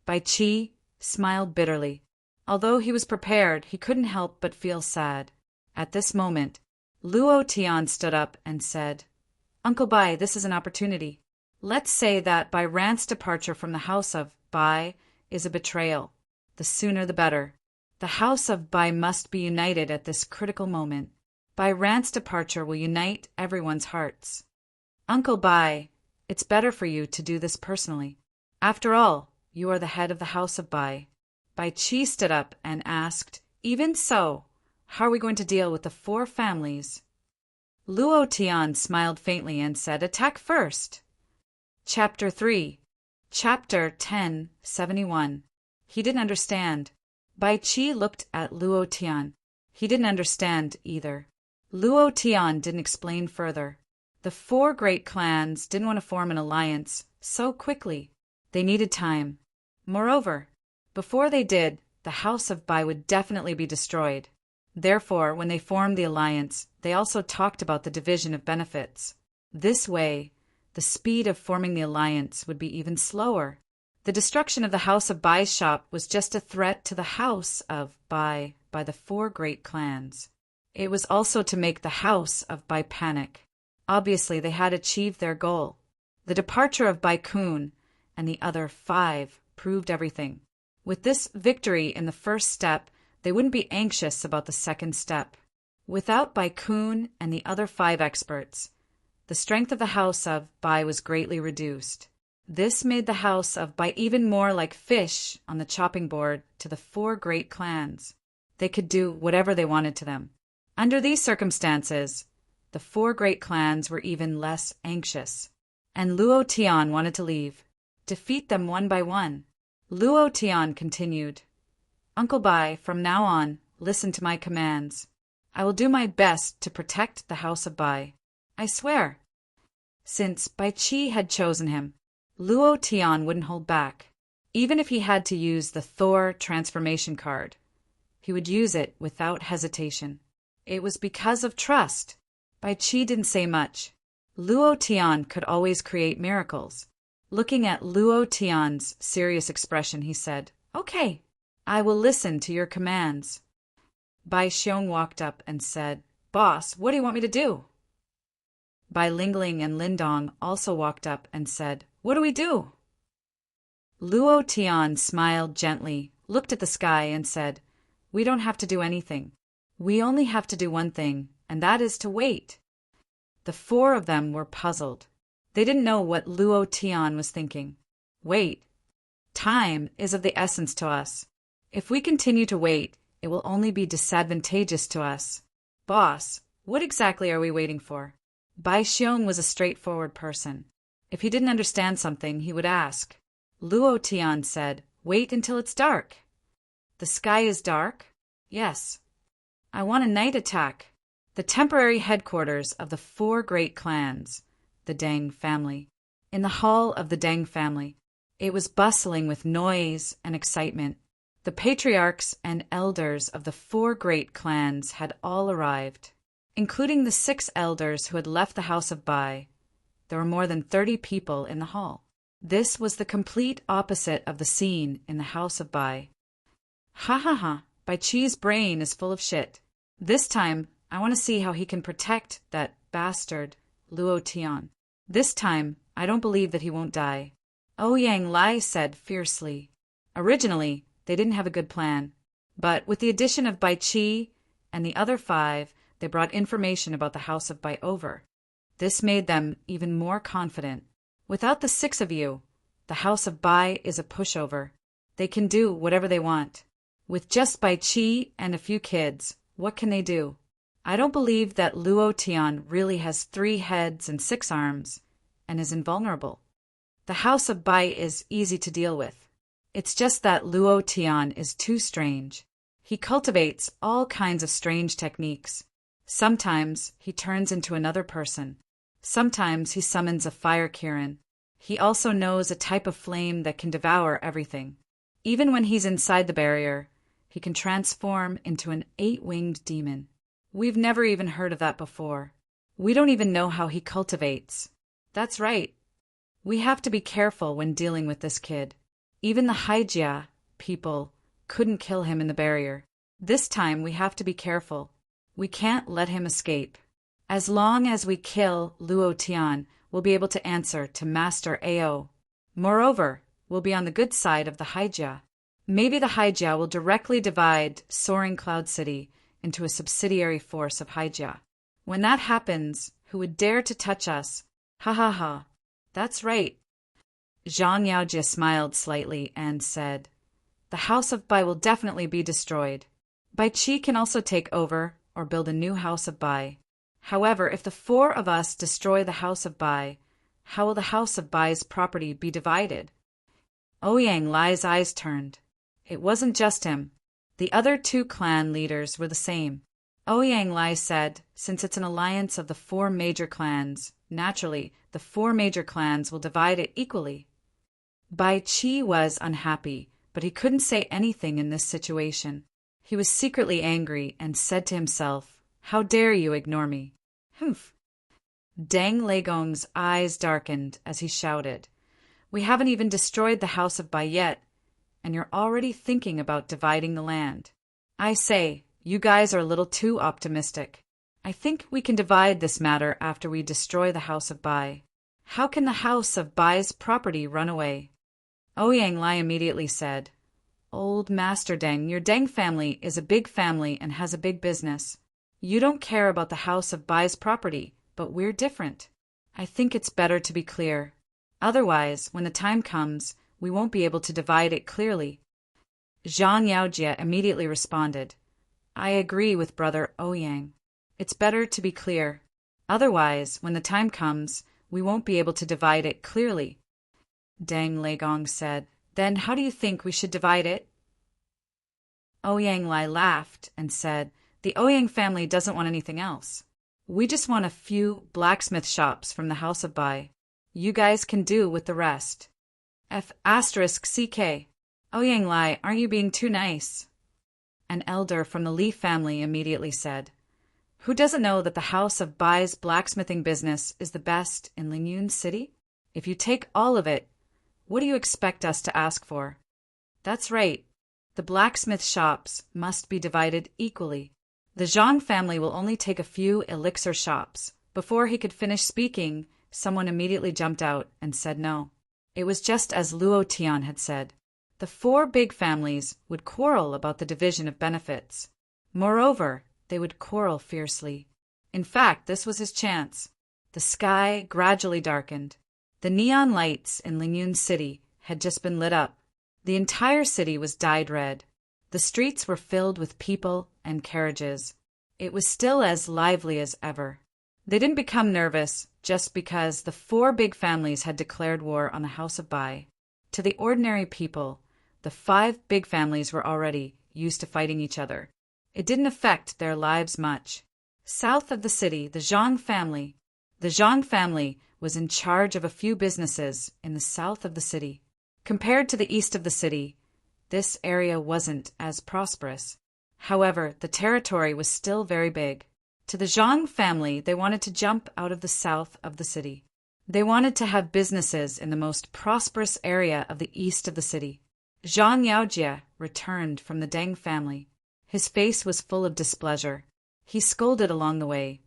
Bai Qi smiled bitterly. Although he was prepared, he couldn't help but feel sad. At this moment, Luo Tian stood up and said, "Uncle Bai, this is an opportunity. Let's say that Bai Ran's departure from the House of Bai is a betrayal. The sooner the better. The House of Bai must be united at this critical moment. Bai Ran's departure will unite everyone's hearts. Uncle Bai, it's better for you to do this personally. After all, you are the head of the House of Bai." Bai Qi stood up and asked, "Even so, how are we going to deal with the 4 families?" Luo Tian smiled faintly and said, "Attack first." Chapter 3. Chapter 1071. He didn't understand. Bai Qi looked at Luo Tian. He didn't understand either. Luo Tian didn't explain further. The 4 great clans didn't want to form an alliance so quickly. They needed time. Moreover, before they did, the House of Bai would definitely be destroyed. Therefore, when they formed the alliance, they also talked about the division of benefits. This way, the speed of forming the alliance would be even slower. The destruction of the House of Bai's shop was just a threat to the House of Bai by the 4 great clans. It was also to make the House of Bai panic. Obviously, they had achieved their goal. The departure of Bai Kun and the other 5 proved everything. With this victory in the first step, they wouldn't be anxious about the second step. Without Bai Kun and the other 5 experts, the strength of the House of Bai was greatly reduced. This made the House of Bai even more like fish on the chopping board to the 4 great clans. They could do whatever they wanted to them. Under these circumstances, the 4 great clans were even less anxious. And Luo Tian wanted to leave, defeat them one by one. Luo Tian continued, "Uncle Bai, from now on, listen to my commands. I will do my best to protect the House of Bai. I swear." Since Bai Qi had chosen him, Luo Tian wouldn't hold back. Even if he had to use the Thor transformation card, he would use it without hesitation. It was because of trust. Bai Qi didn't say much. Luo Tian could always create miracles. Looking at Luo Tian's serious expression, he said, "Okay, I will listen to your commands." Bai Xiong walked up and said, "Boss, what do you want me to do?" Bai Lingling and Lindong also walked up and said, "What do we do?" Luo Tian smiled gently, looked at the sky and said, "We don't have to do anything. We only have to do one thing, and that is to wait." The four of them were puzzled. They didn't know what Luo Tian was thinking. Wait. Time is of the essence to us. If we continue to wait, it will only be disadvantageous to us. Boss, what exactly are we waiting for? Bai Xiong was a straightforward person. If he didn't understand something, he would ask. Luo Tian said, "Wait until it's dark." "The sky is dark?" "Yes." "I want a night attack." The temporary headquarters of the four great clans, the Deng family. In the hall of the Deng family, it was bustling with noise and excitement. The patriarchs and elders of the four great clans had all arrived, including the 6 elders who had left the house of Bai. There were more than 30 people in the hall. This was the complete opposite of the scene in the house of Bai. Ha ha ha, Bai Chi's brain is full of shit. This time, I want to see how he can protect that bastard, Luo Tian. This time, I don't believe that he won't die. Ouyang Lai said fiercely. Originally, they didn't have a good plan, but with the addition of Bai Chi and the other 5, they brought information about the house of Bai over. This made them even more confident. Without the 6 of you, the house of Bai is a pushover. They can do whatever they want. With just Bai Chi and a few kids, what can they do? I don't believe that Luo Tian really has 3 heads and 6 arms, and is invulnerable. The house of Bai is easy to deal with. It's just that Luo Tian is too strange. He cultivates all kinds of strange techniques. Sometimes he turns into another person. Sometimes he summons a fire Kirin. He also knows a type of flame that can devour everything. Even when he's inside the barrier, he can transform into an 8-winged demon. We've never even heard of that before. We don't even know how he cultivates. That's right. We have to be careful when dealing with this kid. Even the Haijia people couldn't kill him in the barrier. This time we have to be careful. We can't let him escape. As long as we kill Luo Tian, we'll be able to answer to Master Ao. Moreover, we'll be on the good side of the Haijia. Maybe the Haijia will directly divide Soaring Cloud City into a subsidiary force of Haijia. When that happens, who would dare to touch us? Ha ha ha. That's right. Zhang Yaojia smiled slightly and said, "The house of Bai will definitely be destroyed. Bai Chi can also take over or build a new house of Bai. However, if the 4 of us destroy the house of Bai, how will the house of Bai's property be divided?" Ouyang Lai's eyes turned. It wasn't just him. The other 2 clan leaders were the same. Ouyang Lai said, since it's an alliance of the 4 major clans, naturally, the 4 major clans will divide it equally. Bai Chi was unhappy, but he couldn't say anything in this situation. He was secretly angry and said to himself, "How dare you ignore me?" Humph. Deng Legong's eyes darkened as he shouted, "We haven't even destroyed the house of Bai yet, and you're already thinking about dividing the land. I say, you guys are a little too optimistic. I think we can divide this matter after we destroy the house of Bai. How can the house of Bai's property run away?" Ouyang Lai immediately said, "Old Master Deng, your Deng family is a big family and has a big business. You don't care about the house of Bai's property, but we're different. I think it's better to be clear. Otherwise, when the time comes, we won't be able to divide it clearly." Zhang Yaojia immediately responded, "I agree with Brother Ouyang. It's better to be clear. Otherwise, when the time comes, we won't be able to divide it clearly." Deng Legong said, "Then how do you think we should divide it?" Ouyang Lai laughed and said, "The Ouyang family doesn't want anything else. We just want a few blacksmith shops from the house of Bai. You guys can do with the rest." F***CK. Ouyang Lai, aren't you being too nice? An elder from the Li family immediately said, "Who doesn't know that the house of Bai's blacksmithing business is the best in Lingyun City? If you take all of it, what do you expect us to ask for?" "That's right. The blacksmith shops must be divided equally. The Zhang family will only take a few elixir shops. Before he could finish speaking, someone immediately jumped out and said no. It was just as Luo Tian had said. The four big families would quarrel about the division of benefits. Moreover, they would quarrel fiercely. In fact, this was his chance. The sky gradually darkened. The neon lights in Lingyun City had just been lit up. The entire city was dyed red. The streets were filled with people and carriages. It was still as lively as ever. They didn't become nervous just because the four big families had declared war on the House of Bai. To the ordinary people, the five big families were already used to fighting each other. It didn't affect their lives much. South of the city, the Zhang family was in charge of a few businesses in the south of the city. Compared to the east of the city, this area wasn't as prosperous. However, the territory was still very big. To the Zhang family, they wanted to jump out of the south of the city. They wanted to have businesses in the most prosperous area of the east of the city. Zhang Yaojie returned from the Deng family. His face was full of displeasure. He scolded along the way.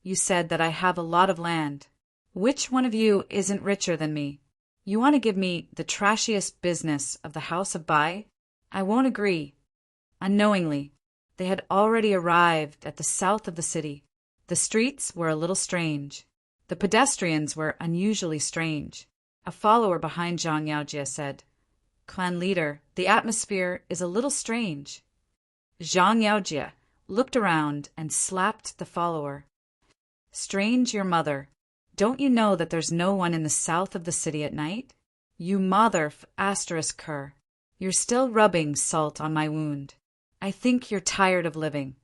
You said that I have a lot of land. Which one of you isn't richer than me? You want to give me the trashiest business of the House of Bai? I won't agree. Unknowingly, they had already arrived at the south of the city. The streets were a little strange. The pedestrians were unusually strange. A follower behind Zhang Yaojie said, "Clan leader, the atmosphere is a little strange." Zhang Yaojie looked around and slapped the follower. "Strange your mother. Don't you know that there's no one in the south of the city at night? You mother ****. You're still rubbing salt on my wound. I think you're tired of living."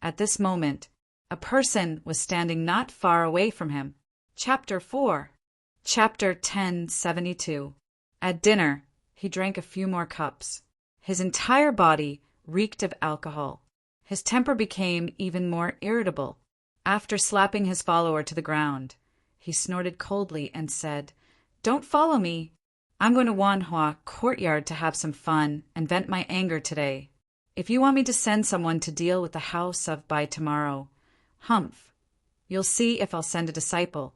At this moment, a person was standing not far away from him. Chapter 4. Chapter 1072. At dinner, he drank a few more cups. His entire body reeked of alcohol. His temper became even more irritable. After slapping his follower to the ground, he snorted coldly and said, "Don't follow me. I'm going to Wanhua Courtyard to have some fun and vent my anger today. If you want me to send someone to deal with the House of by tomorrow, humph, you'll see if I'll send a disciple."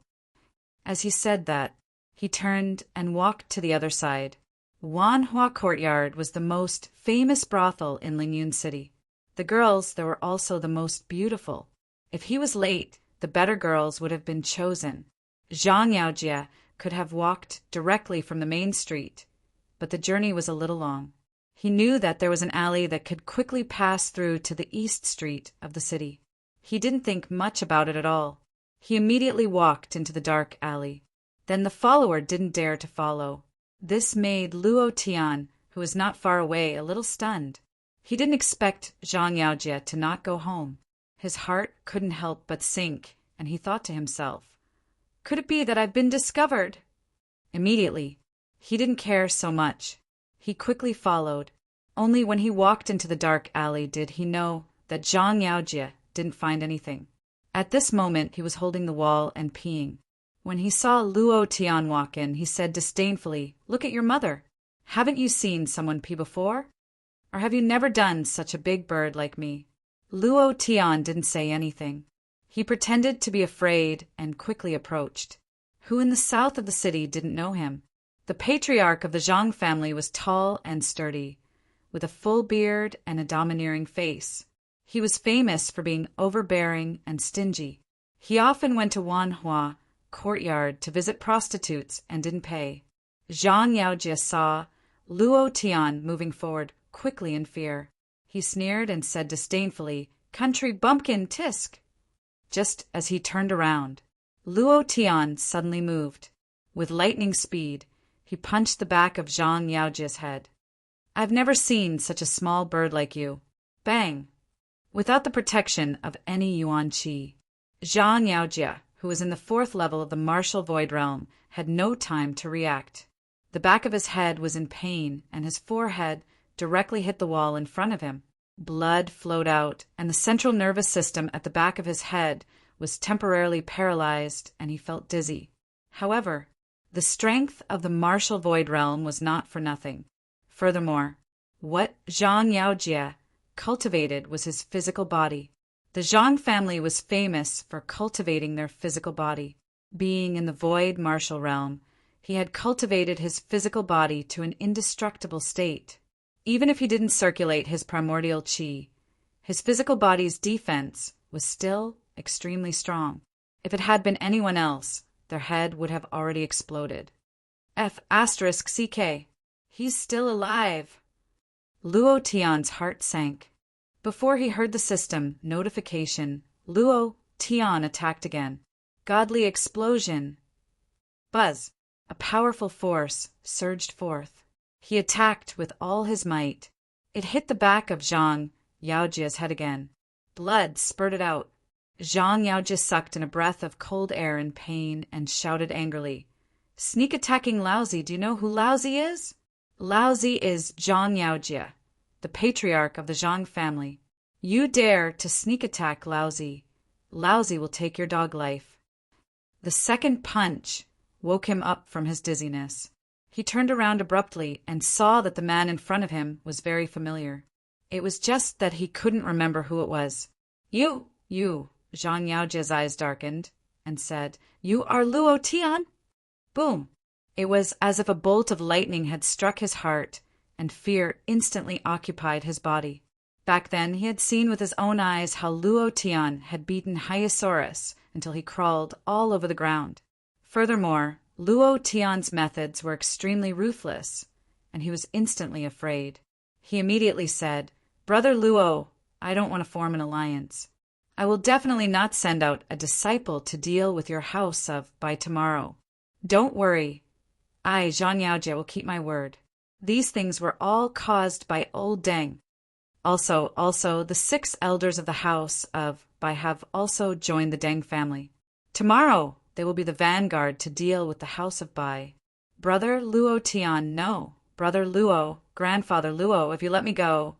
As he said that, he turned and walked to the other side. Wanhua Courtyard was the most famous brothel in Lingyun City. The girls there were also the most beautiful. If he was late, the better girls would have been chosen. Zhang Yaojie could have walked directly from the main street, but the journey was a little long. He knew that there was an alley that could quickly pass through to the east street of the city. He didn't think much about it at all. He immediately walked into the dark alley. Then the follower didn't dare to follow. This made Luo Tian, who was not far away, a little stunned. He didn't expect Zhang Yaojie to not go home. His heart couldn't help but sink, and he thought to himself, "Could it be that I've been discovered?" Immediately, he didn't care so much. He quickly followed. Only when he walked into the dark alley did he know that Zhang Yaojie didn't find anything. At this moment, he was holding the wall and peeing. When he saw Luo Tian walk in, he said disdainfully, "Look at your mother. Haven't you seen someone pee before? Or have you never done such a big bird like me?" Luo Tian didn't say anything. He pretended to be afraid and quickly approached. Who in the south of the city didn't know him? The patriarch of the Zhang family was tall and sturdy, with a full beard and a domineering face. He was famous for being overbearing and stingy. He often went to Wanhua Courtyard to visit prostitutes and didn't pay. Zhang Yaojie saw Luo Tian moving forward quickly in fear. He sneered and said disdainfully, "Country bumpkin, tisk!" Just as he turned around, Luo Tian suddenly moved. With lightning speed, he punched the back of Zhang Yaojie's head. "I've never seen such a small bird like you." Bang! Without the protection of any Yuan Qi, Zhang Yaojie, who was in the 4th level of the martial void realm, had no time to react. The back of his head was in pain, and his forehead directly hit the wall in front of him. Blood flowed out, and the central nervous system at the back of his head was temporarily paralyzed, and he felt dizzy. However, the strength of the martial void realm was not for nothing. Furthermore, What Zhang Yaojie cultivated was his physical body. The Zhang family was famous for cultivating their physical body. Being in the void martial realm, he had cultivated his physical body to an indestructible state. Even if he didn't circulate his primordial qi, his physical body's defense was still extremely strong. If it had been anyone else, their head would have already exploded. F***CK. He's still alive. Luo Tian's heart sank. Before he heard the system notification, Luo Tian attacked again. Godly explosion. Buzz. A powerful force surged forth. He attacked with all his might. It hit the back of Zhang Yaojie's head again. Blood spurted out. Zhang Yaojie sucked in a breath of cold air in pain and shouted angrily, "Sneak attacking Laozi, do you know who Laozi is?" Laozi is Zhang Yaojie, the patriarch of the Zhang family. You dare to sneak attack Laozi. Laozi will take your dog life. The second punch woke him up from his dizziness. He turned around abruptly and saw that the man in front of him was very familiar. It was just that he couldn't remember who it was. You, Zhang Yaojie's eyes darkened and said, "You are Luo Tian?" Boom! It was as if a bolt of lightning had struck his heart, and fear instantly occupied his body. Back then, he had seen with his own eyes how Luo Tian had beaten Hyosaurus until he crawled all over the ground. Furthermore, Luo Tian's methods were extremely ruthless, and he was instantly afraid. He immediately said, "Brother Luo, I don't want to form an alliance. I will definitely not send out a disciple to deal with your house of by tomorrow. Don't worry. I, Zhang Yaojie, will keep my word. These things were all caused by old Deng. Also, the 6 elders of the house of Bai have also joined the Deng family. Tomorrow, they will be the vanguard to deal with the house of Bai. Brother Luo Tian, no. Brother Luo, Grandfather Luo, if you let me go,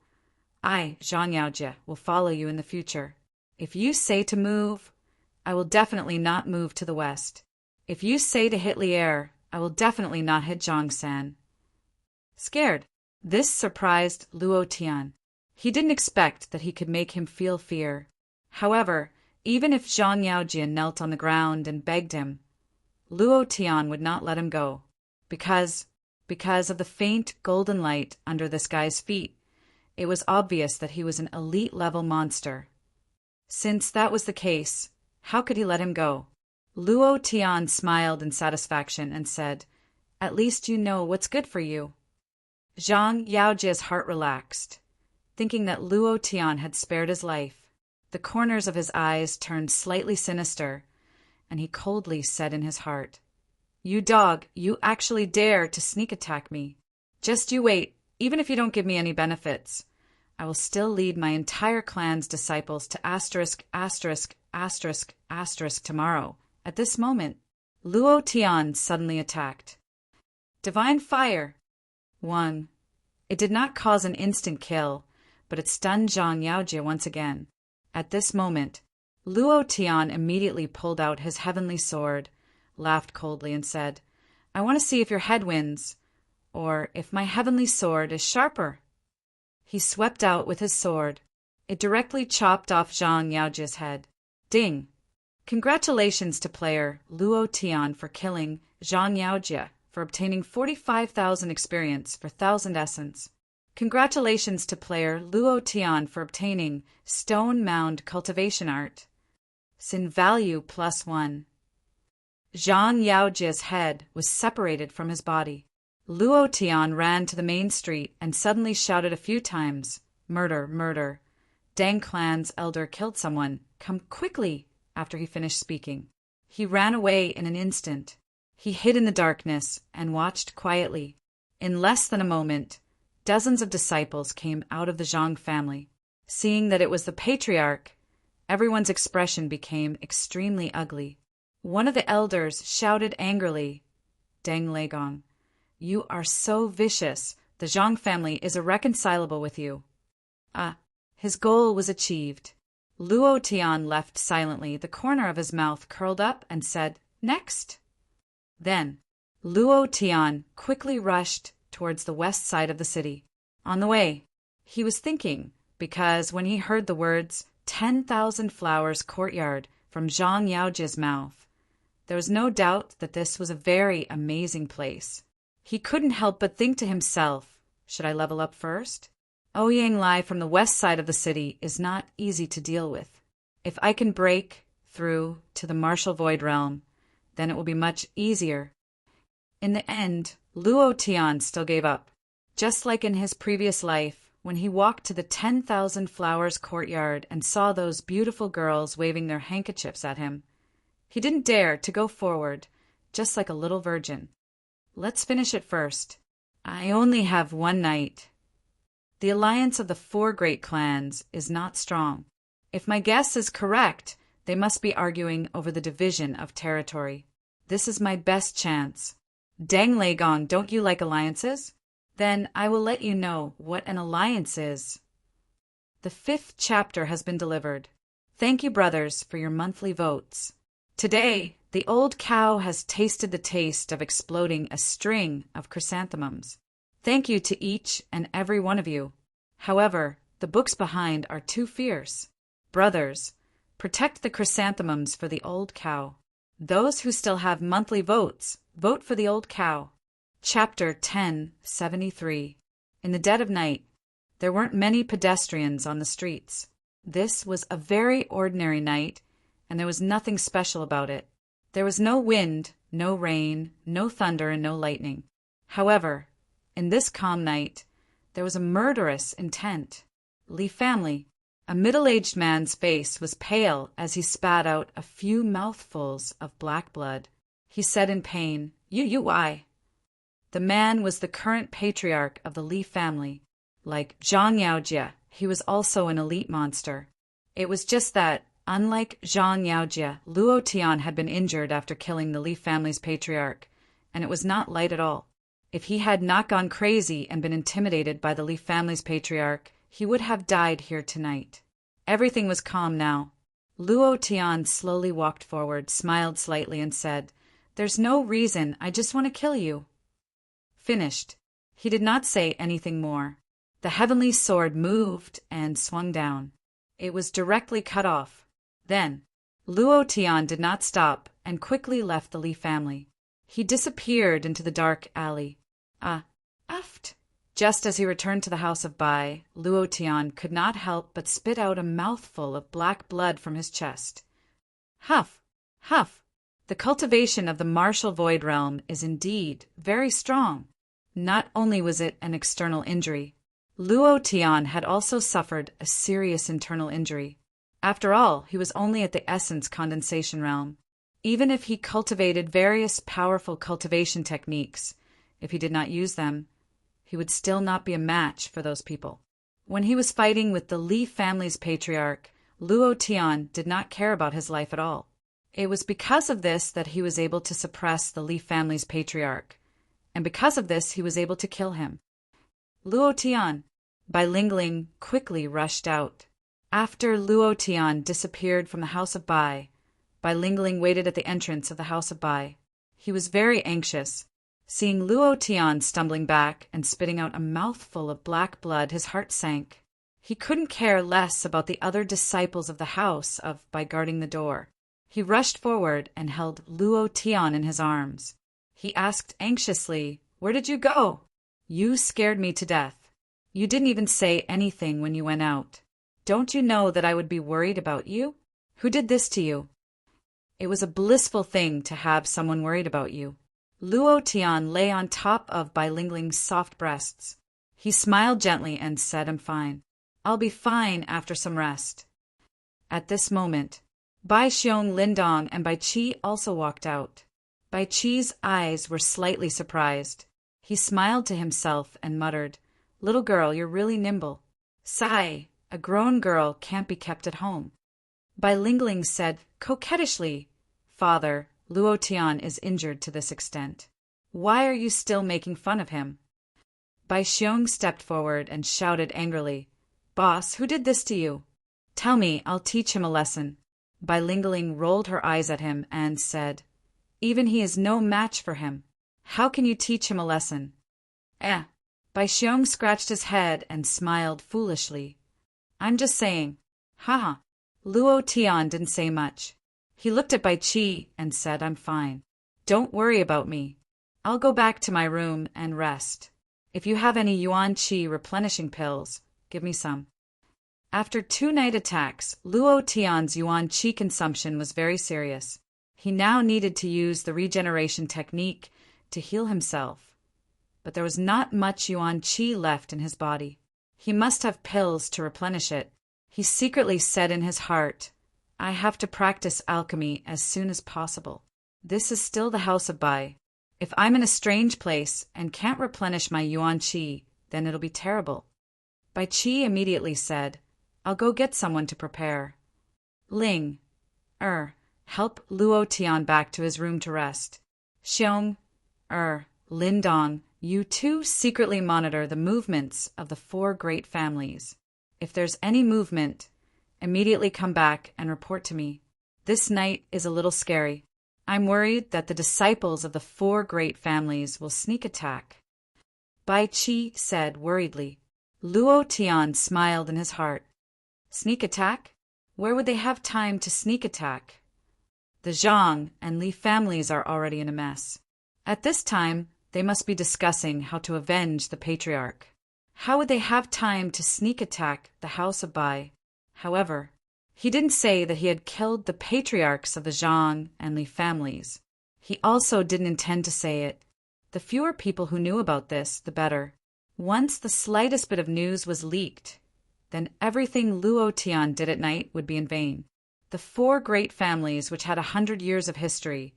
I, Zhang Yaojie, will follow you in the future. If you say to move, I will definitely not move to the west. If you say to hit Lier, I will definitely not hit Zhongshan." Scared. This surprised Luo Tian. He didn't expect that he could make him feel fear. However, even if Zhang Yaojie knelt on the ground and begged him, Luo Tian would not let him go, because of the faint golden light under this guy's feet. It was obvious that he was an elite-level monster. Since that was the case, how could he let him go? Luo Tian smiled in satisfaction and said, "At least you know what's good for you." Zhang Yaojie's heart relaxed, thinking that Luo Tian had spared his life. The corners of his eyes turned slightly sinister, and he coldly said in his heart, "You dog, you actually dare to sneak attack me. Just you wait, even if you don't give me any benefits. I will still lead my entire clan's disciples to ***** tomorrow." At this moment, Luo Tian suddenly attacked. Divine Fire. 1. It did not cause an instant kill, but it stunned Zhang Yaojie once again. At this moment, Luo Tian immediately pulled out his heavenly sword, laughed coldly, and said, "I want to see if your head wins, or if my heavenly sword is sharper." He swept out with his sword. It directly chopped off Zhang Yaojie's head. Ding! Congratulations to player Luo Tian for killing Zhang Yaojie, for obtaining 45,000 experience for 1,000 essence. Congratulations to player Luo Tian for obtaining Stone Mound Cultivation Art. Sin value +1. Zhang Yaojie's head was separated from his body. Luo Tian ran to the main street and suddenly shouted a few times, "Murder, murder. Deng clan's elder killed someone. Come quickly." After he finished speaking, he ran away in an instant. He hid in the darkness and watched quietly. In less than a moment, dozens of disciples came out of the Zhang family. Seeing that it was the patriarch, everyone's expression became extremely ugly. One of the elders shouted angrily, "Deng Legong, you are so vicious. The Zhang family is irreconcilable with you." His goal was achieved. Luo Tian left silently, the corner of his mouth curled up, and said, "Next." Then, Luo Tian quickly rushed towards the west side of the city. On the way, he was thinking, because when he heard the words 10,000 Flowers Courtyard from Zhang Yaojia's mouth, there was no doubt that this was a very amazing place. He couldn't help but think to himself, should I level up first? Ouyang Lai from the west side of the city is not easy to deal with. If I can break through to the Martial Void Realm, then it will be much easier. In the end, Luo Tian still gave up. Just like in his previous life, when he walked to the 10,000 Flowers Courtyard and saw those beautiful girls waving their handkerchiefs at him, he didn't dare to go forward, just like a little virgin. Let's finish it first. I only have one night. The alliance of the 4 great clans is not strong. If my guess is correct, they must be arguing over the division of territory. This is my best chance. Deng Leigong, don't you like alliances? Then I will let you know what an alliance is. The 5th chapter has been delivered. Thank you, brothers, for your monthly votes. Today, the old cow has tasted the taste of exploding a string of chrysanthemums. Thank you to each and every one of you. However, the books behind are too fierce. Brothers, protect the chrysanthemums for the old cow. Those who still have monthly votes, vote for the old cow. Chapter 1073. In the dead of night, there weren't many pedestrians on the streets. This was a very ordinary night, and there was nothing special about it. There was no wind, no rain, no thunder, and no lightning. However, in this calm night, there was a murderous intent. Li family. A middle-aged man's face was pale as he spat out a few mouthfuls of black blood. He said in pain, "Why?" The man was the current patriarch of the Li family. Like Zhang Yaojia, he was also an elite monster. It was just that, unlike Zhang Yaojia, Luo Tian had been injured after killing the Li family's patriarch, and it was not light at all. If he had not gone crazy and been intimidated by the Li family's patriarch, he would have died here tonight. Everything was calm now. Luo Tian slowly walked forward, smiled slightly, and said, "There's no reason, I just want to kill you." Finished. He did not say anything more. The heavenly sword moved and swung down. It was directly cut off. Then, Luo Tian did not stop and quickly left the Li family. He disappeared into the dark alley. Aft. Just as he returned to the house of Bai, Luo Tian could not help but spit out a mouthful of black blood from his chest. Huff, huff. The cultivation of the Martial Void Realm is indeed very strong. Not only was it an external injury, Luo Tian had also suffered a serious internal injury. After all, he was only at the essence condensation realm. Even if he cultivated various powerful cultivation techniques, if he did not use them, he would still not be a match for those people. When he was fighting with the Li family's patriarch, Luo Tian did not care about his life at all. It was because of this that he was able to suppress the Li family's patriarch, and because of this he was able to kill him. Luo Tian, Bai Lingling, quickly rushed out. After Luo Tian disappeared from the house of Bai, Bai Lingling waited at the entrance of the house of Bai. He was very anxious. Seeing Luo Tian stumbling back and spitting out a mouthful of black blood, his heart sank. He couldn't care less about the other disciples of the house of by guarding the door. He rushed forward and held Luo Tian in his arms. He asked anxiously, "Where did you go? You scared me to death. You didn't even say anything when you went out. Don't you know that I would be worried about you? Who did this to you?" It was a blissful thing to have someone worried about you. Luo Tian lay on top of Bai Lingling's soft breasts. He smiled gently and said, "I'm fine. I'll be fine after some rest." At this moment, Bai Xiong Lindong and Bai Qi also walked out. Bai Qi's eyes were slightly surprised. He smiled to himself and muttered, "Little girl, you're really nimble." "Sigh, a grown girl can't be kept at home." Bai Lingling said coquettishly, "Father, Luo Tian is injured to this extent. Why are you still making fun of him?" Bai Xiong stepped forward and shouted angrily, "Boss, who did this to you? Tell me, I'll teach him a lesson." Bai Lingling rolled her eyes at him and said, "Even he is no match for him. How can you teach him a lesson?" Bai Xiong scratched his head and smiled foolishly. I'm just saying. Haha. Luo Tian didn't say much. He looked at Bai Qi and said, I'm fine. Don't worry about me. I'll go back to my room and rest. If you have any Yuan Qi replenishing pills, give me some. After 2 night attacks, Luo Tian's Yuan Qi consumption was very serious. He now needed to use the regeneration technique to heal himself. But there was not much Yuan Qi left in his body. He must have pills to replenish it. He secretly said in his heart, I have to practice alchemy as soon as possible. This is still the house of Bai. If I'm in a strange place and can't replenish my Yuan Qi, then it'll be terrible. Bai Qi immediately said, I'll go get someone to prepare. Ling, help Luo Tian back to his room to rest. Xiong, Lin Dong, you two secretly monitor the movements of the 4 great families. If there's any movement, immediately come back and report to me. This night is a little scary. I'm worried that the disciples of the 4 great families will sneak attack. Bai Qi said worriedly. Luo Tian smiled in his heart. Sneak attack? Where would they have time to sneak attack? The Zhang and Li families are already in a mess. At this time, they must be discussing how to avenge the patriarch. How would they have time to sneak attack the house of Bai? However, he didn't say that he had killed the patriarchs of the Zhang and Li families. He also didn't intend to say it. The fewer people who knew about this, the better. Once the slightest bit of news was leaked, then everything Luo Tian did at night would be in vain. The 4 great families, which had 100 years of history,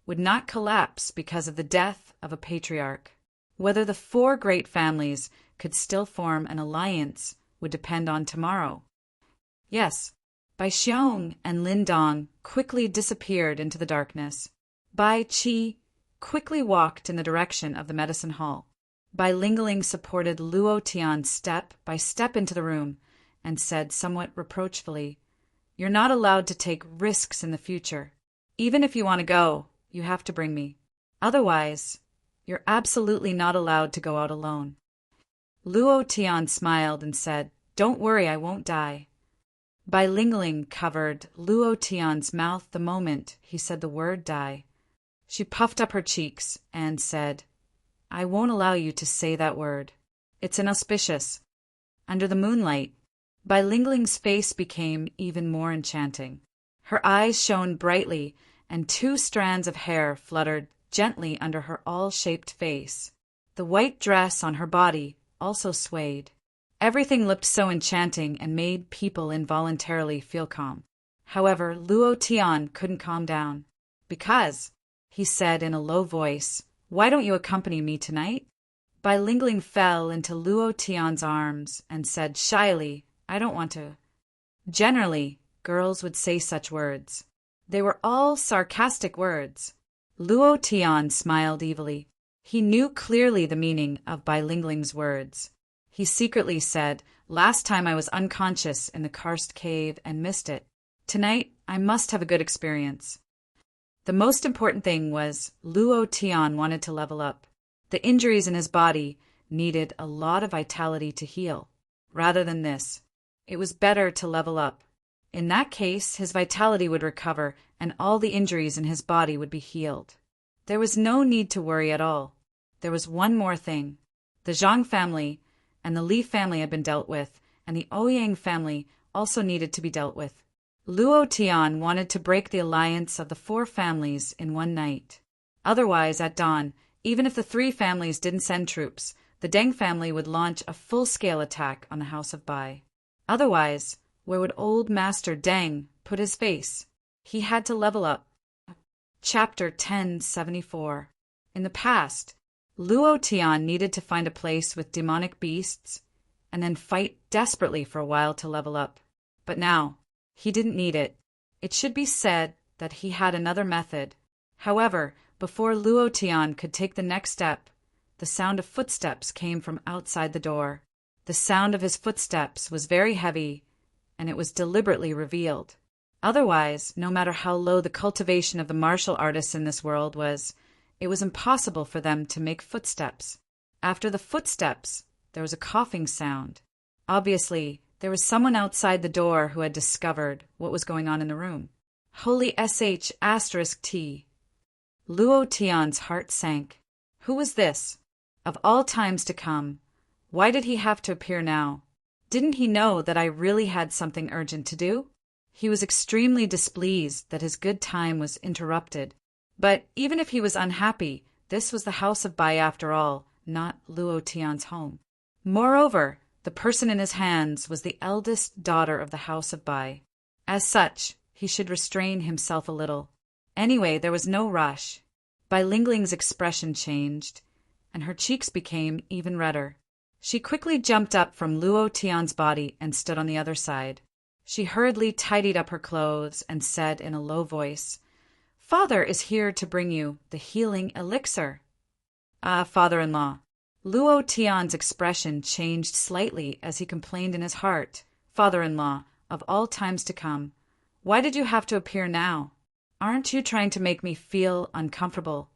would not collapse because of the death of a patriarch. Whether the 4 great families could still form an alliance would depend on tomorrow. Yes, Bai Xiong and Lin Dong quickly disappeared into the darkness. Bai Qi quickly walked in the direction of the medicine hall. Bai Lingling supported Luo Tian step by step into the room and said somewhat reproachfully, You're not allowed to take risks in the future. Even if you want to go, you have to bring me. Otherwise, you're absolutely not allowed to go out alone. Luo Tian smiled and said, Don't worry, I won't die. Bai Lingling covered Luo Tian's mouth the moment he said the word die. She puffed up her cheeks and said, I won't allow you to say that word. It's inauspicious. Under the moonlight, Bai Lingling's face became even more enchanting. Her eyes shone brightly, and 2 strands of hair fluttered gently under her all-shaped face. The white dress on her body also swayed. Everything looked so enchanting and made people involuntarily feel calm. However, Luo Tian couldn't calm down. Because, he said in a low voice, Why don't you accompany me tonight? Bai Lingling fell into Luo Tian's arms and said shyly, I don't want to. Generally, girls would say such words. They were all sarcastic words. Luo Tian smiled evilly. He knew clearly the meaning of Bai Lingling's words. He secretly said, Last time I was unconscious in the karst cave and missed it. Tonight, I must have a good experience. The most important thing was Luo Tian wanted to level up. The injuries in his body needed a lot of vitality to heal. Rather than this, it was better to level up. In that case, his vitality would recover and all the injuries in his body would be healed. There was no need to worry at all. There was one more thing. The Zhang family and the Li family had been dealt with, and the Ouyang family also needed to be dealt with. Luo Tian wanted to break the alliance of the 4 families in one night. Otherwise, at dawn, even if the 3 families didn't send troops, the Deng family would launch a full-scale attack on the House of Bai. Otherwise, where would old Master Deng put his face? He had to level up. Chapter 1074. In the past, Luo Tian needed to find a place with demonic beasts and then fight desperately for a while to level up. But now, he didn't need it. It should be said that he had another method. However, before Luo Tian could take the next step, the sound of footsteps came from outside the door. The sound of his footsteps was very heavy, and it was deliberately revealed. Otherwise, no matter how low the cultivation of the martial artists in this world was, it was impossible for them to make footsteps. After the footsteps, there was a coughing sound. Obviously, there was someone outside the door who had discovered what was going on in the room. Holy sh*T. Luo Tian's heart sank. Who was this? Of all times to come, why did he have to appear now? Didn't he know that I really had something urgent to do? He was extremely displeased that his good time was interrupted. But even if he was unhappy, this was the house of Bai after all, not Luo Tian's home. Moreover, the person in his hands was the eldest daughter of the house of Bai. As such, he should restrain himself a little. Anyway, there was no rush. Bai Lingling's expression changed, and her cheeks became even redder. She quickly jumped up from Luo Tian's body and stood on the other side. She hurriedly tidied up her clothes and said in a low voice, "Father is here to bring you the healing elixir." "Ah, father-in-law." Luo Tian's expression changed slightly as he complained in his heart, "Father-in-law, of all times to come, why did you have to appear now? Aren't you trying to make me feel uncomfortable?"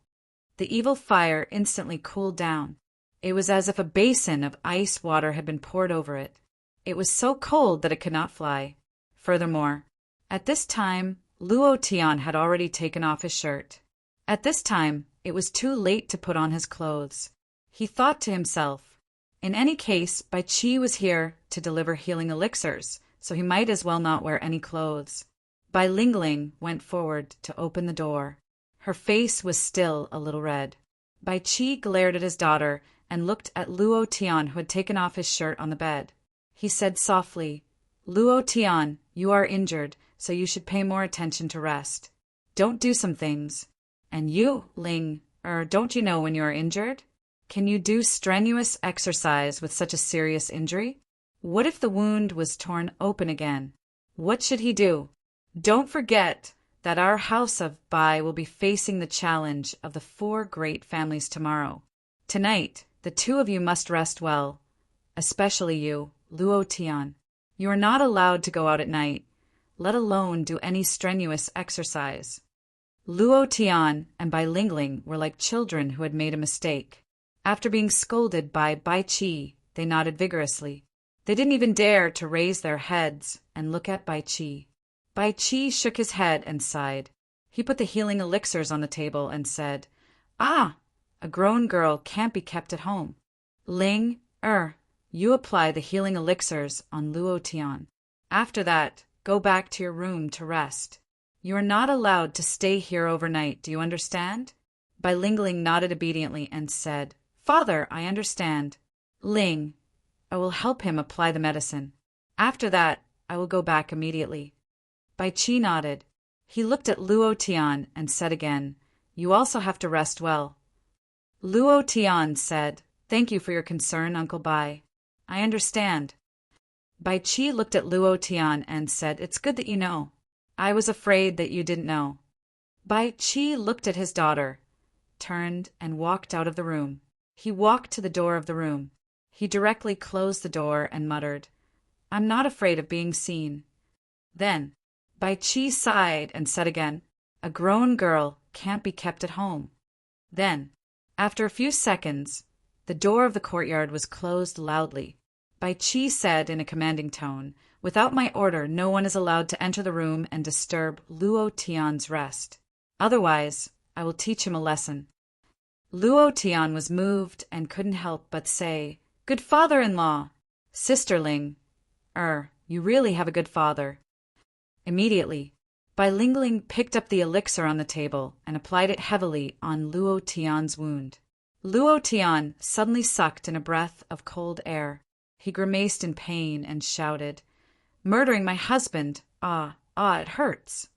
The evil fire instantly cooled down. It was as if a basin of ice water had been poured over it. It was so cold that it could not fly. Furthermore, at this time, Luo Tian had already taken off his shirt. At this time, it was too late to put on his clothes. He thought to himself, in any case, Bai Qi was here to deliver healing elixirs, so he might as well not wear any clothes. Bai Lingling went forward to open the door. Her face was still a little red. Bai Qi glared at his daughter and looked at Luo Tian, who had taken off his shirt on the bed. He said softly, "Luo Tian, you are injured, so you should pay more attention to rest. Don't do some things. And you, Ling, don't you know when you are injured? Can you do strenuous exercise with such a serious injury? What if the wound was torn open again? What should he do? Don't forget that our house of Bai will be facing the challenge of the 4 great families tomorrow. Tonight, the 2 of you must rest well, especially you, Luo Tian. You are not allowed to go out at night, let alone do any strenuous exercise." Luo Tian and Bai Lingling were like children who had made a mistake. After being scolded by Bai Qi, they nodded vigorously. They didn't even dare to raise their heads and look at Bai Qi. Bai Qi shook his head and sighed. He put the healing elixirs on the table and said, "Ah, a grown girl can't be kept at home. Ling, you apply the healing elixirs on Luo Tian. After that, go back to your room to rest. You are not allowed to stay here overnight, do you understand?" Bai Lingling nodded obediently and said, "Father, I understand. Ling, I will help him apply the medicine. After that, I will go back immediately." Bai Qi nodded. He looked at Luo Tian and said again, "You also have to rest well." Luo Tian said, "Thank you for your concern, Uncle Bai. I understand." Bai Qi looked at Luo Tian and said, "It's good that you know. I was afraid that you didn't know." Bai Qi looked at his daughter, turned and walked out of the room. He walked to the door of the room. He directly closed the door and muttered, "I'm not afraid of being seen." Then Bai Qi sighed and said again, "A grown girl can't be kept at home." Then, after a few seconds, the door of the courtyard was closed loudly. Bai Qi said in a commanding tone, "Without my order, no one is allowed to enter the room and disturb Luo Tian's rest. Otherwise, I will teach him a lesson." Luo Tian was moved and couldn't help but say, "Good father-in-law! Sisterling, you really have a good father." Immediately, Bai Lingling picked up the elixir on the table and applied it heavily on Luo Tian's wound. Luo Tian suddenly sucked in a breath of cold air. He grimaced in pain and shouted, "Murdering my husband! It hurts."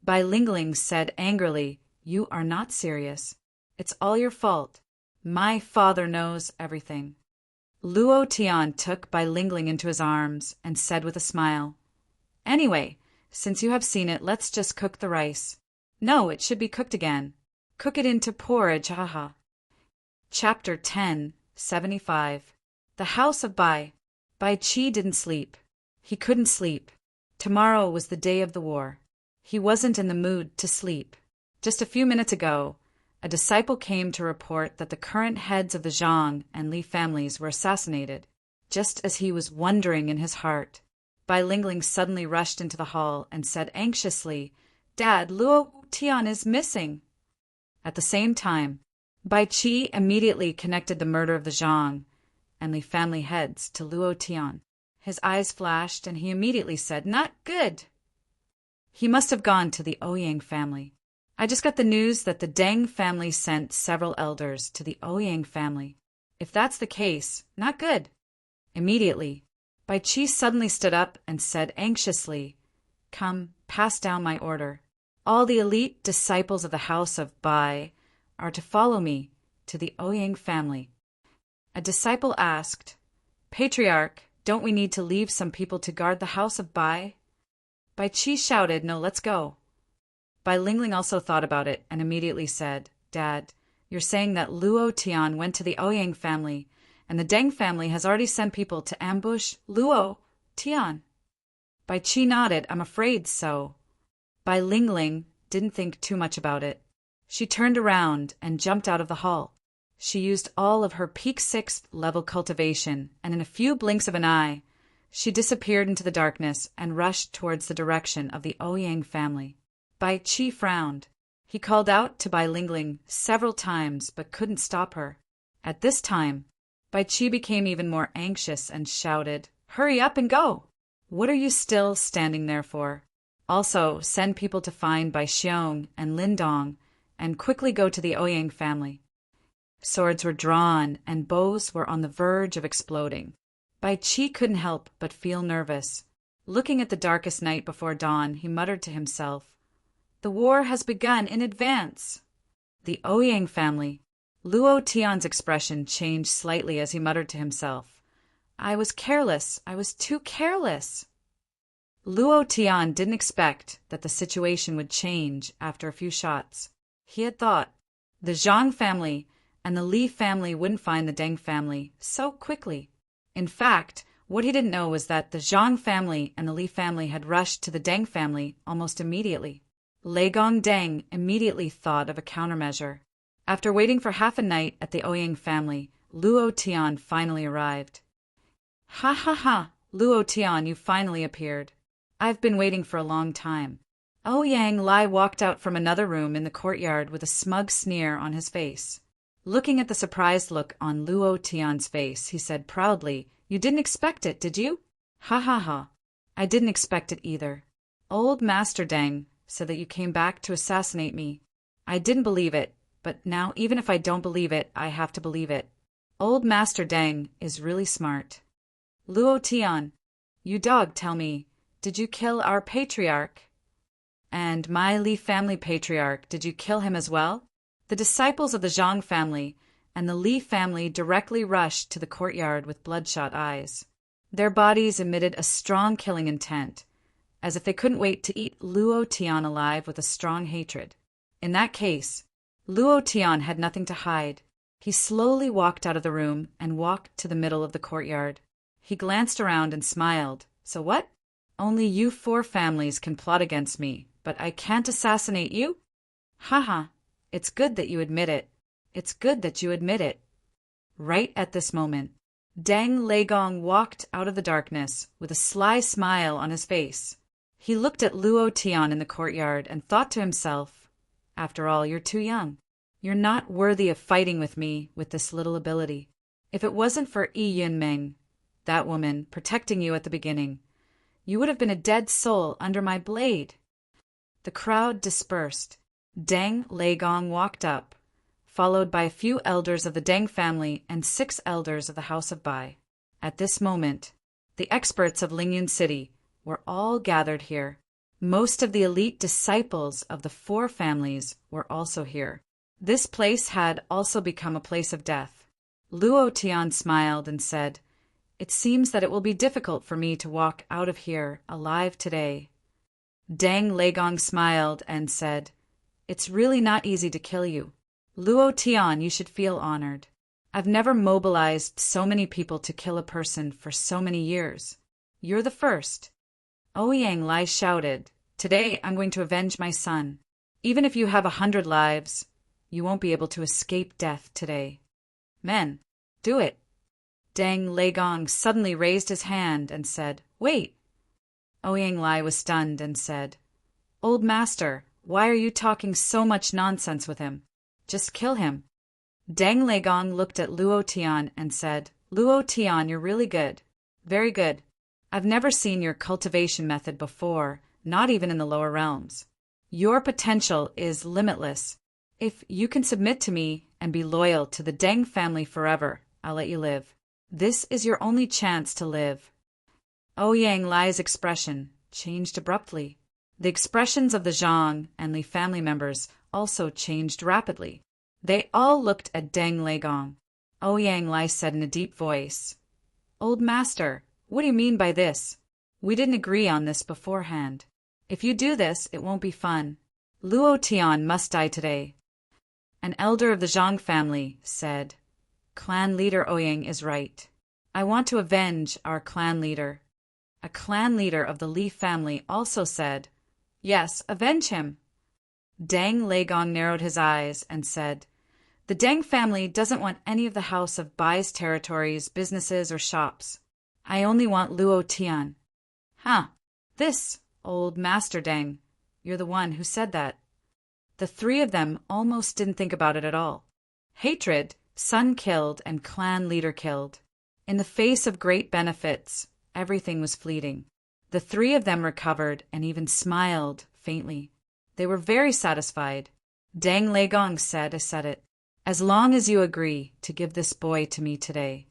Bai Lingling said angrily, "You are not serious. It's all your fault. My father knows everything." Luo Tian took Bai Lingling into his arms and said with a smile, "Anyway, since you have seen it, let's just cook the rice. No, it should be cooked again. Cook it into porridge, haha." Chapter 10, 75. The House of Bai. Bai Qi didn't sleep. He couldn't sleep. Tomorrow was the day of the war. He wasn't in the mood to sleep. Just a few minutes ago, a disciple came to report that the current heads of the Zhang and Li families were assassinated. Just as he was wondering in his heart, Bai Lingling suddenly rushed into the hall and said anxiously, "Dad, Luo Tian is missing." At the same time, Bai Qi immediately connected the murder of the Zhang and Li family heads to Luo Tian. His eyes flashed and he immediately said, "Not good." He must have gone to the Ouyang family. I just got the news that the Deng family sent several elders to the Ouyang family. If that's the case, not good. Immediately, Bai Qi suddenly stood up and said anxiously, "Come, pass down my order. All the elite disciples of the house of Bai are to follow me to the Ouyang family." A disciple asked, "Patriarch, don't we need to leave some people to guard the house of Bai?" Bai Qi shouted, "No, let's go." Bai Lingling also thought about it and immediately said, "Dad, you're saying that Luo Tian went to the Ouyang family, and the Deng family has already sent people to ambush Luo Tian." Bai Qi nodded, "I'm afraid so." Bai Lingling didn't think too much about it. She turned around and jumped out of the hall. She used all of her peak 6th level cultivation, and in a few blinks of an eye, she disappeared into the darkness and rushed towards the direction of the Ouyang family. Bai Qi frowned. He called out to Bai Lingling several times but couldn't stop her. At this time, Bai Qi became even more anxious and shouted, "Hurry up and go! What are you still standing there for? Also, send people to find Bai Xiong and Lindong and quickly go to the Ouyang family." Swords were drawn and bows were on the verge of exploding. Bai Qi couldn't help but feel nervous. Looking at the darkest night before dawn, he muttered to himself, "The war has begun in advance." The Ouyang family. Luo Tian's expression changed slightly as he muttered to himself, "I was careless. I was too careless." Luo Tian didn't expect that the situation would change after a few shots. He had thought the Zhang family and the Li family wouldn't find the Deng family so quickly. In fact, what he didn't know was that the Zhang family and the Li family had rushed to the Deng family almost immediately. Leigong Deng immediately thought of a countermeasure. After waiting for half a night at the Ouyang family, Luo Tian finally arrived. "Ha ha ha, Luo Tian, you finally appeared. I've been waiting for a long time." Ouyang Lai walked out from another room in the courtyard with a smug sneer on his face. Looking at the surprised look on Luo Tian's face, he said proudly, "You didn't expect it, did you?" "Ha ha ha. I didn't expect it either. Old Master Deng said that you came back to assassinate me. I didn't believe it, but now even if I don't believe it, I have to believe it. Old Master Deng is really smart." "Luo Tian, you dog, tell me, did you kill our patriarch?" "And my Li family patriarch, did you kill him as well?" The disciples of the Zhang family and the Li family directly rushed to the courtyard with bloodshot eyes. Their bodies emitted a strong killing intent, as if they couldn't wait to eat Luo Tian alive with a strong hatred. In that case, Luo Tian had nothing to hide. He slowly walked out of the room and walked to the middle of the courtyard. He glanced around and smiled. "So what? Only you 4 families can plot against me, but I can't assassinate you? Haha, it's good that you admit it. It's good that you admit it." Right at this moment, Deng Leigong walked out of the darkness with a sly smile on his face. He looked at Luo Tian in the courtyard and thought to himself, "After all, you're too young. You're not worthy of fighting with me with this little ability. If it wasn't for Yi Yunmeng, that woman, protecting you at the beginning, you would have been a dead soul under my blade." The crowd dispersed. Deng Leigong walked up, followed by a few elders of the Deng family and 6 elders of the House of Bai. At this moment, the experts of Lingyun City were all gathered here. Most of the elite disciples of the 4 families were also here. This place had also become a place of death. Luo Tian smiled and said, "It seems that it will be difficult for me to walk out of here alive today." Deng Leigong smiled and said, "It's really not easy to kill you. Luo Tian, you should feel honored. I've never mobilized so many people to kill a person for so many years. You're the first." Ouyang Lai shouted, "Today I'm going to avenge my son. Even if you have 100 lives, You won't be able to escape death today. Men, do it. Deng Legong suddenly raised his hand and said, Wait. Ouyang Lai was stunned and said, Old master, why are you talking so much nonsense with him? Just kill him. Deng Legong looked at Luo Tian and said, Luo Tian, you're really good. Very good. I've never seen your cultivation method before, not even in the lower realms. Your potential is limitless. If you can submit to me and be loyal to the Deng family forever, I'll let you live. This is your only chance to live. Ouyang Lai's expression changed abruptly. The expressions of the Zhang and Li family members also changed rapidly. They all looked at Deng Legong. Ouyang Lai said in a deep voice, Old master, what do you mean by this? We didn't agree on this beforehand. If you do this, it won't be fun. Luo Tian must die today. An elder of the Zhang family said, Clan leader Ouyang is right. I want to avenge our clan leader. A clan leader of the Li family also said, Yes, avenge him. Deng Legong narrowed his eyes and said, The Deng family doesn't want any of the House of Bai's territories, businesses, or shops. I only want Luo Tian. Huh. This, old Master Deng. You're the one who said that. The three of them almost didn't think about it at all. Hatred, son killed, and clan leader killed. In the face of great benefits, everything was fleeting. The three of them recovered and even smiled faintly. They were very satisfied. Deng Legong said, I said it. As long as you agree to give this boy to me today.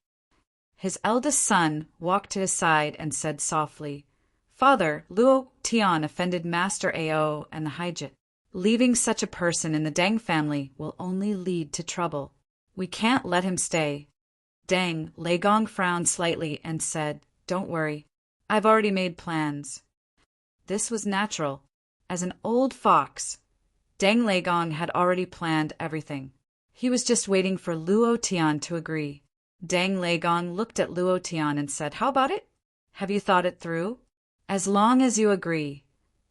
His eldest son walked to his side and said softly, Father, Luo Tian offended Master Ao and the Haijit. Leaving such a person in the Deng family will only lead to trouble. We can't let him stay. Deng Legong frowned slightly and said, Don't worry. I've already made plans. This was natural. As an old fox, Deng Legong had already planned everything. He was just waiting for Luo Tian to agree. Deng Legong looked at Luo Tian and said, How about it? Have you thought it through? As long as you agree,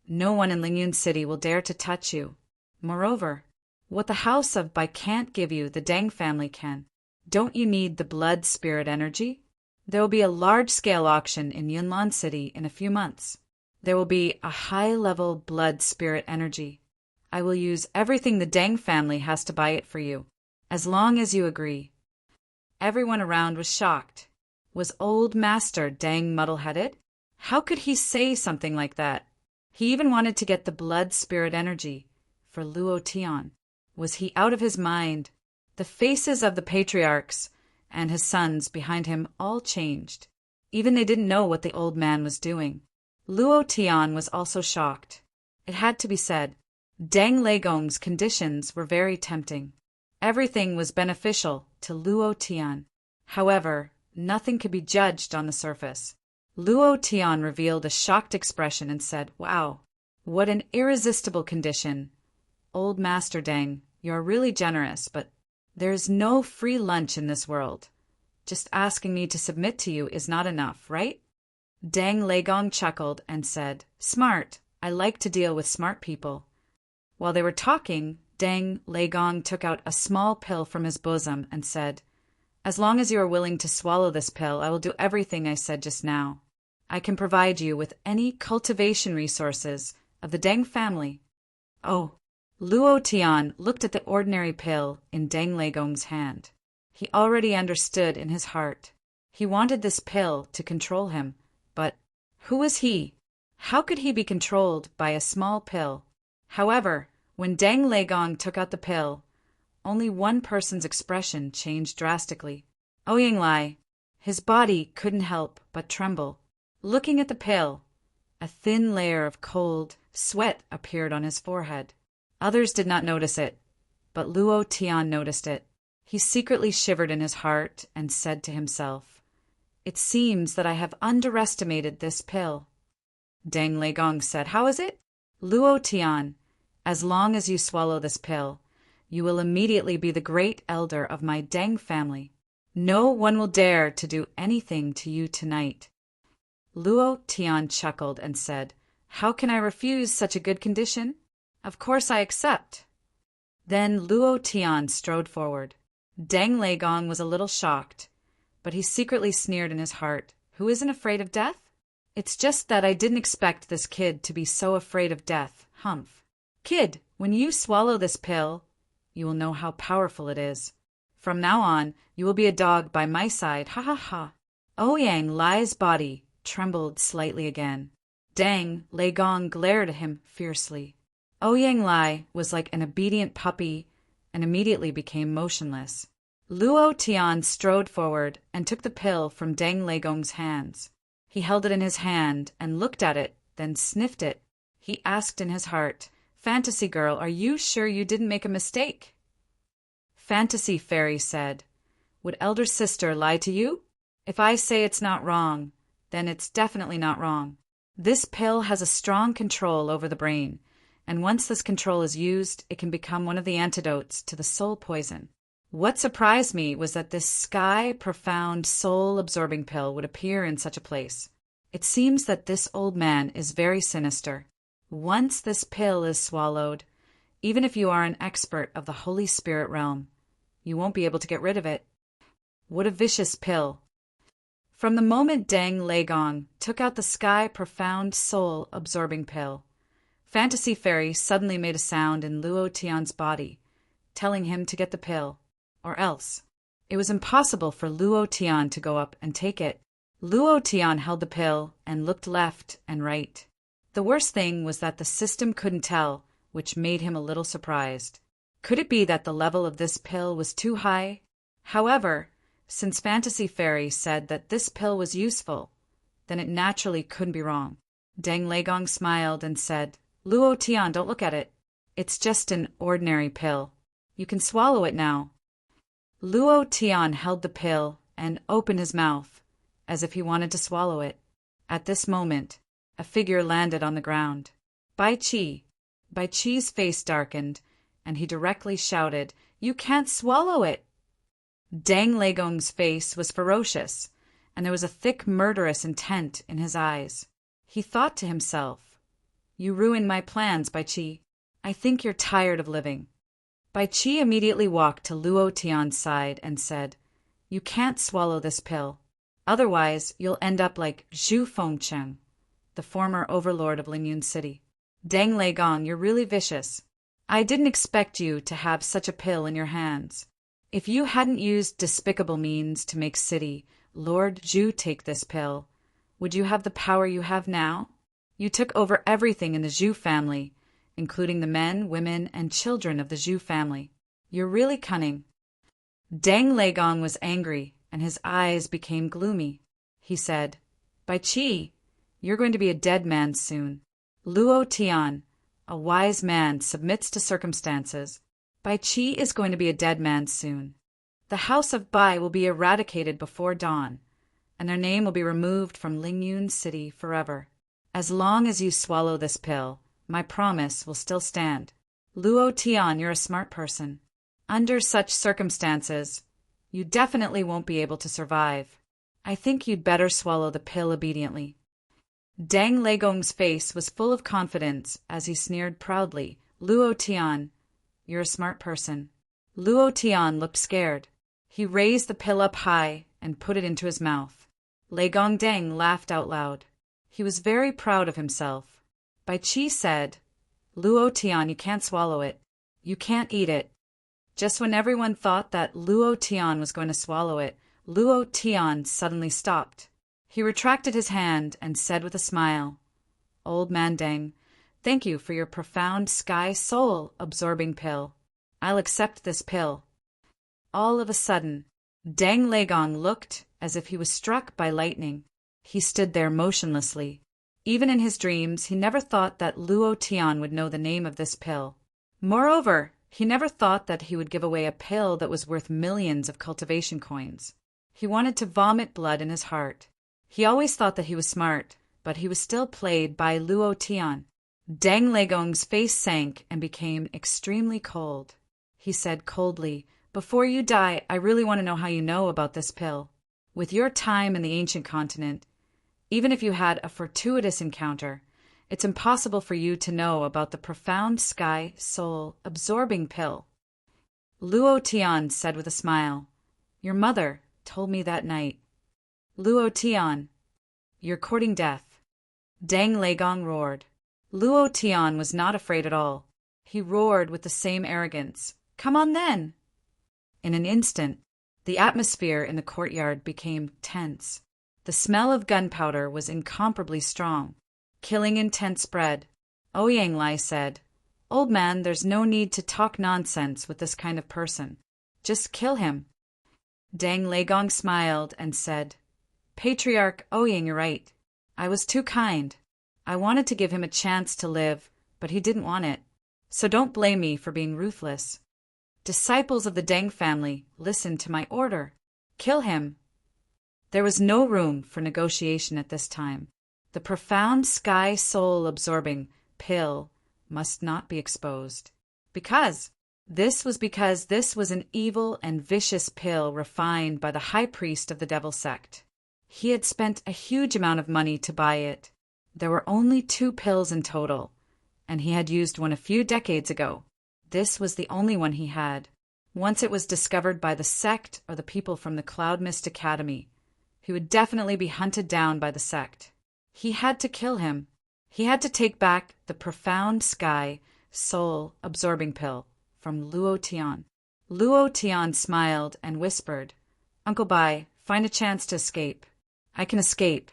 no one in Lingyun City will dare to touch you. Moreover, what the House of Bai can't give you, the Deng family can. Don't you need the blood spirit energy? There will be a large-scale auction in Yunlan City in a few months. There will be a high-level blood spirit energy. I will use everything the Deng family has to buy it for you, as long as you agree. Everyone around was shocked. Was old Master Deng muddle-headed? How could he say something like that? He even wanted to get the blood spirit energy for Luo Tian. Was he out of his mind? The faces of the patriarchs and his sons behind him all changed. Even they didn't know what the old man was doing. Luo Tian was also shocked. It had to be said, Deng Legong's conditions were very tempting. Everything was beneficial to Luo Tian. However, nothing could be judged on the surface. Luo Tian revealed a shocked expression and said, Wow, what an irresistible condition. Old Master Deng, you're really generous, but there's no free lunch in this world. Just asking me to submit to you is not enough, right? Deng Legong chuckled and said, Smart. I like to deal with smart people. While they were talking, Deng Legong took out a small pill from his bosom and said, As long as you are willing to swallow this pill, I will do everything I said just now. I can provide you with any cultivation resources of the Deng family. Oh, Luo Tian looked at the ordinary pill in Deng Legong's hand. He already understood in his heart. He wanted this pill to control him, but who was he? How could he be controlled by a small pill? However, when Deng Legong took out the pill, only one person's expression changed drastically. Ouyang Lai. His body couldn't help but tremble. Looking at the pill, a thin layer of cold sweat appeared on his forehead. Others did not notice it, but Luo Tian noticed it. He secretly shivered in his heart and said to himself, It seems that I have underestimated this pill. Deng Legong said, How is it? Luo Tian, as long as you swallow this pill, you will immediately be the great elder of my Deng family. No one will dare to do anything to you tonight. Luo Tian chuckled and said, How can I refuse such a good condition? Of course I accept. Then Luo Tian strode forward. Deng Leigong was a little shocked, but he secretly sneered in his heart. Who isn't afraid of death? It's just that I didn't expect this kid to be so afraid of death, humph. Kid, when you swallow this pill, you will know how powerful it is. From now on, you will be a dog by my side, ha ha ha. Ouyang Lai's body trembled slightly again. Deng Leigong glared at him fiercely. Ouyang Lai was like an obedient puppy and immediately became motionless. Luo Tian strode forward and took the pill from Deng Leigong's hands. He held it in his hand and looked at it, then sniffed it. He asked in his heart, Fantasy girl, are you sure you didn't make a mistake? Fantasy Fairy said, Would elder sister lie to you? If I say it's not wrong, then it's definitely not wrong. This pill has a strong control over the brain, and once this control is used, it can become one of the antidotes to the soul poison. What surprised me was that this sky-profound, soul-absorbing pill would appear in such a place. It seems that this old man is very sinister. Once this pill is swallowed, even if you are an expert of the Holy Spirit realm, you won't be able to get rid of it. What a vicious pill. From the moment Deng Leigong took out the sky-profound, soul-absorbing pill, Fantasy Fairy suddenly made a sound in Luo Tian's body, telling him to get the pill. Or else. It was impossible for Luo Tian to go up and take it. Luo Tian held the pill and looked left and right. The worst thing was that the system couldn't tell, which made him a little surprised. Could it be that the level of this pill was too high? However, since Fantasy Fairy said that this pill was useful, then it naturally couldn't be wrong. Deng Leigong smiled and said, Luo Tian, don't look at it. It's just an ordinary pill. You can swallow it now. Luo Tian held the pill and opened his mouth, as if he wanted to swallow it. At this moment, a figure landed on the ground. Bai Qi. Bai Qi's face darkened, and he directly shouted, You can't swallow it! Deng Leigong's face was ferocious, and there was a thick murderous intent in his eyes. He thought to himself, You ruined my plans, Bai Qi. I think you're tired of living. Bai Qi immediately walked to Luo Tian's side and said, You can't swallow this pill. Otherwise, you'll end up like Zhu Fengcheng, the former overlord of Lingyun City. Deng Leigong, you're really vicious. I didn't expect you to have such a pill in your hands. If you hadn't used despicable means to make City Lord Zhu take this pill, would you have the power you have now? You took over everything in the Zhu family, including the men, women, and children of the Zhu family. You're really cunning. Deng Leigong was angry, and his eyes became gloomy. He said, Bai Qi, you're going to be a dead man soon. Luo Tian, a wise man, submits to circumstances. Bai Qi is going to be a dead man soon. The house of Bai will be eradicated before dawn, and their name will be removed from Lingyun City forever. As long as you swallow this pill, my promise will still stand. Luo Tian, you're a smart person. Under such circumstances, you definitely won't be able to survive. I think you'd better swallow the pill obediently. Deng Leigong's face was full of confidence as he sneered proudly, Luo Tian, you're a smart person. Luo Tian looked scared. He raised the pill up high and put it into his mouth. Leigong Deng laughed out loud. He was very proud of himself. Bai Qi said, Luo Tian, you can't swallow it. You can't eat it. Just when everyone thought that Luo Tian was going to swallow it, Luo Tian suddenly stopped. He retracted his hand and said with a smile, Old man Deng, thank you for your profound sky soul absorbing pill. I'll accept this pill. All of a sudden, Deng Leigong looked as if he was struck by lightning. He stood there motionlessly. Even in his dreams, he never thought that Luo Tian would know the name of this pill. Moreover, he never thought that he would give away a pill that was worth millions of cultivation coins. He wanted to vomit blood in his heart. He always thought that he was smart, but he was still played by Luo Tian. Deng Leigong's face sank and became extremely cold. He said coldly, Before you die, I really want to know how you know about this pill. With your time in the ancient continent, even if you had a fortuitous encounter, it's impossible for you to know about the profound sky soul absorbing pill. Luo Tian said with a smile. Your mother told me that night. Luo Tian, you're courting death. Deng Leigong roared. Luo Tian was not afraid at all. He roared with the same arrogance. Come on then! In an instant, the atmosphere in the courtyard became tense. The smell of gunpowder was incomparably strong. Killing intent spread. Ouyang Lai said, Old man, there's no need to talk nonsense with this kind of person. Just kill him. Deng Leigong smiled and said, Patriarch Ouyang, you're right. I was too kind. I wanted to give him a chance to live, but he didn't want it. So don't blame me for being ruthless. Disciples of the Deng family, listen to my order. Kill him. There was no room for negotiation at this time. The profound sky soul-absorbing pill must not be exposed. Because this was an evil and vicious pill refined by the high priest of the devil sect. He had spent a huge amount of money to buy it. There were only 2 pills in total, and he had used one a few decades ago. This was the only one he had. Once it was discovered by the sect or the people from the Cloud Mist Academy, he would definitely be hunted down by the sect. He had to kill him. He had to take back the profound sky, soul-absorbing pill from Luo Tian. Luo Tian smiled and whispered, Uncle Bai, find a chance to escape. I can escape.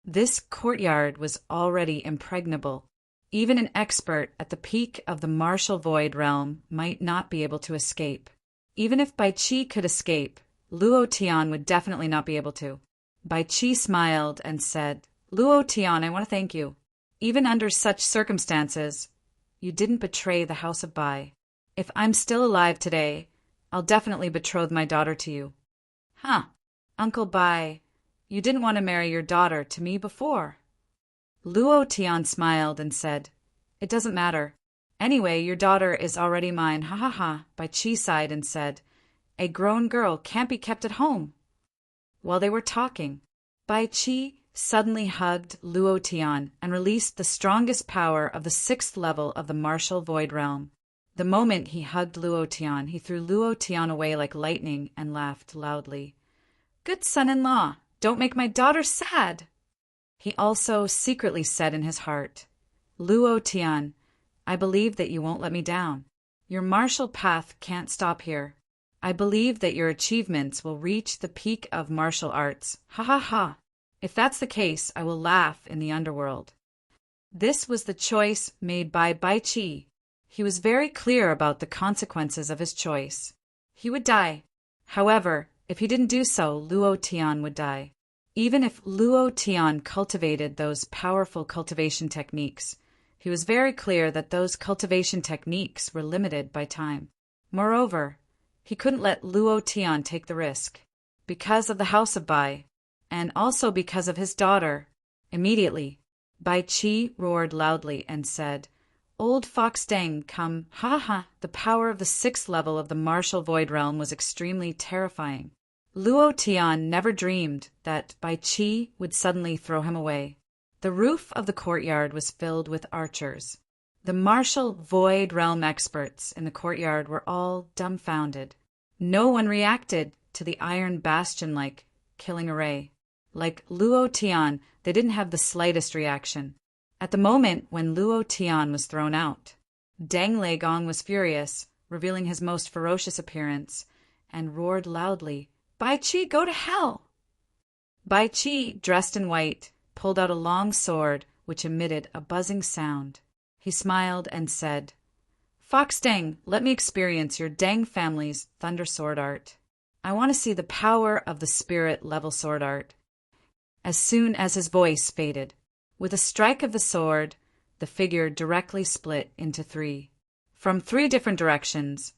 This courtyard was already impregnable. Even an expert at the peak of the martial void realm might not be able to escape. Even if Bai Qi could escape, Luo Tian would definitely not be able to. Bai Qi smiled and said, Luo Tian, I want to thank you. Even under such circumstances, you didn't betray the House of Bai. If I'm still alive today, I'll definitely betroth my daughter to you. Huh, Uncle Bai, you didn't want to marry your daughter to me before. Luo Tian smiled and said, It doesn't matter. Anyway, your daughter is already mine, ha ha ha. Bai Qi sighed and said, A grown girl can't be kept at home. While they were talking, Bai Qi suddenly hugged Luo Tian and released the strongest power of the 6th level of the martial void realm. The moment he hugged Luo Tian, he threw Luo Tian away like lightning and laughed loudly. Good son-in-law, don't make my daughter sad. He also secretly said in his heart, Luo Tian, I believe that you won't let me down. Your martial path can't stop here. I believe that your achievements will reach the peak of martial arts. Ha ha ha. If that's the case, I will laugh in the underworld. This was the choice made by Bai Qi. He was very clear about the consequences of his choice. He would die. However, if he didn't do so, Luo Tian would die. Even if Luo Tian cultivated those powerful cultivation techniques, he was very clear that those cultivation techniques were limited by time. Moreover, he couldn't let Luo Tian take the risk. Because of the House of Bai, and also because of his daughter. Immediately, Bai Qi roared loudly and said, Old Fox Deng, come, ha ha. The power of the 6th level of the martial void realm was extremely terrifying. Luo Tian never dreamed that Bai Qi would suddenly throw him away. The roof of the courtyard was filled with archers. The martial void realm experts in the courtyard were all dumbfounded. No one reacted to the iron bastion-like killing array. Like Luo Tian, they didn't have the slightest reaction. At the moment when Luo Tian was thrown out, Deng Leigong was furious, revealing his most ferocious appearance, and roared loudly, Bai Qi, go to hell! Bai Qi, dressed in white, pulled out a long sword which emitted a buzzing sound. He smiled and said, Fox Deng, let me experience your Deng family's thunder sword art. I want to see the power of the spirit level sword art. As soon as his voice faded, with a strike of the sword, the figure directly split into 3. From 3 different directions,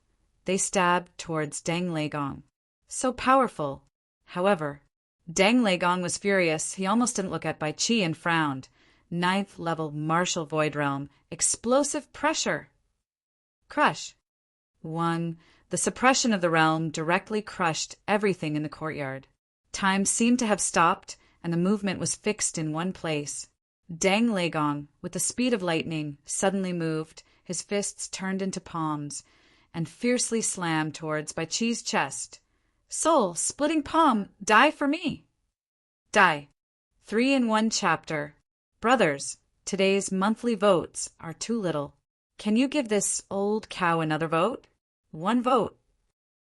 they stabbed towards Deng Leigong. So powerful. However, Deng Leigong was furious. He almost didn't look at Bai Qi and frowned. 9th level martial void realm. Explosive pressure. Crush. 1. The suppression of the realm directly crushed everything in the courtyard. Time seemed to have stopped, and the movement was fixed in one place. Deng Leigong, with the speed of lightning, suddenly moved, his fists turned into palms, and fiercely slammed towards Bai Chi's chest. Soul, splitting palm, die for me. Die. 3 in 1 chapter. Brothers, today's monthly votes are too little. Can you give this old cow another vote? 1 vote.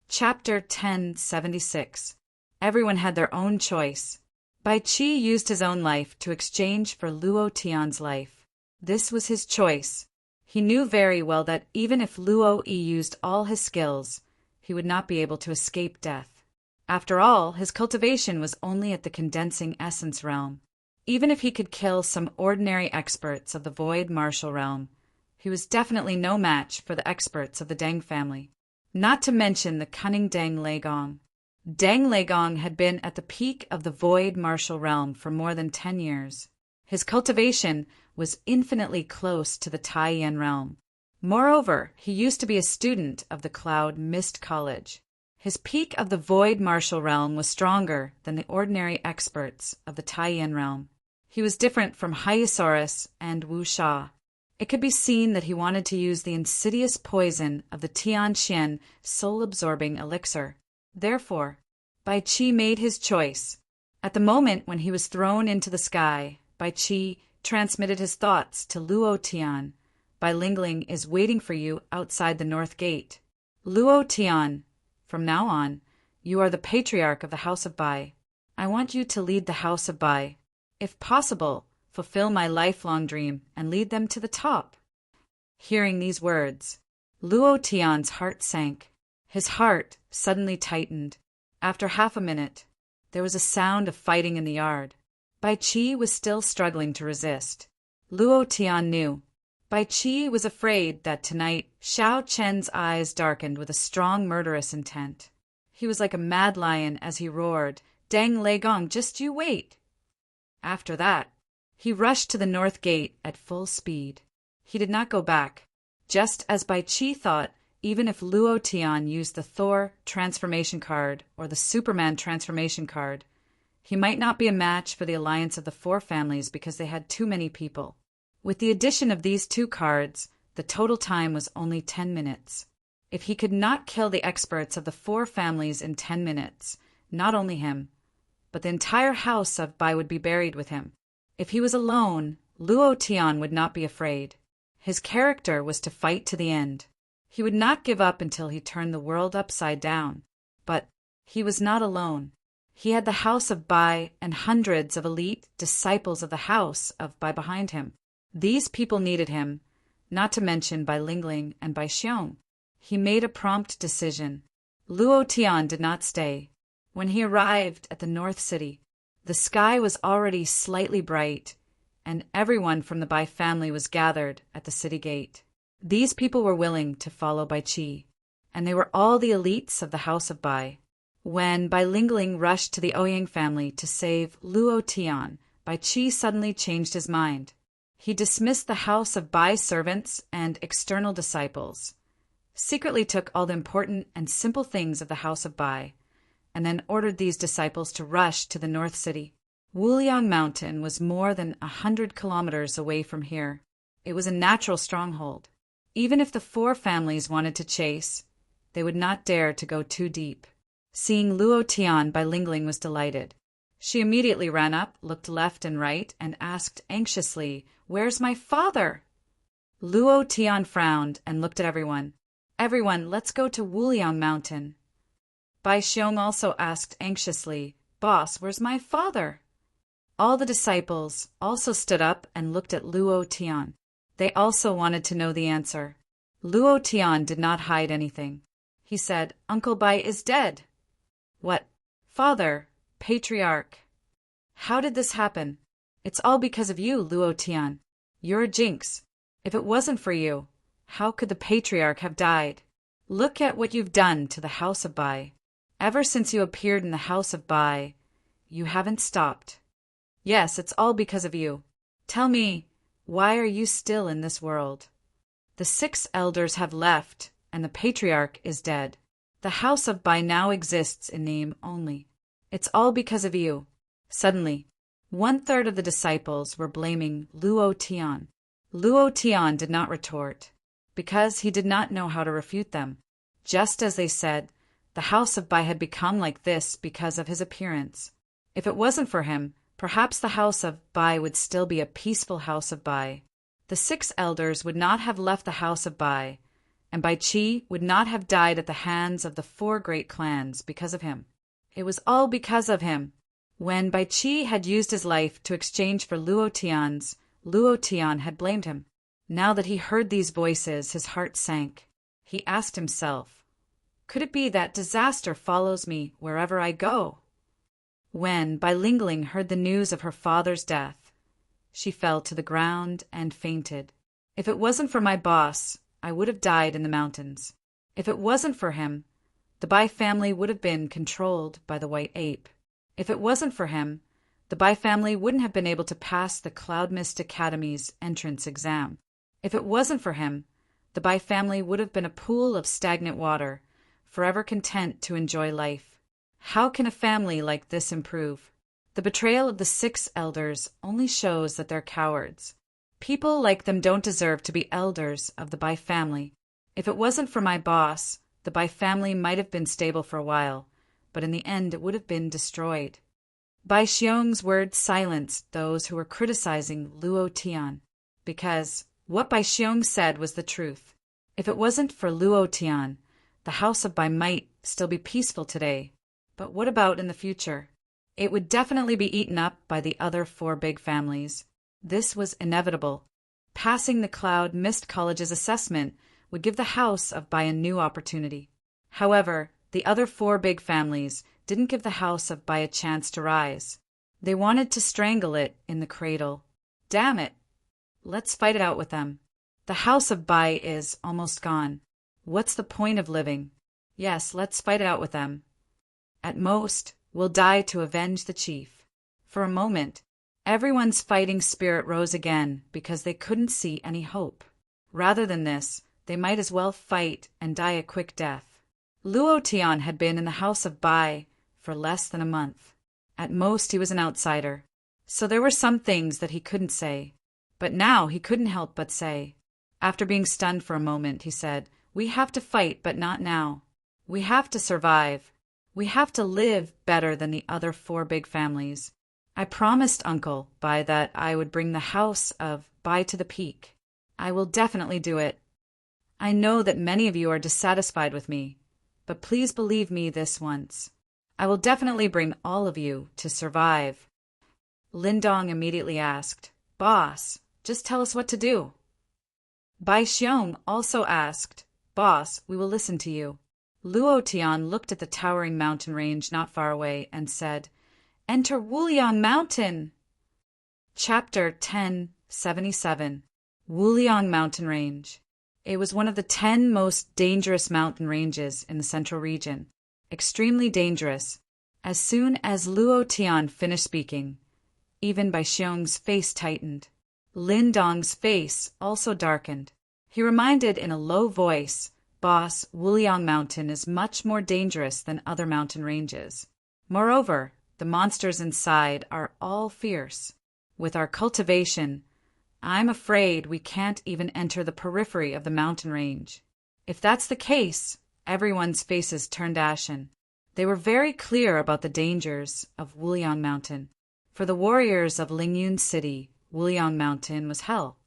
Chapter 1076. Everyone had their own choice. Bai Chi used his own life to exchange for Luo Tian's life. This was his choice. He knew very well that even if Luo Yi used all his skills, he would not be able to escape death. After all, his cultivation was only at the condensing essence realm. Even if he could kill some ordinary experts of the void martial realm, he was definitely no match for the experts of the Deng family. Not to mention the cunning Deng Leigong. Deng Leigong had been at the peak of the void martial realm for more than 10 years. His cultivation was infinitely close to the Taiyan realm. Moreover, he used to be a student of the Cloud Mist College. His peak of the void martial realm was stronger than the ordinary experts of the Taiyan realm. He was different from Hyosaurus and Wu Sha. It could be seen that he wanted to use the insidious poison of the Tianxian soul-absorbing elixir. Therefore, Bai Chi made his choice. At the moment when he was thrown into the sky, Bai Chi transmitted his thoughts to Luo Tian. Bai Lingling is waiting for you outside the north gate. Luo Tian, from now on, you are the patriarch of the House of Bai. I want you to lead the House of Bai. If possible, fulfill my lifelong dream and lead them to the top. Hearing these words, Luo Tian's heart sank. His heart suddenly tightened. After half a minute, there was a sound of fighting in the yard. Bai Chi was still struggling to resist. Luo Tian knew. Bai Chi was afraid that tonight Xiao Chen's eyes darkened with a strong murderous intent. He was like a mad lion as he roared, "Deng Leigong, just you wait!" After that, he rushed to the north gate at full speed. He did not go back. Just as Bai Chi thought, even if Luo Tian used the Thor transformation card or the Superman transformation card, he might not be a match for the alliance of the 4 families because they had too many people. With the addition of these 2 cards, the total time was only 10 minutes. If he could not kill the experts of the 4 families in 10 minutes, not only him, but the entire house of Bai would be buried with him. If he was alone, Luo Tian would not be afraid. His character was to fight to the end. He would not give up until he turned the world upside down. But he was not alone. He had the House of Bai and hundreds of elite disciples of the House of Bai behind him. These people needed him, not to mention Bai Lingling and Bai Xiong. He made a prompt decision. Luo Tian did not stay. When he arrived at the North City, the sky was already slightly bright, and everyone from the Bai family was gathered at the city gate. These people were willing to follow Bai Chi, and they were all the elites of the House of Bai. When Bai Lingling rushed to the Ouyang family to save Luo Tian, Bai Chi suddenly changed his mind. He dismissed the House of Bai servants and external disciples, secretly took all the important and simple things of the House of Bai, and then ordered these disciples to rush to the North City. Wuliang Mountain was more than 100 kilometers away from here. It was a natural stronghold. Even if the 4 families wanted to chase, they would not dare to go too deep. Seeing Luo Tian, Bai Lingling was delighted. She immediately ran up, looked left and right, and asked anxiously, "Where's my father?" Luo Tian frowned and looked at everyone. "Everyone, let's go to Wuliang Mountain." Bai Xiong also asked anxiously, "Boss, where's my father?" All the disciples also stood up and looked at Luo Tian. They also wanted to know the answer. Luo Tian did not hide anything. He said, "Uncle Bai is dead." "What? Father, patriarch. How did this happen?" "It's all because of you, Luo Tian. You're a jinx. If it wasn't for you, how could the patriarch have died? Look at what you've done to the House of Bai. Ever since you appeared in the House of Bai, you haven't stopped. Yes, it's all because of you. Tell me, why are you still in this world? The 6 elders have left, and the patriarch is dead. The House of Bai now exists in name only. It's all because of you." Suddenly, 1/3 of the disciples were blaming Luo Tian. Luo Tian did not retort, because he did not know how to refute them. Just as they said, the house of Bai had become like this because of his appearance. If it wasn't for him, perhaps the house of Bai would still be a peaceful house of Bai. The 6 elders would not have left the house of Bai, and Bai Chi would not have died at the hands of the 4 great clans because of him. It was all because of him. When Bai Chi had used his life to exchange for Luo Tian's, Luo Tian had blamed him. Now that he heard these voices, his heart sank. He asked himself, could it be that disaster follows me wherever I go? When Bai Lingling heard the news of her father's death, she fell to the ground and fainted. If it wasn't for my boss, I would have died in the mountains. If it wasn't for him, the Bai family would have been controlled by the white ape. If it wasn't for him, the Bai family wouldn't have been able to pass the Cloud Mist Academy's entrance exam. If it wasn't for him, the Bai family would have been a pool of stagnant water, forever content to enjoy life. How can a family like this improve? The betrayal of the 6 elders only shows that they're cowards. People like them don't deserve to be elders of the Bai family. If it wasn't for my boss, the Bai family might have been stable for a while, but in the end it would have been destroyed. Bai Xiong's words silenced those who were criticizing Luo Tian, because what Bai Xiong said was the truth. If it wasn't for Luo Tian, the house of Bai might still be peaceful today. But what about in the future? It would definitely be eaten up by the other 4 big families. This was inevitable. Passing the Cloud Mist College's assessment would give the house of Bai a new opportunity. However, the other 4 big families didn't give the house of Bai a chance to rise. They wanted to strangle it in the cradle. Damn it! Let's fight it out with them. The house of Bai is almost gone. What's the point of living? Yes, let's fight it out with them. At most, we'll die to avenge the chief. For a moment, everyone's fighting spirit rose again because they couldn't see any hope. Rather than this, they might as well fight and die a quick death. Luo Tian had been in the house of Bai for less than a month. At most, he was an outsider. So there were some things that he couldn't say. But now he couldn't help but say. After being stunned for a moment, he said, "We have to fight, but not now. We have to survive. We have to live better than the other 4 big families. I promised Uncle Bai that I would bring the house of Bai to the peak. I will definitely do it. I know that many of you are dissatisfied with me, but please believe me this once. I will definitely bring all of you to survive." Lindong immediately asked, "Boss, just tell us what to do." Bai Xiong also asked, "Boss, we will listen to you." Luo Tian looked at the towering mountain range not far away and said, "Enter Wuliang Mountain!" Chapter 1077 Wuliang Mountain Range. It was one of the 10 most dangerous mountain ranges in the central region. Extremely dangerous. As soon as Luo Tian finished speaking, even Bai Xiong's face tightened. Lin Dong's face also darkened. He reminded in a low voice, "Boss, Wuliang Mountain is much more dangerous than other mountain ranges. Moreover, the monsters inside are all fierce. With our cultivation, I'm afraid we can't even enter the periphery of the mountain range." If that's the case, everyone's faces turned ashen. They were very clear about the dangers of Wuliang Mountain. For the warriors of Lingyun City, Wuliang Mountain was hell.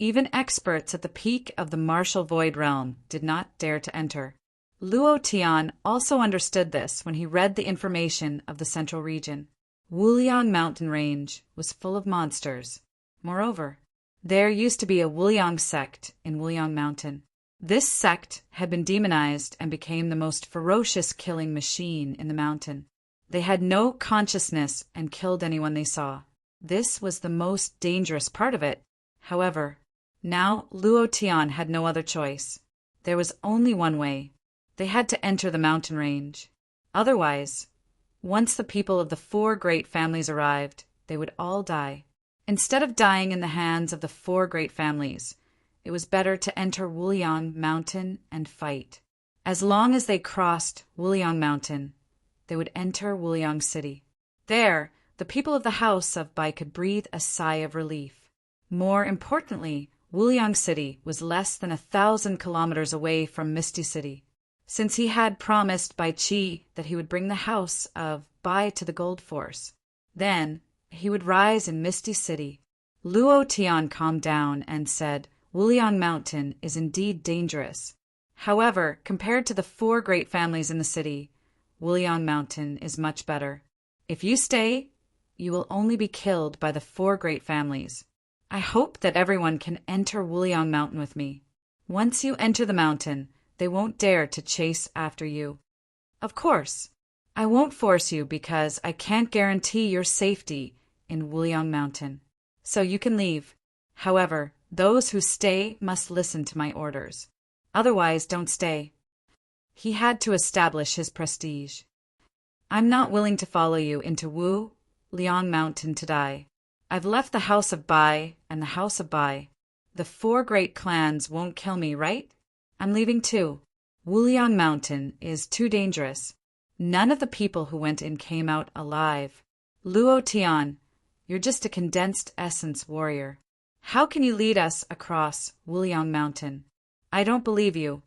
Even experts at the peak of the martial void realm did not dare to enter. Luo Tian also understood this when he read the information of the central region. Wuliang Mountain Range was full of monsters. Moreover, there used to be a Wuliang sect in Wuliang Mountain. This sect had been demonized and became the most ferocious killing machine in the mountain. They had no consciousness and killed anyone they saw. This was the most dangerous part of it. However, now Luo Tian had no other choice. There was only one way. They had to enter the mountain range. Otherwise, once the people of the 4 great families arrived, they would all die. Instead of dying in the hands of the 4 great families, it was better to enter Wuliang Mountain and fight. As long as they crossed Wuliang Mountain, they would enter Wuliang City. There, the people of the House of Bai could breathe a sigh of relief. More importantly, Wuliang City was less than 1,000 kilometers away from Misty City. since he had promised Bai Qi that he would bring the house of Bai to the Gold Force. Then he would rise in Misty City. Luo Tian calmed down and said, Wuliang Mountain is indeed dangerous. However, compared to the 4 great families in the city, Wuliang Mountain is much better. If you stay, you will only be killed by the 4 great families. I hope that everyone can enter Wuliang Mountain with me. Once you enter the mountain, they won't dare to chase after you. Of course, I won't force you because I can't guarantee your safety in Wuliang Mountain. So you can leave. However, those who stay must listen to my orders. Otherwise, don't stay. He had to establish his prestige. I'm not willing to follow you into Wuliang Mountain to die. I've left the House of Bai and the House of Bai. The 4 great clans won't kill me, right? I'm leaving too. Wuliang Mountain is too dangerous. None of the people who went in came out alive. Luo Tian, you're just a condensed essence warrior. How can you lead us across Wuliang Mountain? I don't believe you.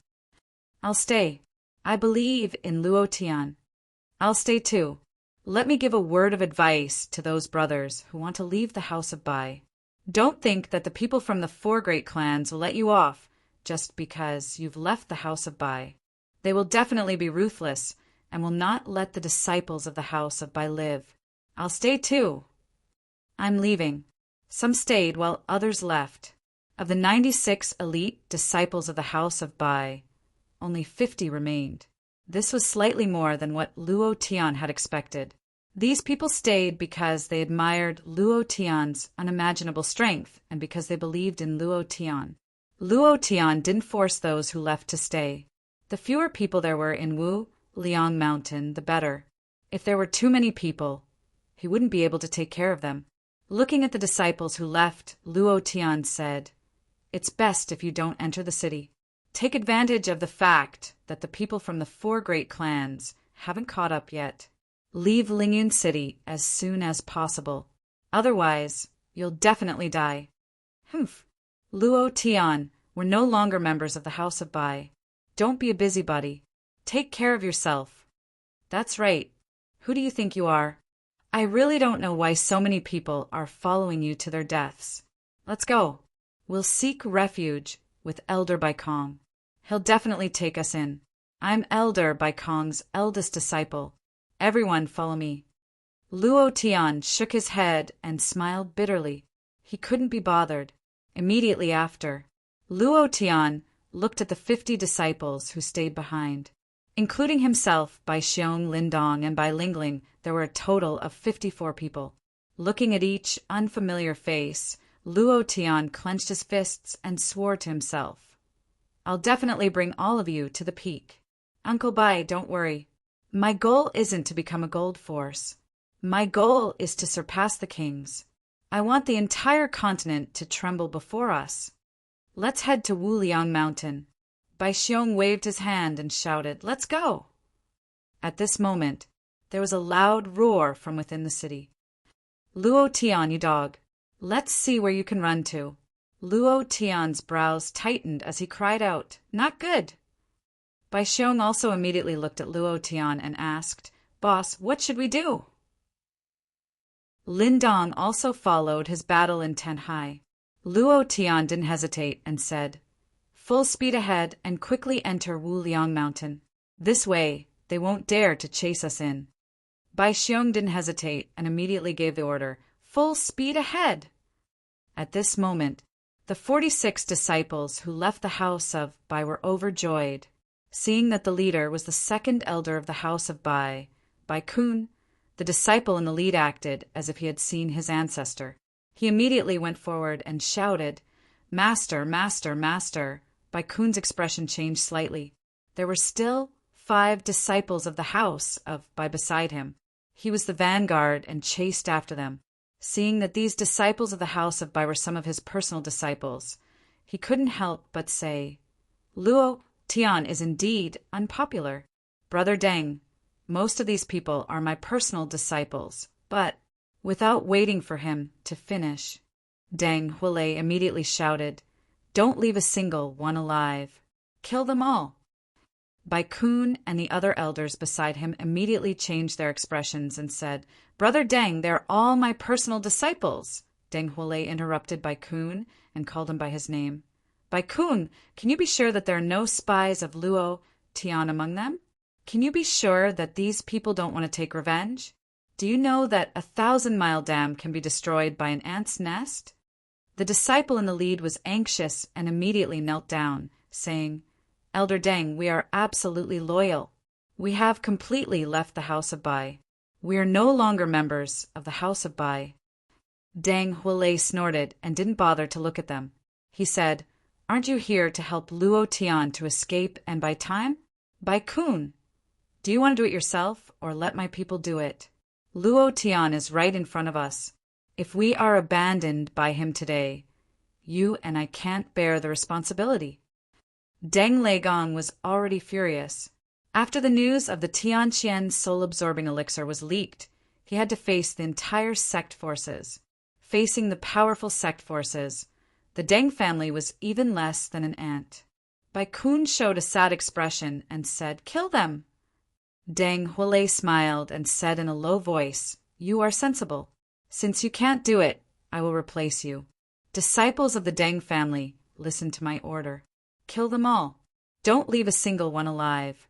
I'll stay. I believe in Luo Tian. I'll stay too. Let me give a word of advice to those brothers who want to leave the House of Bai. Don't think that the people from the 4 great clans will let you off just because you've left the House of Bai. They will definitely be ruthless and will not let the disciples of the House of Bai live. I'll stay too. I'm leaving. Some stayed while others left. Of the 96 elite disciples of the House of Bai, only 50 remained. This was slightly more than what Luo Tian had expected. These people stayed because they admired Luo Tian's unimaginable strength and because they believed in Luo Tian. Luo Tian didn't force those who left to stay. The fewer people there were in Wuliang Mountain, the better. If there were too many people, he wouldn't be able to take care of them. Looking at the disciples who left, Luo Tian said, It's best if you don't enter the city. Take advantage of the fact that the people from the 4 great clans haven't caught up yet. Leave Lingyun City as soon as possible. Otherwise, you'll definitely die. Humph. Luo Tian, we're no longer members of the House of Bai. Don't be a busybody. Take care of yourself. That's right. Who do you think you are? I really don't know why so many people are following you to their deaths. Let's go. We'll seek refuge with Elder Baikong. He'll definitely take us in. I'm Elder Baikong's eldest disciple. Everyone follow me. Luo Tian shook his head and smiled bitterly. He couldn't be bothered. Immediately after, Luo Tian looked at the 50 disciples who stayed behind. Including himself, Bai Xiong, Lindong, and Bai Lingling, there were a total of 54 people. Looking at each unfamiliar face, Luo Tian clenched his fists and swore to himself, I'll definitely bring all of you to the peak. Uncle Bai, don't worry. My goal isn't to become a gold force. My goal is to surpass the kings. I want the entire continent to tremble before us. Let's head to Wuliang Mountain. Bai Xiong waved his hand and shouted, Let's go! At this moment, there was a loud roar from within the city. Luo Tian, you dog! Let's see where you can run to. Luo Tian's brows tightened as he cried out, Not good! Bai Xiong also immediately looked at Luo Tian and asked, Boss, what should we do? Lindong also followed his battle intent high. Luo Tian didn't hesitate and said, Full speed ahead and quickly enter Wuliang Mountain. This way, they won't dare to chase us in. Bai Xiong didn't hesitate and immediately gave the order, Full speed ahead! At this moment, the 46 disciples who left the House of Bai were overjoyed. Seeing that the leader was the 2nd elder of the House of Bai, Bai Kun, the disciple in the lead acted as if he had seen his ancestor. He immediately went forward and shouted, Master, Master, Master. Bai Kun's expression changed slightly. There were still 5 disciples of the House of Bai beside him. He was the vanguard and chased after them. Seeing that these disciples of the House of Bai were some of his personal disciples, he couldn't help but say, Luo Tian is indeed unpopular. Brother Deng, most of these people are my personal disciples, but without waiting for him to finish, Deng Huilei immediately shouted, Don't leave a single one alive. Kill them all. Bai Kun and the other elders beside him immediately changed their expressions and said, "Brother Deng, they're all my personal disciples." Deng Huolei interrupted Bai Kun and called him by his name. "Bai Kun, can you be sure that there are no spies of Luo Tian among them? Can you be sure that these people don't want to take revenge? Do you know that 1,000-mile dam can be destroyed by an ant's nest?" The disciple in the lead was anxious and immediately knelt down, saying, "Elder Deng, we are absolutely loyal. We have completely left the House of Bai. We are no longer members of the House of Bai." Deng Huolei snorted and didn't bother to look at them. He said, "Aren't you here to help Luo Tian to escape and buy time? Bai Kun, do you want to do it yourself or let my people do it? Luo Tian is right in front of us. If we are abandoned by him today, you and I can't bear the responsibility." Deng Leigong was already furious. After the news of the Tianqian soul-absorbing elixir was leaked, he had to face the entire sect forces. Facing the powerful sect forces, the Deng family was even less than an ant. Bai Kun showed a sad expression and said, "Kill them." Deng Huolei smiled and said in a low voice, "You are sensible. Since you can't do it, I will replace you. Disciples of the Deng family, listen to my order. Kill them all. Don't leave a single one alive.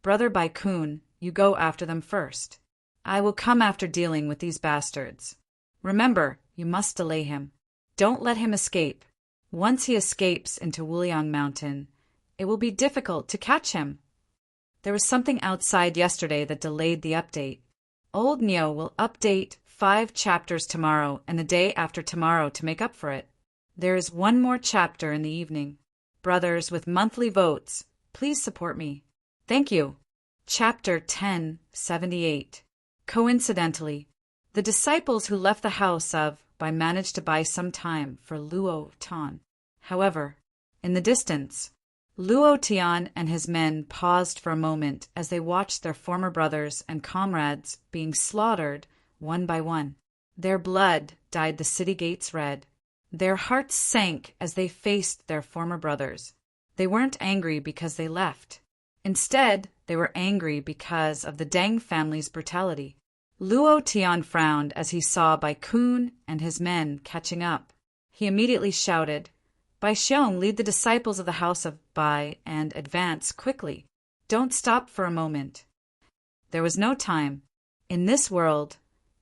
Brother Bai Kun, you go after them first. I will come after dealing with these bastards. Remember, you must delay him. Don't let him escape. Once he escapes into Wuliang Mountain, it will be difficult to catch him." There was something outside yesterday that delayed the update. Old Neo will update 5 chapters tomorrow and the day after tomorrow to make up for it. There is one more chapter in the evening. Brothers with monthly votes, please support me. Thank you. Chapter 1078. Coincidentally, the disciples who left the house of Bai managed to buy some time for Luo Tian. However, in the distance, Luo Tian and his men paused for a moment as they watched their former brothers and comrades being slaughtered one by one. Their blood dyed the city gates red. Their hearts sank as they faced their former brothers. They weren't angry because they left. Instead, they were angry because of the Deng family's brutality. Luo Tian frowned as he saw Bai Kun and his men catching up. He immediately shouted, "Bai Xiong, lead the disciples of the House of Bai and advance quickly. Don't stop for a moment." There was no time. In this world,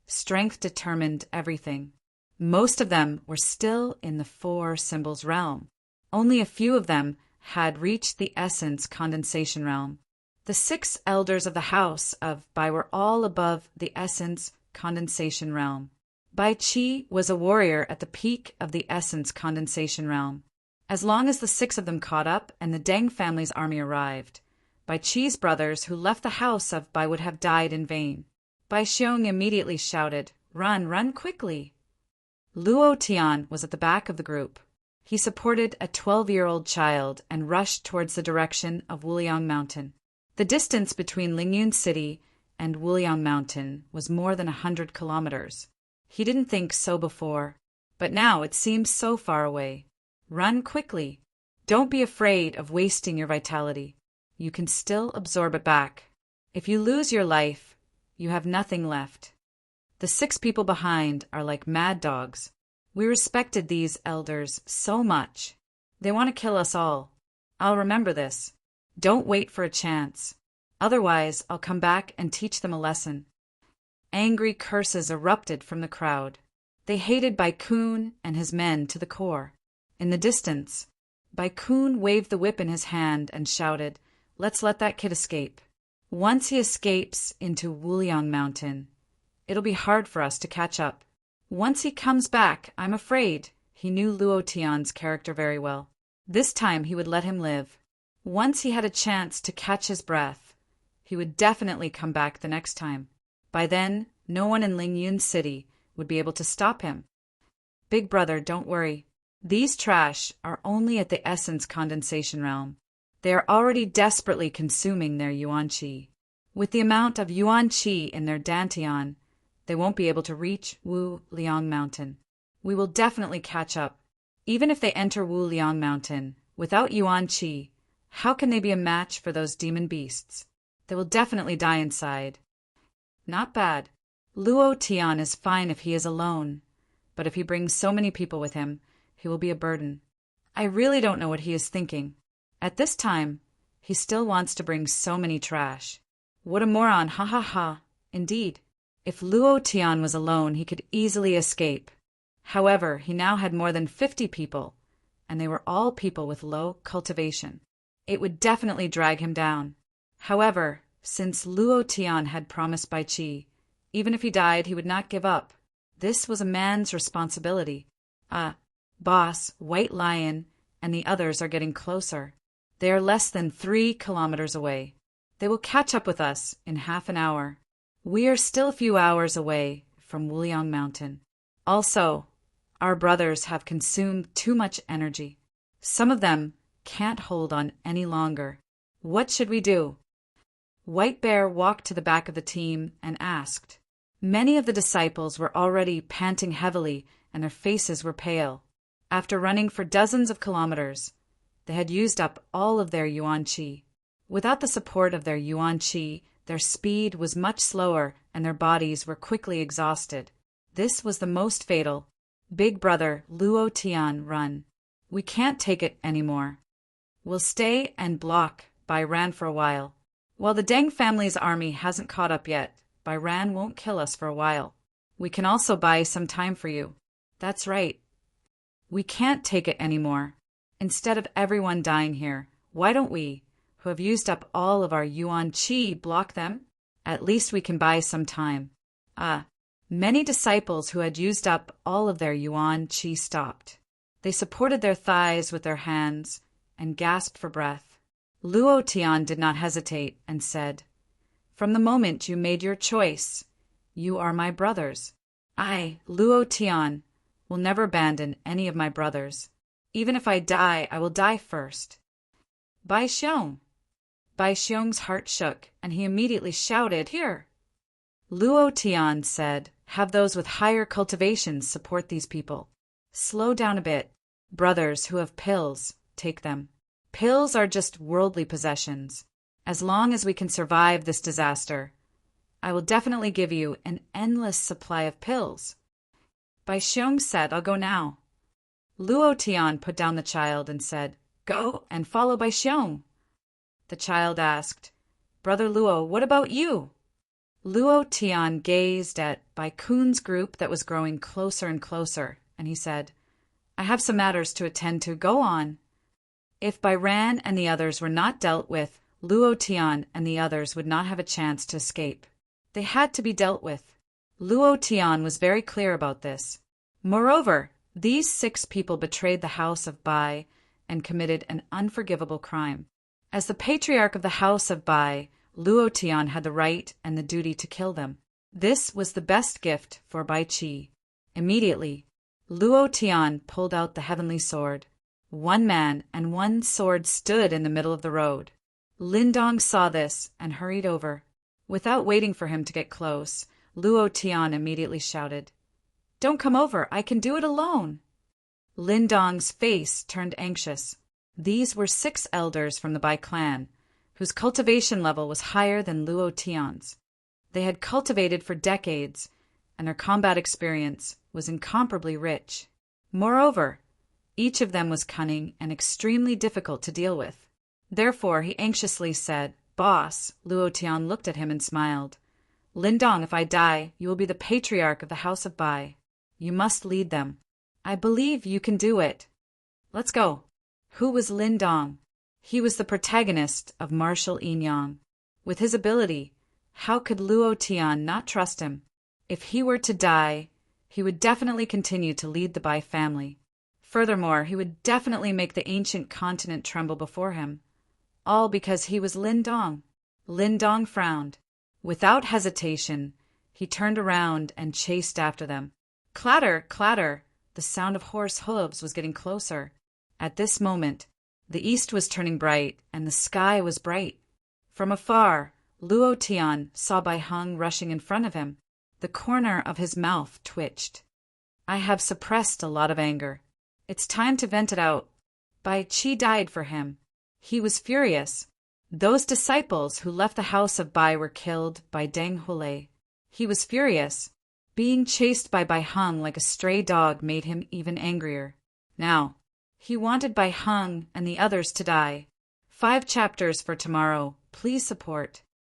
strength determined everything. Most of them were still in the 4 symbols realm. Only a few of them had reached the essence condensation realm. The 6 elders of the House of Bai were all above the essence condensation realm. Bai Qi was a warrior at the peak of the essence condensation realm. As long as the 6 of them caught up and the Deng family's army arrived, Bai Qi's brothers who left the House of Bai would have died in vain. Bai Xiong immediately shouted, "Run, run quickly!" Luo Tian was at the back of the group. He supported a 12-year-old child and rushed towards the direction of Wuliang Mountain. The distance between Lingyun City and Wuliang Mountain was more than 100 kilometers. He didn't think so before, but now it seems so far away. Run quickly. Don't be afraid of wasting your vitality. You can still absorb it back. If you lose your life, you have nothing left. The 6 people behind are like mad dogs. We respected these elders so much. They want to kill us all. I'll remember this. Don't wait for a chance. Otherwise, I'll come back and teach them a lesson. Angry curses erupted from the crowd. They hated Bai Kun and his men to the core. In the distance, Bai Kun waved the whip in his hand and shouted, "Let's let that kid escape. Once he escapes into Wuliang Mountain, it'll be hard for us to catch up. Once he comes back, I'm afraid." He knew Luo Tian's character very well. This time he would let him live. Once he had a chance to catch his breath, he would definitely come back the next time. By then, no one in Lingyun City would be able to stop him. Big brother, don't worry. These trash are only at the essence condensation realm. They are already desperately consuming their yuan qi. With the amount of yuan qi in their dantian, they won't be able to reach Wu Liang Mountain. We will definitely catch up. Even if they enter Wu Liang Mountain without yuan qi, How can they be a match for those demon beasts? They will definitely die inside. Not bad. Luo Tian is fine if he is alone, but if he brings so many people with him, he will be a burden. I really don't know what he is thinking. At this time, he still wants to bring so many trash. What a moron, ha ha ha. Indeed. If Luo Tian was alone, he could easily escape. However, he now had more than 50 people, and they were all people with low cultivation. It would definitely drag him down. However, since Luo Tian had promised Bai Qi, even if he died, he would not give up. This was a man's responsibility. Boss, White Lion, and the others are getting closer. They are less than 3 kilometers away. They will catch up with us in half an hour. We are still a few hours away from Wuliang Mountain. Also, our brothers have consumed too much energy. Some of them can't hold on any longer. What should we do? White Bear walked to the back of the team and asked. Many of the disciples were already panting heavily and their faces were pale. After running for dozens of kilometers, they had used up all of their yuan qi. Without the support of their yuan qi, their speed was much slower and their bodies were quickly exhausted. This was the most fatal. Big brother, Luo Tian, run. We can't take it anymore. We'll stay and block Bai Ran for a while. While the Deng family's army hasn't caught up yet, Bai Ran won't kill us for a while. We can also buy some time for you. That's right. We can't take it anymore. Instead of everyone dying here, why don't we, who have used up all of our yuan qi, block them? At least we can buy some time. Many disciples who had used up all of their yuan qi stopped. They supported their thighs with their hands and gasped for breath. Luo Tian did not hesitate and said, From the moment you made your choice, you are my brothers. I, Luo Tian, will never abandon any of my brothers. Even if I die, I will die first. Bai Xiong. Bai Xiong's heart shook, and he immediately shouted, Here! Luo Tian said, Have those with higher cultivations support these people. Slow down a bit. Brothers who have pills, take them. Pills are just worldly possessions. As long as we can survive this disaster, I will definitely give you an endless supply of pills. Bai Xiong said, I'll go now. Luo Tian put down the child and said, Go and follow Bai Xiong. The child asked, Brother Luo, what about you? Luo Tian gazed at Bai Kun's group that was growing closer and closer, and he said, I have some matters to attend to. Go on. If Bai Ran and the others were not dealt with, Luo Tian and the others would not have a chance to escape. They had to be dealt with. Luo Tian was very clear about this. Moreover, these 6 people betrayed the house of Bai and committed an unforgivable crime. As the patriarch of the house of Bai, Luo Tian had the right and the duty to kill them. This was the best gift for Bai Qi. Immediately, Luo Tian pulled out the heavenly sword. 1 man and 1 sword stood in the middle of the road. Lindong saw this and hurried over. Without waiting for him to get close, Luo Tian immediately shouted, Don't come over, I can do it alone. Lindong's face turned anxious. These were 6 elders from the Bai clan, whose cultivation level was higher than Luo Tian's. They had cultivated for decades, and their combat experience was incomparably rich. Moreover, each of them was cunning and extremely difficult to deal with. Therefore, he anxiously said, Boss. Luo Tian looked at him and smiled. Lindong, if I die, you will be the patriarch of the house of Bai. You must lead them. I believe you can do it. Let's go. Who was Lindong? He was the protagonist of Martial Yin Yang. With his ability, how could Luo Tian not trust him? If he were to die, he would definitely continue to lead the Bai family. Furthermore, he would definitely make the ancient continent tremble before him. All because he was Lindong. Lindong frowned. Without hesitation, he turned around and chased after them. Clatter, clatter! The sound of horse hooves was getting closer. At this moment, the east was turning bright, and the sky was bright. From afar, Luo Tian saw Bai Heng rushing in front of him. The corner of his mouth twitched. I have suppressed a lot of anger. It's time to vent it out. Bai Qi died for him. He was furious. Those disciples who left the house of Bai were killed by Deng Hule. He was furious. Being chased by Bai Heng like a stray dog made him even angrier. Now, he wanted Bai Heng and the others to die. 5 chapters for tomorrow. Please support.